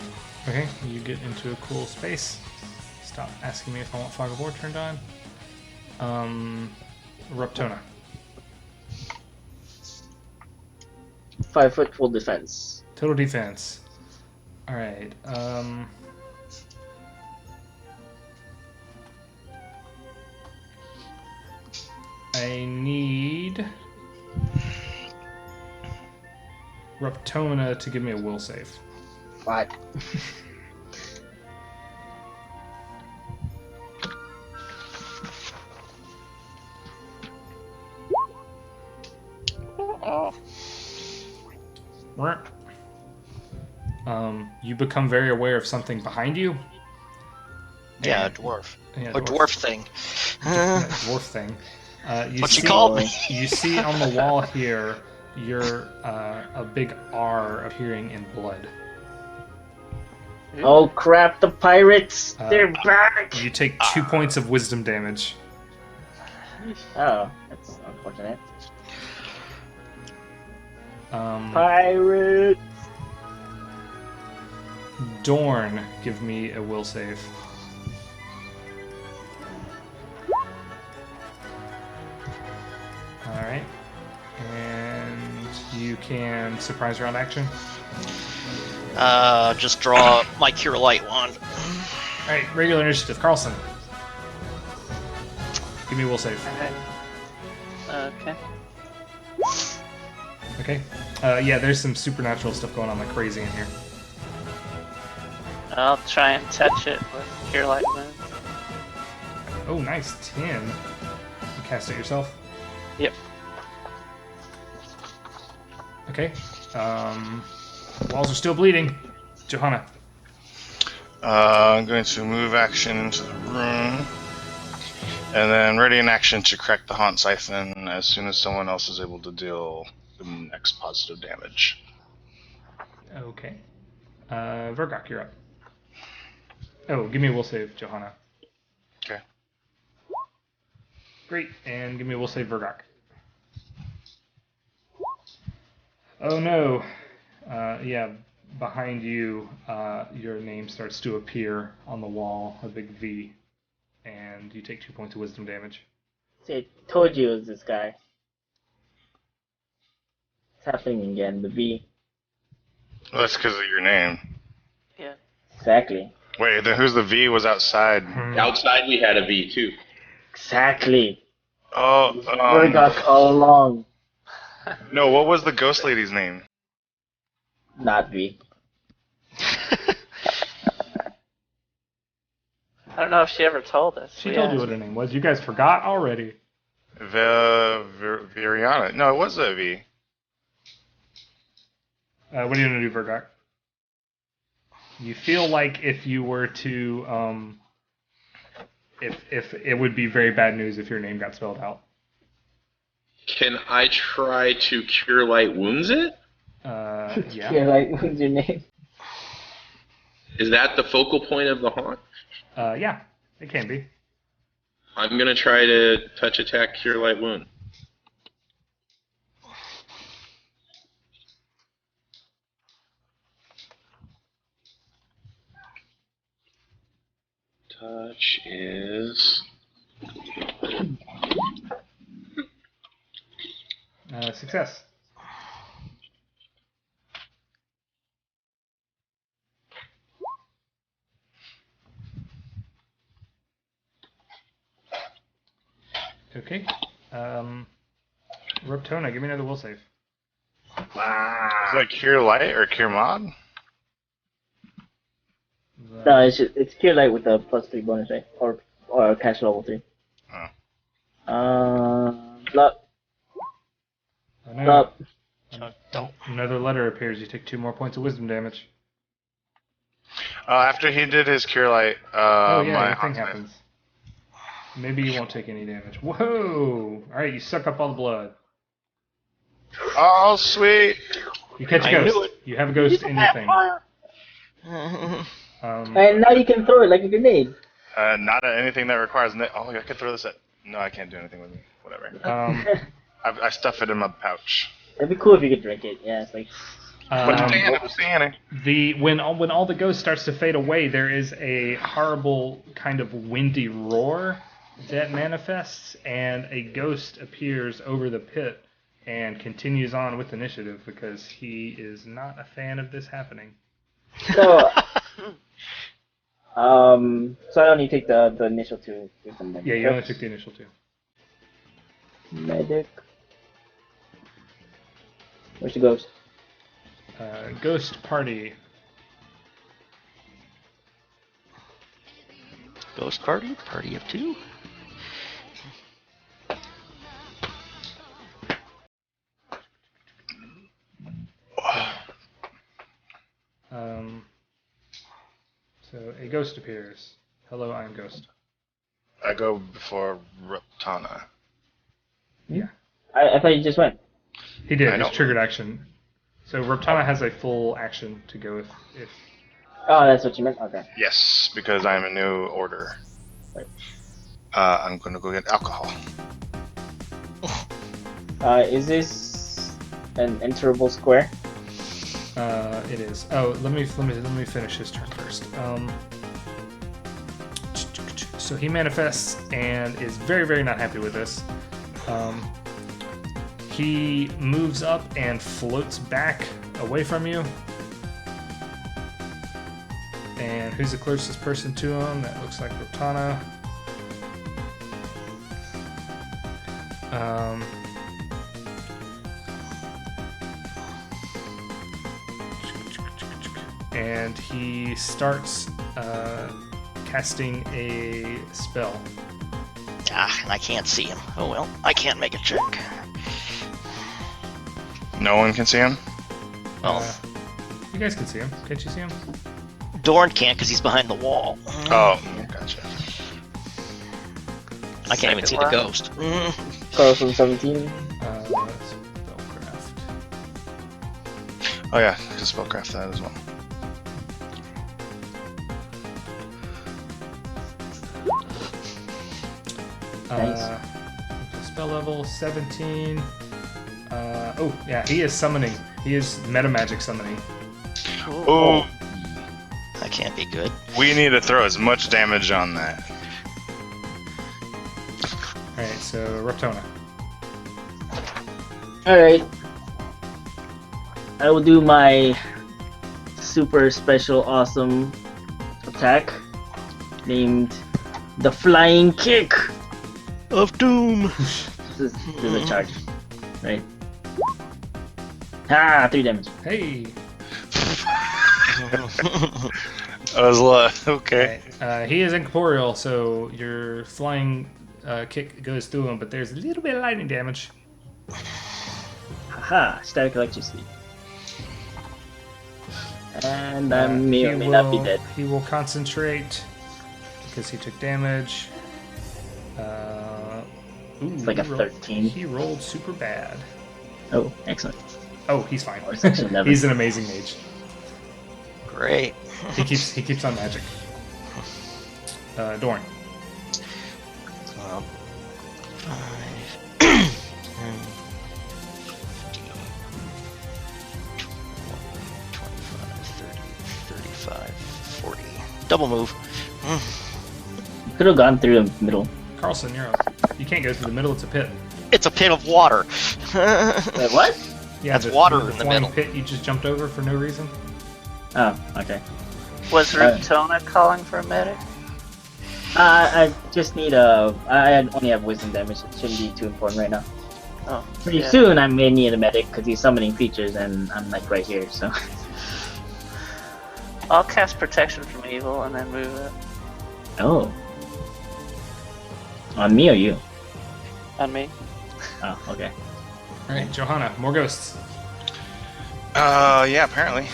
Okay, you get into a cool space. Stop asking me if I want Fog of War turned on. Ruptona. 5 foot full defense. Total defense. Alright, I need Ruptona to give me a will save. What? You become very aware of something behind you. Yeah, a And- dwarf. Yeah, Or dwarf thing. dwarf thing. You What see, you called me? You see on the wall here, a big R appearing in blood. Oh crap, the pirates! Uh, They're back! You take 2 points of wisdom damage. Oh, that's unfortunate. Um, Pirate! Dorn, give me a will save. Alright. And you can surprise round action. Just draw my Cure Light wand. Alright, regular initiative. Carlson. Give me a will save. Okay. Okay. Yeah, there's some supernatural stuff going on like crazy in here. I'll try and touch it with Cure Light Wounds. Oh, nice. 10. You cast it yourself? Yep. Okay. Walls are still bleeding. Johanna. I'm going to move action into the room, and then ready in action to crack the haunt siphon as soon as someone else is able to deal the next positive damage. Okay. Vergok, you're up. Oh, give me a will save, Johanna. Okay. Great, and give me a will save, Vergok. Oh no. Yeah, behind you, your name starts to appear on the wall, a big V. and you take 2 points of wisdom damage. See, I told you it was this guy. It's happening again, the V. Well, that's because of your name. Yeah. Exactly. Wait, then who's the V was outside? Outside we had a V too. Exactly. Oh, Murdoch all along. no, what was the ghost lady's name? Not V. I don't know if she ever told us. She told you what her name was. You guys forgot already. Viriana. No, it was a V. What are you gonna do, Vergok? You feel like if you were to, if it would be very bad news if your name got spelled out. Can I try to cure light wounds it? Yeah. Yeah, like, what's your name? Is that the focal point of the haunt? Yeah, it can be. I'm gonna try to touch attack cure light wound. Touch is Success. Okay. Ruptona, give me another will save. Is that Cure Light or Cure Mod? No, it's Cure Light with a +3 bonus, right? Or catch level 3. Blup. Oh, no. Blup. Another letter appears. You take 2 more points of wisdom damage. After he did his Cure Light, Oh yeah, my that thing happens. Maybe you won't take any damage. Whoa! Alright, you suck up all the blood. Oh, sweet! You catch a I knew ghost. You have a ghost in your thing. And now you can throw it like a grenade. Not at anything that requires... Oh, I could throw this at... No, I can't do anything with me. Whatever. I stuff it in my pouch. It'd be cool if you could drink it. Yeah, it's like... When all the ghost starts to fade away, there is a horrible kind of windy roar that manifests, and a ghost appears over the pit and continues on with initiative because he is not a fan of this happening. So, so I only take the initial 2 with them then. Yeah, you only took the initial 2. Medic. Where's the ghost? Ghost party. Ghost party? Party of 2? So a ghost appears. Hello, I am Ghost. I go before Ruptana. Yeah. I thought you just went. He did. His triggered action. So Ruptana has a full action to go if. Oh, that's what you meant? Okay. Yes, because I'm a new order. Right. I'm going to go get alcohol. Is this an enterable square? It is. Oh, let me finish his turn first. So he manifests and is very, very not happy with this. He moves up and floats back away from you. And who's the closest person to him? That looks like Ruptana. And he starts casting a spell. I can't see him. Oh well, I can't make a check. No one can see him? Well, you guys can see him. Can't you see him? Dorn can't because he's behind the wall. Oh, gotcha. I can't even see the ghost. Carl from 17. Spellcraft. Oh yeah, I can spellcraft that as well. Spell level 17. Oh yeah, he is summoning. He is meta magic summoning. Oh, that can't be good. We need to throw as much damage on that. Alright, so Reptona. Alright. I will do my super special awesome attack named the Flying Kick Of Doom. This is a charge. Right. Ah, 3 damage. Hey! I was okay. Alright, he is incorporeal, so your flying kick goes through him, but there's a little bit of lightning damage. Haha, static electricity. And I He may or may not be will- dead. He will concentrate because he took damage. Ooh, It's like a he rolled- 13. He rolled super bad. Oh, excellent. Oh, he's fine. Or it's actually 11. He's an amazing mage. Great. He keeps on magic. Dorn. 5, 10, 15, 25, 30, 35, 40. Double move. You could have gone through the middle. Carlson, you're up. You can't go through the middle. It's a pit. It's a pit of water. Wait, what? Yeah, That's water in the flying middle. pit you just jumped over for no reason. Oh, okay. Was Reptona calling for a medic? I just need a. I only have wisdom damage. It shouldn't be too important right now. Oh, Pretty yeah. soon I may need a medic because he's summoning creatures and I'm like right here. So. I'll cast Protection from Evil and then move it Oh. On me or you? on me. Oh, okay. All right, Johanna, more ghosts. Yeah, apparently.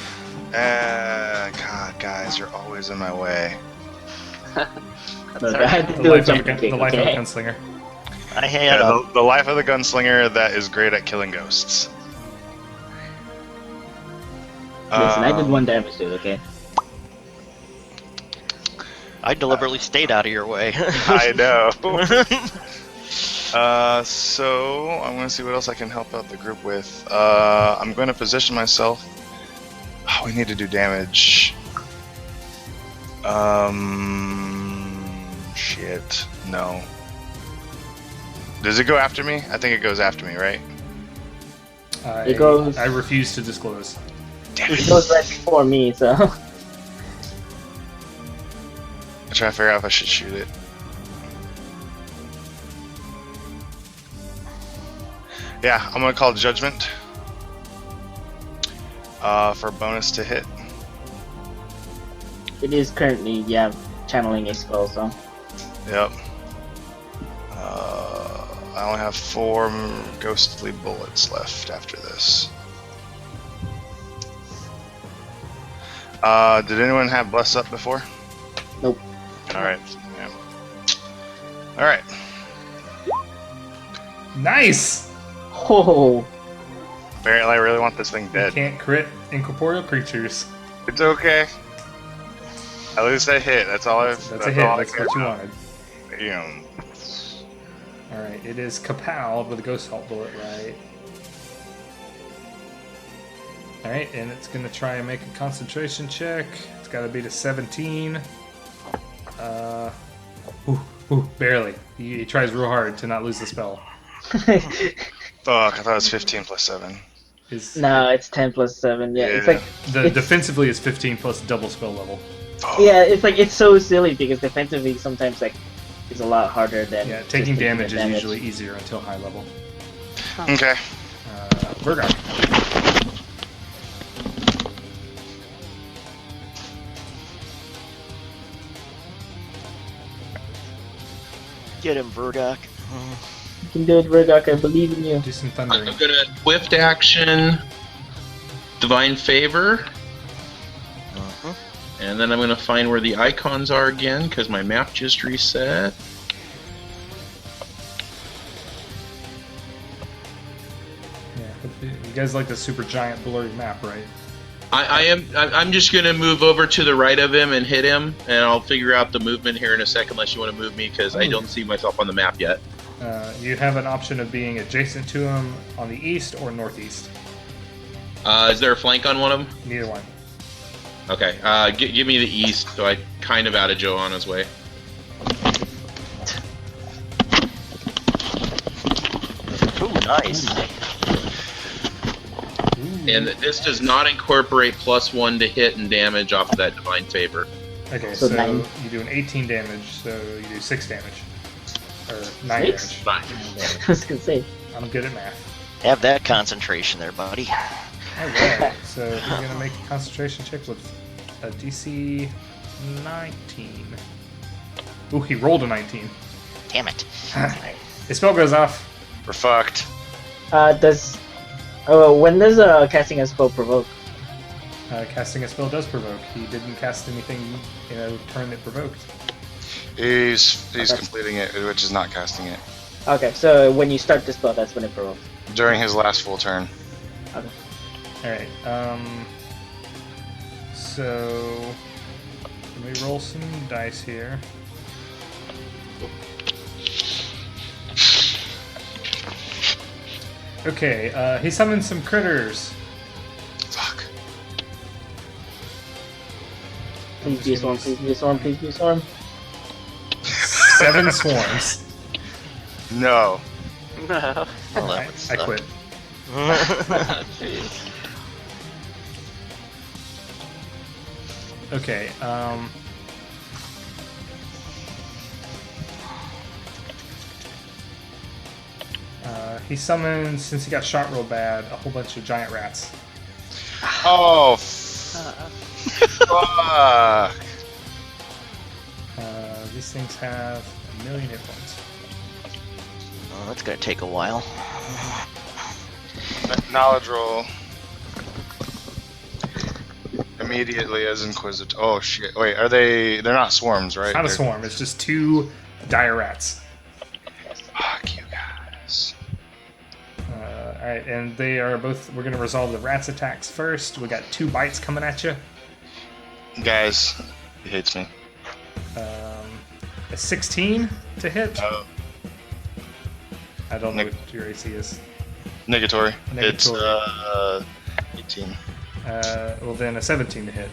God, guys, you're always in my way. Look, Sorry. I had to The do a life, of, jumping the kick. life of a Okay. gunslinger. I had Yeah, the life of the gunslinger that is great at killing ghosts. Listen, I did 1 damage to it. Okay. I deliberately stayed out of your way. I know. So I'm gonna see what else I can help out the group with. I'm going to position myself. Oh, we need to do damage. Shit. No. Does it go after me? I think it goes after me, right? It goes- I refuse to disclose. Damn It it. goes right before me, so. I'm trying to figure out if I should shoot it. Yeah, I'm gonna call Judgment. For bonus to hit. It is currently, yeah, channeling a spell, so. Yep. I only have 4 ghostly bullets left after this. Did anyone have Bless Up before? Nope. Alright. Yeah. Alright. Nice! Oh, Apparently I really want this thing You dead. can't crit incorporeal creatures. It's okay. At least I hit. That's all I've. That's a hit. all I That's care what you about. wanted. You know, Alright, it is Kapowed with a ghost halt bullet, right? Alright, and it's gonna try and make a concentration check. It's gotta be to 17. Barely. He tries real hard to not lose the spell. fuck, I thought it was 15 plus 7. no, it's 10 plus 7. Yeah, it's like. The it's- defensively is 15 plus double spell level. Oh. Yeah, it's like it's so silly because defensively sometimes like is a lot harder than. Yeah, just taking the damage is usually easier until high level. Okay. Vergar. Get him, Verdok. You can do it, Vergok. I believe in you. Do some I'm thundering. gonna swift action, divine favor, and then I'm gonna find where the icons are again because my map just reset. Yeah, you guys like the super giant blurry map, right? I'm just gonna move over to the right of him and hit him, and I'll figure out the movement here in a second. Unless you want to move me, because I don't see myself on the map yet. You have an option of being adjacent to him on the east or northeast. Is there a flank on one of them? Neither one. Okay. Give me the east, so I kind of out of Johanna's way. Nice. And this does not incorporate +1 to hit and damage off of that divine favor. Okay, So so 9. you do an 18 damage, so you do 6 damage. Or 9 6? damage. I was gonna say. I'm good at math. Have that concentration there, buddy. Alright, so he's going to make a concentration check with a DC 19. Ooh, he rolled a 19. Damn it. His spell goes off. We're fucked. When does casting a spell provoke? Casting a spell does provoke. He didn't cast anything in a turn that provoked. He's Okay. completing it, which is not casting it. Okay, so when you start the spell, that's when it provokes. During his last full turn. Okay. Alright, so let me roll some dice here. Okay, he summons some critters. Fuck. Please be a swarm, please be a swarm, please be a swarm. 7 swarms. No. No. Well, that Alright, would I suck. quit. Jeez. Okay, he summons, since he got shot real bad, a whole bunch of giant rats. Oh, Uh, fuck. These things have 1,000,000 hit points. Oh, that's gonna take a while. Knowledge roll. Immediately as Inquisitor. Oh shit. Wait, are they? They're not swarms, right? It's not a They're- swarm, it's just 2 dire rats. Fuck you guys. Alright, and they are both. We're going to resolve the rats' attacks first. We got 2 bites coming at you. Guys, he hates me. A 16 to hit. Oh, I don't know Nick- what your AC is. negatory. It's Negatory. 18. Well, then a 17 to hit.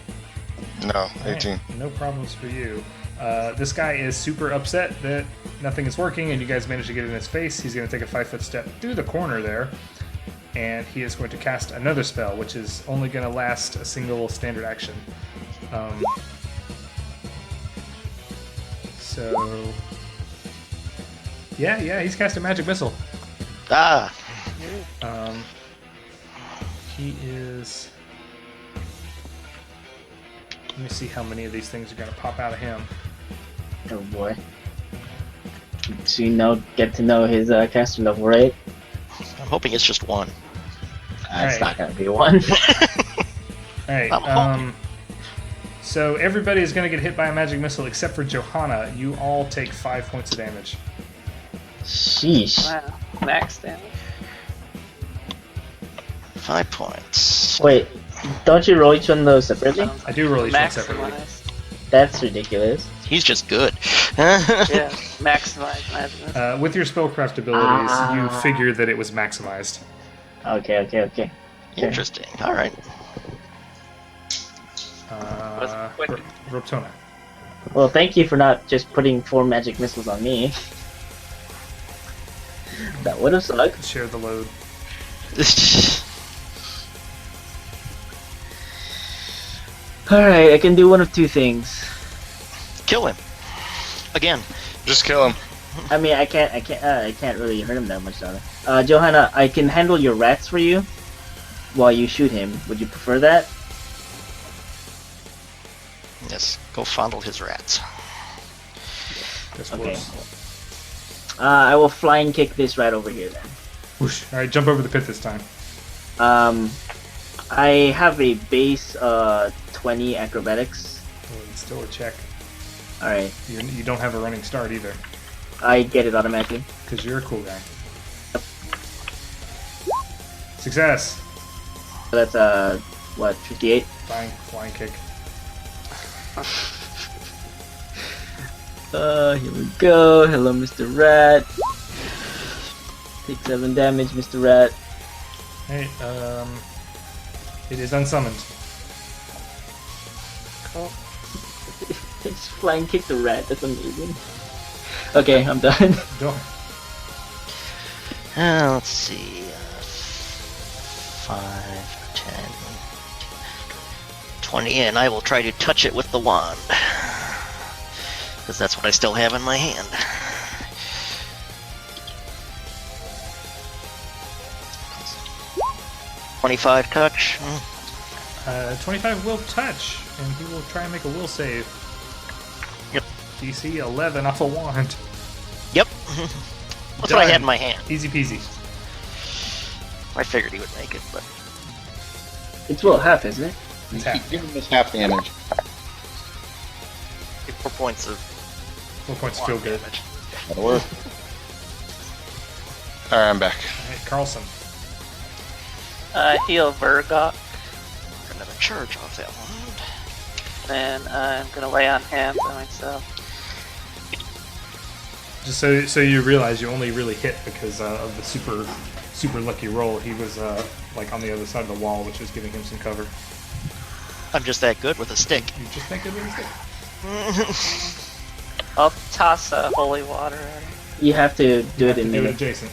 No, Alright, 18. no problems for you. This guy is super upset that nothing is working, and you guys managed to get in his face. He's going to take a 5-foot step through the corner there, and he is going to cast another spell, which is only going to last a single standard action. So, yeah, he's cast a magic missile. Ah! He is. Let me see how many of these things are going to pop out of him. Oh boy. So get to know his caster level, right? I'm hoping it's just one. It's Alright. not gonna be one. Alright, I'm so everybody is going to get hit by a magic missile except for Johanna. You all take 5 points of damage. Sheesh. wow. Max damage. 5 points. Wait, don't you roll each one of those separately? I do roll each one separately. Maximize. That's ridiculous. He's just good. Yeah, maximize magic. With your spellcraft abilities, you Ah. figure that it was maximized. Okay. Interesting. Alright. Wait. Rotona. Well, thank you for not just putting 4 magic missiles on me. That would have sucked. Share the load. Alright, I can do one of 2 things. Kill him. Again. Just kill him. I mean, I can't really hurt him that much, though. Johanna, I can handle your rats for you while you shoot him. Would you prefer that? Yes. Go fondle his rats. This Okay. works. I will flying kick this rat over here then. Whoosh. Alright, jump over the pit this time. I have a base 20 acrobatics. Oh, it's still a check. Alright, You don't have a running start either, I get it automatically. because you're a cool guy. Success! So that's what, 58? Flying kick. Here we go. Hello, Mr. Rat. Take 7 damage, Mr. Rat. Hey, it is unsummoned. Cool. Just flying kick the rat. That's amazing. Okay, I'm done. Go. Let's see. 5, 10, 20, and I will try to touch it with the wand. Because that's what I still have in my hand. $25 touch. 25 will touch, and he will try and make a will save. Yep. DC 11 off a wand. Yep. That's what I had in my hand. Easy peasy. I figured he would make it, but... It's well half, isn't it? It's half. Give him this half damage. 4 points of 4 points feel good. damage. That'll work. Alright, I'm back. Alright, Carlson. Heal Vergot, Another charge off that wand. and I'm gonna lay on hands on myself. Just so you realize you only really hit because of the super lucky roll. He was like on the other side of the wall, which was giving him some cover. I'm just that good with a stick. You just think it was good. I'll toss holy water at him. You have to do it in Do it melee. adjacent.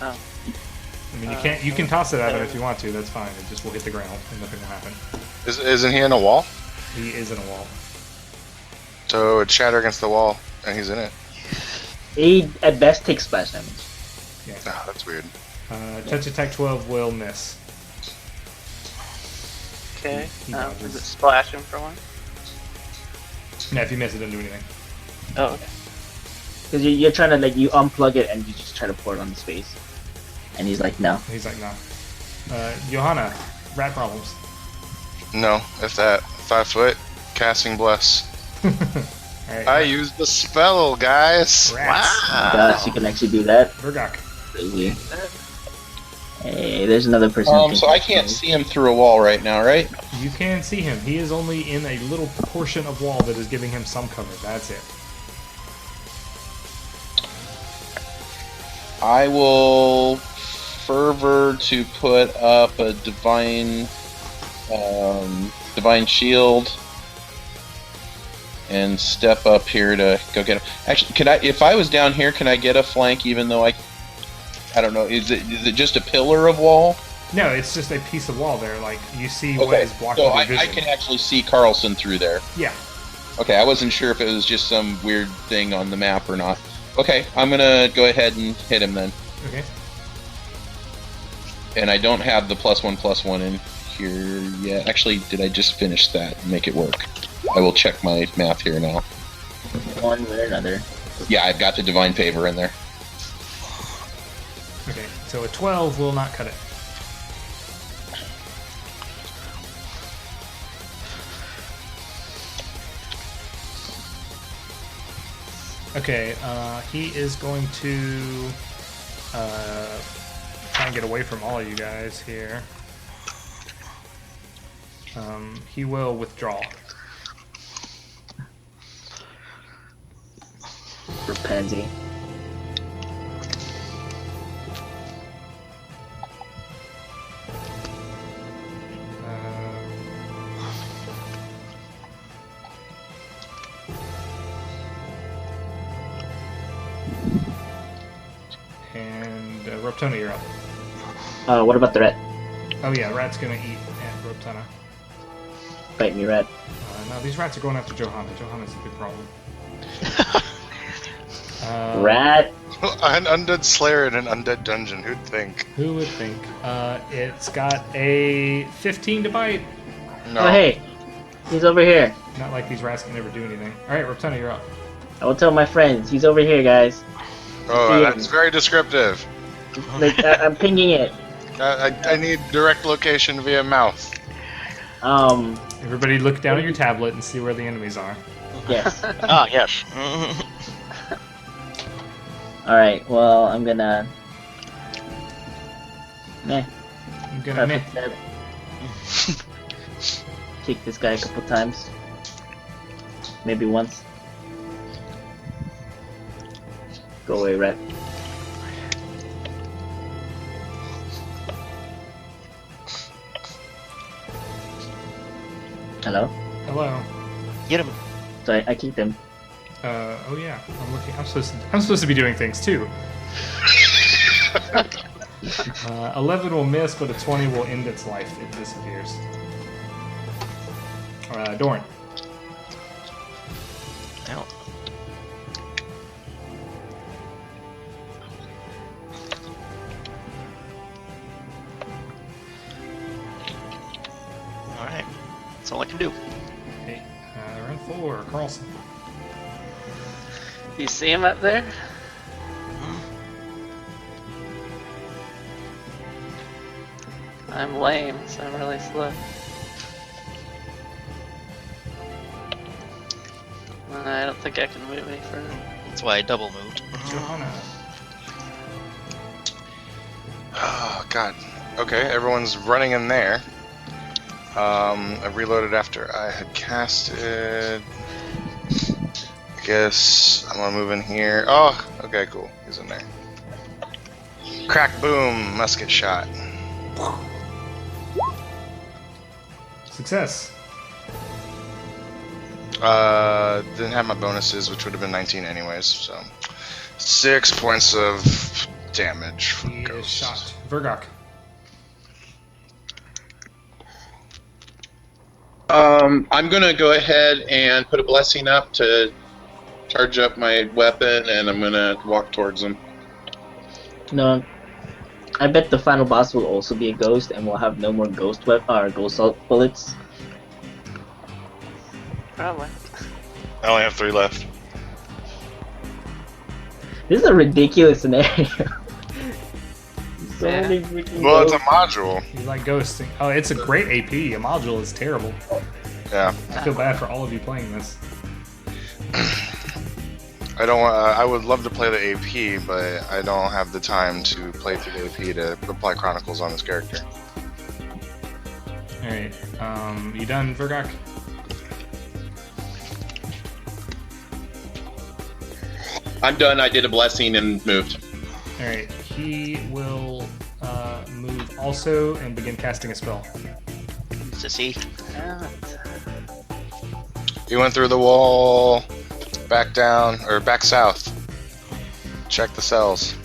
Oh. I mean, you can't. You can toss it at him if you want to. That's fine. It just will hit the ground, and nothing will happen. Isn't he in a wall? He is in a wall. So it'd shatter against the wall, and he's in it. He at best takes splash damage. Oh, that's weird. Touch attack 12 will miss. Okay. He Is dodges. it splashing for one? No, if you miss, it doesn't do anything. Oh, okay. Because you're trying to, like, you unplug it and you just try to pour it on his face. And he's like, no. He's like, no. Johanna, rat problems. No, if that. 5 foot, casting bless. Alright. I used the spell, guys. Rats. Gosh, you can actually do that. Vergok. Crazy. Hey, there's another person. who So I can- can't see him through a wall right now, right? You can see him. He is only in a little portion of wall that is giving him some cover. That's it. I will fervor to put up a divine shield and step up here to go get him. Actually, can I? If I was down here, can I get a flank? Even though I don't know. Is it just a pillar of wall? No, it's just a piece of wall there. Like, you see what Okay, is blocking so your I vision. can actually see Carlson through there. Yeah. Okay, I wasn't sure if it was just some weird thing on the map or not. Okay, I'm gonna go ahead and hit him then. Okay. And I don't have the +1/+1 in here yet. Actually, did I just finish that and make it work? I will check my math here now. One way or another. Yeah, I've got the divine favor in there. Okay, so a 12 will not cut it. Okay, he is going to try and get away from all of you guys here. He will withdraw. For Pansy. And Rotona, you're up. What about the rat? Oh yeah, rat's gonna eat at Rotona. Bite me, rat. No, these rats are going after Johanna. Johanna's a big problem. Rat. An undead slayer in an undead dungeon. Who'd think? Who would think? It's got a 15 to bite. No. Oh, hey. He's over here. Not like these rats can never do anything. Alright, Rotona, you're up. I will tell my friends. He's over here, guys. Oh, that's very descriptive. Like, I'm pinging it. I need direct location via mouth. Everybody look down at your tablet and see where the enemies are. Yes. Ah, yes. Alright, well, I'm gonna... Meh. I'm gonna meh. Kick this guy a couple times. Maybe once. Go away, rat. Hello? Hello. Get him. So I kicked him. Oh yeah, I'm looking. I'm supposed to be doing things too. 11 will miss, but a 20 will end its life. It disappears. Doran. Ow. Alright. That's all I can do. Okay. Round 4, Carlson. You see him up there? I'm lame, so I'm really slow. I don't think I can move any further. That's why I double moved. Johanna. Oh, God. Okay, everyone's running in there. I reloaded after I had casted. I guess I'm gonna move in here. Oh, okay, cool. He's in there. Crack, boom, musket shot. Success. Didn't have my bonuses, which would have been 19 anyways, so 6 points of damage from He is ghost. shot. Vergok. I'm gonna go ahead and put a blessing up to charge up my weapon, and I'm gonna walk towards him. No, I bet the final boss will also be a ghost, and we'll have no more ghost bullets. Probably. I only have 3 left. This is a ridiculous scenario. So Yeah. many freaking Well, it's a ghosts. module. You like ghosting. Oh, it's a great AP. A module is terrible. Yeah. I feel bad for all of you playing this. I don't. I would love to play the AP, but I don't have the time to play through the AP to apply Chronicles on this character. Alright. You done, Vergok? I'm done. I did a blessing and moved. Alright. He will move also and begin casting a spell. Sissy. He went through the wall, back down, or back south. Check the cells.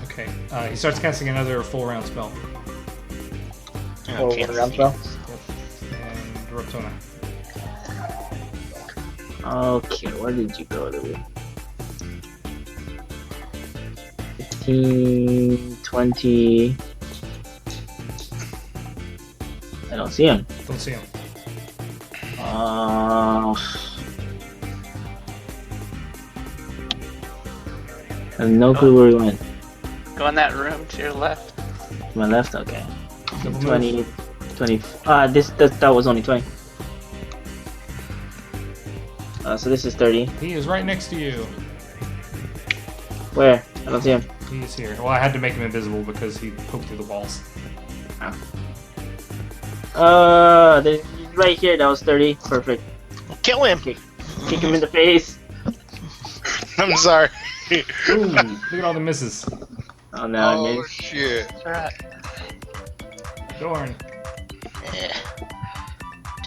Okay. He starts casting another full round spell. Oh, Can't round see. spell? And Rotona. Okay, where did you go to? 15, 20. I don't see him. Don't see him. I have no clue where he went. Go in that room to your left. To my left? Okay. Double 20, move. 20. That was only 20. So this is 30. He is right next to you. Where? I don't see him. He's here. Well, I had to make him invisible because he poked through the walls. There's right here. That was 30. Perfect. Kill him! Kick him in the face. I'm sorry. Ooh, look at all the misses. Oh no, I Oh missed. shit. Alright. Dorn.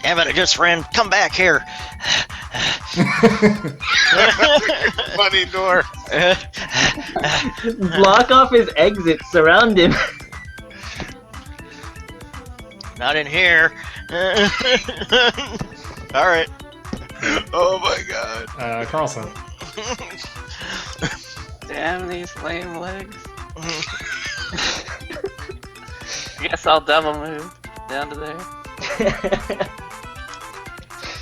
Damn it, I just ran. Come back here. Funny door. Block off his exit. Surround him. Not in here. Alright. Oh my god. Carlson. Damn these lame legs. I guess I'll double move down to there.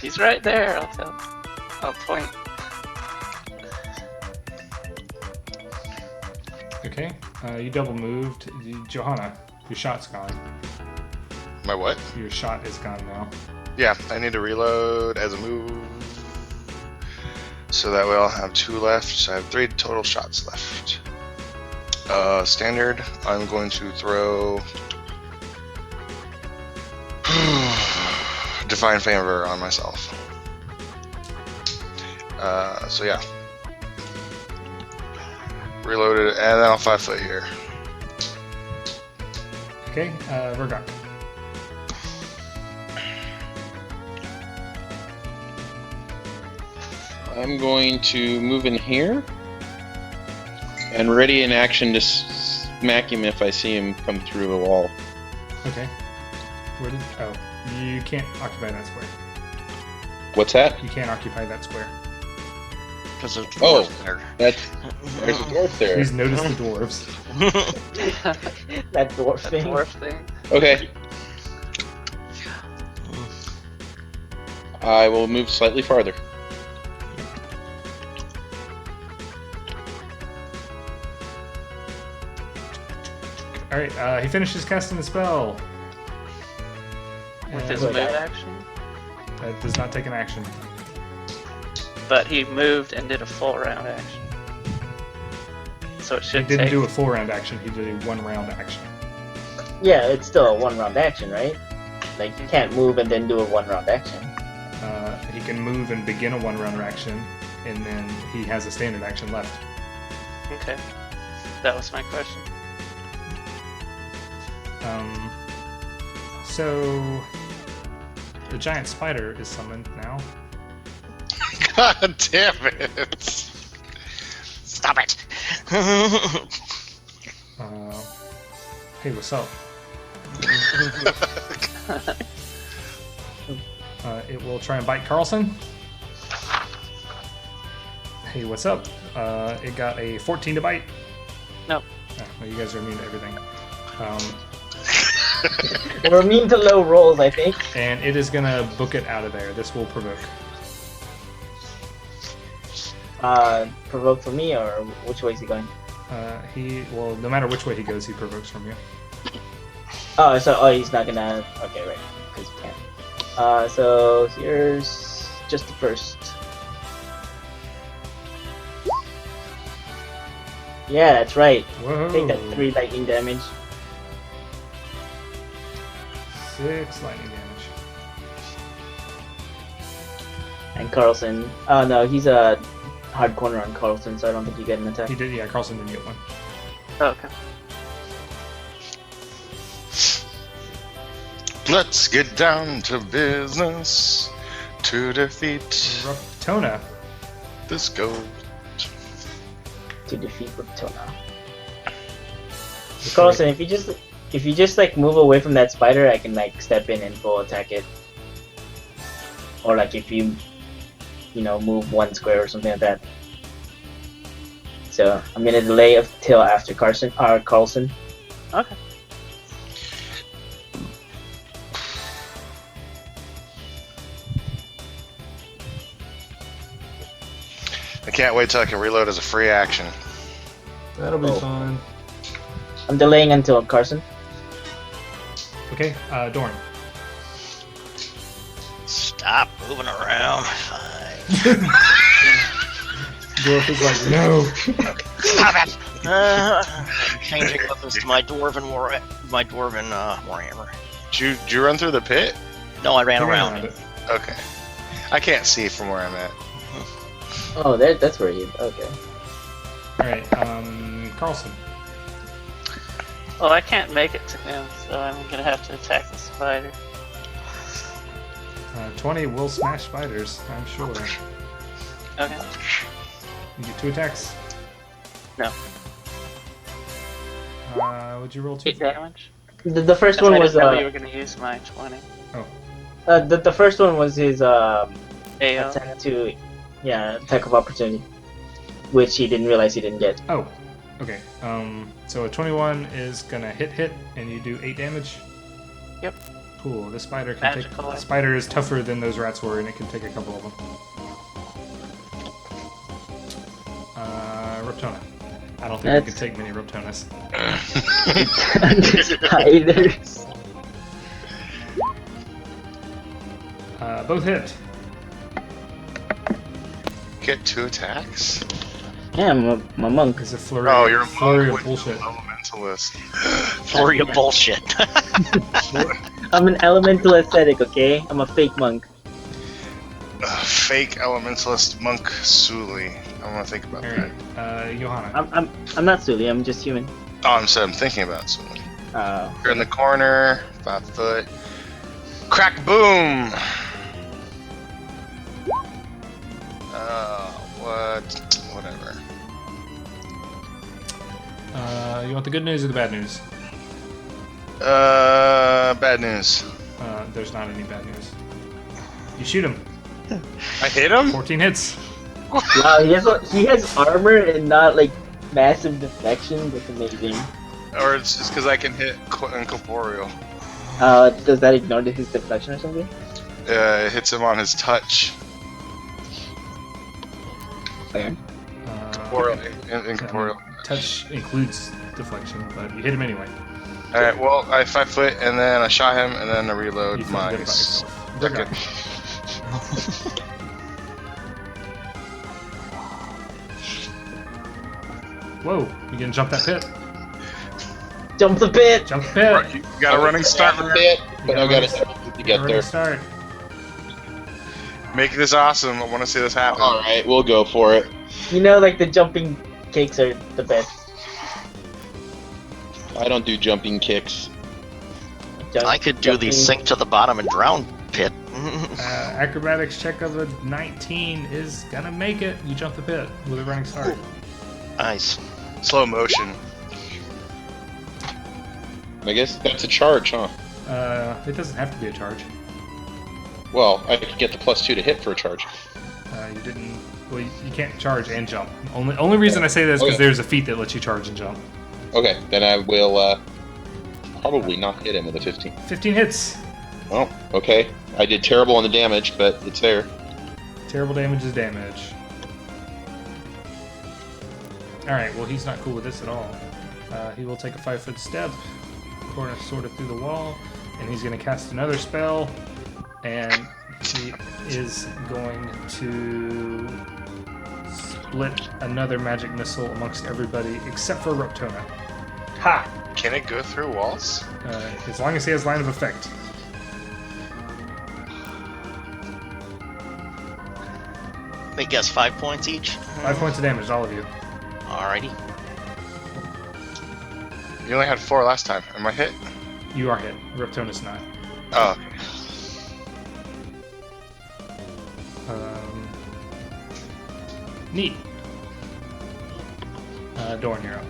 He's right there, I'll tell. I'll point. Okay. You double moved. Johanna, your shot's gone. My what? Your shot is gone now. Yeah, I need to reload as a move. So that way I'll have 2 left. So I have 3 total shots left. Standard, I'm going to throw Divine Favor on myself. So yeah. reloaded, and then I'll 5 foot here. Okay, Vergok. I'm going to move in here and ready in action to smack him if I see him come through the wall. Okay. Where did? Oh, you can't occupy that square. What's that? You can't occupy that square. Because there's Oh. dwarves there. There's a dwarf there. Please notice the dwarves. That dwarf That thing. dwarf thing. Okay. I will move slightly farther. All right, he finishes casting the spell. With And his move action. that does not take an action. But he moved and did a full round action. So it He should didn't take. do a full round action. He did a 1 round action. Yeah, it's still a 1 round action, right? Like you can't move and then do a 1 round action. He can move and begin a 1 round action, and then he has a standard action left. Okay. That was my question. So the giant spider is summoned now. God damn it! Stop it! Hey, what's up? It will try and bite Carlson. Hey, what's up? It got a 14 to bite. Nope. Oh, well, you guys are immune to everything. We're immune to low rolls, I think. And it is gonna book it out of there. This will provoke. Provoke for me, or which way is he going? Well, no matter which way he goes, he provokes from you. Oh, so he's not gonna. Okay, right, because he can't. So here's just the first. Yeah, that's right. Whoa! Take that 3 lightning damage. 6 lightning damage. And Carlson. Oh no, he's a hard corner on Carlson, so I don't think you get an attack. He did, yeah. Carlson didn't get one. Okay. Let's get down to business to defeat Raptona. this goat. To defeat Raptona. Carlson, if you just like move away from that spider, I can like step in and full attack it. Or like if you move 1 square or something like that. So I'm gonna delay till after Carlson. Okay. I can't wait till I can reload as a free action. That'll be fun. I'm delaying until Carson. Okay, Dorn. Stop moving around. Dwarf is like, no. Stop it! Changing weapons to my dwarven warhammer. Did you run through the pit? No, I ran He around. it. Okay. I can't see from where I'm at. Oh, that's where you. Okay. Alright, Carlson. Well, I can't make it to him, so I'm gonna have to attack the spider. 20 will smash spiders, I'm sure. Okay. You get 2 attacks. No. Would you roll 2? 8 damage. The first That's one I was didn't know you were gonna use my 20. the first one was his AO. attack of opportunity, which he didn't realize he didn't get. Oh, okay. So a 21 is gonna hit, and you do 8 damage? Yep. Cool, this spider can Magical. take... The spider is tougher than those rats were, and it can take a couple of them. Raptona. I don't think we can take many Raptonas. Spiders. Both hit. Get 2 attacks? Yeah, I'm a monk. It's a flurry, Oh, you're a flurry monk of with bullshit. elementalist. Flurry of bullshit. I'm an elemental ascetic, okay? I'm a fake monk. Fake elementalist monk Suli. I'm gonna think about All that. right, Johanna. I'm not silly. I'm just human. Oh, I'm thinking about something. Uh, You're in the corner, 5 foot. Crack boom! Whatever. You want the good news or the bad news? Bad news. There's not any bad news. You shoot him. I hit him? 14 hits. wow, he has armor and not like massive deflection. That's amazing. Or it's just because I can hit incorporeal. Does that ignore his deflection or something? It hits him on his touch. Fair. Incorporeal. Touch includes deflection, but you hit him anyway. Alright, well, I 5 foot, and then I shot him, and then I reload You feel my good about yourself. They're second. gone. Whoa, you gonna jump that pit? Jump the pit. Jump the pit. You got a running start. A bit, but I got to to get there. Start. Make this awesome. I want to see this happen. All right, we'll go for it. You know, like the jumping cakes are the best. I don't do jumping kicks. I could do the sink to the bottom and drown pit. Acrobatics check of a 19 is gonna make it. You jump the pit with a running start. Nice. Slow motion. I guess that's a charge, huh? It doesn't have to be a charge. Well, I could get the +2 to hit for a charge. You didn't. Well, you can't charge and jump. Only reason I say that is because Okay. there's a feat that lets you charge and jump. Okay, then I will probably not hit him with a 15. 15 hits. Oh, okay. I did terrible on the damage, but it's there. Terrible damage is damage. Alright, well, he's not cool with this at all. He will take a 5-foot step, corner sort of through the wall, and he's going to cast another spell, and he is going to split another magic missile amongst everybody except for Rotona. Ha! Can it go through walls? As long as he has line of effect. I guess 5 points each. 5 points of damage, all of you. Alrighty. You only had 4 last time. Am I hit? You are hit. Reptona's not. Oh. Neat. Dorn, you're up.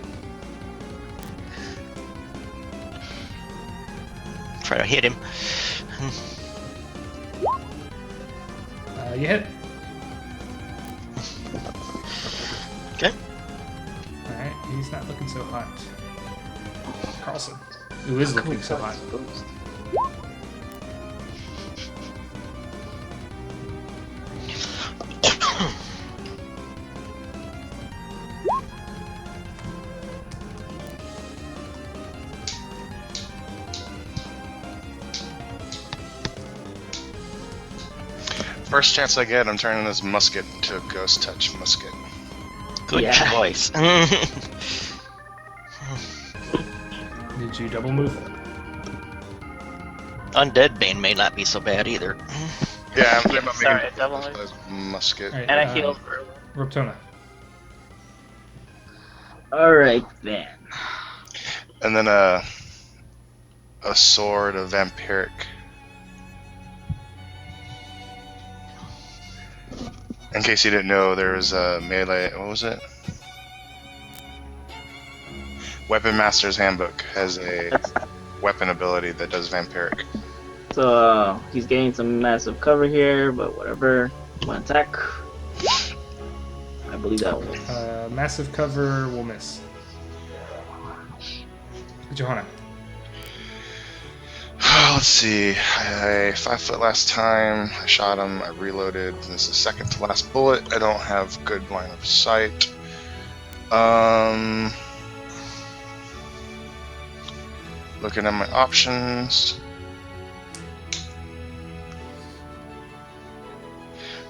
Try to hit him. You hit. Okay. Alright, he's not looking so hot. Carlson, who is looking so hot. First chance I get, I'm turning this musket into a ghost touch musket. Good Yeah. choice. Did you double move? Undead Bane may not be so bad either. Yeah, I'm thinking about Sorry, making double a musket. Alright, And I healed for Reptona. Alright then. And then a sword of vampiric. In case you didn't know, there was a melee. What was it? Weapon Master's Handbook has a weapon ability that does vampiric. So he's getting some massive cover here, but whatever. One attack. I believe that one. Massive cover will miss. Johanna. Let's see. I 5 foot last time. I shot him. I reloaded. This is the second to last bullet. I don't have good line of sight. Looking at my options.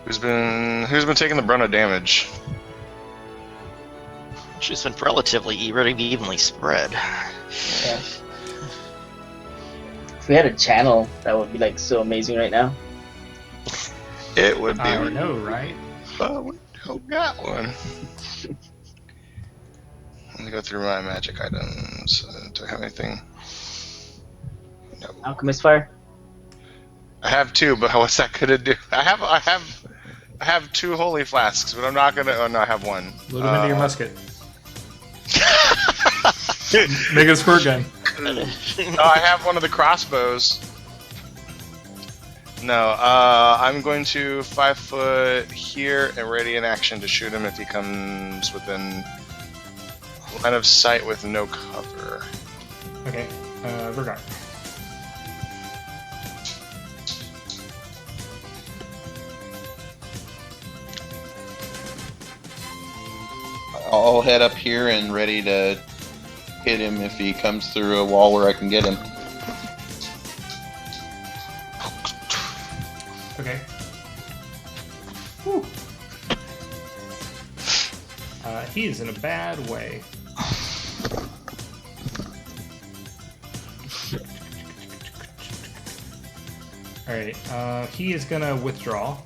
Who's been taking the brunt of damage? She's been relatively evenly spread. Yeah. If we had a channel, that would be like so amazing right now. It would be. I know, right? don't got one. Let me go through my magic items. Do I have anything? No. Alchemist fire. I have two, but what's that gonna do? I have two holy flasks, but I'm not gonna. Oh no, I have one. Load them into your musket. Make it a squirt gun. No, I have one of the crossbows. No, I'm going to 5 foot here and ready in action to shoot him if he comes within line of sight with no cover. Okay, Vergar. I'll head up here and ready to hit him if he comes through a wall where I can get him. Okay. Whew. He is in a bad way. Alright, he is gonna withdraw.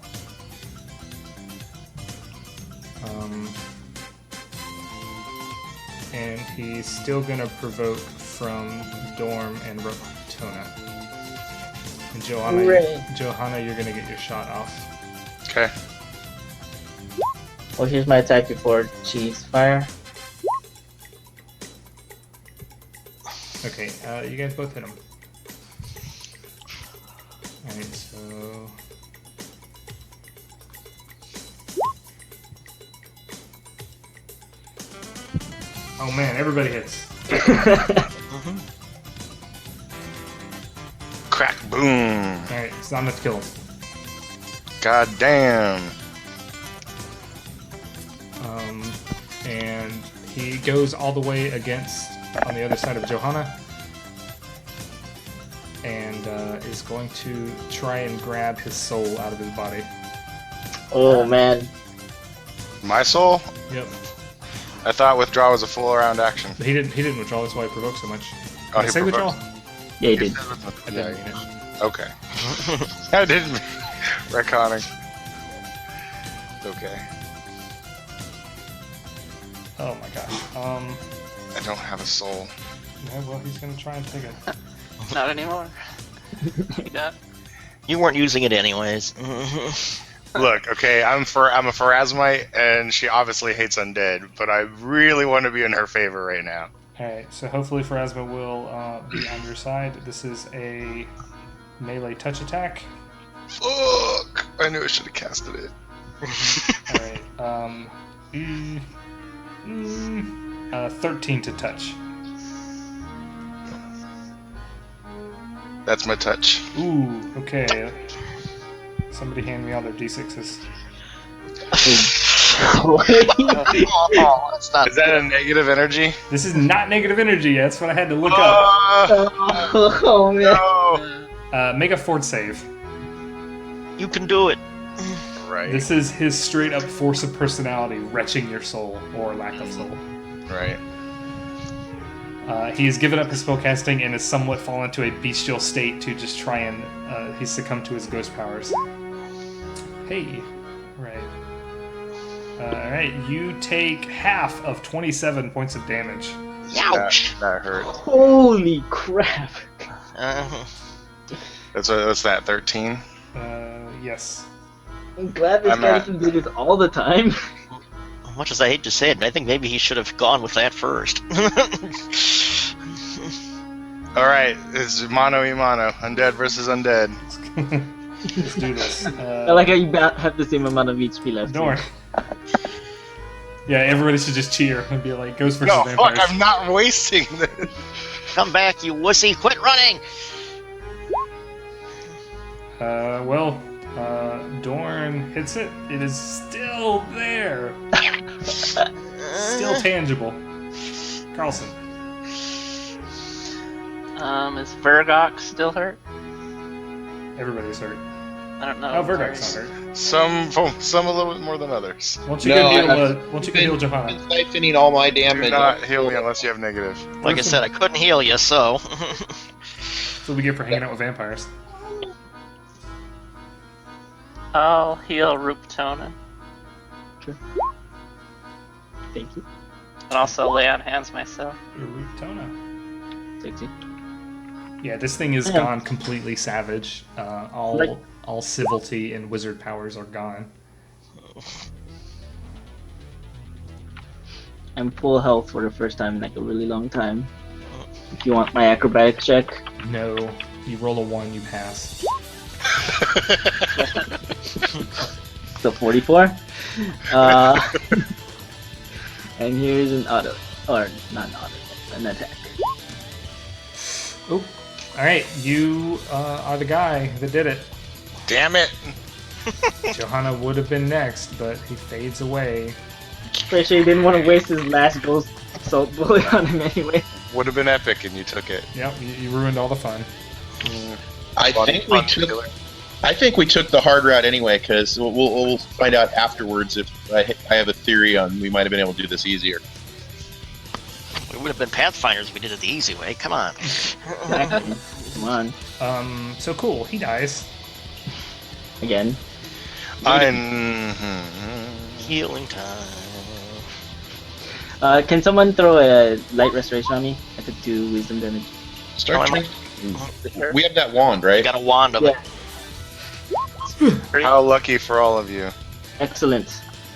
And he's still gonna provoke from Dorm and Rotona. And Johanna, you're gonna get your shot off. Okay. Well, here's my attack before Chief's fire. Okay, you guys both hit him. Alright, so... Oh man, everybody hits. Crack, boom. Alright, it's not enough to kill him. God damn. And he goes all the way against, on the other side of Johanna. And is going to try and grab his soul out of his body. Oh man. My soul? Yep. I thought withdraw was a full round action. He didn't withdraw, that's why he provoked so much. Oh, Did I he say withdraw? provoked. Yeah, he did. I didn't mean it. Okay. I didn't mean retconning. Okay. Oh my gosh. I don't have a soul. Yeah, well, he's gonna try and take it. Not anymore. You got? You weren't using it anyways. Look, okay, I'm a Pharasmite, and she obviously hates undead, but I really want to be in her favor right now. Alright, so hopefully Pharasma will be on your side. This is a melee touch attack. Fuck! I knew I should have casted it. Alright, 13 to touch. That's my touch. Ooh, okay. Somebody hand me all their d6s. Oh, it's not. Is that a negative energy? This is not negative energy, that's what I had to look up. Oh man. Make a fort save. You can do it. Right. This is his straight up force of personality, retching your soul, or lack of soul. Right. He has given up his spellcasting and has somewhat fallen to a bestial state to just try and he's succumbed to his ghost powers. Hey, right. Alright, you take half of 27 points of damage. Ouch! That hurt. Holy crap. What's that, 13? Yes. I'm glad this guy doesn't do this all the time. Much as I hate to say it, I think maybe he should have gone with that first. Alright, it's mano y mano. Undead versus undead. Let's do this. I like how you have the same amount of HP left. Don't worry. Yeah, everybody should just cheer and be like, ghost versus No, vampires. fuck, I'm not wasting this. Come back, you wussy! Quit running! Dorn hits it. It is still there. Still tangible. Carlson. Is Vergox still hurt? Everybody's hurt. I don't know. Oh, Vergog's not hurt. Some a little bit more than others. Won't you go heal Johanna? Been siphoning all my Do damage. not heal me unless you have negative. Like I said, I couldn't heal you, so. That's what we get for hanging out with vampires. I'll heal Ruptona. Sure. Thank you. And also lay on hands myself. Urutona. 60. Yeah, this thing is Yeah. gone completely savage. Like- All civility and wizard powers are gone. I'm full health for the first time in like a really long time. If you want my acrobatics check. No, you roll a 1, you pass. So 44. And here's an auto, or not an auto, an attack. Oop. Alright, you are the guy that did it. Damn it! Johanna would have been next, but he fades away. Pretty sure he didn't want to waste his last ghost salt bullet on him anyway. Would have been epic, and you took it. Yep, you ruined all the fun. I think we took the hard route anyway, because we'll find out afterwards if I have a theory on we might have been able to do this easier. We would have been Pathfinders if we did it the easy way. Come on. Exactly. Come on. So cool, he dies. Again. Healing time. Can someone throw a light restoration on me? I took 2 wisdom damage. Start Oh, am trying- We have that wand, right? Got a wand of Yeah. it. How lucky for all of you. Excellent.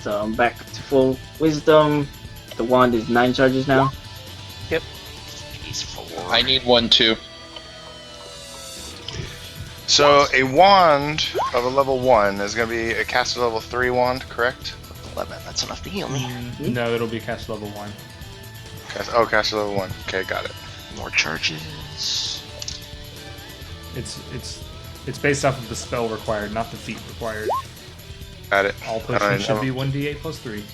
So I'm back to full wisdom. The wand is 9 charges now. He's 4. I need one too. So a wand of a level 1 is going to be a caster level 3 wand, correct? 11. That's enough to heal me. No, it'll be cast level 1. Caster level 1. Okay, got it. More charges. It's based off of the spell required, not the feat required. Got it. All Alright, potions should be 1d8 plus 3.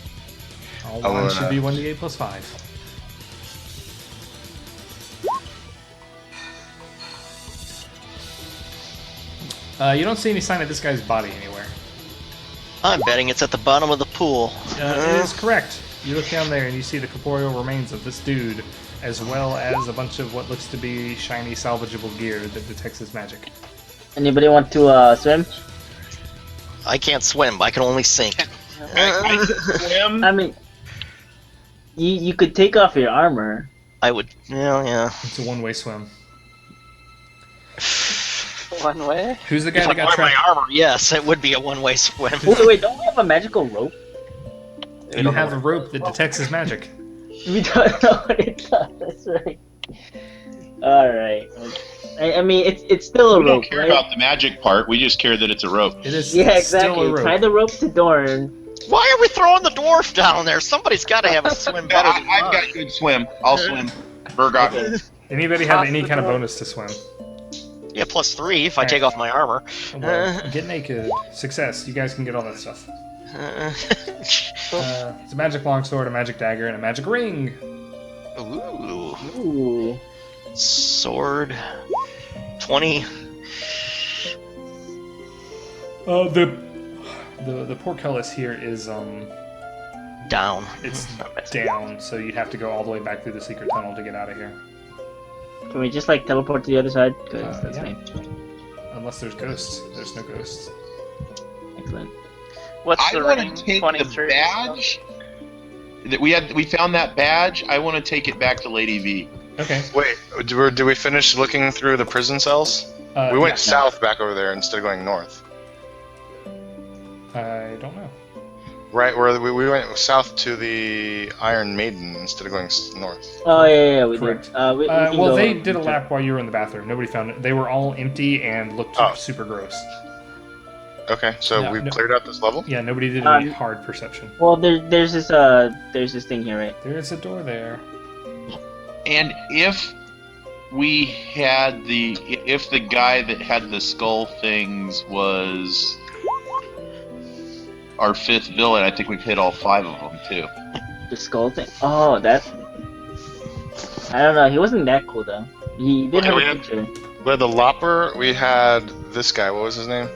All I'm wands gonna- should be 1d8 plus 5. You don't see any sign of this guy's body anywhere. I'm betting it's at the bottom of the pool. It is correct. You look down there and you see the corporeal remains of this dude, as well as a bunch of what looks to be shiny salvageable gear that detects his magic. Anybody want to swim? I can't swim. I can only sink. Swim. I mean, you could take off your armor. I would. Yeah. It's a one-way swim. One way? Who's the guy If I that got wore my trapped? armor, yes, it would be a one-way swim. Wait, don't we have a magical rope? You have a rope that detects his magic. We don't know what it does. That's right. All right. I mean, it's still a We don't rope, care right? about the magic part. We just care that it's a rope. It is Yeah, still exactly. a rope. Tie the rope to Dorn. Why are we throwing the dwarf down there? Somebody's got to have a swim better than I've us. got good swim. I'll swim. Burgot. Anybody have any kind of bonus to swim? Yeah, +3 if I take off my armor. Well, get naked. Success. You guys can get all that stuff. It's a magic longsword, a magic dagger, and a magic ring. Ooh. Ooh. Sword. 20. The portcullis here is Down. it's down, so you'd have to go all the way back through the secret tunnel to get out of here. Can we just like teleport to the other side? Because that's yeah. fine. Unless there's ghosts. There's no ghosts. Excellent. What's I the want ring? to take 23. the badge that we found that badge. I want to take it back to Lady V. Okay. Wait, did we finish looking through the prison cells? We went south back over there instead of going north. I don't know. Right, where we went south to the Iron Maiden instead of going north. Oh yeah, we Correct. did. We can Well, go- they did a lap while you were in the bathroom. Nobody found it. They were all empty and looked Oh. super gross. Okay, so No, we've no. cleared out this level? Yeah, nobody did any hard perception. Well, there's this thing here, right? There's a door there. And if if the guy that had the skull things was our fifth villain, I think we've hit all 5 of them too. The skull thing. Oh, that. I don't know. He wasn't that cool though. He did Okay, have we a had- picture. We had the Lopper, we had this guy, what was his name?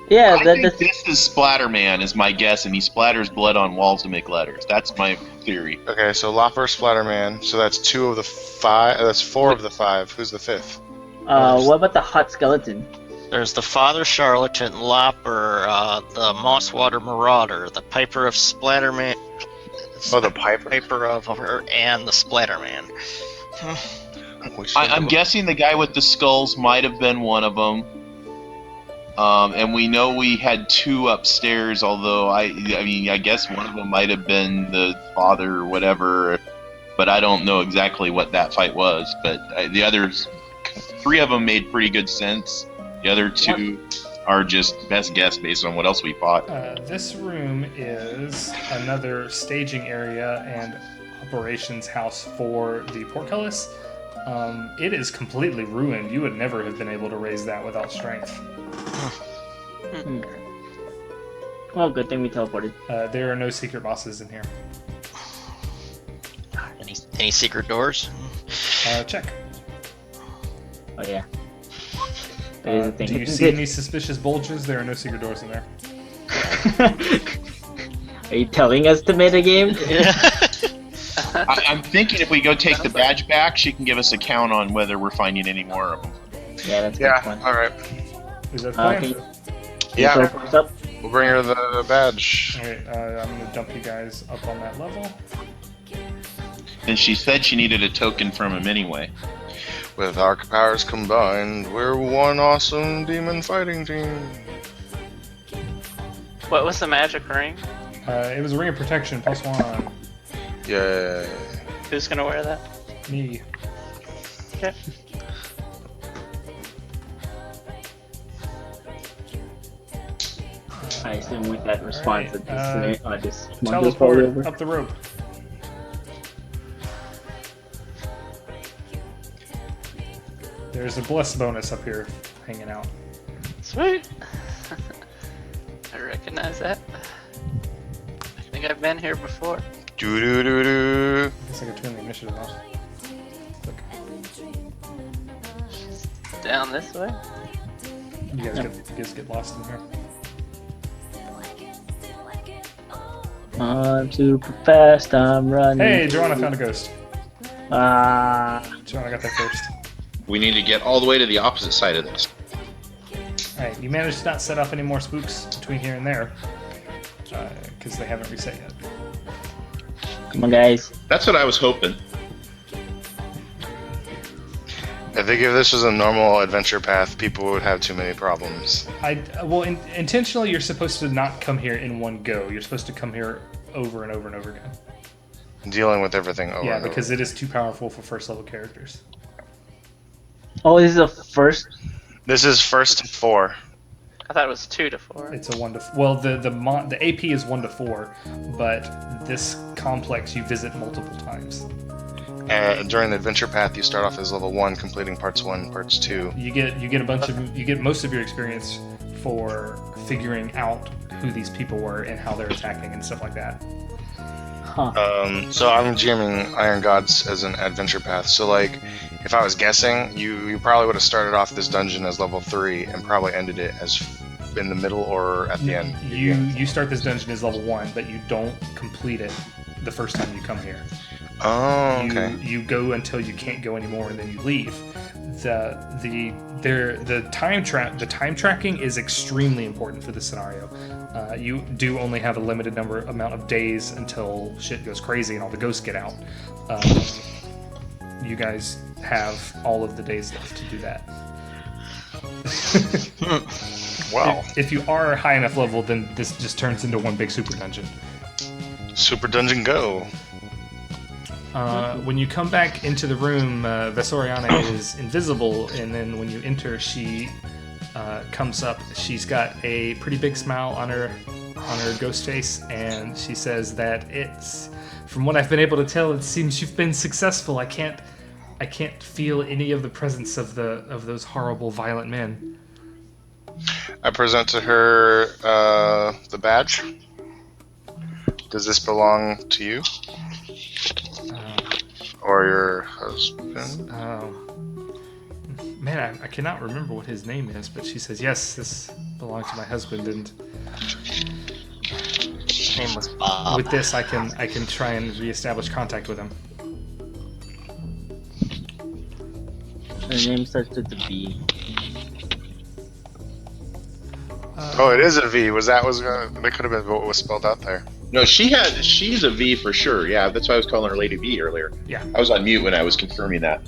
Yeah, I think this is Splatterman, is my guess, and he splatters blood on walls to make letters. That's my theory. Okay, so Lopper, Splatterman, so that's 2 of the 5, that's 4 of the 5. Who's the 5th? What about the hot skeleton? There's the Father Charlatan, Lopper, the Mosswater Marauder, the Piper of Splatterman. Oh, the Piper. Piper of her, and the Splatterman. I'm guessing the guy with the skulls might have been one of them. And we know we had 2 upstairs, although I guess one of them might have been the father or whatever, but I don't know exactly what that fight was. But the others, 3 of them made pretty good sense. The other 2 are just best guess based on what else we fought. This room is another staging area and operations house for the portcullis. It is completely ruined. You would never have been able to raise that without strength. Well, good thing we teleported. There are no secret bosses in here. Any secret doors? Check. Oh yeah. That is a thing. Do you see any suspicious bulges? There are no secret doors in there. Are you telling us to metagame? I'm thinking if we go take the badge back, she can give us a count on whether we're finding any more of them. Yeah, that's a Yeah, good one. alright. Is that the plan? Okay. Yeah. Teleport up. We'll bring her the badge. Alright, I'm gonna dump you guys up on that level. And she said she needed a token from him anyway. With our powers combined, we're one awesome demon fighting team. What was the magic ring? It was a ring of protection, +1. Yeah. Who's gonna wear that? Me. Okay. I assume with that response that this monkey's probably Teleport over. up the rope. There's a bless bonus up here hanging out. Sweet. I recognize that. I think I've been here before. Doo doo doo doo. I guess I could turn the initiative off. Down this way. You guys get lost in here. I'm super fast, I'm running. Hey, Joanna found a ghost. Joanna got there first. We need to get all the way to the opposite side of this. Alright, you managed to not set off any more spooks between here and there. Because they haven't reset yet. Come on, guys. That's what I was hoping. I think if this was a normal adventure path, people would have too many problems. Intentionally, you're supposed to not come here in one go. You're supposed to come here over and over and over again. Dealing with everything over Yeah, and over. because it is too powerful for first level characters. Oh, this is a first. This is first to 4. I thought it was 2 to 4. It's a 1 to well, the AP is 1 to 4, but this complex you visit multiple times. During the adventure path, you start off as level 1, completing parts 1, parts 2. You get most of your experience for figuring out who these people were and how they're attacking and stuff like that. So I'm GMing Iron Gods as an adventure path. So like, if I was guessing, you probably would have started off this dungeon as level 3 and probably ended it as in the middle or at the end. You start this dungeon as level 1, but you don't complete it the first time you come here. Oh, okay. You go until you can't go anymore, and then you leave. The time tracking is extremely important for this scenario. You do only have a limited amount of days until shit goes crazy and all the ghosts get out. You guys have all of the days left to do that. Wow. If you are high enough level, then this just turns into one big super dungeon. Super dungeon go. When you come back into the room, Vesoriana is invisible, and then when you enter, she comes up. She's got a pretty big smile on her ghost face, and she says that it's, from what I've been able to tell, it seems you've been successful. I can't feel any of the presence of those horrible, violent men. I present to her the badge. Does this belong to you? Or your husband? Man, I cannot remember what his name is, but she says, yes, this belongs to my husband, and His name was Bob. with this I can try and reestablish contact with him. Her name starts with a B. Oh, it is a V. That could have been what was spelled out there. No, she's a V for sure. Yeah, that's why I was calling her Lady V earlier. Yeah. I was on mute when I was confirming that.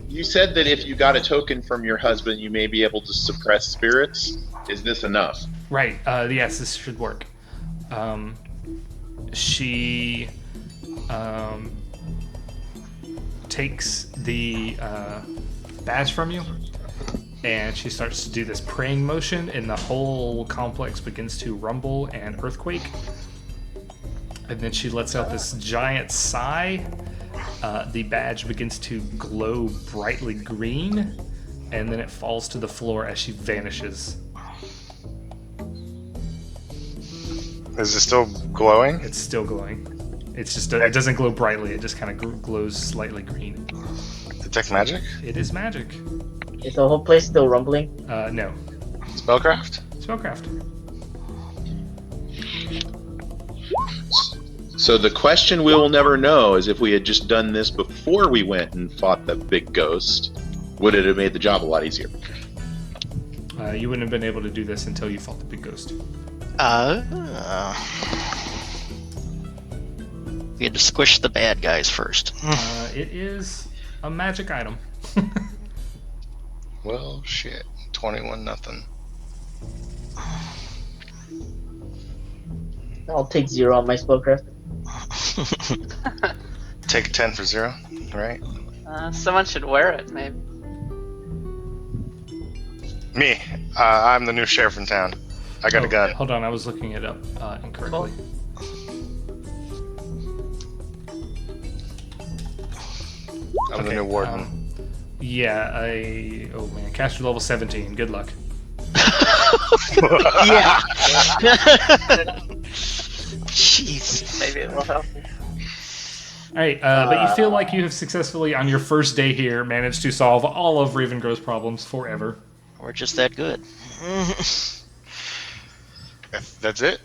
You said that if you got a token from your husband, you may be able to suppress spirits. Is this enough? Right. Yes, this should work. She takes the badge from you, and she starts to do this praying motion, and the whole complex begins to rumble and earthquake. And then she lets out this giant sigh. The badge begins to glow brightly green, and then it falls to the floor as she vanishes. Is it still glowing? It's still glowing. It's just it doesn't glow brightly. It just kind of glows slightly green. Detect magic? It is magic. Is the whole place still rumbling? No. Spellcraft? Spellcraft. So the question we will never know is if we had just done this before we went and fought the big ghost, would it have made the job a lot easier? You wouldn't have been able to do this until you fought the big ghost. We had to squish the bad guys first. It is a magic item. Well, shit. 21-0. I'll take 0 on my spellcraft. Take 10 for 0, right? Someone should wear it, maybe. Me. I'm the new sheriff in town. I got a gun. Hold on, I was looking it up incorrectly. I'm the new warden. Yeah, oh man, caster level 17. Good luck. Yeah. Jeez. Maybe it will help. All right, but you feel like you have successfully, on your first day here, managed to solve all of Ravengrow's problems forever. We're just that good. That's it?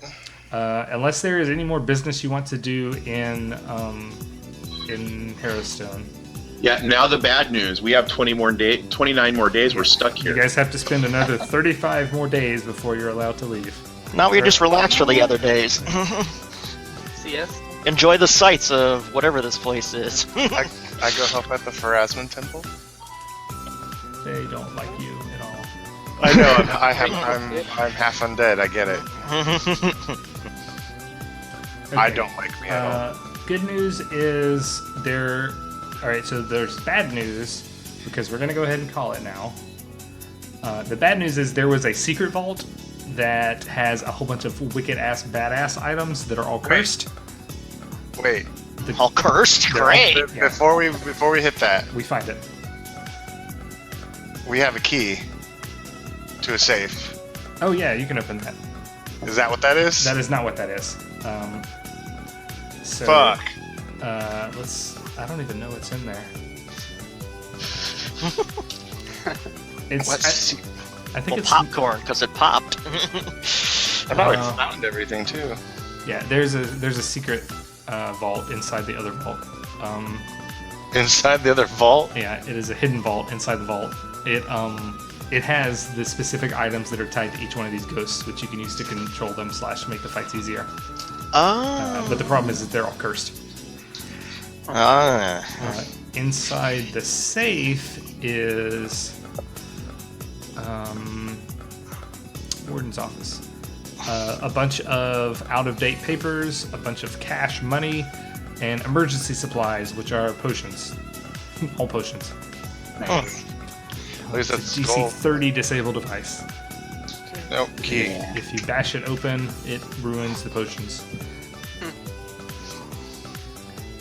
Unless there is any more business you want to do in Harrowstone. Yeah, now the bad news. We have 29 more days. We're stuck here. You guys have to spend another 35 more days before you're allowed to leave. Now we just relax for the other days. See us? Enjoy the sights of whatever this place is. I go help at the Pharasman Temple. They don't like you at all. I know. I'm half undead. I get it. Okay. I don't like me at all. Good news is there. All right, so there's bad news because we're gonna go ahead and call it now. The bad news is there was a secret vault that has a whole bunch of wicked ass badass items that are all cursed. Wait. All cursed? Great. Yeah. Before we hit that, We find it. we have a key to a safe. Oh yeah, you can open that. Is that what that is? That is not what that is. So, Fuck. I don't even know what's in there. It's. I think Well, it's popcorn, because it popped. I've already found everything too. Yeah, there's a secret vault inside the other vault. Inside the other vault? Yeah, it is a hidden vault inside the vault. It has the specific items that are tied to each one of these ghosts, which you can use to control them / make the fights easier. But the problem is that they're all cursed. Inside the safe is Warden's office. A bunch of out-of-date papers, a bunch of cash money, and emergency supplies, which are potions. All potions. Nice. At least that's It's a DC gold. 30 disable device. Nope, key. Yeah. If you bash it open, it ruins the potions.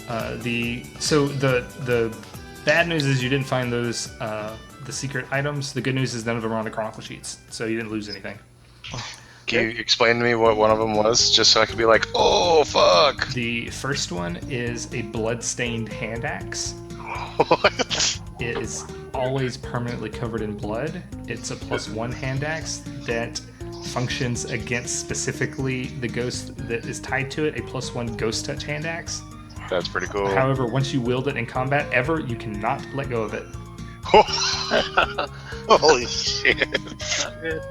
The bad news is you didn't find those the secret items. The good news is none of them are on the chronicle sheets, so you didn't lose anything. Can you explain to me what one of them was, just so I could be like, oh fuck? The first one is a blood-stained hand axe. What? It is always permanently covered in blood. It's a +1 hand axe that functions against specifically the ghost that is tied to it, a +1 ghost touch hand axe. That's pretty cool. However, once you wield it in combat, you cannot let go of it. Holy shit. Not good.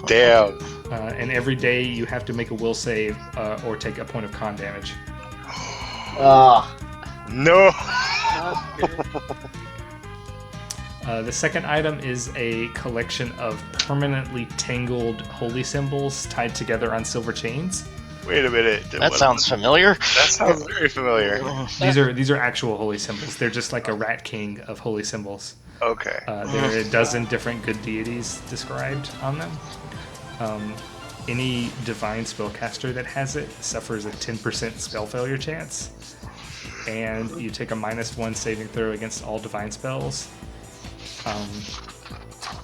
Damn. And every day you have to make a will save or take a point of con damage. Oh, No. Not good. The second item is a collection of permanently tangled holy symbols tied together on silver chains. Wait a minute. That sounds familiar. That sounds very familiar. These are actual holy symbols. They're just like a rat king of holy symbols. Okay. There are a dozen different good deities described on them. Any divine spellcaster that has it suffers a 10% spell failure chance, and you take a -1 saving throw against all divine spells.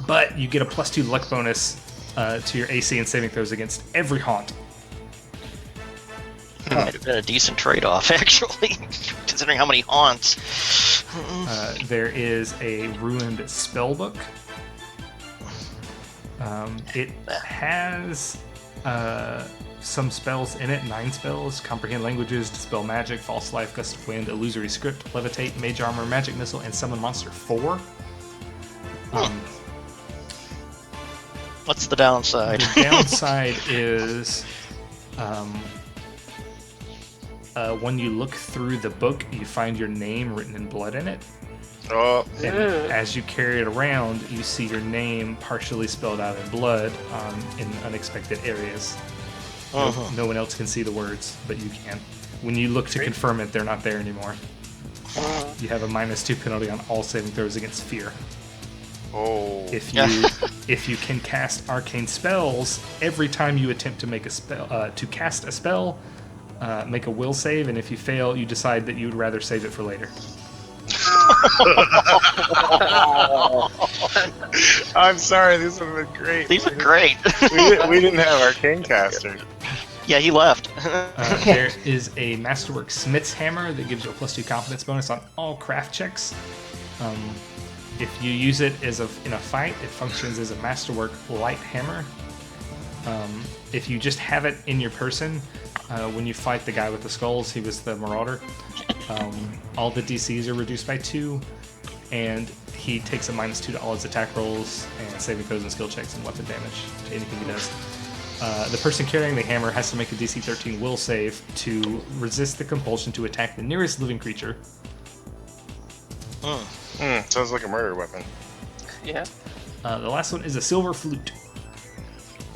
But you get a +2 luck bonus to your AC and saving throws against every haunt. Might have been a decent trade-off, actually, considering how many haunts. There is a ruined spellbook. It has some spells in it, 9 spells: Comprehend Languages, Dispel Magic, False Life, Gust of Wind, Illusory Script, Levitate, Mage Armor, Magic Missile, and Summon Monster 4. What's the downside? The downside is when you look through the book, you find your name written in blood in it. Oh. And as you carry it around, you see your name partially spelled out in blood in unexpected areas. No one else can see the words, but you can. When you look to confirm it, they're not there anymore. You have a -2 penalty on all saving throws against fear. Oh. If you can cast arcane spells, every time you attempt to make a spell to cast a spell, make a will save, and if you fail, you decide that you would rather save it for later. I'm sorry, these would have been great. These are great. We didn't have Arcane Caster. Yeah, he left. There is a Masterwork Smith's Hammer that gives you a +2 confidence bonus on all craft checks. If you use it in a fight, it functions as a Masterwork Light Hammer. If you just have it in your person, when you fight the guy with the skulls, he was the Marauder, all the DCs are reduced by 2, and he takes a -2 to all his attack rolls and saving throws and skill checks and weapon damage to anything he does. The person carrying the hammer has to make a DC 13 will save to resist the compulsion to attack the nearest living creature. Sounds like a murder weapon. Yeah. The last one is a silver flute.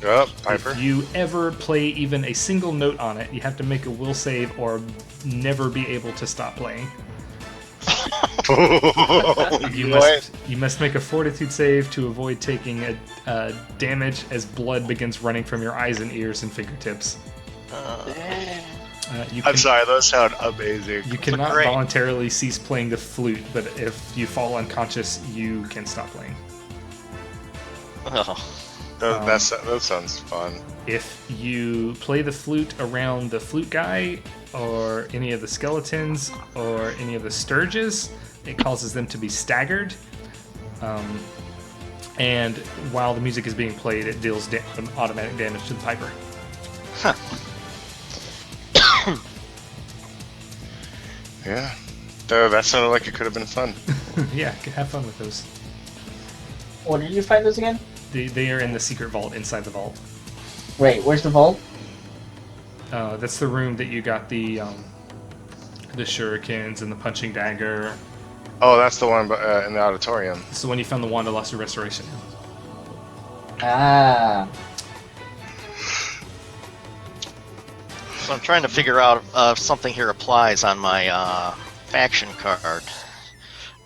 Oh, Piper. If you ever play even a single note on it, you have to make a will save or never be able to stop playing. You must make a fortitude save to avoid taking a damage as blood begins running from your eyes and ears and fingertips. I'm sorry, those sound amazing. You cannot voluntarily cease playing the flute, but if you fall unconscious, you can stop playing. Oh. That sounds fun. If you play the flute around the flute guy, or any of the skeletons, or any of the sturges, it causes them to be staggered. And while the music is being played, it deals automatic damage to the piper. Huh. Yeah. That sounded like it could have been fun. Yeah, have fun with those. Where did you find those again? They are in the secret vault inside the vault. Wait, where's the vault? That's the room that you got the shurikens and the punching dagger. Oh, that's the one in the auditorium. It's the one you found the Wand of Lesser Restoration in. Ah. So I'm trying to figure out if something here applies on my faction card.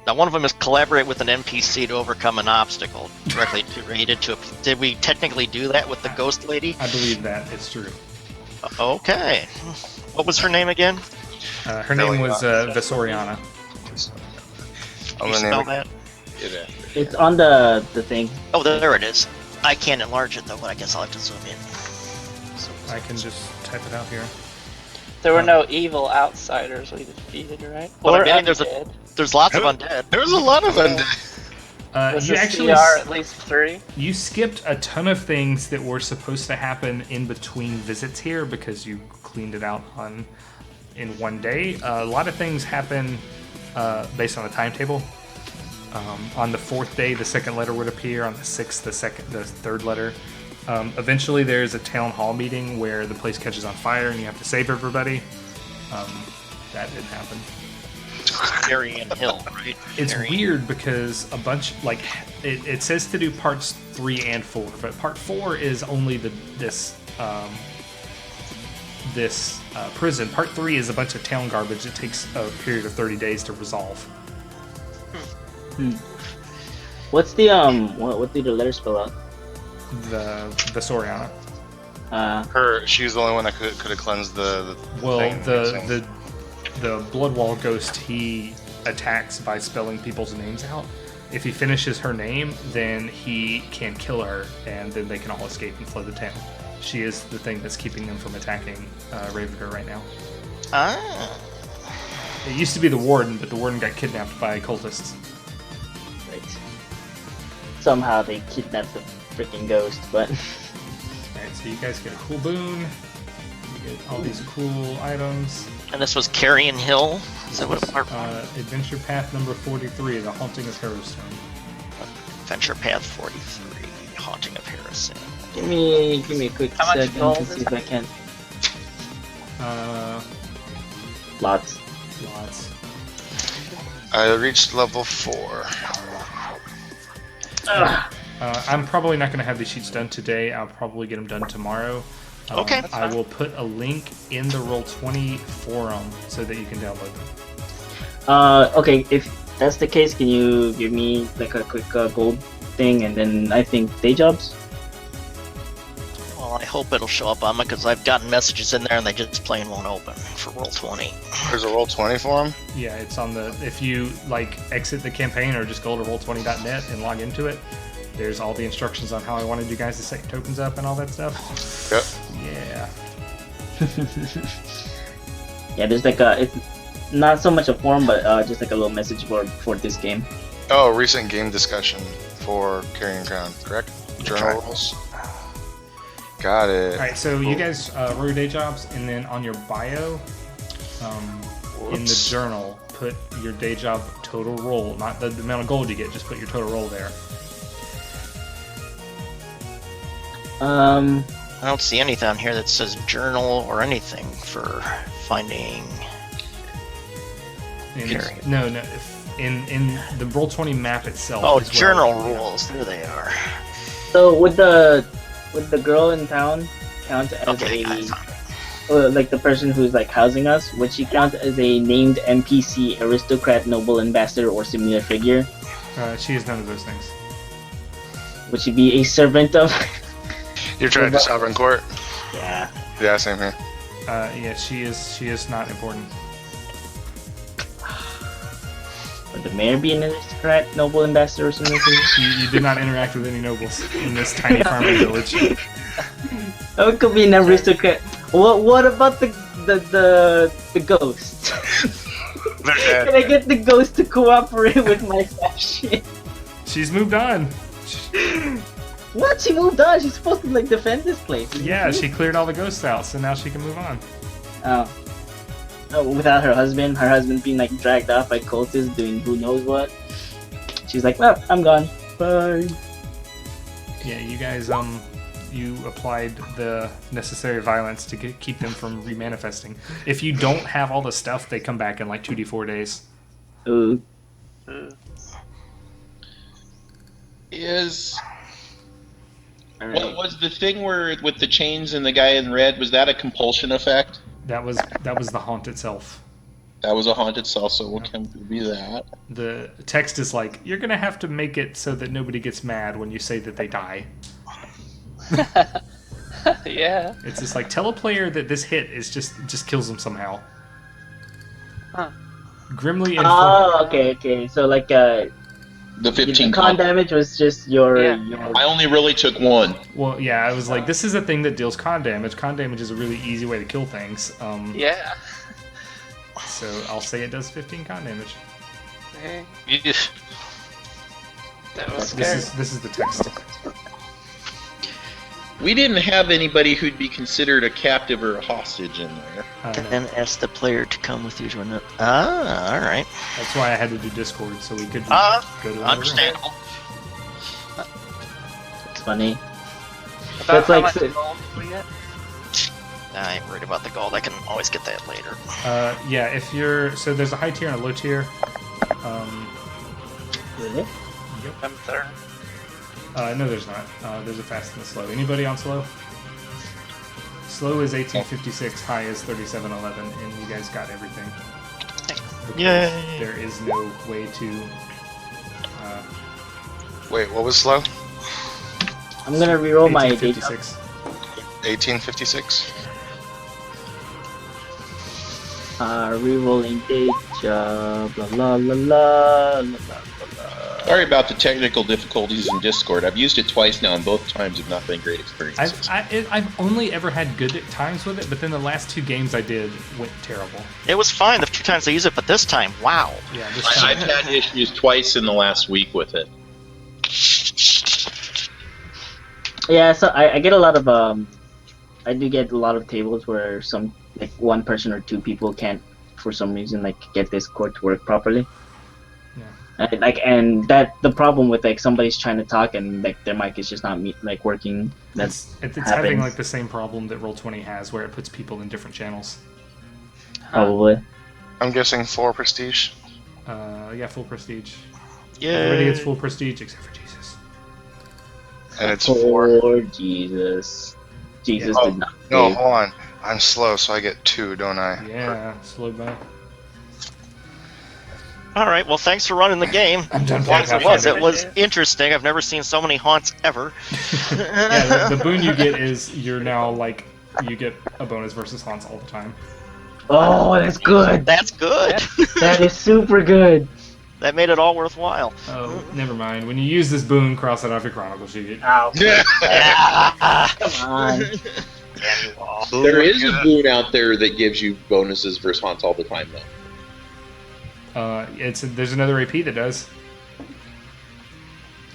Now, one of them is collaborate with an NPC to overcome an obstacle directly related to. Did we technically do that with the ghost lady? I believe that it's true. Okay. What was her name again? Her name was Vesoriana. Can you spell that? It's on the thing. Oh, there it is. I can't enlarge it though, but I guess I'll have to zoom in. I can just type it out here. There were no evil outsiders we defeated, right? Well, Or I mean, undead. there's lots of undead. There was a lot of undead. Was You the actually CR at least 3? You skipped a ton of things that were supposed to happen in between visits here because you cleaned it out in one day. A lot of things happen based on a timetable. On the 4th day, the second letter would appear. On the 6th, the third letter. Eventually, there's a town hall meeting where the place catches on fire and you have to save everybody. That didn't happen. Darien Hill, right? It's Darien. weird because a bunch, like, it says to do parts 3 and 4, but part 4 is only this prison. Part 3 is a bunch of town garbage. It takes a period of 30 days to resolve. What's the what do the letters spell out? The Soriana. She's the only one that could have cleansed the Well, thing. the Bloodwall ghost, he attacks by spelling people's names out. If he finishes her name, then he can kill her, and then they can all escape and flood the town. She is the thing that's keeping them from attacking Ravengar right now. Ah. It used to be the Warden, but the Warden got kidnapped by cultists. Right. Somehow they kidnapped the freaking ghost, but Alright, so you guys get a cool boon. You get all these cool items. And this was Carrion Hill? Is that what part Adventure Path number 43, The Haunting of Harrowstone. Adventure Path 43, Haunting of Harrison. give me a quick How much second gold to is see if I can. Lots. Lots. I reached level 4. I'm probably not going to have these sheets done today. I'll probably get them done tomorrow. Okay. I will put a link in the Roll20 forum so that you can download them. Okay, if that's the case, can you give me like a quick gold thing and then I think day jobs? Well, I hope it'll show up on me because I've gotten messages in there and they just plain won't open for Roll20. There's a roll 20 for him. Yeah, it's on the... If you, like, exit the campaign or just go to roll20.net and log into it, there's all the instructions on how I wanted you guys to set tokens up and all that stuff. Yep. Yeah. Yeah, there's like it's not so much a forum, but just like a little message board for this game. Oh, recent game discussion for Carrying Crown, correct? Journal right. rules. Got it. Alright, so you guys roll your day jobs, and then on your bio, in the Whoops. journal, put your day job total roll, not the amount of gold you get, just put your total roll there. I don't see anything on here that says journal or anything for finding. Carry. No, in the Roll20 map itself. Oh, as well. journal rules. There they are. So would the girl in town count as Okay, I a found it. like the person who's like housing us? Would she count as a named NPC, aristocrat, noble, ambassador, or similar figure? She is none of those things. Would she be a servant of? You're trying to Sovereign Court? Yeah. Yeah, same here. Yeah, she is not important. Would the mayor be an aristocrat, noble, ambassador, or similar figure? You did not interact with any nobles in this tiny farming village. Oh, it could be an aristocrat. What about the ghost? They're dead. Can I get the ghost to cooperate with my faction? She's moved on. What? She moved on. She's supposed to like defend this place. Yeah, she cleared all the ghosts out, so now she can move on. Oh, without her husband being like dragged off by cultists doing who knows what. She's like, well, I'm gone. Bye. Yeah, you guys you applied the necessary violence to keep them from remanifesting. If you don't have all the stuff, they come back in like 2d4 days. Ooh. What was the thing where with the chains and the guy in red? Was that a compulsion effect? That was the haunt itself. That was a haunted cell, so what can be that? The text is like, you're gonna have to make it so that nobody gets mad when you say that they die. Yeah. It's just like, tell a player that this hit is just kills them somehow. Huh. Grimly and Oh, okay. So like The 15 con damage was just your. I only really took one. well, yeah, I was like, this is a thing that deals con damage. Con damage is a really easy way to kill things. Yeah. So I'll say it does 15 con damage. Hey, you just... That was This scary. is the text. We didn't have anybody who'd be considered a captive or a hostage in there. Then ask the player to come with you to another. Ah, all right. That's why I had to do Discord so we could go to another room. Understandable. It's funny. About That's how like much so- gold we get? I ain't worried about the gold. I can always get that later. Yeah, if you're so there's a high tier and a low tier. Really? I'm third. No, there's not. There's a fast and a slow. Anybody on slow? Slow is 1856, high is 3711, and you guys got everything. Because Yay! There is no way to. Wait, what was slow? I'm gonna reroll my data. 1856. 1856. Rerolling data. Blah blah blah blah blah blah. Sorry about the technical difficulties in Discord. I've used it twice now, and both times have not been great experiences. I've only ever had good times with it, but then the last 2 games I did went terrible. It was fine the 2 times I used it, but this time, wow. Yeah, this I've time. had issues twice in the last week with it. Yeah, so I get a lot of I do get a lot of tables where some like 1 person or 2 people can't for some reason like get Discord to work properly. Yeah. And that the problem with like somebody's trying to talk and like their mic is just not working. It's having happens. like the same problem that Roll20 has, where it puts people in different channels. Probably. I'm guessing 4 prestige. Yeah, full prestige. Yeah. Everybody gets full prestige except for Jesus. And it's 4. Poor Jesus. Jesus Yeah. did not. No, save. hold on. I'm slow, so I get 2, don't I? Yeah, slow by. All right. Well, thanks for running the game. I'm done As long as playing it was, Pathfinder. it was interesting. I've never seen so many haunts ever. Yeah, the boon you get is you're now like you get a bonus versus haunts all the time. Oh, that's good. That's good. That is super good. That made it all worthwhile. Oh, never mind. When you use this boon, cross it off your chronicle sheet. Ow. Ah, Come on. damn you all. There is a boon out there that gives you bonuses versus haunts all the time, though. There's another AP that does.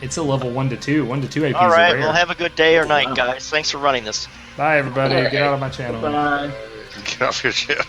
It's a level 1 to 2. 1 to 2 APs All right. are rare. Well, have a good day or night, guys. Thanks for running this. Bye, everybody. Get out of my channel. Bye. Get off your ship.